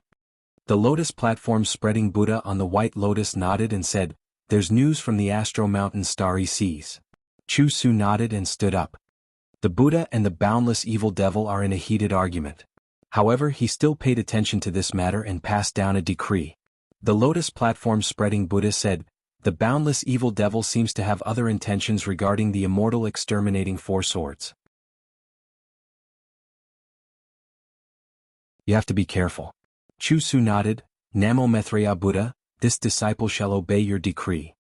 The lotus platform spreading Buddha on the White Lotus nodded and said, There's news from the Astro Mountain's starry seas. Chu Su nodded and stood up. The Buddha and the boundless evil devil are in a heated argument. However, he still paid attention to this matter and passed down a decree. The lotus platform spreading Buddha said, The boundless evil devil seems to have other intentions regarding the immortal exterminating four swords. You have to be careful. Chu Su nodded, Namo Maitreya Buddha, this disciple shall obey your decree.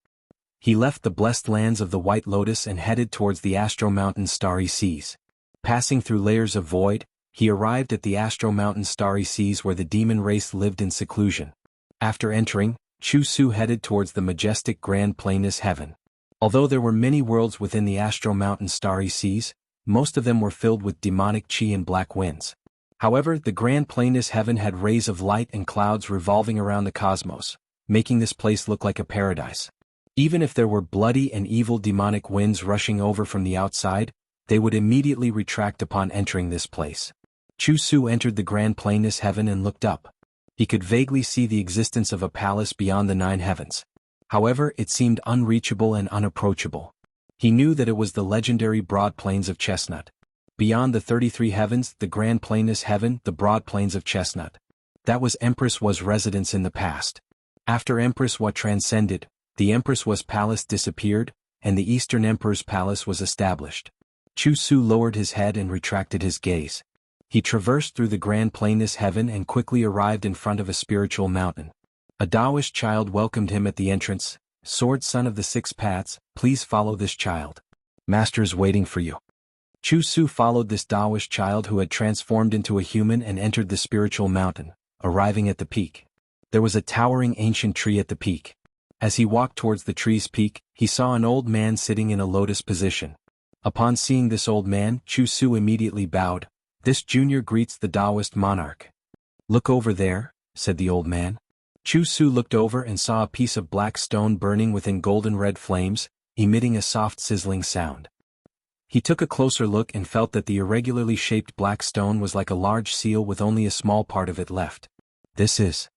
He left the blessed lands of the White Lotus and headed towards the Astro Mountain's starry seas. Passing through layers of void, he arrived at the Astro Mountain's starry seas where the demon race lived in seclusion. After entering, Chu Su headed towards the majestic Grand Plainness heaven. Although there were many worlds within the Astro Mountain's starry seas, most of them were filled with demonic chi and black winds. However, the Grand Plainness heaven had rays of light and clouds revolving around the cosmos, making this place look like a paradise. Even if there were bloody and evil demonic winds rushing over from the outside, they would immediately retract upon entering this place. Chu Su entered the Grand Plainness heaven and looked up. He could vaguely see the existence of a palace beyond the 9 heavens. However, it seemed unreachable and unapproachable. He knew that it was the legendary broad plains of Chestnut. Beyond the 33 heavens, the Grand Plainness heaven, the broad plains of Chestnut. That was Empress Wa's residence in the past. After Empress Wa transcended, the Empress Wa's palace disappeared, and the Eastern Emperor's palace was established. Chu Su lowered his head and retracted his gaze. He traversed through the Grand Plainness heaven and quickly arrived in front of a spiritual mountain. A Taoist child welcomed him at the entrance. Sword son of the six paths, please follow this child. Master is waiting for you. Chu Su followed this Taoist child who had transformed into a human and entered the spiritual mountain, arriving at the peak. There was a towering ancient tree at the peak. As he walked towards the tree's peak, he saw an old man sitting in a lotus position. Upon seeing this old man, Chu Su immediately bowed. This junior greets the Taoist monarch. Look over there, said the old man. Chu Su looked over and saw a piece of black stone burning within golden red flames, emitting a soft sizzling sound. He took a closer look and felt that the irregularly shaped black stone was like a large seal with only a small part of it left. This is.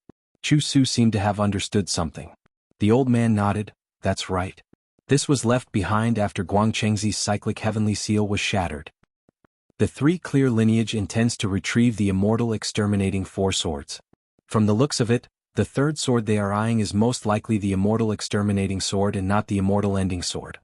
Chu Su seemed to have understood something. The old man nodded, that's right. This was left behind after Guangchengzi's cyclic heavenly seal was shattered. The 3 clear lineage intends to retrieve the immortal exterminating 4 swords. From the looks of it, the 3rd sword they are eyeing is most likely the immortal exterminating sword and not the immortal ending sword.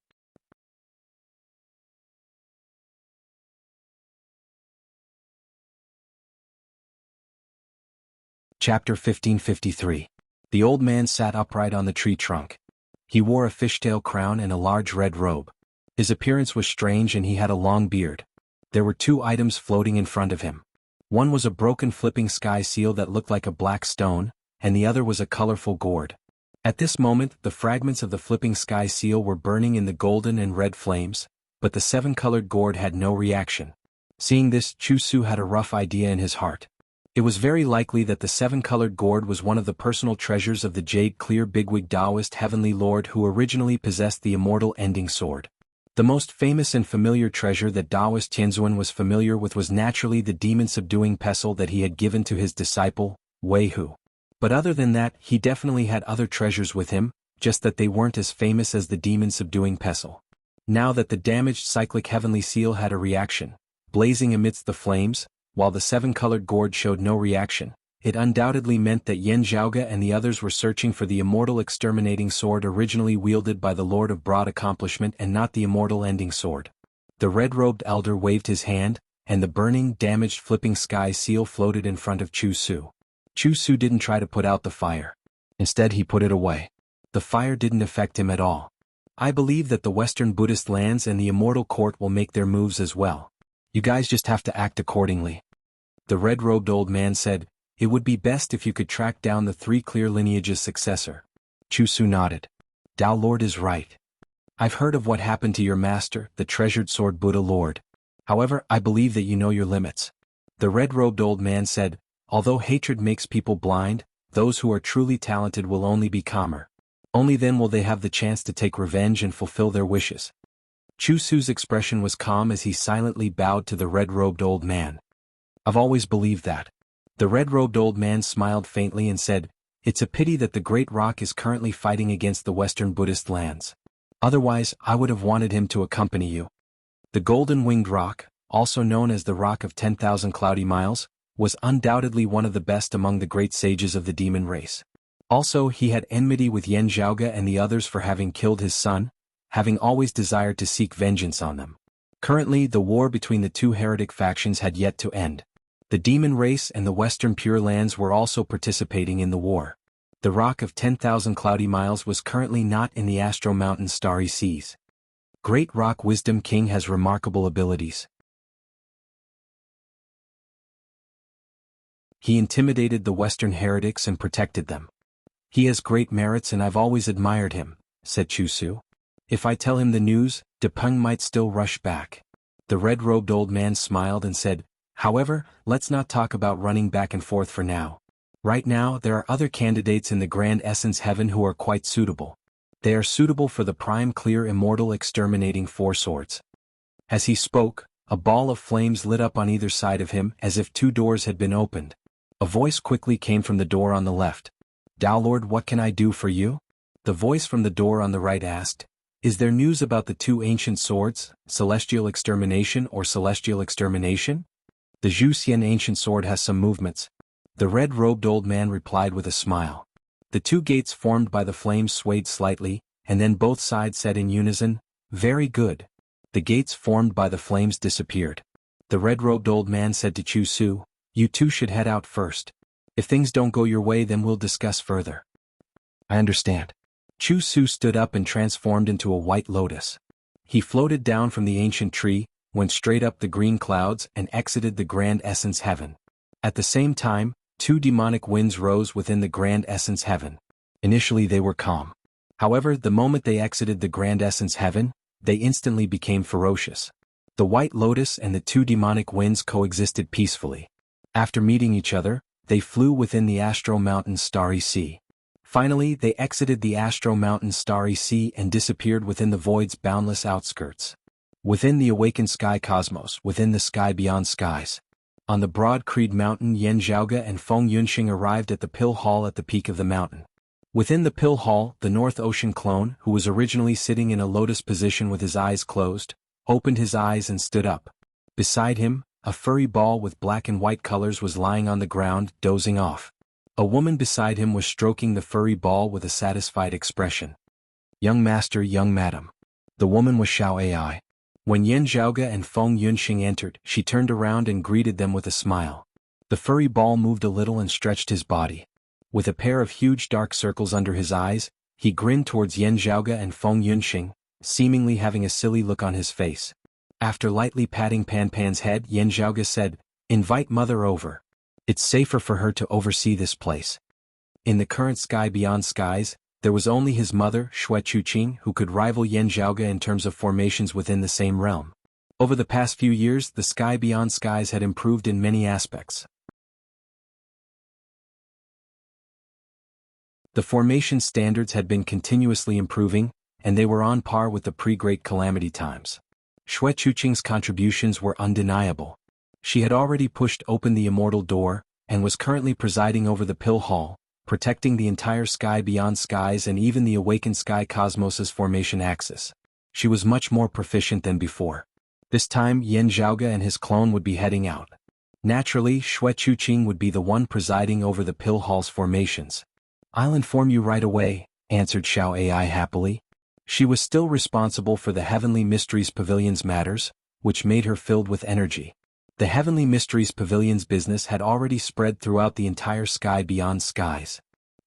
Chapter 1553. The old man sat upright on the tree trunk. He wore a fishtail crown and a large red robe. His appearance was strange and he had a long beard. There were 2 items floating in front of him. One was a broken flipping sky seal that looked like a black stone, and the other was a colorful gourd. At this moment, the fragments of the flipping sky seal were burning in the golden and red flames, but the 7-colored gourd had no reaction. Seeing this, Chu Su had a rough idea in his heart. It was very likely that the 7-colored gourd was one of the personal treasures of the jade-clear bigwig Taoist heavenly lord who originally possessed the immortal ending sword. The most famous and familiar treasure that Taoist Tianzuan was familiar with was naturally the demon-subduing pestle that he had given to his disciple, Wei Hu. But other than that, he definitely had other treasures with him, just that they weren't as famous as the demon-subduing pestle. Now that the damaged cyclic heavenly seal had a reaction, blazing amidst the flames, while the 7-colored gourd showed no reaction, it undoubtedly meant that Yen Zhaoge and the others were searching for the immortal exterminating sword originally wielded by the Lord of Broad Accomplishment and not the immortal ending sword. The red-robed elder waved his hand, and the burning, damaged flipping sky seal floated in front of Chu Su. Chu Su didn't try to put out the fire. Instead he put it away. The fire didn't affect him at all. I believe that the Western Buddhist lands and the Immortal Court will make their moves as well. You guys just have to act accordingly. The red-robed old man said, it would be best if you could track down the 3 clear lineages successor. Chu Su nodded. Tao Lord is right. I've heard of what happened to your master, the treasured sword Buddha Lord. However, I believe that you know your limits. The red-robed old man said, although hatred makes people blind, those who are truly talented will only be calmer. Only then will they have the chance to take revenge and fulfill their wishes. Chu Su's expression was calm as he silently bowed to the red-robed old man. I've always believed that. The red-robed old man smiled faintly and said, it's a pity that the Great Rock is currently fighting against the Western Buddhist lands. Otherwise, I would have wanted him to accompany you. The Golden-Winged Rock, also known as the Rock of 10,000 Cloudy Miles, was undoubtedly one of the best among the great sages of the demon race. Also, he had enmity with Yan Zhaoge and the others for having killed his son, having always desired to seek vengeance on them. Currently, the war between the 2 heretic factions had yet to end. The demon race and the Western Pure Lands were also participating in the war. The Rock of 10,000 Cloudy Miles was currently not in the Astro Mountain Starry Seas. Great Rock Wisdom King has remarkable abilities. He intimidated the Western heretics and protected them. He has great merits and I've always admired him, said Chu Su. If I tell him the news, De Peng might still rush back. The red-robed old man smiled and said, however, let's not talk about running back and forth for now. Right now, there are other candidates in the Grand Essence Heaven who are quite suitable. They are suitable for the prime clear immortal exterminating 4 swords. As he spoke, a ball of flames lit up on either side of him as if 2 doors had been opened. A voice quickly came from the door on the left. Tao Lord, what can I do for you? The voice from the door on the right asked, is there news about the 2 ancient swords, Celestial Extermination or Celestial Extermination? The Zhu Xian ancient sword has some movements. The red-robed old man replied with a smile. The 2 gates formed by the flames swayed slightly, and then both sides said in unison, very good. The gates formed by the flames disappeared. The red-robed old man said to Chu Su, you 2 should head out first. If things don't go your way then we'll discuss further. I understand. Chu Su stood up and transformed into a white lotus. He floated down from the ancient tree, went straight up the green clouds and exited the Grand Essence Heaven. At the same time, 2 demonic winds rose within the Grand Essence Heaven. Initially they were calm. However, the moment they exited the Grand Essence Heaven, they instantly became ferocious. The White Lotus and the 2 demonic winds coexisted peacefully. After meeting each other, they flew within the Astro Mountain Starry Sea. Finally, they exited the Astro Mountain Starry Sea and disappeared within the void's boundless outskirts. Within the awakened sky cosmos, within the sky beyond skies. On the broad Creed Mountain, Yan Zhaoge and Feng Yunxing arrived at the Pill Hall at the peak of the mountain. Within the Pill Hall, the North Ocean clone, who was originally sitting in a lotus position with his eyes closed, opened his eyes and stood up. Beside him, a furry ball with black and white colors was lying on the ground, dozing off. A woman beside him was stroking the furry ball with a satisfied expression. Young master, young madam. The woman was Xiao Ai. When Yan Zhaoge and Feng Yunxing entered, she turned around and greeted them with a smile. The furry ball moved a little and stretched his body. With a pair of huge dark circles under his eyes, he grinned towards Yan Zhaoge and Feng Yunxing, seemingly having a silly look on his face. After lightly patting Pan Pan's head, Yan Zhaoge said, invite mother over. It's safer for her to oversee this place. In the current sky beyond skies, there was only his mother, Xue Chuqing, who could rival Yan Zhaoge in terms of formations within the same realm. Over the past few years, the sky beyond skies had improved in many aspects. The formation standards had been continuously improving, and they were on par with the pre-Great Calamity times. Xue Chuqing's contributions were undeniable. She had already pushed open the immortal door, and was currently presiding over the Pill Hall, protecting the entire sky beyond skies and even the awakened sky cosmos's formation axis. She was much more proficient than before. This time Yan Zhaoge and his clone would be heading out. Naturally, Xue Chuqing would be the one presiding over the Pill Hall's formations. I'll inform you right away, answered Xiao Ai happily. She was still responsible for the Heavenly Mysteries Pavilion's matters, which made her filled with energy. The Heavenly Mysteries Pavilion's business had already spread throughout the entire sky beyond skies.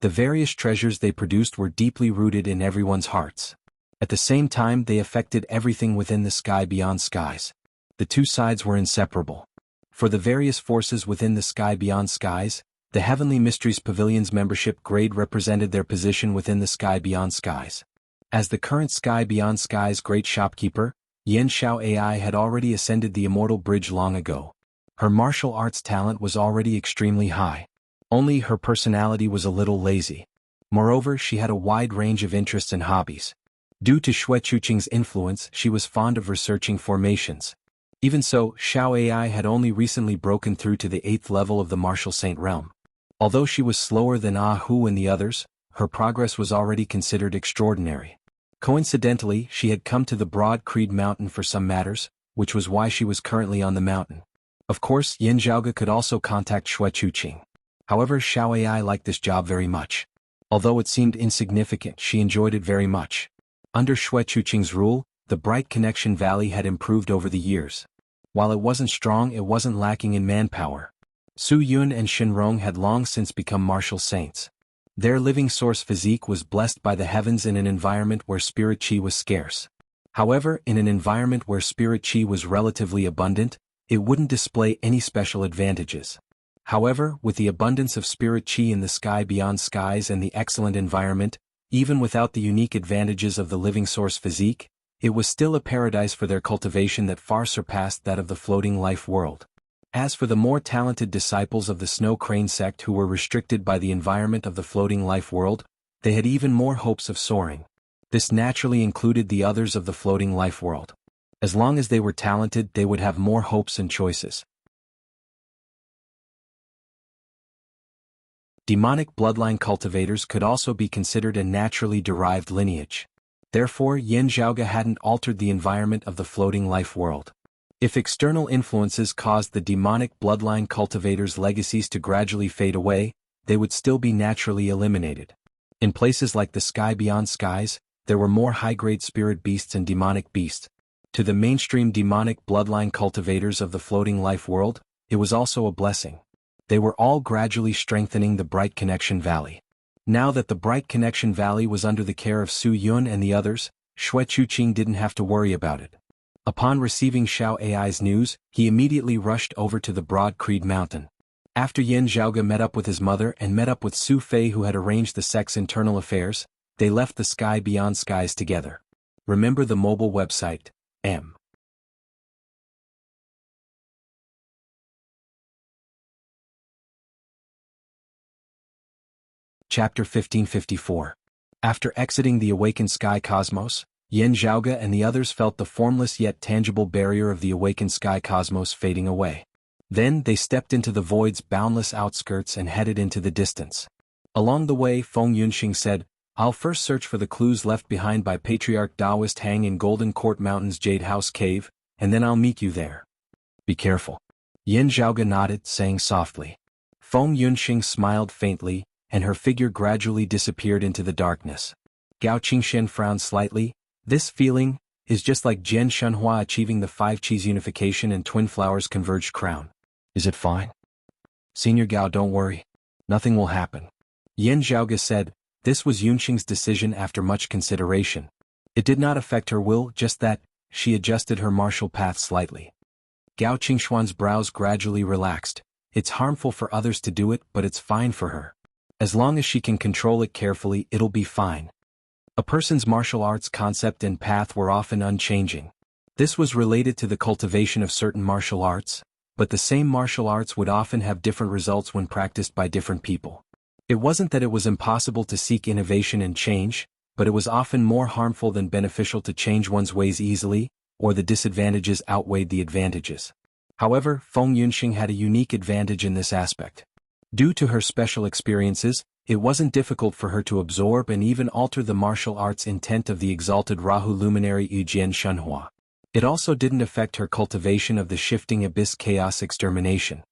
The various treasures they produced were deeply rooted in everyone's hearts. At the same time, they affected everything within the sky beyond skies. The two sides were inseparable. For the various forces within the sky beyond skies, the Heavenly Mysteries Pavilion's membership grade represented their position within the sky beyond skies. As the current sky beyond skies great shopkeeper, Yan Xiao AI had already ascended the immortal bridge long ago. Her martial arts talent was already extremely high. Only her personality was a little lazy. Moreover, she had a wide range of interests and hobbies. Due to Xue Chuqing's influence, she was fond of researching formations. Even so, Xiao AI had only recently broken through to the 8th level of the Martial Saint realm. Although she was slower than Ah Hu and the others, her progress was already considered extraordinary. Coincidentally, she had come to the Broad Creed Mountain for some matters, which was why she was currently on the mountain. Of course, Yin Zhaoge could also contact Xue Chuqing. However, Xiao AI liked this job very much. Although it seemed insignificant, she enjoyed it very much. Under Xue Chuqing's rule, the Bright Connection Valley had improved over the years. While it wasn't strong, it wasn't lacking in manpower. Su Yun and Shenrong had long since become martial saints. Their living source physique was blessed by the heavens in an environment where spirit qi was scarce. However, in an environment where spirit qi was relatively abundant, it wouldn't display any special advantages. However, with the abundance of spirit qi in the sky beyond skies and the excellent environment, even without the unique advantages of the living source physique, it was still a paradise for their cultivation that far surpassed that of the floating life world. As for the more talented disciples of the Snow Crane sect who were restricted by the environment of the floating life world, they had even more hopes of soaring. This naturally included the others of the floating life world. As long as they were talented, they would have more hopes and choices. Demonic bloodline cultivators could also be considered a naturally derived lineage. Therefore, Yin Zhaoge hadn't altered the environment of the floating life world. If external influences caused the demonic bloodline cultivators' legacies to gradually fade away, they would still be naturally eliminated. In places like the sky beyond skies, there were more high-grade spirit beasts and demonic beasts. To the mainstream demonic bloodline cultivators of the floating life world, it was also a blessing. They were all gradually strengthening the Bright Connection Valley. Now that the Bright Connection Valley was under the care of Su Yun and the others, Xue Chuqing didn't have to worry about it. Upon receiving Xiao AI's news, he immediately rushed over to the Broad Creed Mountain. After Yin Zhaoge met up with his mother and met up with Su Fei who had arranged the sect's internal affairs, they left the sky beyond skies together. Remember the mobile website, M. Chapter 1554. After exiting the awakened sky cosmos, Yin Zhaoge and the others felt the formless yet tangible barrier of the awakened sky cosmos fading away. Then they stepped into the void's boundless outskirts and headed into the distance. Along the way, Feng Yunxing said, "I'll first search for the clues left behind by Patriarch Taoist Hang in Golden Court Mountain's Jade House Cave, and then I'll meet you there. Be careful." Yin Zhaoge nodded, saying softly. Feng Yunxing smiled faintly, and her figure gradually disappeared into the darkness. Gao Qingshen frowned slightly. This feeling is just like Jian Shunhua achieving the 5 Qis unification and Twin Flowers converged crown. Is it fine? Senior Gao, don't worry. Nothing will happen. Yin Zhaoge said. This was Yunxing's decision after much consideration. It did not affect her will, just that she adjusted her martial path slightly. Gao Qingshuan's brows gradually relaxed. It's harmful for others to do it, but it's fine for her. As long as she can control it carefully, it'll be fine. A person's martial arts concept and path were often unchanging. This was related to the cultivation of certain martial arts, but the same martial arts would often have different results when practiced by different people. It wasn't that it was impossible to seek innovation and change, but it was often more harmful than beneficial to change one's ways easily, or the disadvantages outweighed the advantages. However, Feng Yunxing had a unique advantage in this aspect. Due to her special experiences, it wasn't difficult for her to absorb and even alter the martial arts intent of the exalted Rahu luminary Jian Shunhua. It also didn't affect her cultivation of the shifting abyss chaos extermination.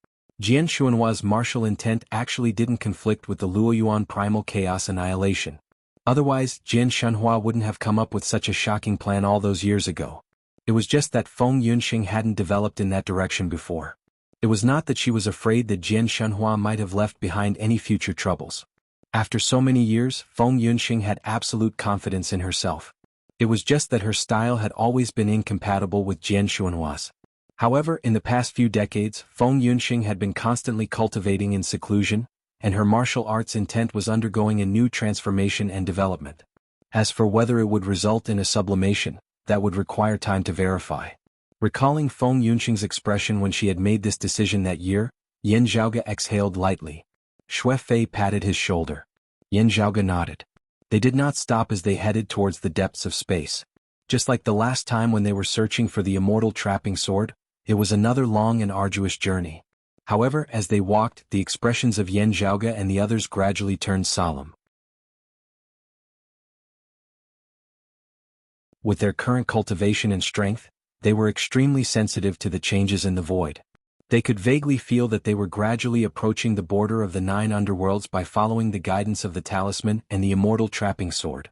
Jian Shunhua's martial intent actually didn't conflict with the Luoyuan primal chaos annihilation. Otherwise, Jian Shunhua wouldn't have come up with such a shocking plan all those years ago. It was just that Feng Yunxing hadn't developed in that direction before. It was not that she was afraid that Jian Shenhua might have left behind any future troubles. After so many years, Feng Yunxing had absolute confidence in herself. It was just that her style had always been incompatible with Jian Shenhua's. However, in the past few decades, Feng Yunxing had been constantly cultivating in seclusion, and her martial arts intent was undergoing a new transformation and development. As for whether it would result in a sublimation, that would require time to verify. Recalling Feng Yunxing's expression when she had made this decision that year, Yin Zhaoge exhaled lightly. Xue Fei patted his shoulder. Yin Zhaoge nodded. They did not stop as they headed towards the depths of space. Just like the last time when they were searching for the immortal trapping sword, it was another long and arduous journey. However, as they walked, the expressions of Yin Zhaoge and the others gradually turned solemn. With their current cultivation and strength, they were extremely sensitive to the changes in the void. They could vaguely feel that they were gradually approaching the border of the 9 underworlds by following the guidance of the talisman and the immortal trapping sword.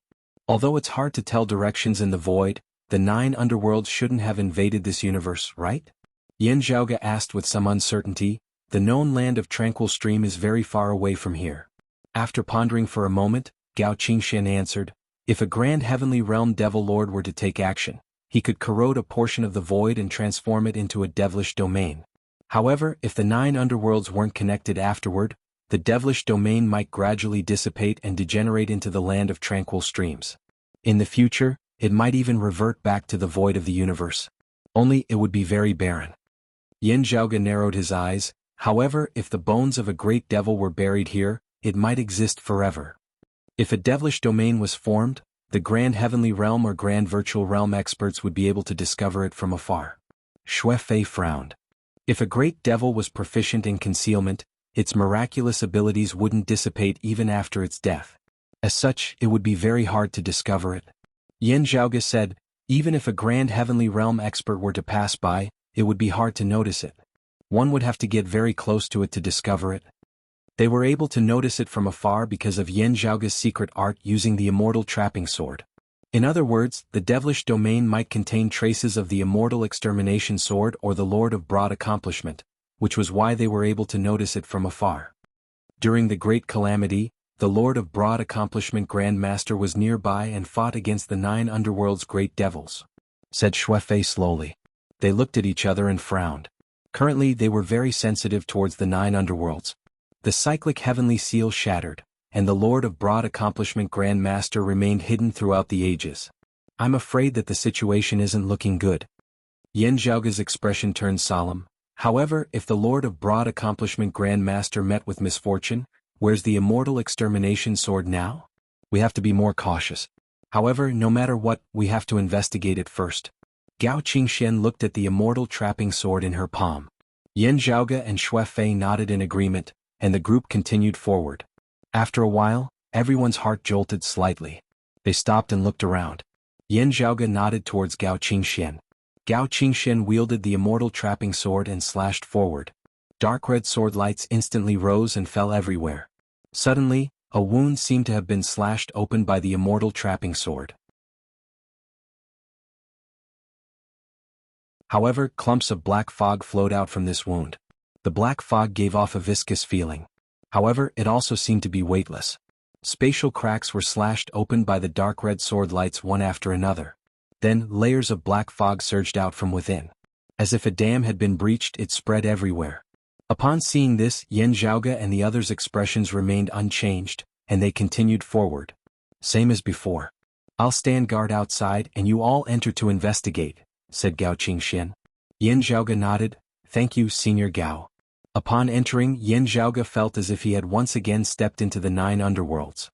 Although it's hard to tell directions in the void, the 9 underworlds shouldn't have invaded this universe, right? Yin Zhaoge asked with some uncertainty. The known land of Tranquil Stream is very far away from here. After pondering for a moment, Gao Qingxian answered, if a grand heavenly realm devil lord were to take action, he could corrode a portion of the void and transform it into a devilish domain. However, if the 9 underworlds weren't connected afterward, the devilish domain might gradually dissipate and degenerate into the land of tranquil streams. In the future, it might even revert back to the void of the universe. Only it would be very barren. Yin Zhaoge narrowed his eyes. However, if the bones of a great devil were buried here, it might exist forever. If a devilish domain was formed, the grand heavenly realm or grand virtual realm experts would be able to discover it from afar. Xue Fei frowned. If a great devil was proficient in concealment, its miraculous abilities wouldn't dissipate even after its death. As such, it would be very hard to discover it. Yin Zhaoge said, even if a grand heavenly realm expert were to pass by, it would be hard to notice it. One would have to get very close to it to discover it. They were able to notice it from afar because of Yin Zhaoge's secret art using the immortal trapping sword. In other words, the devilish domain might contain traces of the immortal extermination sword or the Lord of Broad Accomplishment, which was why they were able to notice it from afar. During the Great Calamity, the Lord of Broad Accomplishment Grand Master was nearby and fought against the 9 underworld's great devils, said Xue Fei slowly. They looked at each other and frowned. Currently they were very sensitive towards the 9 underworlds. The cyclic heavenly seal shattered, and the Lord of Broad Accomplishment Grand Master remained hidden throughout the ages. I'm afraid that the situation isn't looking good. Yin Zhaoge's expression turned solemn. However, if the Lord of Broad Accomplishment Grand Master met with misfortune, where's the immortal extermination sword now? We have to be more cautious. However, no matter what, we have to investigate it first. Gao Qingxian looked at the immortal trapping sword in her palm. Yin Zhaoge and Xue Fei nodded in agreement, and the group continued forward. After a while, everyone's heart jolted slightly. They stopped and looked around. Yin Zhaoge nodded towards Gao Qingxian. Gao Qingxian wielded the immortal trapping sword and slashed forward. Dark red sword lights instantly rose and fell everywhere. Suddenly, a wound seemed to have been slashed open by the immortal trapping sword. However, clumps of black fog flowed out from this wound. The black fog gave off a viscous feeling. However, it also seemed to be weightless. Spatial cracks were slashed open by the dark red sword lights one after another. Then, layers of black fog surged out from within. As if a dam had been breached, it spread everywhere. Upon seeing this, Yin Zhaoge and the others' expressions remained unchanged, and they continued forward. Same as before. I'll stand guard outside and you all enter to investigate, said Gao Qingxian. Yin Zhaoge nodded. Thank you, Senior Gao. Upon entering, Yin Zhaoge felt as if he had once again stepped into the 9 underworlds.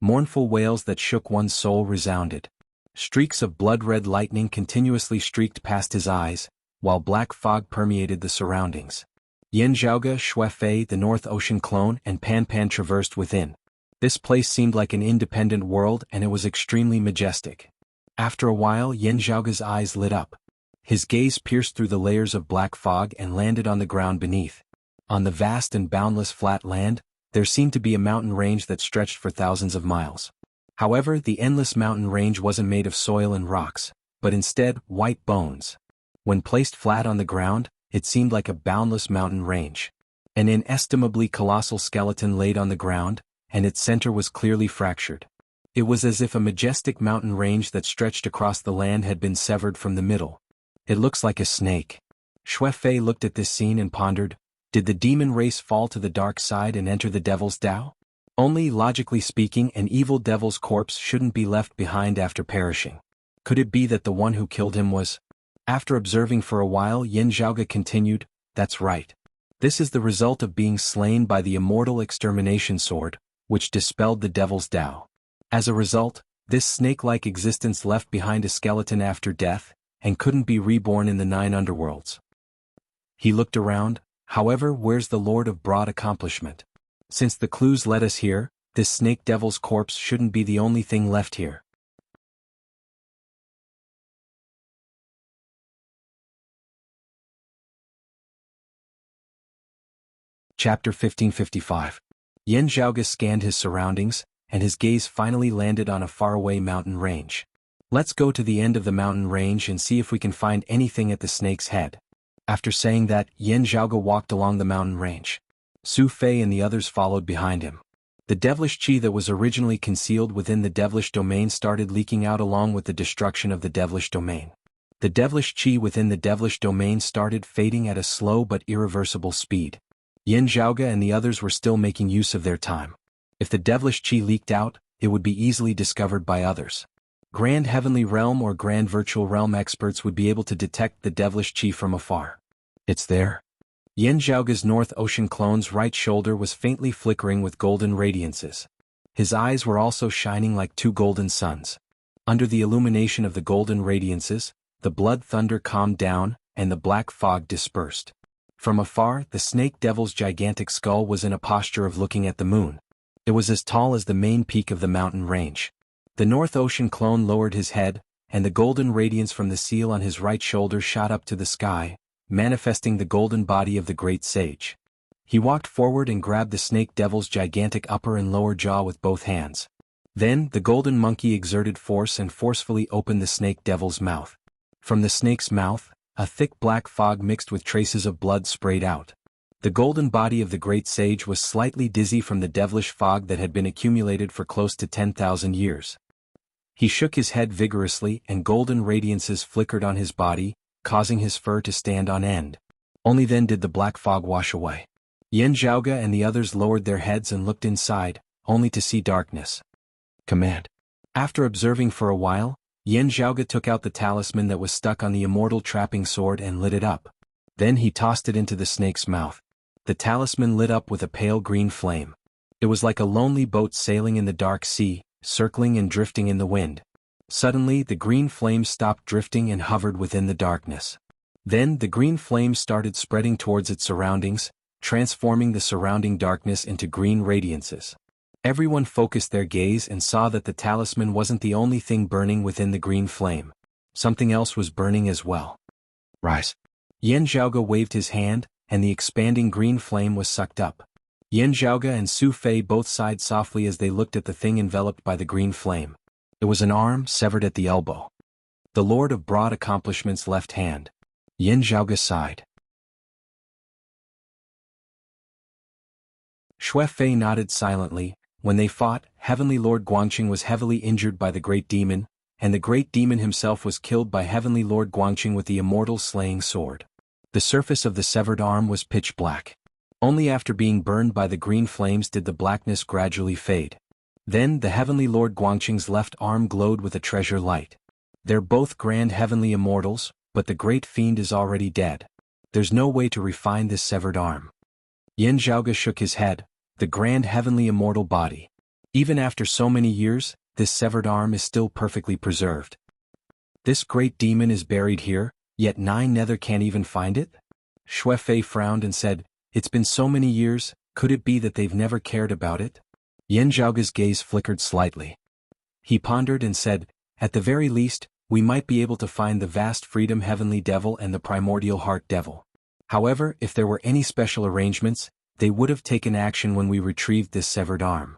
Mournful wails that shook one's soul resounded. Streaks of blood-red lightning continuously streaked past his eyes, while black fog permeated the surroundings. Yin Zhaoge, Xue Fei, the North Ocean clone, and Pan Pan traversed within. This place seemed like an independent world and it was extremely majestic. After a while, Yin Zhaoge's eyes lit up. His gaze pierced through the layers of black fog and landed on the ground beneath. On the vast and boundless flat land, there seemed to be a mountain range that stretched for thousands of miles. However, the endless mountain range wasn't made of soil and rocks, but instead, white bones. When placed flat on the ground, it seemed like a boundless mountain range. An inestimably colossal skeleton laid on the ground, and its center was clearly fractured. It was as if a majestic mountain range that stretched across the land had been severed from the middle. It looks like a snake. Shui Fei looked at this scene and pondered, did the demon race fall to the dark side and enter the devil's Tao? Only logically speaking, an evil devil's corpse shouldn't be left behind after perishing. Could it be that the one who killed him was? After observing for a while, Yin Zhaoge continued, that's right. This is the result of being slain by the immortal extermination sword, which dispelled the devil's Tao. As a result, this snake-like existence left behind a skeleton after death, and couldn't be reborn in the 9 underworlds. He looked around, however, where's the Lord of Broad Accomplishment? Since the clues led us here, this snake devil's corpse shouldn't be the only thing left here. Chapter 1555. Yin Zhaoge scanned his surroundings, and his gaze finally landed on a faraway mountain range. Let's go to the end of the mountain range and see if we can find anything at the snake's head. After saying that, Yin Zhaoge walked along the mountain range. Su Fei and the others followed behind him. The devilish qi that was originally concealed within the devilish domain started leaking out along with the destruction of the devilish domain. The devilish qi within the devilish domain started fading at a slow but irreversible speed. Yin Zhaoge and the others were still making use of their time. If the devilish qi leaked out, it would be easily discovered by others. Grand Heavenly Realm or Grand Virtual Realm experts would be able to detect the devilish qi from afar. It's there. Yin Zhaoge's North Ocean clone's right shoulder was faintly flickering with golden radiances. His eyes were also shining like 2 golden suns. Under the illumination of the golden radiances, the blood thunder calmed down, and the black fog dispersed. From afar, the snake devil's gigantic skull was in a posture of looking at the moon. It was as tall as the main peak of the mountain range. The North Ocean clone lowered his head, and the golden radiance from the seal on his right shoulder shot up to the sky, manifesting the golden body of the great sage. He walked forward and grabbed the snake devil's gigantic upper and lower jaw with both hands. Then, the golden monkey exerted force and forcefully opened the snake devil's mouth. From the snake's mouth, a thick black fog mixed with traces of blood sprayed out. The golden body of the great sage was slightly dizzy from the devilish fog that had been accumulated for close to 10,000 years. He shook his head vigorously and golden radiances flickered on his body, causing his fur to stand on end. Only then did the black fog wash away. Yin Zhaoge and the others lowered their heads and looked inside, only to see darkness. Command. After observing for a while, Yin Zhaoge took out the talisman that was stuck on the immortal trapping sword and lit it up. Then he tossed it into the snake's mouth. The talisman lit up with a pale green flame. It was like a lonely boat sailing in the dark sea, circling and drifting in the wind. Suddenly, the green flame stopped drifting and hovered within the darkness. Then the green flame started spreading towards its surroundings, transforming the surrounding darkness into green radiances. Everyone focused their gaze and saw that the talisman wasn't the only thing burning within the green flame. Something else was burning as well. Rise. Yin Zhaoge waved his hand, and the expanding green flame was sucked up. Yin Zhaoge and Su Fei both sighed softly as they looked at the thing enveloped by the green flame. It was an arm severed at the elbow. The Lord of Broad Accomplishment's left hand. Yin Zhaoge sighed. Shui Fei nodded silently. When they fought, Heavenly Lord Guangqing was heavily injured by the Great Demon, and the Great Demon himself was killed by Heavenly Lord Guangqing with the immortal slaying sword. The surface of the severed arm was pitch black. Only after being burned by the green flames did the blackness gradually fade. Then the Heavenly Lord Guangqing's left arm glowed with a treasure light. They're both grand heavenly immortals, but the great fiend is already dead. There's no way to refine this severed arm. Yin Zhaoge shook his head. The grand heavenly immortal body. Even after so many years, this severed arm is still perfectly preserved. This great demon is buried here, yet 9 Nether can't even find it? Shui Fei frowned and said, it's been so many years, could it be that they've never cared about it? Yin Zhaoge's gaze flickered slightly. He pondered and said, at the very least, we might be able to find the vast freedom heavenly devil and the primordial heart devil. However, if there were any special arrangements, they would have taken action when we retrieved this severed arm.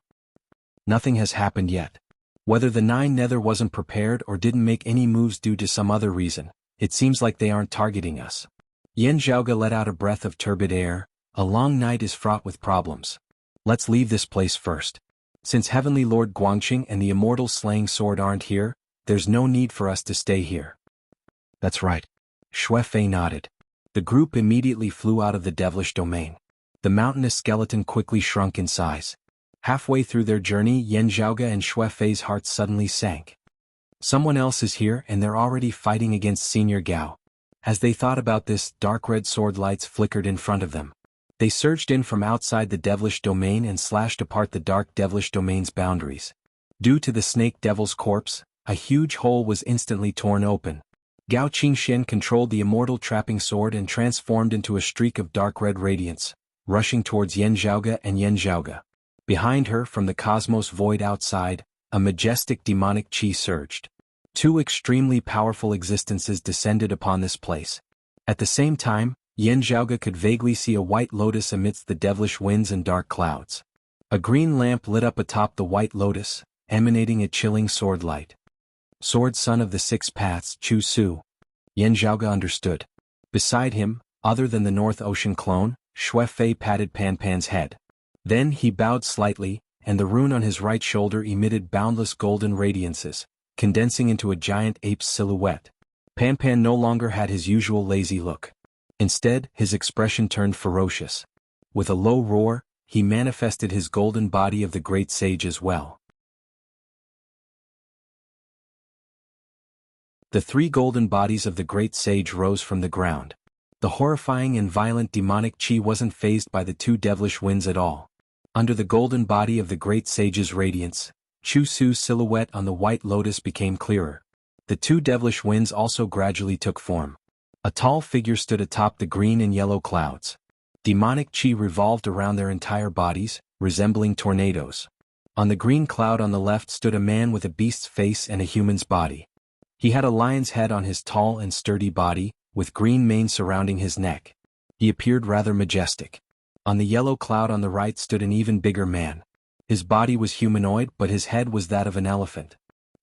Nothing has happened yet. Whether the 9 Nether wasn't prepared or didn't make any moves due to some other reason, it seems like they aren't targeting us. Yen Zhaoge let out a breath of turbid air. A long night is fraught with problems. Let's leave this place first. Since Heavenly Lord Guangqing and the immortal slaying sword aren't here, there's no need for us to stay here. That's right. Xue Fei nodded. The group immediately flew out of the devilish domain. The mountainous skeleton quickly shrunk in size. Halfway through their journey, Yen Zhaoge and Xue Fei's hearts suddenly sank. Someone else is here and they're already fighting against Senior Gao. As they thought about this, dark red sword lights flickered in front of them. They surged in from outside the devilish domain and slashed apart the dark devilish domain's boundaries. Due to the snake devil's corpse, a huge hole was instantly torn open. Gao Qingxian controlled the immortal trapping sword and transformed into a streak of dark red radiance, rushing towards Yen Zhaoge and Yen Zhaoge. Behind her, from the cosmos void outside, a majestic demonic chi surged. Two extremely powerful existences descended upon this place. At the same time, Yen Zhaoge could vaguely see a white lotus amidst the devilish winds and dark clouds. A green lamp lit up atop the white lotus, emanating a chilling sword light. Sword Son of the Six Paths, Chu Su. Yen Zhaoge understood. Beside him, other than the North Ocean clone, Xue Fei patted Pan Pan's head. Then he bowed slightly, and the rune on his right shoulder emitted boundless golden radiances, condensing into a giant ape's silhouette. Pan Pan no longer had his usual lazy look. Instead, his expression turned ferocious. With a low roar, he manifested his golden body of the great sage as well. The three golden bodies of the great sage rose from the ground. The horrifying and violent demonic chi wasn't fazed by the two devilish winds at all. Under the golden body of the great sage's radiance, Chu Su's silhouette on the white lotus became clearer. The two devilish winds also gradually took form. A tall figure stood atop the green and yellow clouds. Demonic chi revolved around their entire bodies, resembling tornadoes. On the green cloud on the left stood a man with a beast's face and a human's body. He had a lion's head on his tall and sturdy body, with green mane surrounding his neck. He appeared rather majestic. On the yellow cloud on the right stood an even bigger man. His body was humanoid, but his head was that of an elephant.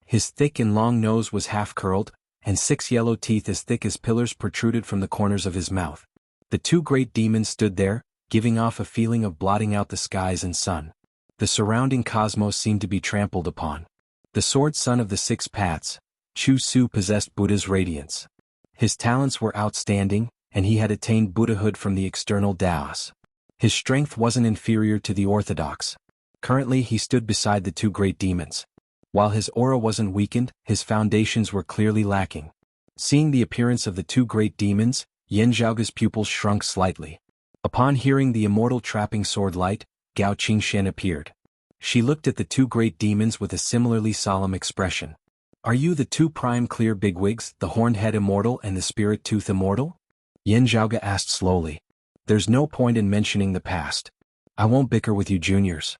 His thick and long nose was half-curled, and 6 yellow teeth as thick as pillars protruded from the corners of his mouth. The two great demons stood there, giving off a feeling of blotting out the skies and sun. The surrounding cosmos seemed to be trampled upon. The Sword Son of the Six Paths, Chu Su, possessed Buddha's radiance. His talents were outstanding, and he had attained Buddhahood from the external Taos. His strength wasn't inferior to the orthodox. Currently he stood beside the two great demons. While his aura wasn't weakened, his foundations were clearly lacking. Seeing the appearance of the two great demons, Yen Zhaoge's pupils shrunk slightly. Upon hearing the immortal trapping sword light, Gao Qingxian appeared. She looked at the two great demons with a similarly solemn expression. Are you the two prime clear bigwigs, the horned head immortal and the spirit tooth immortal? Yen Zhaoge asked slowly. There's no point in mentioning the past. I won't bicker with you juniors.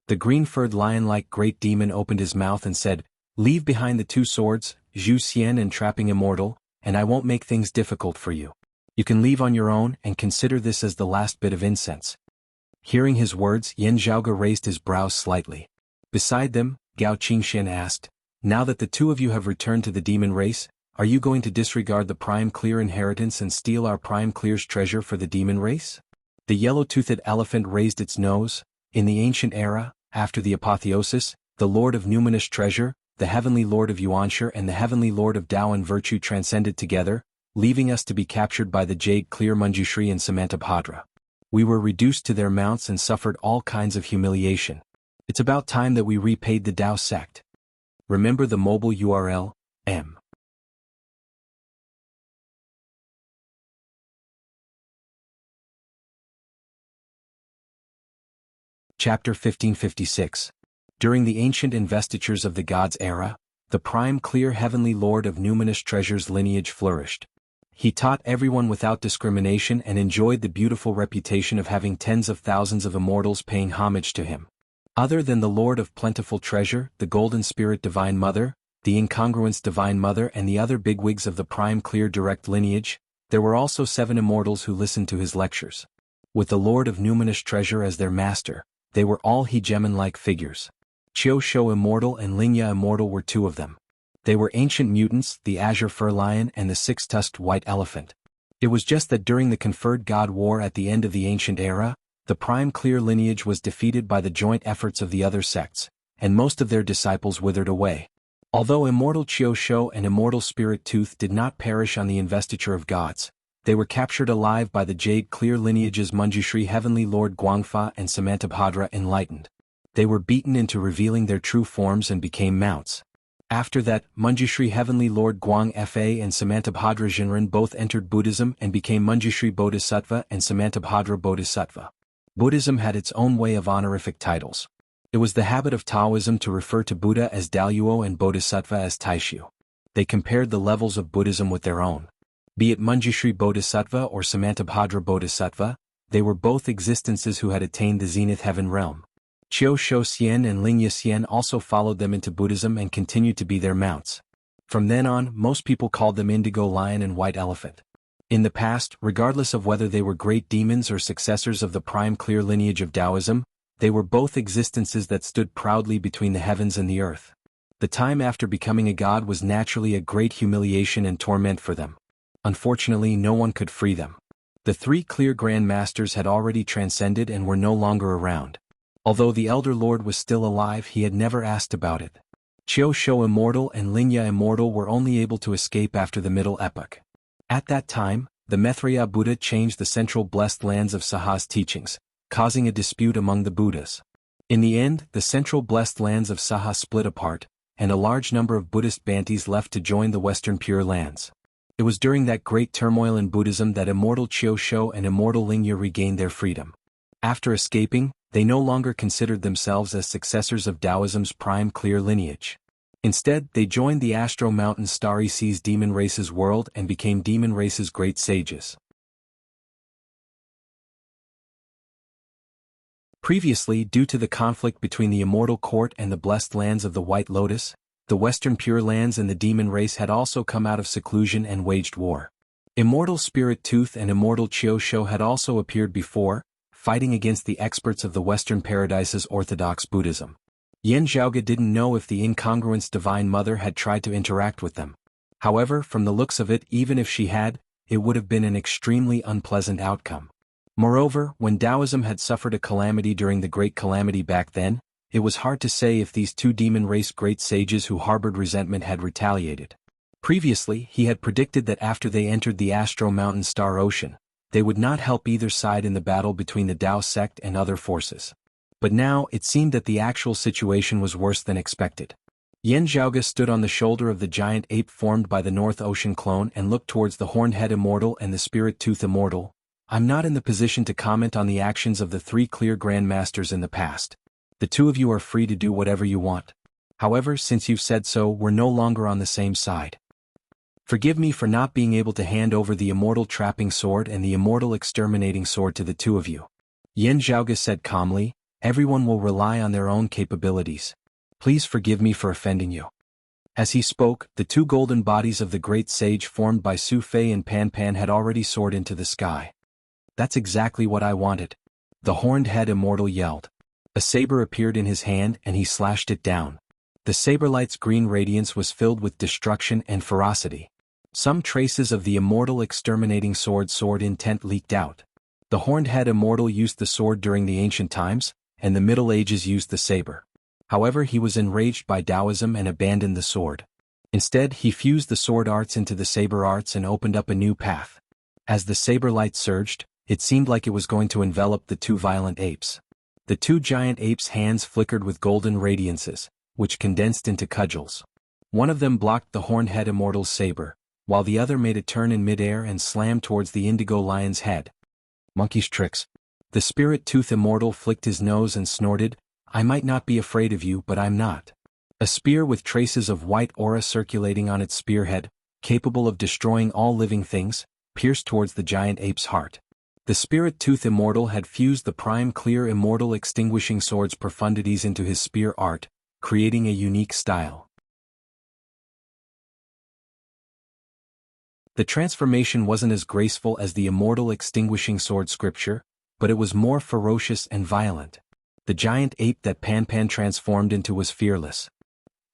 The green-furred lion-like great demon opened his mouth and said, Leave behind the two swords, Zhu Xian and trapping immortal, and I won't make things difficult for you. You can leave on your own and consider this as the last bit of incense. Hearing his words, Yen Zhaoge raised his brows slightly. Beside them, Gao Qingxian asked, Now that the two of you have returned to the demon race, are you going to disregard the Prime Clear inheritance and steal our Prime Clear's treasure for the demon race? The yellow-toothed elephant raised its nose. In the ancient era, after the apotheosis, the Lord of Numinous Treasure, the Heavenly Lord of Yuanshi and the Heavenly Lord of Tao and Virtue transcended together, leaving us to be captured by the Jade Clear Manjushri and Samantabhadra. We were reduced to their mounts and suffered all kinds of humiliation. It's about time that we repaid the Tao sect. Remember the mobile URL, M. Chapter 1556. During the ancient investitures of the gods' era, the prime clear heavenly lord of numinous treasures lineage flourished. He taught everyone without discrimination and enjoyed the beautiful reputation of having tens of thousands of immortals paying homage to him. Other than the Lord of Plentiful Treasure, the Golden Spirit Divine Mother, the Incongruence Divine Mother and the other bigwigs of the prime clear direct lineage, there were also 7 immortals who listened to his lectures. With the Lord of Numinous Treasure as their master, they were all hegemon-like figures. Qiu Shou Immortal and Lingya Immortal were 2 of them. They were ancient mutants, the azure fur lion and the 6-tusked white elephant. It was just that during the conferred God War at the end of the ancient era, the prime clear lineage was defeated by the joint efforts of the other sects, and most of their disciples withered away. Although immortal Qiu and immortal Spirit Tooth did not perish on the investiture of gods, they were captured alive by the Jade clear lineage's Manjushri Heavenly Lord Guangfa and Samantabhadra enlightened. They were beaten into revealing their true forms and became mounts. After that, Manjushri Heavenly Lord Guang Fa and Samantabhadra Jinren both entered Buddhism and became Manjushri Bodhisattva and Samantabhadra Bodhisattva. Buddhism had its own way of honorific titles. It was the habit of Taoism to refer to Buddha as Daluo and Bodhisattva as Taishu. They compared the levels of Buddhism with their own. Be it Manjushri Bodhisattva or Samantabhadra Bodhisattva, they were both existences who had attained the zenith heaven realm. Qiu Xian and Lingya Xian also followed them into Buddhism and continued to be their mounts. From then on, most people called them Indigo Lion and White Elephant. In the past, regardless of whether they were great demons or successors of the prime clear lineage of Taoism, they were both existences that stood proudly between the heavens and the earth. The time after becoming a god was naturally a great humiliation and torment for them. Unfortunately, no one could free them. The three clear Grand Masters had already transcended and were no longer around. Although the Elder Lord was still alive, he had never asked about it. Qiu Immortal and Lingya Immortal were only able to escape after the Middle Epoch. At that time, the Maitreya Buddha changed the central blessed lands of Saha's teachings, causing a dispute among the Buddhas. In the end, the central blessed lands of Saha split apart, and a large number of Buddhist Bantis left to join the Western Pure Lands. It was during that great turmoil in Buddhism that immortal Qiu and immortal Lingya regained their freedom. After escaping, they no longer considered themselves as successors of Taoism's prime clear lineage. Instead, they joined the Astro Mountain Starry Seas demon race's world and became demon race's great sages. Previously, due to the conflict between the Immortal Court and the blessed lands of the White Lotus, the Western Pure Lands and the demon race had also come out of seclusion and waged war. Immortal Spirit Tooth and Immortal Qiu had also appeared before, fighting against the experts of the Western Paradise's Orthodox Buddhism. Yen Zhaoge didn't know if the incongruence Divine Mother had tried to interact with them. However, from the looks of it, even if she had, it would have been an extremely unpleasant outcome. Moreover, when Taoism had suffered a calamity during the Great Calamity back then, it was hard to say if these two demon race great sages who harbored resentment had retaliated. Previously, he had predicted that after they entered the Astro Mountain Star Ocean, they would not help either side in the battle between the Tao sect and other forces. But now, it seemed that the actual situation was worse than expected. Yen Zhaoge stood on the shoulder of the giant ape formed by the North Ocean clone and looked towards the Horned Head Immortal and the Spirit Tooth Immortal. I'm not in the position to comment on the actions of the three clear Grand Masters in the past. The two of you are free to do whatever you want. However, since you've said so, we're no longer on the same side. Forgive me for not being able to hand over the Immortal Trapping Sword and the Immortal Exterminating Sword to the two of you. Yen Zhaoge said calmly, everyone will rely on their own capabilities. Please forgive me for offending you. As he spoke, the two golden bodies of the great sage formed by Su Fei and Pan Pan had already soared into the sky. That's exactly what I wanted. The Horned Head Immortal yelled. A saber appeared in his hand and he slashed it down. The saberlight's green radiance was filled with destruction and ferocity. Some traces of the Immortal Exterminating Sword intent leaked out. The Horned Head Immortal used the sword during the ancient times, and the Middle Ages used the saber. However, he was enraged by Taoism and abandoned the sword. Instead, he fused the sword arts into the saber arts and opened up a new path. As the saber light surged, it seemed like it was going to envelop the two violent apes. The two giant apes' hands flickered with golden radiances, which condensed into cudgels. One of them blocked the Horned Head Immortal's saber, while the other made a turn in midair and slammed towards the Indigo Lion's head. Monkey's tricks. The Spirit Tooth Immortal flicked his nose and snorted, I might not be afraid of you, but I'm not. A spear with traces of white aura circulating on its spearhead, capable of destroying all living things, pierced towards the giant ape's heart. The Spirit Tooth Immortal had fused the prime clear Immortal Extinguishing Sword's profundities into his spear art, creating a unique style. The transformation wasn't as graceful as the Immortal Extinguishing Sword scripture, but it was more ferocious and violent. The giant ape that Pan Pan transformed into was fearless.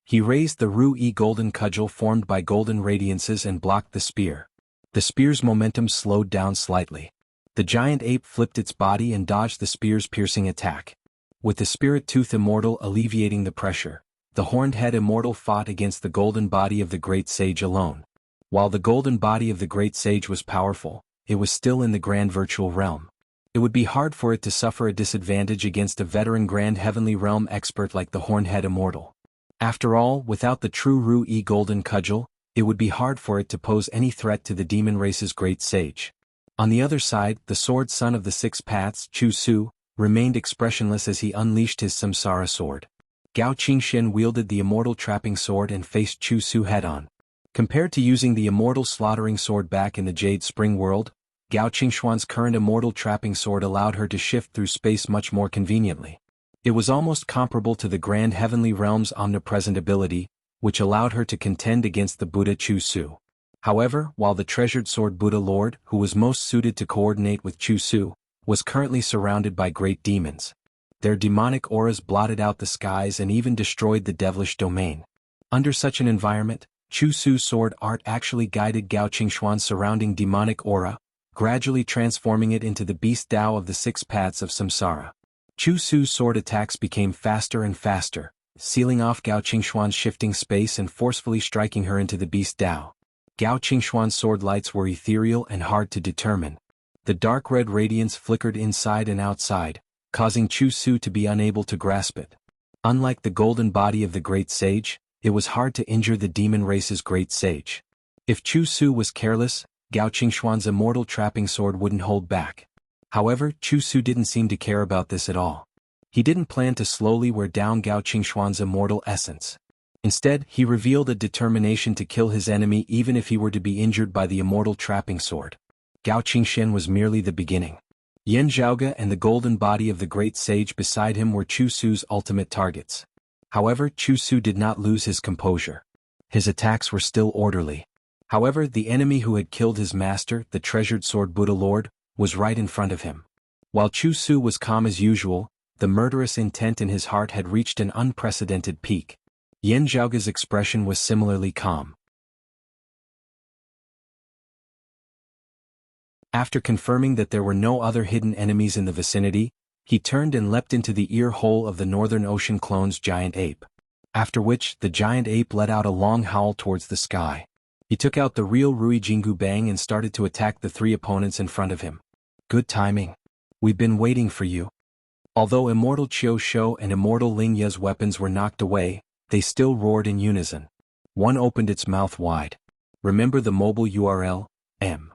He raised the Ru-E golden cudgel formed by golden radiances and blocked the spear. The spear's momentum slowed down slightly. The giant ape flipped its body and dodged the spear's piercing attack. With the spirit tooth immortal alleviating the pressure, the horned head immortal fought against the golden body of the great sage alone. While the golden body of the great sage was powerful, it was still in the grand virtual realm. It would be hard for it to suffer a disadvantage against a veteran grand heavenly realm expert like the horned head immortal. After all, without the true Ru-E golden cudgel, it would be hard for it to pose any threat to the demon race's great sage. On the other side, the sword son of the six paths, Chu Su, remained expressionless as he unleashed his samsara sword. Gao Qingxian wielded the immortal trapping sword and faced Chu Su head-on. Compared to using the immortal slaughtering sword back in the Jade Spring world, Gao Qingxuan's current immortal trapping sword allowed her to shift through space much more conveniently. It was almost comparable to the grand heavenly realm's omnipresent ability, which allowed her to contend against the Buddha Chu Su. However, while the treasured sword Buddha Lord, who was most suited to coordinate with Chu Su, was currently surrounded by great demons. Their demonic auras blotted out the skies and even destroyed the devilish domain. Under such an environment, Chu Su's sword art actually guided Gao Qingxuan's surrounding demonic aura, gradually transforming it into the beast Tao of the six paths of samsara. Chu Su's sword attacks became faster and faster, sealing off Gao Qingxuan's shifting space and forcefully striking her into the beast Tao. Gao Qingxuan's sword lights were ethereal and hard to determine. The dark red radiance flickered inside and outside, causing Chu Su to be unable to grasp it. Unlike the golden body of the great sage, it was hard to injure the demon race's great sage. If Chu Su was careless, Gao Qingxuan's immortal trapping sword wouldn't hold back. However, Chu Su didn't seem to care about this at all. He didn't plan to slowly wear down Gao Qingxuan's immortal essence. Instead, he revealed a determination to kill his enemy even if he were to be injured by the immortal trapping sword. Gao Qingxian was merely the beginning. Yan Zhaoge and the golden body of the great sage beside him were Chu Su's ultimate targets. However, Chu Su did not lose his composure. His attacks were still orderly. However, the enemy who had killed his master, the treasured sword Buddha Lord, was right in front of him. While Chu Su was calm as usual, the murderous intent in his heart had reached an unprecedented peak. Yan Zhaoge's expression was similarly calm. After confirming that there were no other hidden enemies in the vicinity, he turned and leapt into the ear hole of the Northern Ocean clone's giant ape. After which, the giant ape let out a long howl towards the sky. He took out the real Rui Jianghu Bang and started to attack the three opponents in front of him. Good timing. We've been waiting for you. Although Immortal Qiu Shou and Immortal Ling Ye's weapons were knocked away, they still roared in unison. One opened its mouth wide. Remember the mobile URL, M.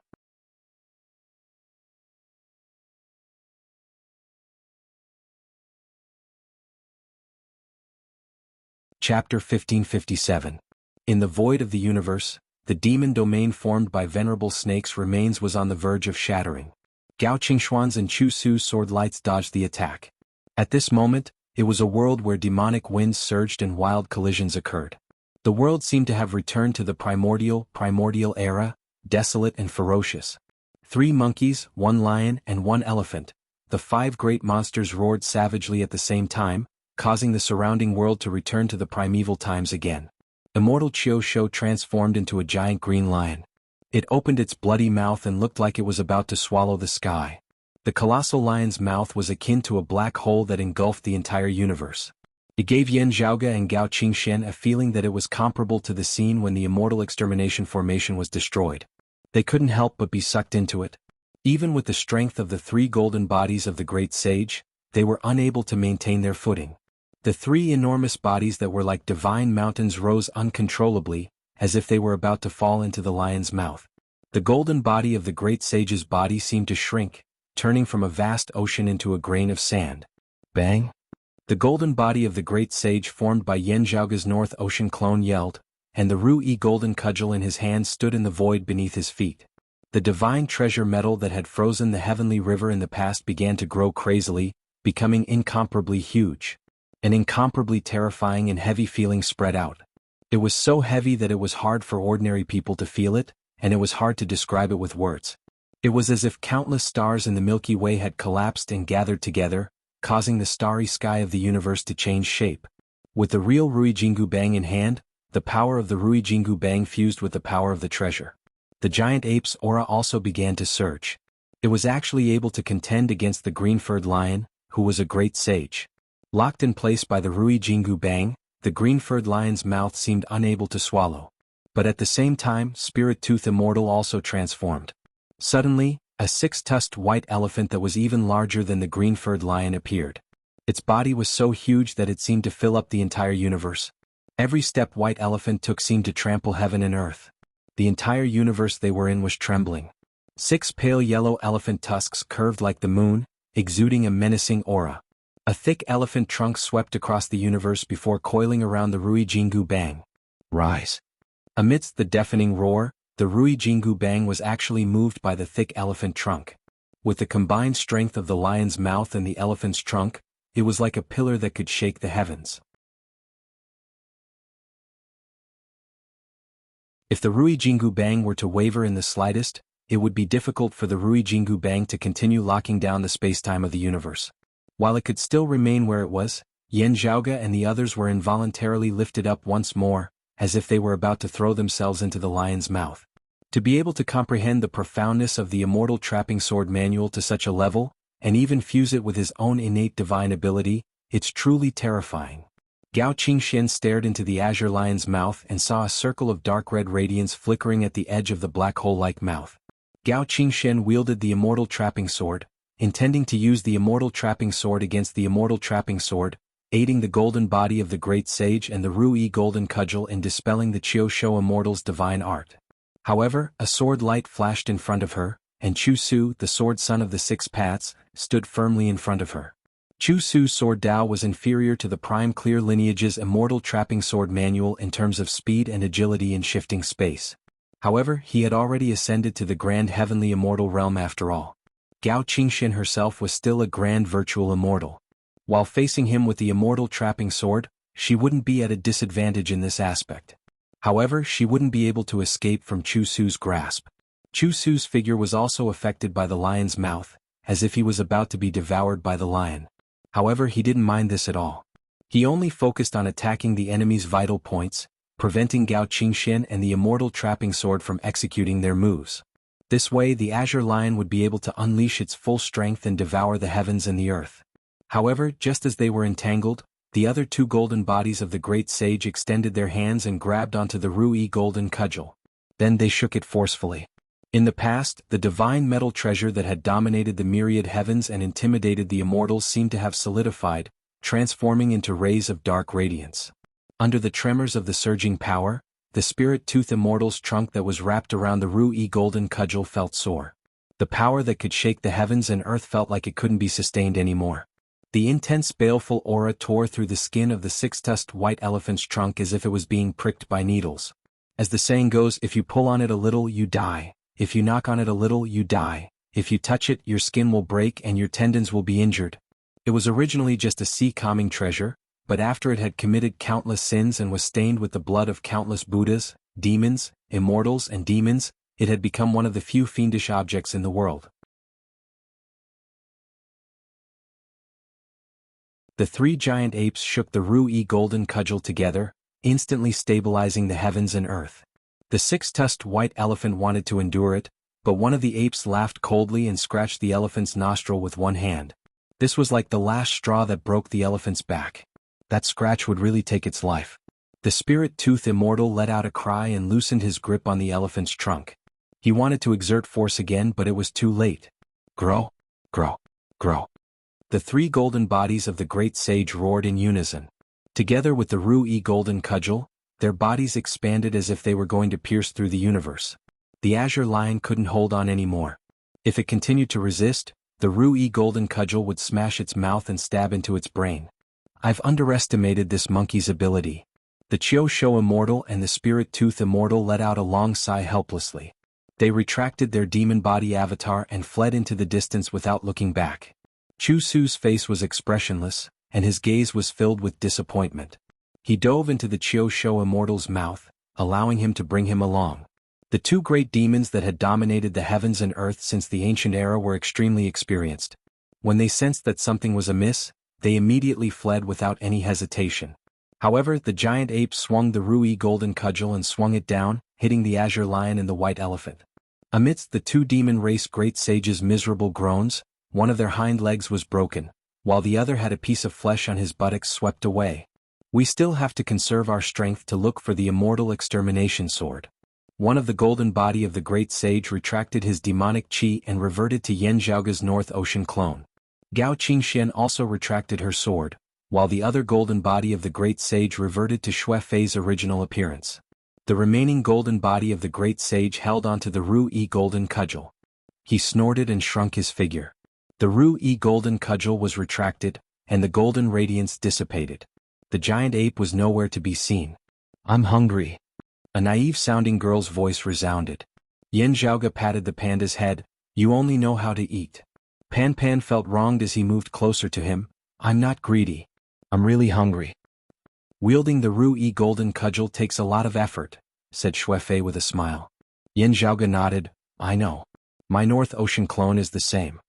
Chapter 1557. In the void of the universe, the demon domain formed by venerable snake's remains was on the verge of shattering. Gao Qingxuan's and Chu Su's sword lights dodged the attack. At this moment, it was a world where demonic winds surged and wild collisions occurred. The world seemed to have returned to the primordial era, desolate and ferocious. 3 monkeys, 1 lion and 1 elephant, the 5 great monsters roared savagely at the same time, causing the surrounding world to return to the primeval times again. Immortal Qiu Shou transformed into a giant green lion. It opened its bloody mouth and looked like it was about to swallow the sky. The colossal lion's mouth was akin to a black hole that engulfed the entire universe. It gave Yan Zhaoge and Gao Qingxian a feeling that it was comparable to the scene when the immortal extermination formation was destroyed. They couldn't help but be sucked into it. Even with the strength of the 3 golden bodies of the great sage, they were unable to maintain their footing. The 3 enormous bodies that were like divine mountains rose uncontrollably, as if they were about to fall into the lion's mouth. The golden body of the great sage's body seemed to shrink, turning from a vast ocean into a grain of sand. Bang! The golden body of the great sage formed by Yan Zhaoge's North Ocean clone yelled, and the Ru-E golden cudgel in his hand stood in the void beneath his feet. The divine treasure metal that had frozen the heavenly river in the past began to grow crazily, becoming incomparably huge. An incomparably terrifying and heavy feeling spread out. It was so heavy that it was hard for ordinary people to feel it, and it was hard to describe it with words. It was as if countless stars in the Milky Way had collapsed and gathered together, causing the starry sky of the universe to change shape. With the real Rui Jianghu Bang in hand, the power of the Rui Jianghu Bang fused with the power of the treasure. The giant ape's aura also began to surge. It was actually able to contend against the green-furred lion, who was a great sage. Locked in place by the Rui Jianghu Bang, the green-furred lion's mouth seemed unable to swallow. But at the same time, Spirit Tooth Immortal also transformed. Suddenly, a six-tusked white elephant that was even larger than the green-furred lion appeared. Its body was so huge that it seemed to fill up the entire universe. Every step white elephant took seemed to trample heaven and earth. The entire universe they were in was trembling. 6 pale yellow elephant tusks curved like the moon, exuding a menacing aura. A thick elephant trunk swept across the universe before coiling around the Rui Jianghu Bang. Rise! Amidst the deafening roar, the Rui Jianghu Bang was actually moved by the thick elephant trunk. With the combined strength of the lion's mouth and the elephant's trunk, it was like a pillar that could shake the heavens. If the Rui Jianghu Bang were to waver in the slightest, it would be difficult for the Rui Jianghu Bang to continue locking down the spacetime of the universe. While it could still remain where it was, Yan Zhaoge and the others were involuntarily lifted up once more, as if they were about to throw themselves into the lion's mouth. To be able to comprehend the profoundness of the immortal trapping sword manual to such a level, and even fuse it with his own innate divine ability, it's truly terrifying. Gao Qingxian stared into the azure lion's mouth and saw a circle of dark red radiance flickering at the edge of the black hole-like mouth. Gao Qingxian wielded the immortal trapping sword, intending to use the immortal trapping sword against the immortal trapping sword, aiding the golden body of the great sage and the Rui golden cudgel in dispelling the Qiu Shou immortal's divine art. However, a sword light flashed in front of her, and Chu Su, the sword son of the 6 paths, stood firmly in front of her. Chu Su's sword Dao was inferior to the prime clear lineage's immortal trapping sword manual in terms of speed and agility in shifting space. However, he had already ascended to the grand heavenly immortal realm after all. Gao Qingxian herself was still a grand virtual immortal. While facing him with the immortal trapping sword, she wouldn't be at a disadvantage in this aspect. However, she wouldn't be able to escape from Chu Su's grasp. Chu Su's figure was also affected by the lion's mouth, as if he was about to be devoured by the lion. However, he didn't mind this at all. He only focused on attacking the enemy's vital points, preventing Gao Qingxian and the immortal trapping sword from executing their moves. This way the azure lion would be able to unleash its full strength and devour the heavens and the earth. However, just as they were entangled, the other 2 golden bodies of the great sage extended their hands and grabbed onto the Rui golden cudgel. Then they shook it forcefully. In the past, the divine metal treasure that had dominated the myriad heavens and intimidated the immortals seemed to have solidified, transforming into rays of dark radiance. Under the tremors of the surging power, the Spirit Tooth Immortal's trunk that was wrapped around the Rui golden cudgel felt sore. The power that could shake the heavens and earth felt like it couldn't be sustained anymore. The intense baleful aura tore through the skin of the 6-tusked white elephant's trunk as if it was being pricked by needles. As the saying goes, if you pull on it a little, you die. If you knock on it a little, you die. If you touch it, your skin will break and your tendons will be injured. It was originally just a sea-calming treasure, but after it had committed countless sins and was stained with the blood of countless Buddhas, demons, immortals and demons, it had become one of the few fiendish objects in the world. The 3 giant apes shook the Rui golden cudgel together, instantly stabilizing the heavens and earth. The 6-tusked white elephant wanted to endure it, but one of the apes laughed coldly and scratched the elephant's nostril with one hand. This was like the last straw that broke the elephant's back. That scratch would really take its life. The Spirit Tooth Immortal let out a cry and loosened his grip on the elephant's trunk. He wanted to exert force again, but it was too late. Grow, grow, grow. The 3 golden bodies of the great sage roared in unison. Together with the Rui golden cudgel, their bodies expanded as if they were going to pierce through the universe. The azure lion couldn't hold on anymore. If it continued to resist, the Rui golden cudgel would smash its mouth and stab into its brain. I've underestimated this monkey's ability. The Qiu Shou Immortal and the Spirit Tooth Immortal let out a long sigh helplessly. They retracted their demon body avatar and fled into the distance without looking back. Chu Su's face was expressionless, and his gaze was filled with disappointment. He dove into the Qiu Shou Immortal's mouth, allowing him to bring him along. The 2 great demons that had dominated the heavens and earth since the ancient era were extremely experienced. When they sensed that something was amiss, they immediately fled without any hesitation. However, the giant ape swung the Rui golden cudgel and swung it down, hitting the azure lion and the white elephant. Amidst the two demon race great sages' miserable groans, one of their hind legs was broken, while the other had a piece of flesh on his buttocks swept away. We still have to conserve our strength to look for the immortal extermination sword. One of the golden body of the great sage retracted his demonic chi and reverted to Yan Zhaoge's North Ocean clone. Gao Qingxian also retracted her sword, while the other golden body of the great sage reverted to Xue Fei's original appearance. The remaining golden body of the great sage held onto the Ru-Yi golden cudgel. He snorted and shrunk his figure. The Ru-Yi golden cudgel was retracted, and the golden radiance dissipated. The giant ape was nowhere to be seen. "I'm hungry." A naive-sounding girl's voice resounded. Yan Zhaoge patted the panda's head. "You only know how to eat." Pan Pan felt wronged as he moved closer to him. "I'm not greedy. I'm really hungry." "Wielding the Ru-Yi golden cudgel takes a lot of effort," said Xue Fei with a smile. Yan Zhaoge nodded. "I know. My North Ocean clone is the same.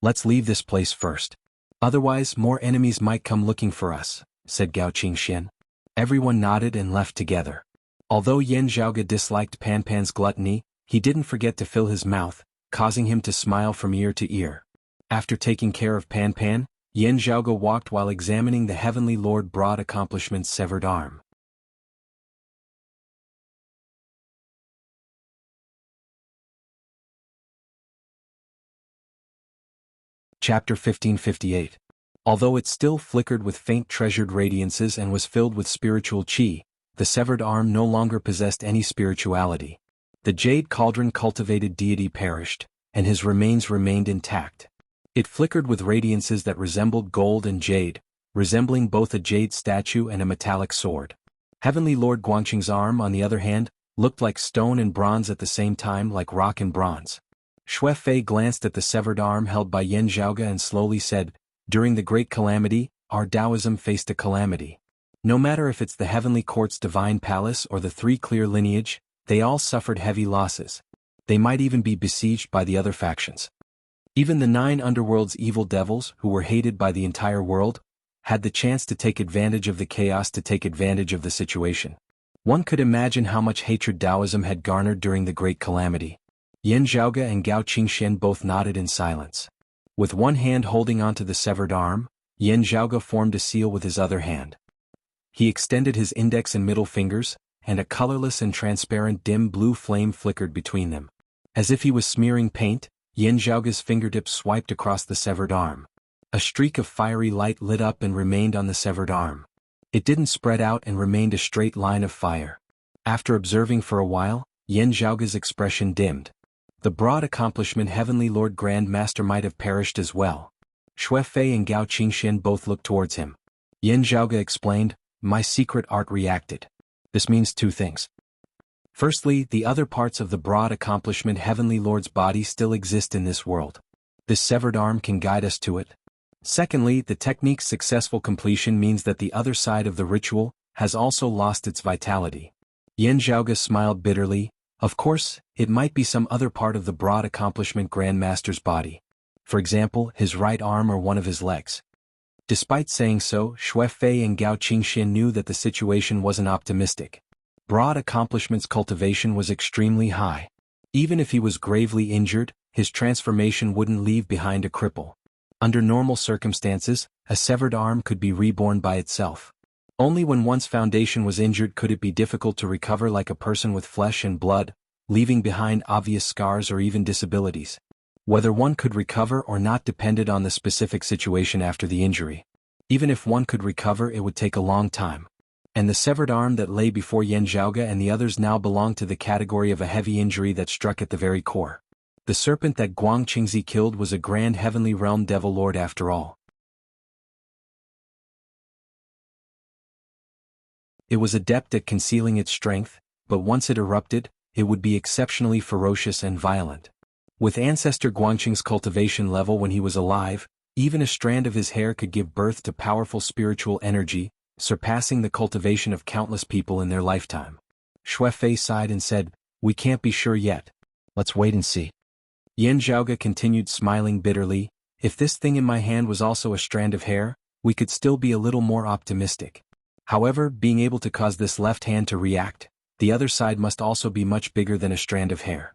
Let's leave this place first. Otherwise more enemies might come looking for us," said Gao Qingxian. Everyone nodded and left together. Although Yan Zhaoge disliked Pan Pan's gluttony, he didn't forget to fill his mouth, causing him to smile from ear to ear. After taking care of Pan Pan, Yan Zhaoge walked while examining the Heavenly Lord Broad Accomplishment's severed arm. Chapter 1558. Although it still flickered with faint treasured radiances and was filled with spiritual chi, the severed arm no longer possessed any spirituality. The jade cauldron cultivated deity perished, and his remains remained intact. It flickered with radiances that resembled gold and jade, resembling both a jade statue and a metallic sword. Heavenly Lord Guangqing's arm, on the other hand, looked like stone and bronze at the same time, like rock and bronze. Xue Fei glanced at the severed arm held by Yan Zhaoge and slowly said, "During the Great Calamity, our Taoism faced a calamity. No matter if it's the Heavenly Court's divine palace or the Three Clear lineage, they all suffered heavy losses. They might even be besieged by the other factions. Even the 9 underworld's evil devils, who were hated by the entire world, had the chance to take advantage of the chaos to take advantage of the situation. One could imagine how much hatred Taoism had garnered during the Great Calamity." Yan Zhaoge and Gao Qingxian both nodded in silence. With one hand holding onto the severed arm, Yan Zhaoge formed a seal with his other hand. He extended his index and middle fingers, and a colorless and transparent dim blue flame flickered between them. As if he was smearing paint, Yan Zhaoge's fingertips swiped across the severed arm. A streak of fiery light lit up and remained on the severed arm. It didn't spread out and remained a straight line of fire. After observing for a while, Yan Zhaoge's expression dimmed. The broad accomplishment Heavenly Lord Grand Master might have perished as well. Xue Fei and Gao Qingxian both looked towards him. Yan Zhaoge explained, "My secret art reacted. This means 2 things. Firstly, the other parts of the broad accomplishment Heavenly Lord's body still exist in this world. This severed arm can guide us to it. Secondly, the technique's successful completion means that the other side of the ritual has also lost its vitality." Yan Zhaoge smiled bitterly. Of course, it might be some other part of the broad accomplishment Grand Master's body. For example, his right arm or one of his legs. Despite saying so, Xue Fei and Gao Qingxian knew that the situation wasn't optimistic. Broad accomplishment's cultivation was extremely high. Even if he was gravely injured, his transformation wouldn't leave behind a cripple. Under normal circumstances, a severed arm could be reborn by itself. Only when one's foundation was injured could it be difficult to recover like a person with flesh and blood, leaving behind obvious scars or even disabilities. Whether one could recover or not depended on the specific situation after the injury. Even if one could recover, it would take a long time. And the severed arm that lay before Yan Zhaoge and the others now belonged to the category of a heavy injury that struck at the very core. The serpent that Guang Qingzi killed was a grand heavenly realm devil lord after all. It was adept at concealing its strength, but once it erupted, it would be exceptionally ferocious and violent. With Ancestor Guangqing's cultivation level when he was alive, even a strand of his hair could give birth to powerful spiritual energy, surpassing the cultivation of countless people in their lifetime. Xue Fei sighed and said, "We can't be sure yet. Let's wait and see." Yan Zhaoge continued smiling bitterly. "If this thing in my hand was also a strand of hair, we could still be a little more optimistic. However, being able to cause this left hand to react, the other side must also be much bigger than a strand of hair."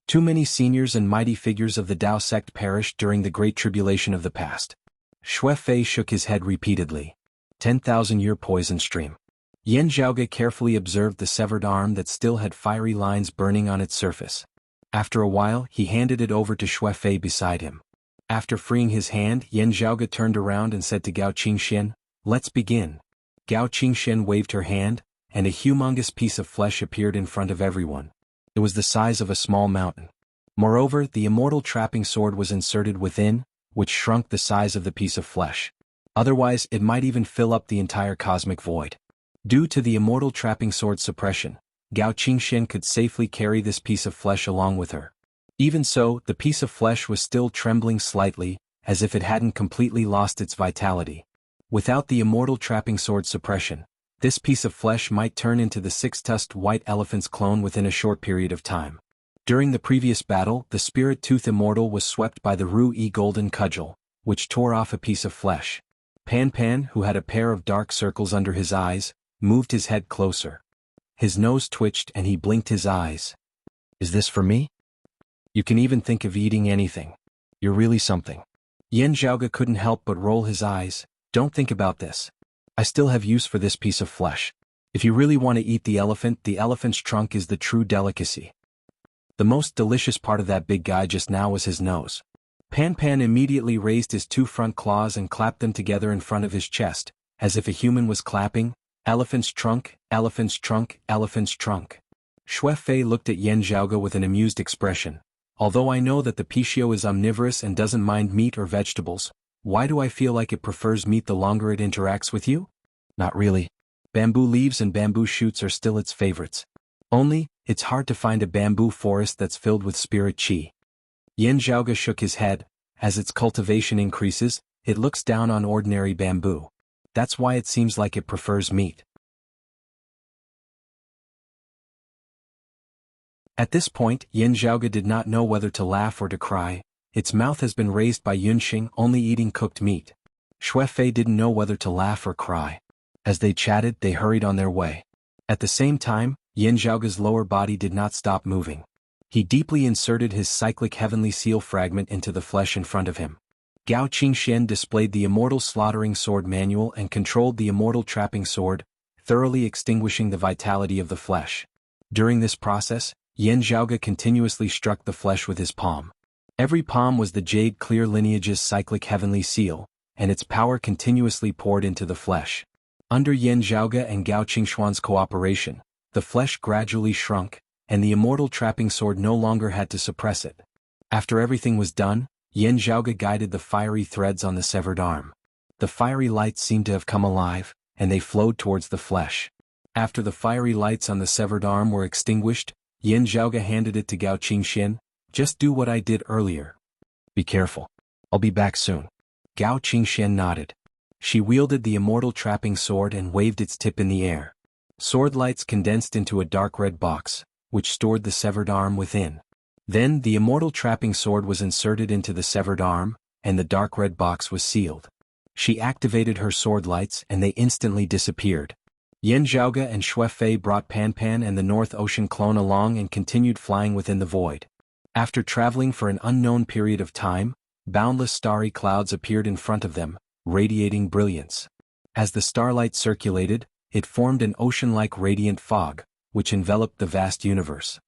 Too many seniors and mighty figures of the Tao sect perished during the Great Tribulation of the past. Xue Fei shook his head repeatedly. 10,000-year poison stream. Yan Zhaoge carefully observed the severed arm that still had fiery lines burning on its surface. After a while, he handed it over to Xue Fei beside him. After freeing his hand, Yan Zhaoge turned around and said to Gao Qingxian, "Let's begin." Gao Qingxian waved her hand, and a humongous piece of flesh appeared in front of everyone. It was the size of a small mountain. Moreover, the immortal trapping sword was inserted within, which shrunk the size of the piece of flesh. Otherwise, it might even fill up the entire cosmic void. Due to the immortal trapping sword suppression, Gao Qingxian could safely carry this piece of flesh along with her. Even so, the piece of flesh was still trembling slightly, as if it hadn't completely lost its vitality. Without the immortal trapping sword suppression, this piece of flesh might turn into the six-tusked white elephant's clone within a short period of time. During the previous battle, the Spirit Tooth Immortal was swept by the Ru-Yi Golden Cudgel, which tore off a piece of flesh. Pan Pan, who had a pair of dark circles under his eyes, moved his head closer. His nose twitched and he blinked his eyes. "Is this for me? You can even think of eating anything. You're really something." Yan Zhaoge couldn't help but roll his eyes. "Don't think about this. I still have use for this piece of flesh. If you really want to eat the elephant's trunk is the true delicacy." The most delicious part of that big guy just now was his nose. Pan Pan immediately raised his two front claws and clapped them together in front of his chest, as if a human was clapping, "Elephant's trunk, elephant's trunk, elephant's trunk." Xue Fei looked at Yan Zhaoge with an amused expression. "Although I know that the Pishio is omnivorous and doesn't mind meat or vegetables, why do I feel like it prefers meat the longer it interacts with you? Not really. Bamboo leaves and bamboo shoots are still its favorites. Only, it's hard to find a bamboo forest that's filled with spirit qi." Yan Zhaoge shook his head. As its cultivation increases, it looks down on ordinary bamboo. That's why it seems like it prefers meat. At this point, Yan Zhaoge did not know whether to laugh or to cry. Its mouth has been raised by Yunxing only eating cooked meat. Xue Fei didn't know whether to laugh or cry. As they chatted, they hurried on their way. At the same time, Yan Zhaoge's lower body did not stop moving. He deeply inserted his cyclic heavenly seal fragment into the flesh in front of him. Gao Qingxian displayed the immortal slaughtering sword manual and controlled the immortal trapping sword, thoroughly extinguishing the vitality of the flesh. During this process, Yan Zhaoge continuously struck the flesh with his palm. Every palm was the Jade Clear lineage's cyclic heavenly seal, and its power continuously poured into the flesh. Under Yan Zhaoge and Gao Qingxuan's cooperation, the flesh gradually shrunk, and the immortal trapping sword no longer had to suppress it. After everything was done, Yan Zhaoge guided the fiery threads on the severed arm. The fiery lights seemed to have come alive, and they flowed towards the flesh. After the fiery lights on the severed arm were extinguished, Yan Zhaoge handed it to Gao Qingxian. "Just do what I did earlier. Be careful. I'll be back soon." Gao Qingxian nodded. She wielded the immortal trapping sword and waved its tip in the air. Sword lights condensed into a dark red box, which stored the severed arm within. Then the immortal trapping sword was inserted into the severed arm, and the dark red box was sealed. She activated her sword lights and they instantly disappeared. Yan Zhaoge and Xue Fei brought Pan Pan and the North Ocean clone along and continued flying within the void. After traveling for an unknown period of time, boundless starry clouds appeared in front of them, radiating brilliance. As the starlight circulated, it formed an ocean-like radiant fog, which enveloped the vast universe.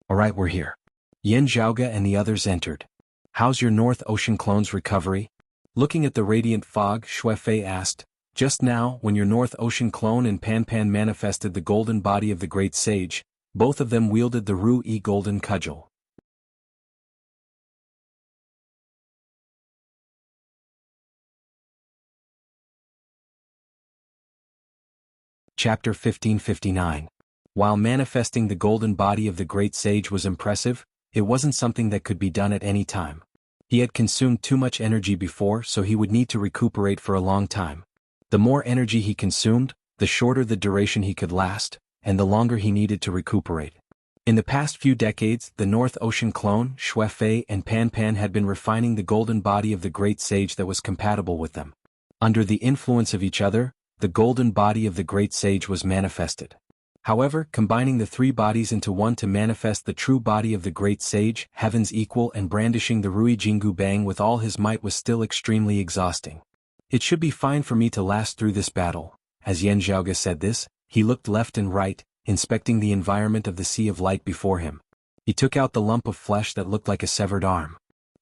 "Alright, we're here." Yan Zhaoge and the others entered. "How's your North Ocean clone's recovery?" Looking at the radiant fog, Xue Fei asked. "Just now, when your North Ocean clone and Pan Pan manifested the golden body of the great sage, both of them wielded the Ru-Yi Golden Cudgel. Chapter 1559. While manifesting the golden body of the great sage was impressive, it wasn't something that could be done at any time. He had consumed too much energy before, so he would need to recuperate for a long time. The more energy he consumed, the shorter the duration he could last, and the longer he needed to recuperate. In the past few decades, the North Ocean clone, Xue Fei and Pan Pan had been refining the golden body of the great sage that was compatible with them. Under the influence of each other, the golden body of the great sage was manifested. However, combining the three bodies into one to manifest the true body of the great sage, heaven's equal, and brandishing the Rui Jingu Bang with all his might was still extremely exhausting. It should be fine for me to last through this battle. As Yan Zhaoge said this, he looked left and right, inspecting the environment of the sea of light before him. He took out the lump of flesh that looked like a severed arm.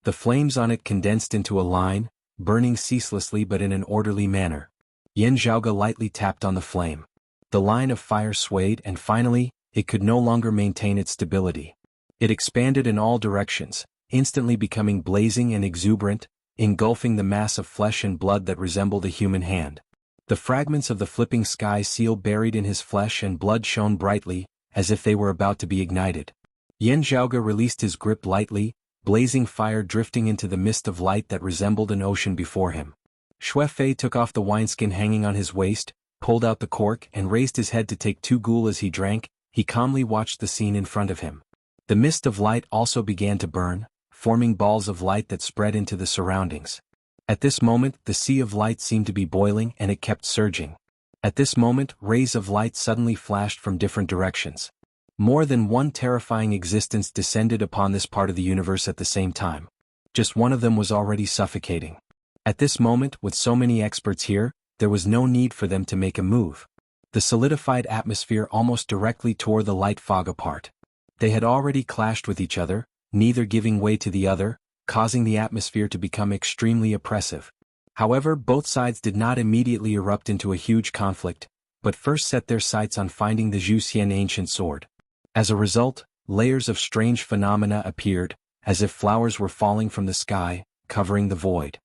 The flames on it condensed into a line, burning ceaselessly but in an orderly manner. Yan Zhaoge lightly tapped on the flame. The line of fire swayed and finally, it could no longer maintain its stability. It expanded in all directions, instantly becoming blazing and exuberant, engulfing the mass of flesh and blood that resembled a human hand. The fragments of the flipping sky seal buried in his flesh and blood shone brightly, as if they were about to be ignited. Yan Zhaoge released his grip lightly, blazing fire drifting into the mist of light that resembled an ocean before him. Xue Fei took off the wineskin hanging on his waist, pulled out the cork and raised his head to take 2 gul as he drank. He calmly watched the scene in front of him. The mist of light also began to burn, forming balls of light that spread into the surroundings. At this moment, the sea of light seemed to be boiling and it kept surging. At this moment, rays of light suddenly flashed from different directions. More than one terrifying existence descended upon this part of the universe at the same time. Just one of them was already suffocating. At this moment, with so many experts here, there was no need for them to make a move. The solidified atmosphere almost directly tore the light fog apart. They had already clashed with each other, neither giving way to the other, causing the atmosphere to become extremely oppressive. However, both sides did not immediately erupt into a huge conflict, but first set their sights on finding the Zhuxian ancient sword. As a result, layers of strange phenomena appeared, as if flowers were falling from the sky, covering the void.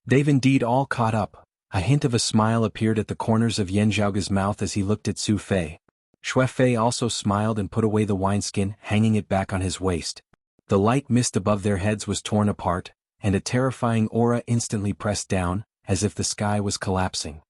They've indeed all caught up. A hint of a smile appeared at the corners of Yan Zhaoge's mouth as he looked at Xu Fei. Xue Fei also smiled and put away the wineskin, hanging it back on his waist. The light mist above their heads was torn apart, and a terrifying aura instantly pressed down, as if the sky was collapsing.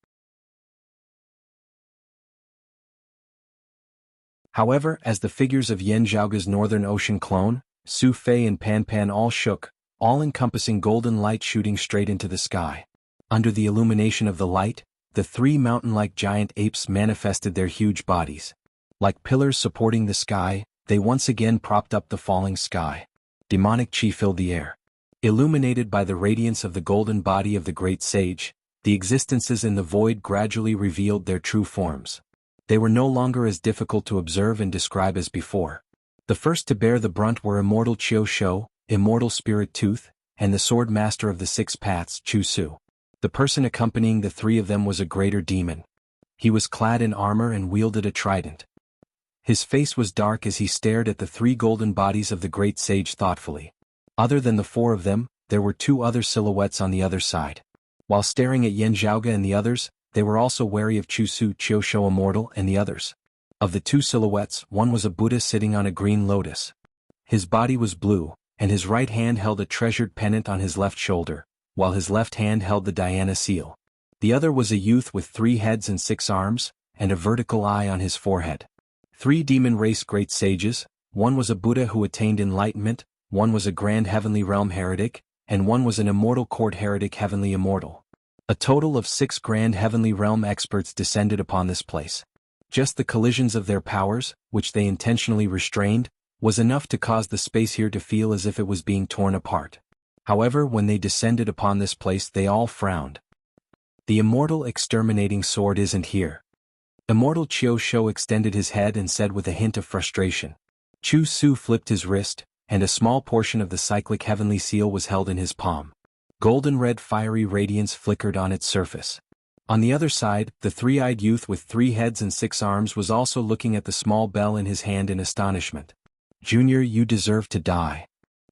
However, as the figures of Yan Zhaoge's Northern Ocean clone, Xu Fei and Pan Pan all shook, all-encompassing golden light shooting straight into the sky. Under the illumination of the light, the 3 mountain-like giant apes manifested their huge bodies. Like pillars supporting the sky, they once again propped up the falling sky. Demonic chi filled the air. Illuminated by the radiance of the golden body of the great sage, the existences in the void gradually revealed their true forms. They were no longer as difficult to observe and describe as before. The first to bear the brunt were Immortal Qiu Shou, Immortal Spirit Tooth, and the Sword Master of the 6 Paths, Chu Su. The person accompanying the 3 of them was a greater demon. He was clad in armor and wielded a trident. His face was dark as he stared at the 3 golden bodies of the great sage thoughtfully. Other than the 4 of them, there were 2 other silhouettes on the other side. While staring at Yan Zhaoge and the others, they were also wary of Chu Su, Qiu Shou Immortal and the others. Of the 2 silhouettes, one was a Buddha sitting on a green lotus. His body was blue, and his right hand held a treasured pennant on his left shoulder, while his left hand held the Dhyana seal. The other was a youth with 3 heads and 6 arms, and a vertical eye on his forehead. 3 demon race great sages, one was a Buddha who attained enlightenment, one was a grand heavenly realm heretic, and one was an immortal court heretic heavenly immortal. A total of 6 grand heavenly realm experts descended upon this place. Just the collisions of their powers, which they intentionally restrained, was enough to cause the space here to feel as if it was being torn apart. However, when they descended upon this place they all frowned. The immortal exterminating sword isn't here. Immortal Qiu Shou extended his head and said with a hint of frustration. Chu Su flipped his wrist, and a small portion of the cyclic heavenly seal was held in his palm. Golden red fiery radiance flickered on its surface. On the other side, the 3-eyed youth with 3 heads and 6 arms was also looking at the small bell in his hand in astonishment. Junior, you deserve to die.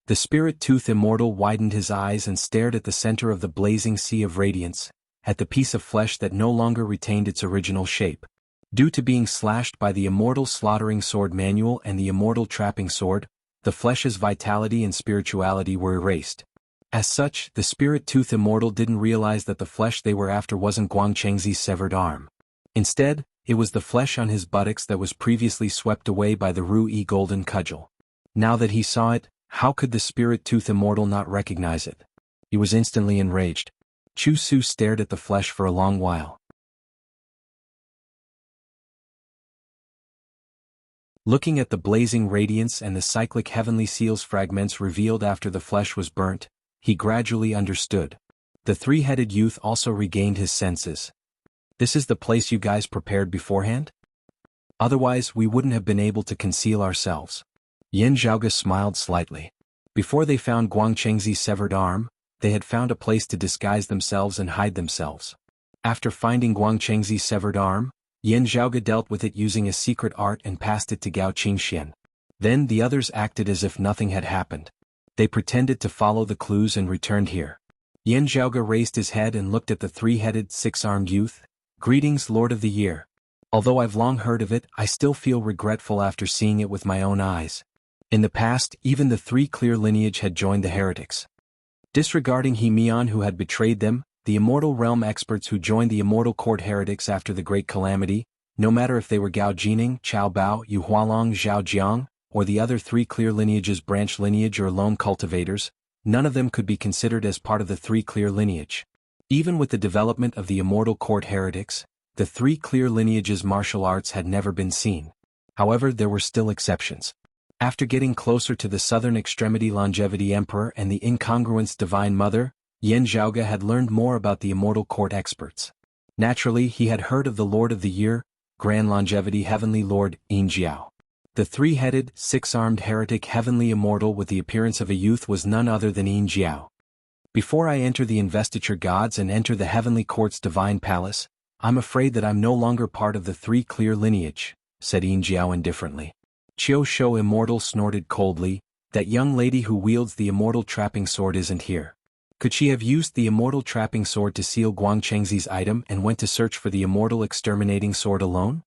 The spirit tooth immortal widened his eyes and stared at the center of the blazing sea of radiance, at the piece of flesh that no longer retained its original shape. Due to being slashed by the immortal slaughtering sword manual and the immortal trapping sword, the flesh's vitality and spirituality were erased. As such, the spirit tooth immortal didn't realize that the flesh they were after wasn't Guangchengzi's severed arm. Instead, it was the flesh on his buttocks that was previously swept away by the Ru-Yi golden cudgel. Now that he saw it, how could the spirit tooth immortal not recognize it? He was instantly enraged. Chu Su stared at the flesh for a long while. Looking at the blazing radiance and the cyclic heavenly seals fragments revealed after the flesh was burnt, he gradually understood. The three-headed youth also regained his senses. This is the place you guys prepared beforehand? Otherwise we wouldn't have been able to conceal ourselves. Yin Zhaoge smiled slightly. Before they found Guangchengzi's severed arm, they had found a place to disguise themselves and hide themselves. After finding Guangchengzi's severed arm, Yin Zhaoge dealt with it using a secret art and passed it to Gao Qingxian. Then the others acted as if nothing had happened. They pretended to follow the clues and returned here. Yin Zhaoge raised his head and looked at the three-headed, six-armed youth. Greetings, Lord of the Year. Although I've long heard of it, I still feel regretful after seeing it with my own eyes. In the past, even the three clear lineage had joined the heretics. Disregarding He Mian who had betrayed them, the immortal realm experts who joined the immortal court heretics after the great calamity, no matter if they were Gao Jining, Chao Bao, Yu Hualong, Zhao Jiang, or the other three clear lineages branch lineage or lone cultivators, none of them could be considered as part of the three clear lineage. Even with the development of the immortal court heretics, the three clear lineages martial arts had never been seen. However, there were still exceptions. After getting closer to the southern extremity Longevity Emperor and the incongruence Divine Mother, Yin Zhaoge had learned more about the immortal court experts. Naturally, he had heard of the Lord of the Year, Grand Longevity Heavenly Lord, Yin Jiao. The three-headed, six-armed heretic heavenly immortal with the appearance of a youth was none other than Yin Jiao. Before I enter the investiture gods and enter the heavenly court's divine palace, I'm afraid that I'm no longer part of the three clear lineage, said Yin Jiao indifferently. Qiu Shou Immortal snorted coldly, that young lady who wields the immortal trapping sword isn't here. Could she have used the immortal trapping sword to seal Guangchengzi's item and went to search for the immortal exterminating sword alone?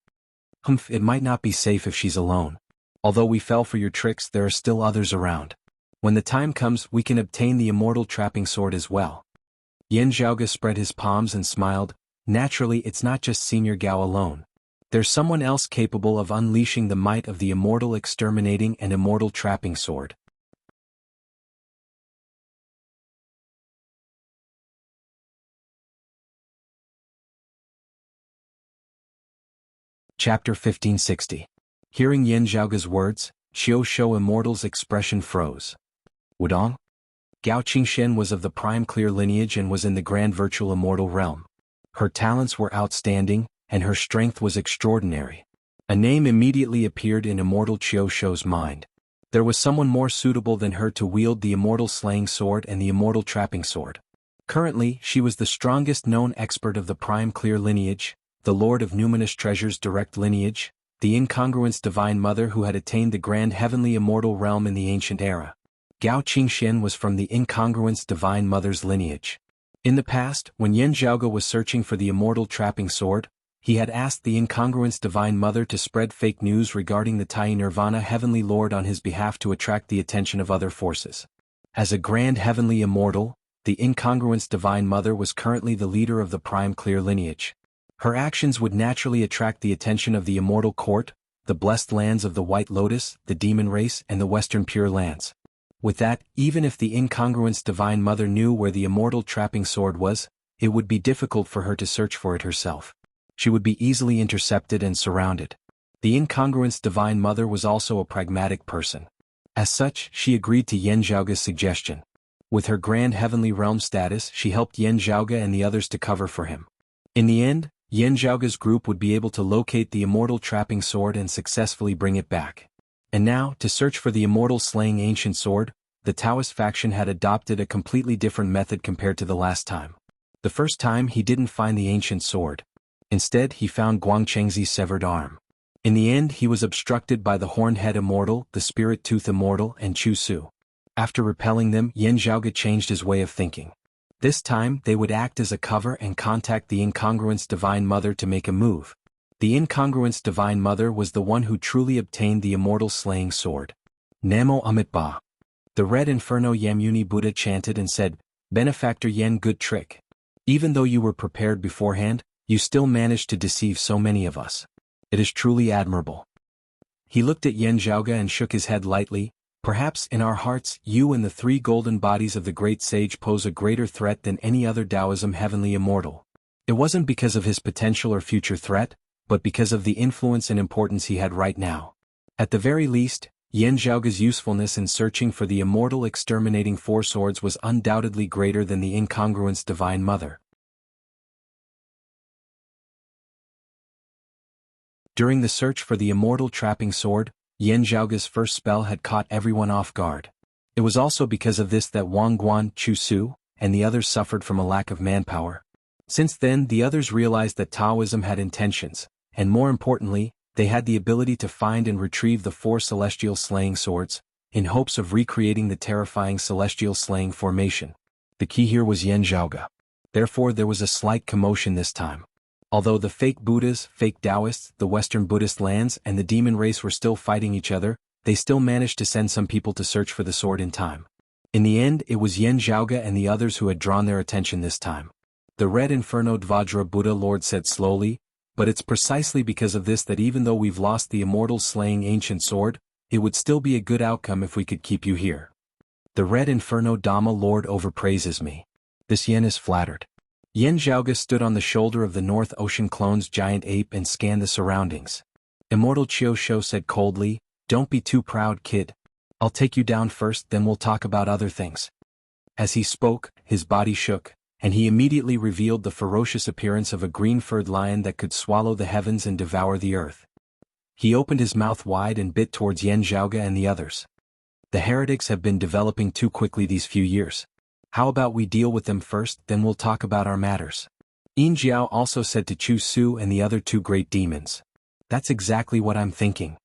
Humph, it might not be safe if she's alone. Although we fell for your tricks, there are still others around. When the time comes, we can obtain the immortal trapping sword as well. Yin Zhaoge spread his palms and smiled. Naturally, it's not just Senior Gao alone. There's someone else capable of unleashing the might of the immortal exterminating and immortal trapping sword. Chapter 1560. Hearing Yin Zhaoge's words, Qiu Shou Immortal's expression froze. Wudong? Gao Qingxian was of the prime clear lineage and was in the grand virtual immortal realm. Her talents were outstanding, and her strength was extraordinary. A name immediately appeared in immortal Qiu Shou's mind. There was someone more suitable than her to wield the immortal slaying sword and the immortal trapping sword. Currently, she was the strongest known expert of the prime clear lineage, the Lord of Numinous Treasures direct lineage, the incongruence Divine Mother who had attained the grand heavenly immortal realm in the ancient era. Gao Qingxian was from the incongruence Divine Mother's lineage. In the past, when Yin Zhaoge was searching for the immortal trapping sword, he had asked the incongruence Divine Mother to spread fake news regarding the Tai Nirvana Heavenly Lord on his behalf to attract the attention of other forces. As a grand heavenly immortal, the incongruence Divine Mother was currently the leader of the prime clear lineage. Her actions would naturally attract the attention of the immortal court, the blessed lands of the White Lotus, the demon race, and the Western Pure Lands. With that, even if the incongruence Divine Mother knew where the immortal trapping sword was, it would be difficult for her to search for it herself. She would be easily intercepted and surrounded. The incongruence Divine Mother was also a pragmatic person. As such, she agreed to Yin Zhaoge's suggestion. With her grand heavenly realm status, she helped Yin Zhaoge and the others to cover for him. In the end, Yin Zhaoge's group would be able to locate the immortal trapping sword and successfully bring it back. And now, to search for the immortal slaying ancient sword, the Taoist faction had adopted a completely different method compared to the last time. The first time he didn't find the ancient sword. Instead, he found Guangchengzi's severed arm. In the end, he was obstructed by the Horned Head Immortal, the Spirit Tooth Immortal, and Chu Su. After repelling them, Yin Zhaoge changed his way of thinking. This time, they would act as a cover and contact the incongruence Divine Mother to make a move. The incongruence Divine Mother was the one who truly obtained the immortal slaying sword. Namo Amitabha. The Red Inferno Yamuni Buddha chanted and said, Benefactor Yen, good trick. Even though you were prepared beforehand, you still managed to deceive so many of us. It is truly admirable. He looked at Yin Zhaoge and shook his head lightly. Perhaps in our hearts, you and the three golden bodies of the great sage pose a greater threat than any other Taoism heavenly immortal. It wasn't because of his potential or future threat, but because of the influence and importance he had right now. At the very least, Yan Zhaoge's usefulness in searching for the immortal exterminating four swords was undoubtedly greater than the incongruence Divine Mother. During the search for the immortal trapping sword, Yan Zhaoge's first spell had caught everyone off guard. It was also because of this that Wang Guan, Chu Su, and the others suffered from a lack of manpower. Since then, the others realized that Taoism had intentions, and more importantly, they had the ability to find and retrieve the four celestial slaying swords, in hopes of recreating the terrifying celestial slaying formation. The key here was Yan Zhaoge. Therefore there was a slight commotion this time. Although the fake Buddhas, fake Taoists, the Western Buddhist lands, and the demon race were still fighting each other, they still managed to send some people to search for the sword in time. In the end, it was Yan Zhaoge and the others who had drawn their attention this time. The Red Inferno Vajra Buddha Lord said slowly, "But it's precisely because of this that even though we've lost the immortal slaying ancient sword, it would still be a good outcome if we could keep you here." The Red Inferno Dhamma Lord overpraises me. This Yen is flattered. Yan Zhaoge stood on the shoulder of the North Ocean Clone's giant ape and scanned the surroundings. Immortal Chiu Shou said coldly, "Don't be too proud, kid. I'll take you down first, then we'll talk about other things." As he spoke, his body shook, and he immediately revealed the ferocious appearance of a green-furred lion that could swallow the heavens and devour the earth. He opened his mouth wide and bit towards Yan Zhaoge and the others. "The heretics have been developing too quickly these few years. How about we deal with them first, then we'll talk about our matters." Yin Jiao also said to Chu Su and the other two great demons. "That's exactly what I'm thinking."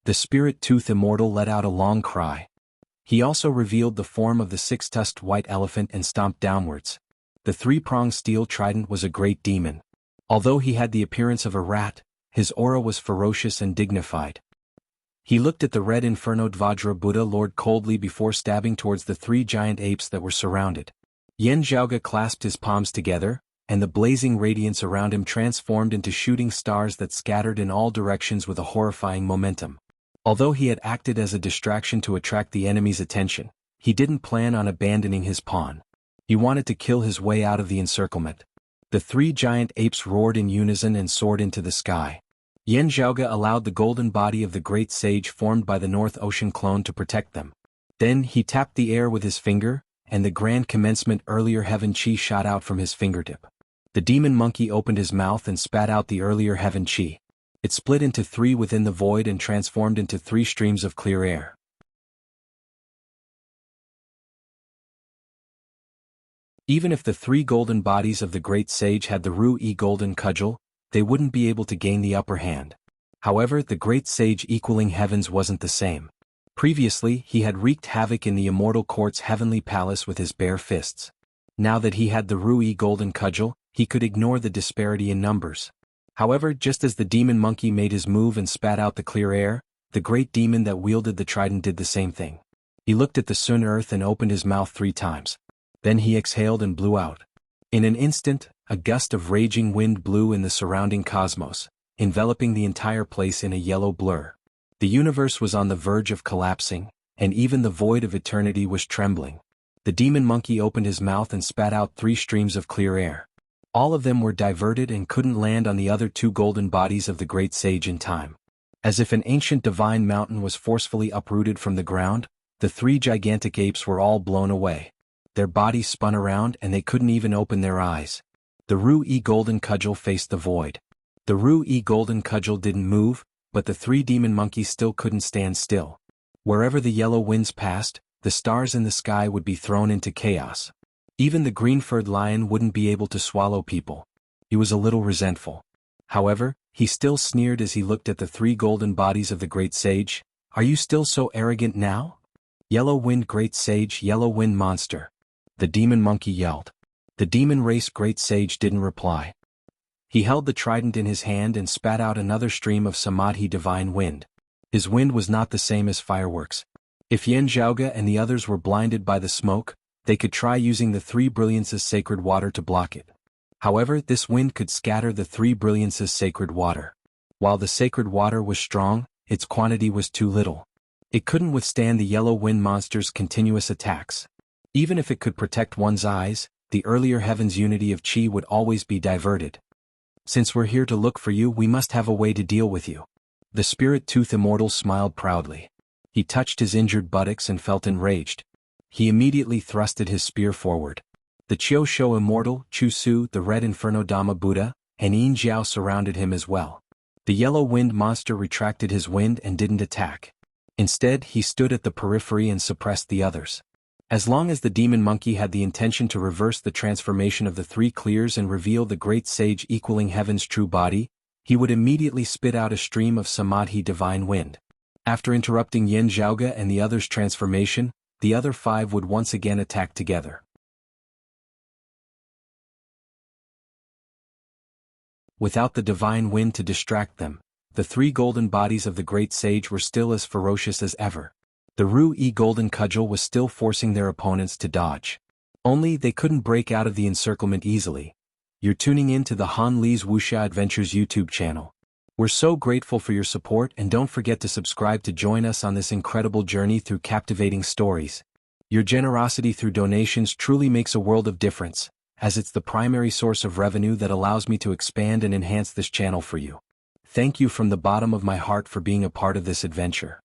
The spirit-tooth immortal let out a long cry. He also revealed the form of the six-tusked white elephant and stomped downwards. The three-pronged steel trident was a great demon. Although he had the appearance of a rat, his aura was ferocious and dignified. He looked at the Red Inferno Vajra Buddha Lord coldly before stabbing towards the three giant apes that were surrounded. Yan Zhaoge clasped his palms together, and the blazing radiance around him transformed into shooting stars that scattered in all directions with a horrifying momentum. Although he had acted as a distraction to attract the enemy's attention, he didn't plan on abandoning his pawn. He wanted to kill his way out of the encirclement. The three giant apes roared in unison and soared into the sky. Yan Zhaoge allowed the golden body of the great sage formed by the North Ocean Clone to protect them. Then he tapped the air with his finger, and the grand commencement earlier heaven chi shot out from his fingertip. The demon monkey opened his mouth and spat out the earlier heaven chi. It split into three within the void and transformed into three streams of clear air. Even if the three golden bodies of the great sage had the Ru-E golden cudgel, they wouldn't be able to gain the upper hand. However, the great sage equaling heavens wasn't the same. Previously, he had wreaked havoc in the immortal court's heavenly palace with his bare fists. Now that he had the Ru-E golden cudgel, he could ignore the disparity in numbers. However, just as the demon monkey made his move and spat out the clear air, the great demon that wielded the trident did the same thing. He looked at the sun earth and opened his mouth 3 times. Then he exhaled and blew out. In an instant, a gust of raging wind blew in the surrounding cosmos, enveloping the entire place in a yellow blur. The universe was on the verge of collapsing, and even the void of eternity was trembling. The demon monkey opened his mouth and spat out 3 streams of clear air. All of them were diverted and couldn't land on the other 2 golden bodies of the great sage in time. As if an ancient divine mountain was forcefully uprooted from the ground, the 3 gigantic apes were all blown away. Their bodies spun around and they couldn't even open their eyes. The Ru-E golden cudgel faced the void. The Ru-E golden cudgel didn't move, but the 3 demon monkeys still couldn't stand still. Wherever the yellow winds passed, the stars in the sky would be thrown into chaos. Even the green-furred lion wouldn't be able to swallow people. He was a little resentful. However, he still sneered as he looked at the 3 golden bodies of the great sage. "Are you still so arrogant now? Yellow wind great sage, yellow wind monster," the demon monkey yelled. The demon race great sage didn't reply. He held the trident in his hand and spat out another stream of samadhi divine wind. His wind was not the same as fireworks. If Yan Zhaoge and the others were blinded by the smoke, they could try using the 3 brilliances sacred water to block it. However, this wind could scatter the 3 brilliances sacred water. While the sacred water was strong, its quantity was too little. It couldn't withstand the yellow wind monster's continuous attacks. Even if it could protect one's eyes, the earlier heaven's unity of chi would always be diverted. "Since we're here to look for you, we must have a way to deal with you." The spirit tooth immortal smiled proudly. He touched his injured buttocks and felt enraged. He immediately thrusted his spear forward. The Qiu Shou immortal, Chu Su, the red Inferno Dhamma Buddha, and Yin Jiao surrounded him as well. The yellow wind monster retracted his wind and didn't attack. Instead, he stood at the periphery and suppressed the others. As long as the demon monkey had the intention to reverse the transformation of the three clears and reveal the great sage equaling heaven's true body, he would immediately spit out a stream of samadhi divine wind. After interrupting Yin Zhaoge and the others' transformation, the other five would once again attack together. Without the divine wind to distract them, the three golden bodies of the great sage were still as ferocious as ever. The Ru-Yi golden cudgel was still forcing their opponents to dodge. Only they couldn't break out of the encirclement easily. You're tuning in to the Han Li's Wuxia Adventures YouTube channel. We're so grateful for your support, and don't forget to subscribe to join us on this incredible journey through captivating stories. Your generosity through donations truly makes a world of difference, as it's the primary source of revenue that allows me to expand and enhance this channel for you. Thank you from the bottom of my heart for being a part of this adventure.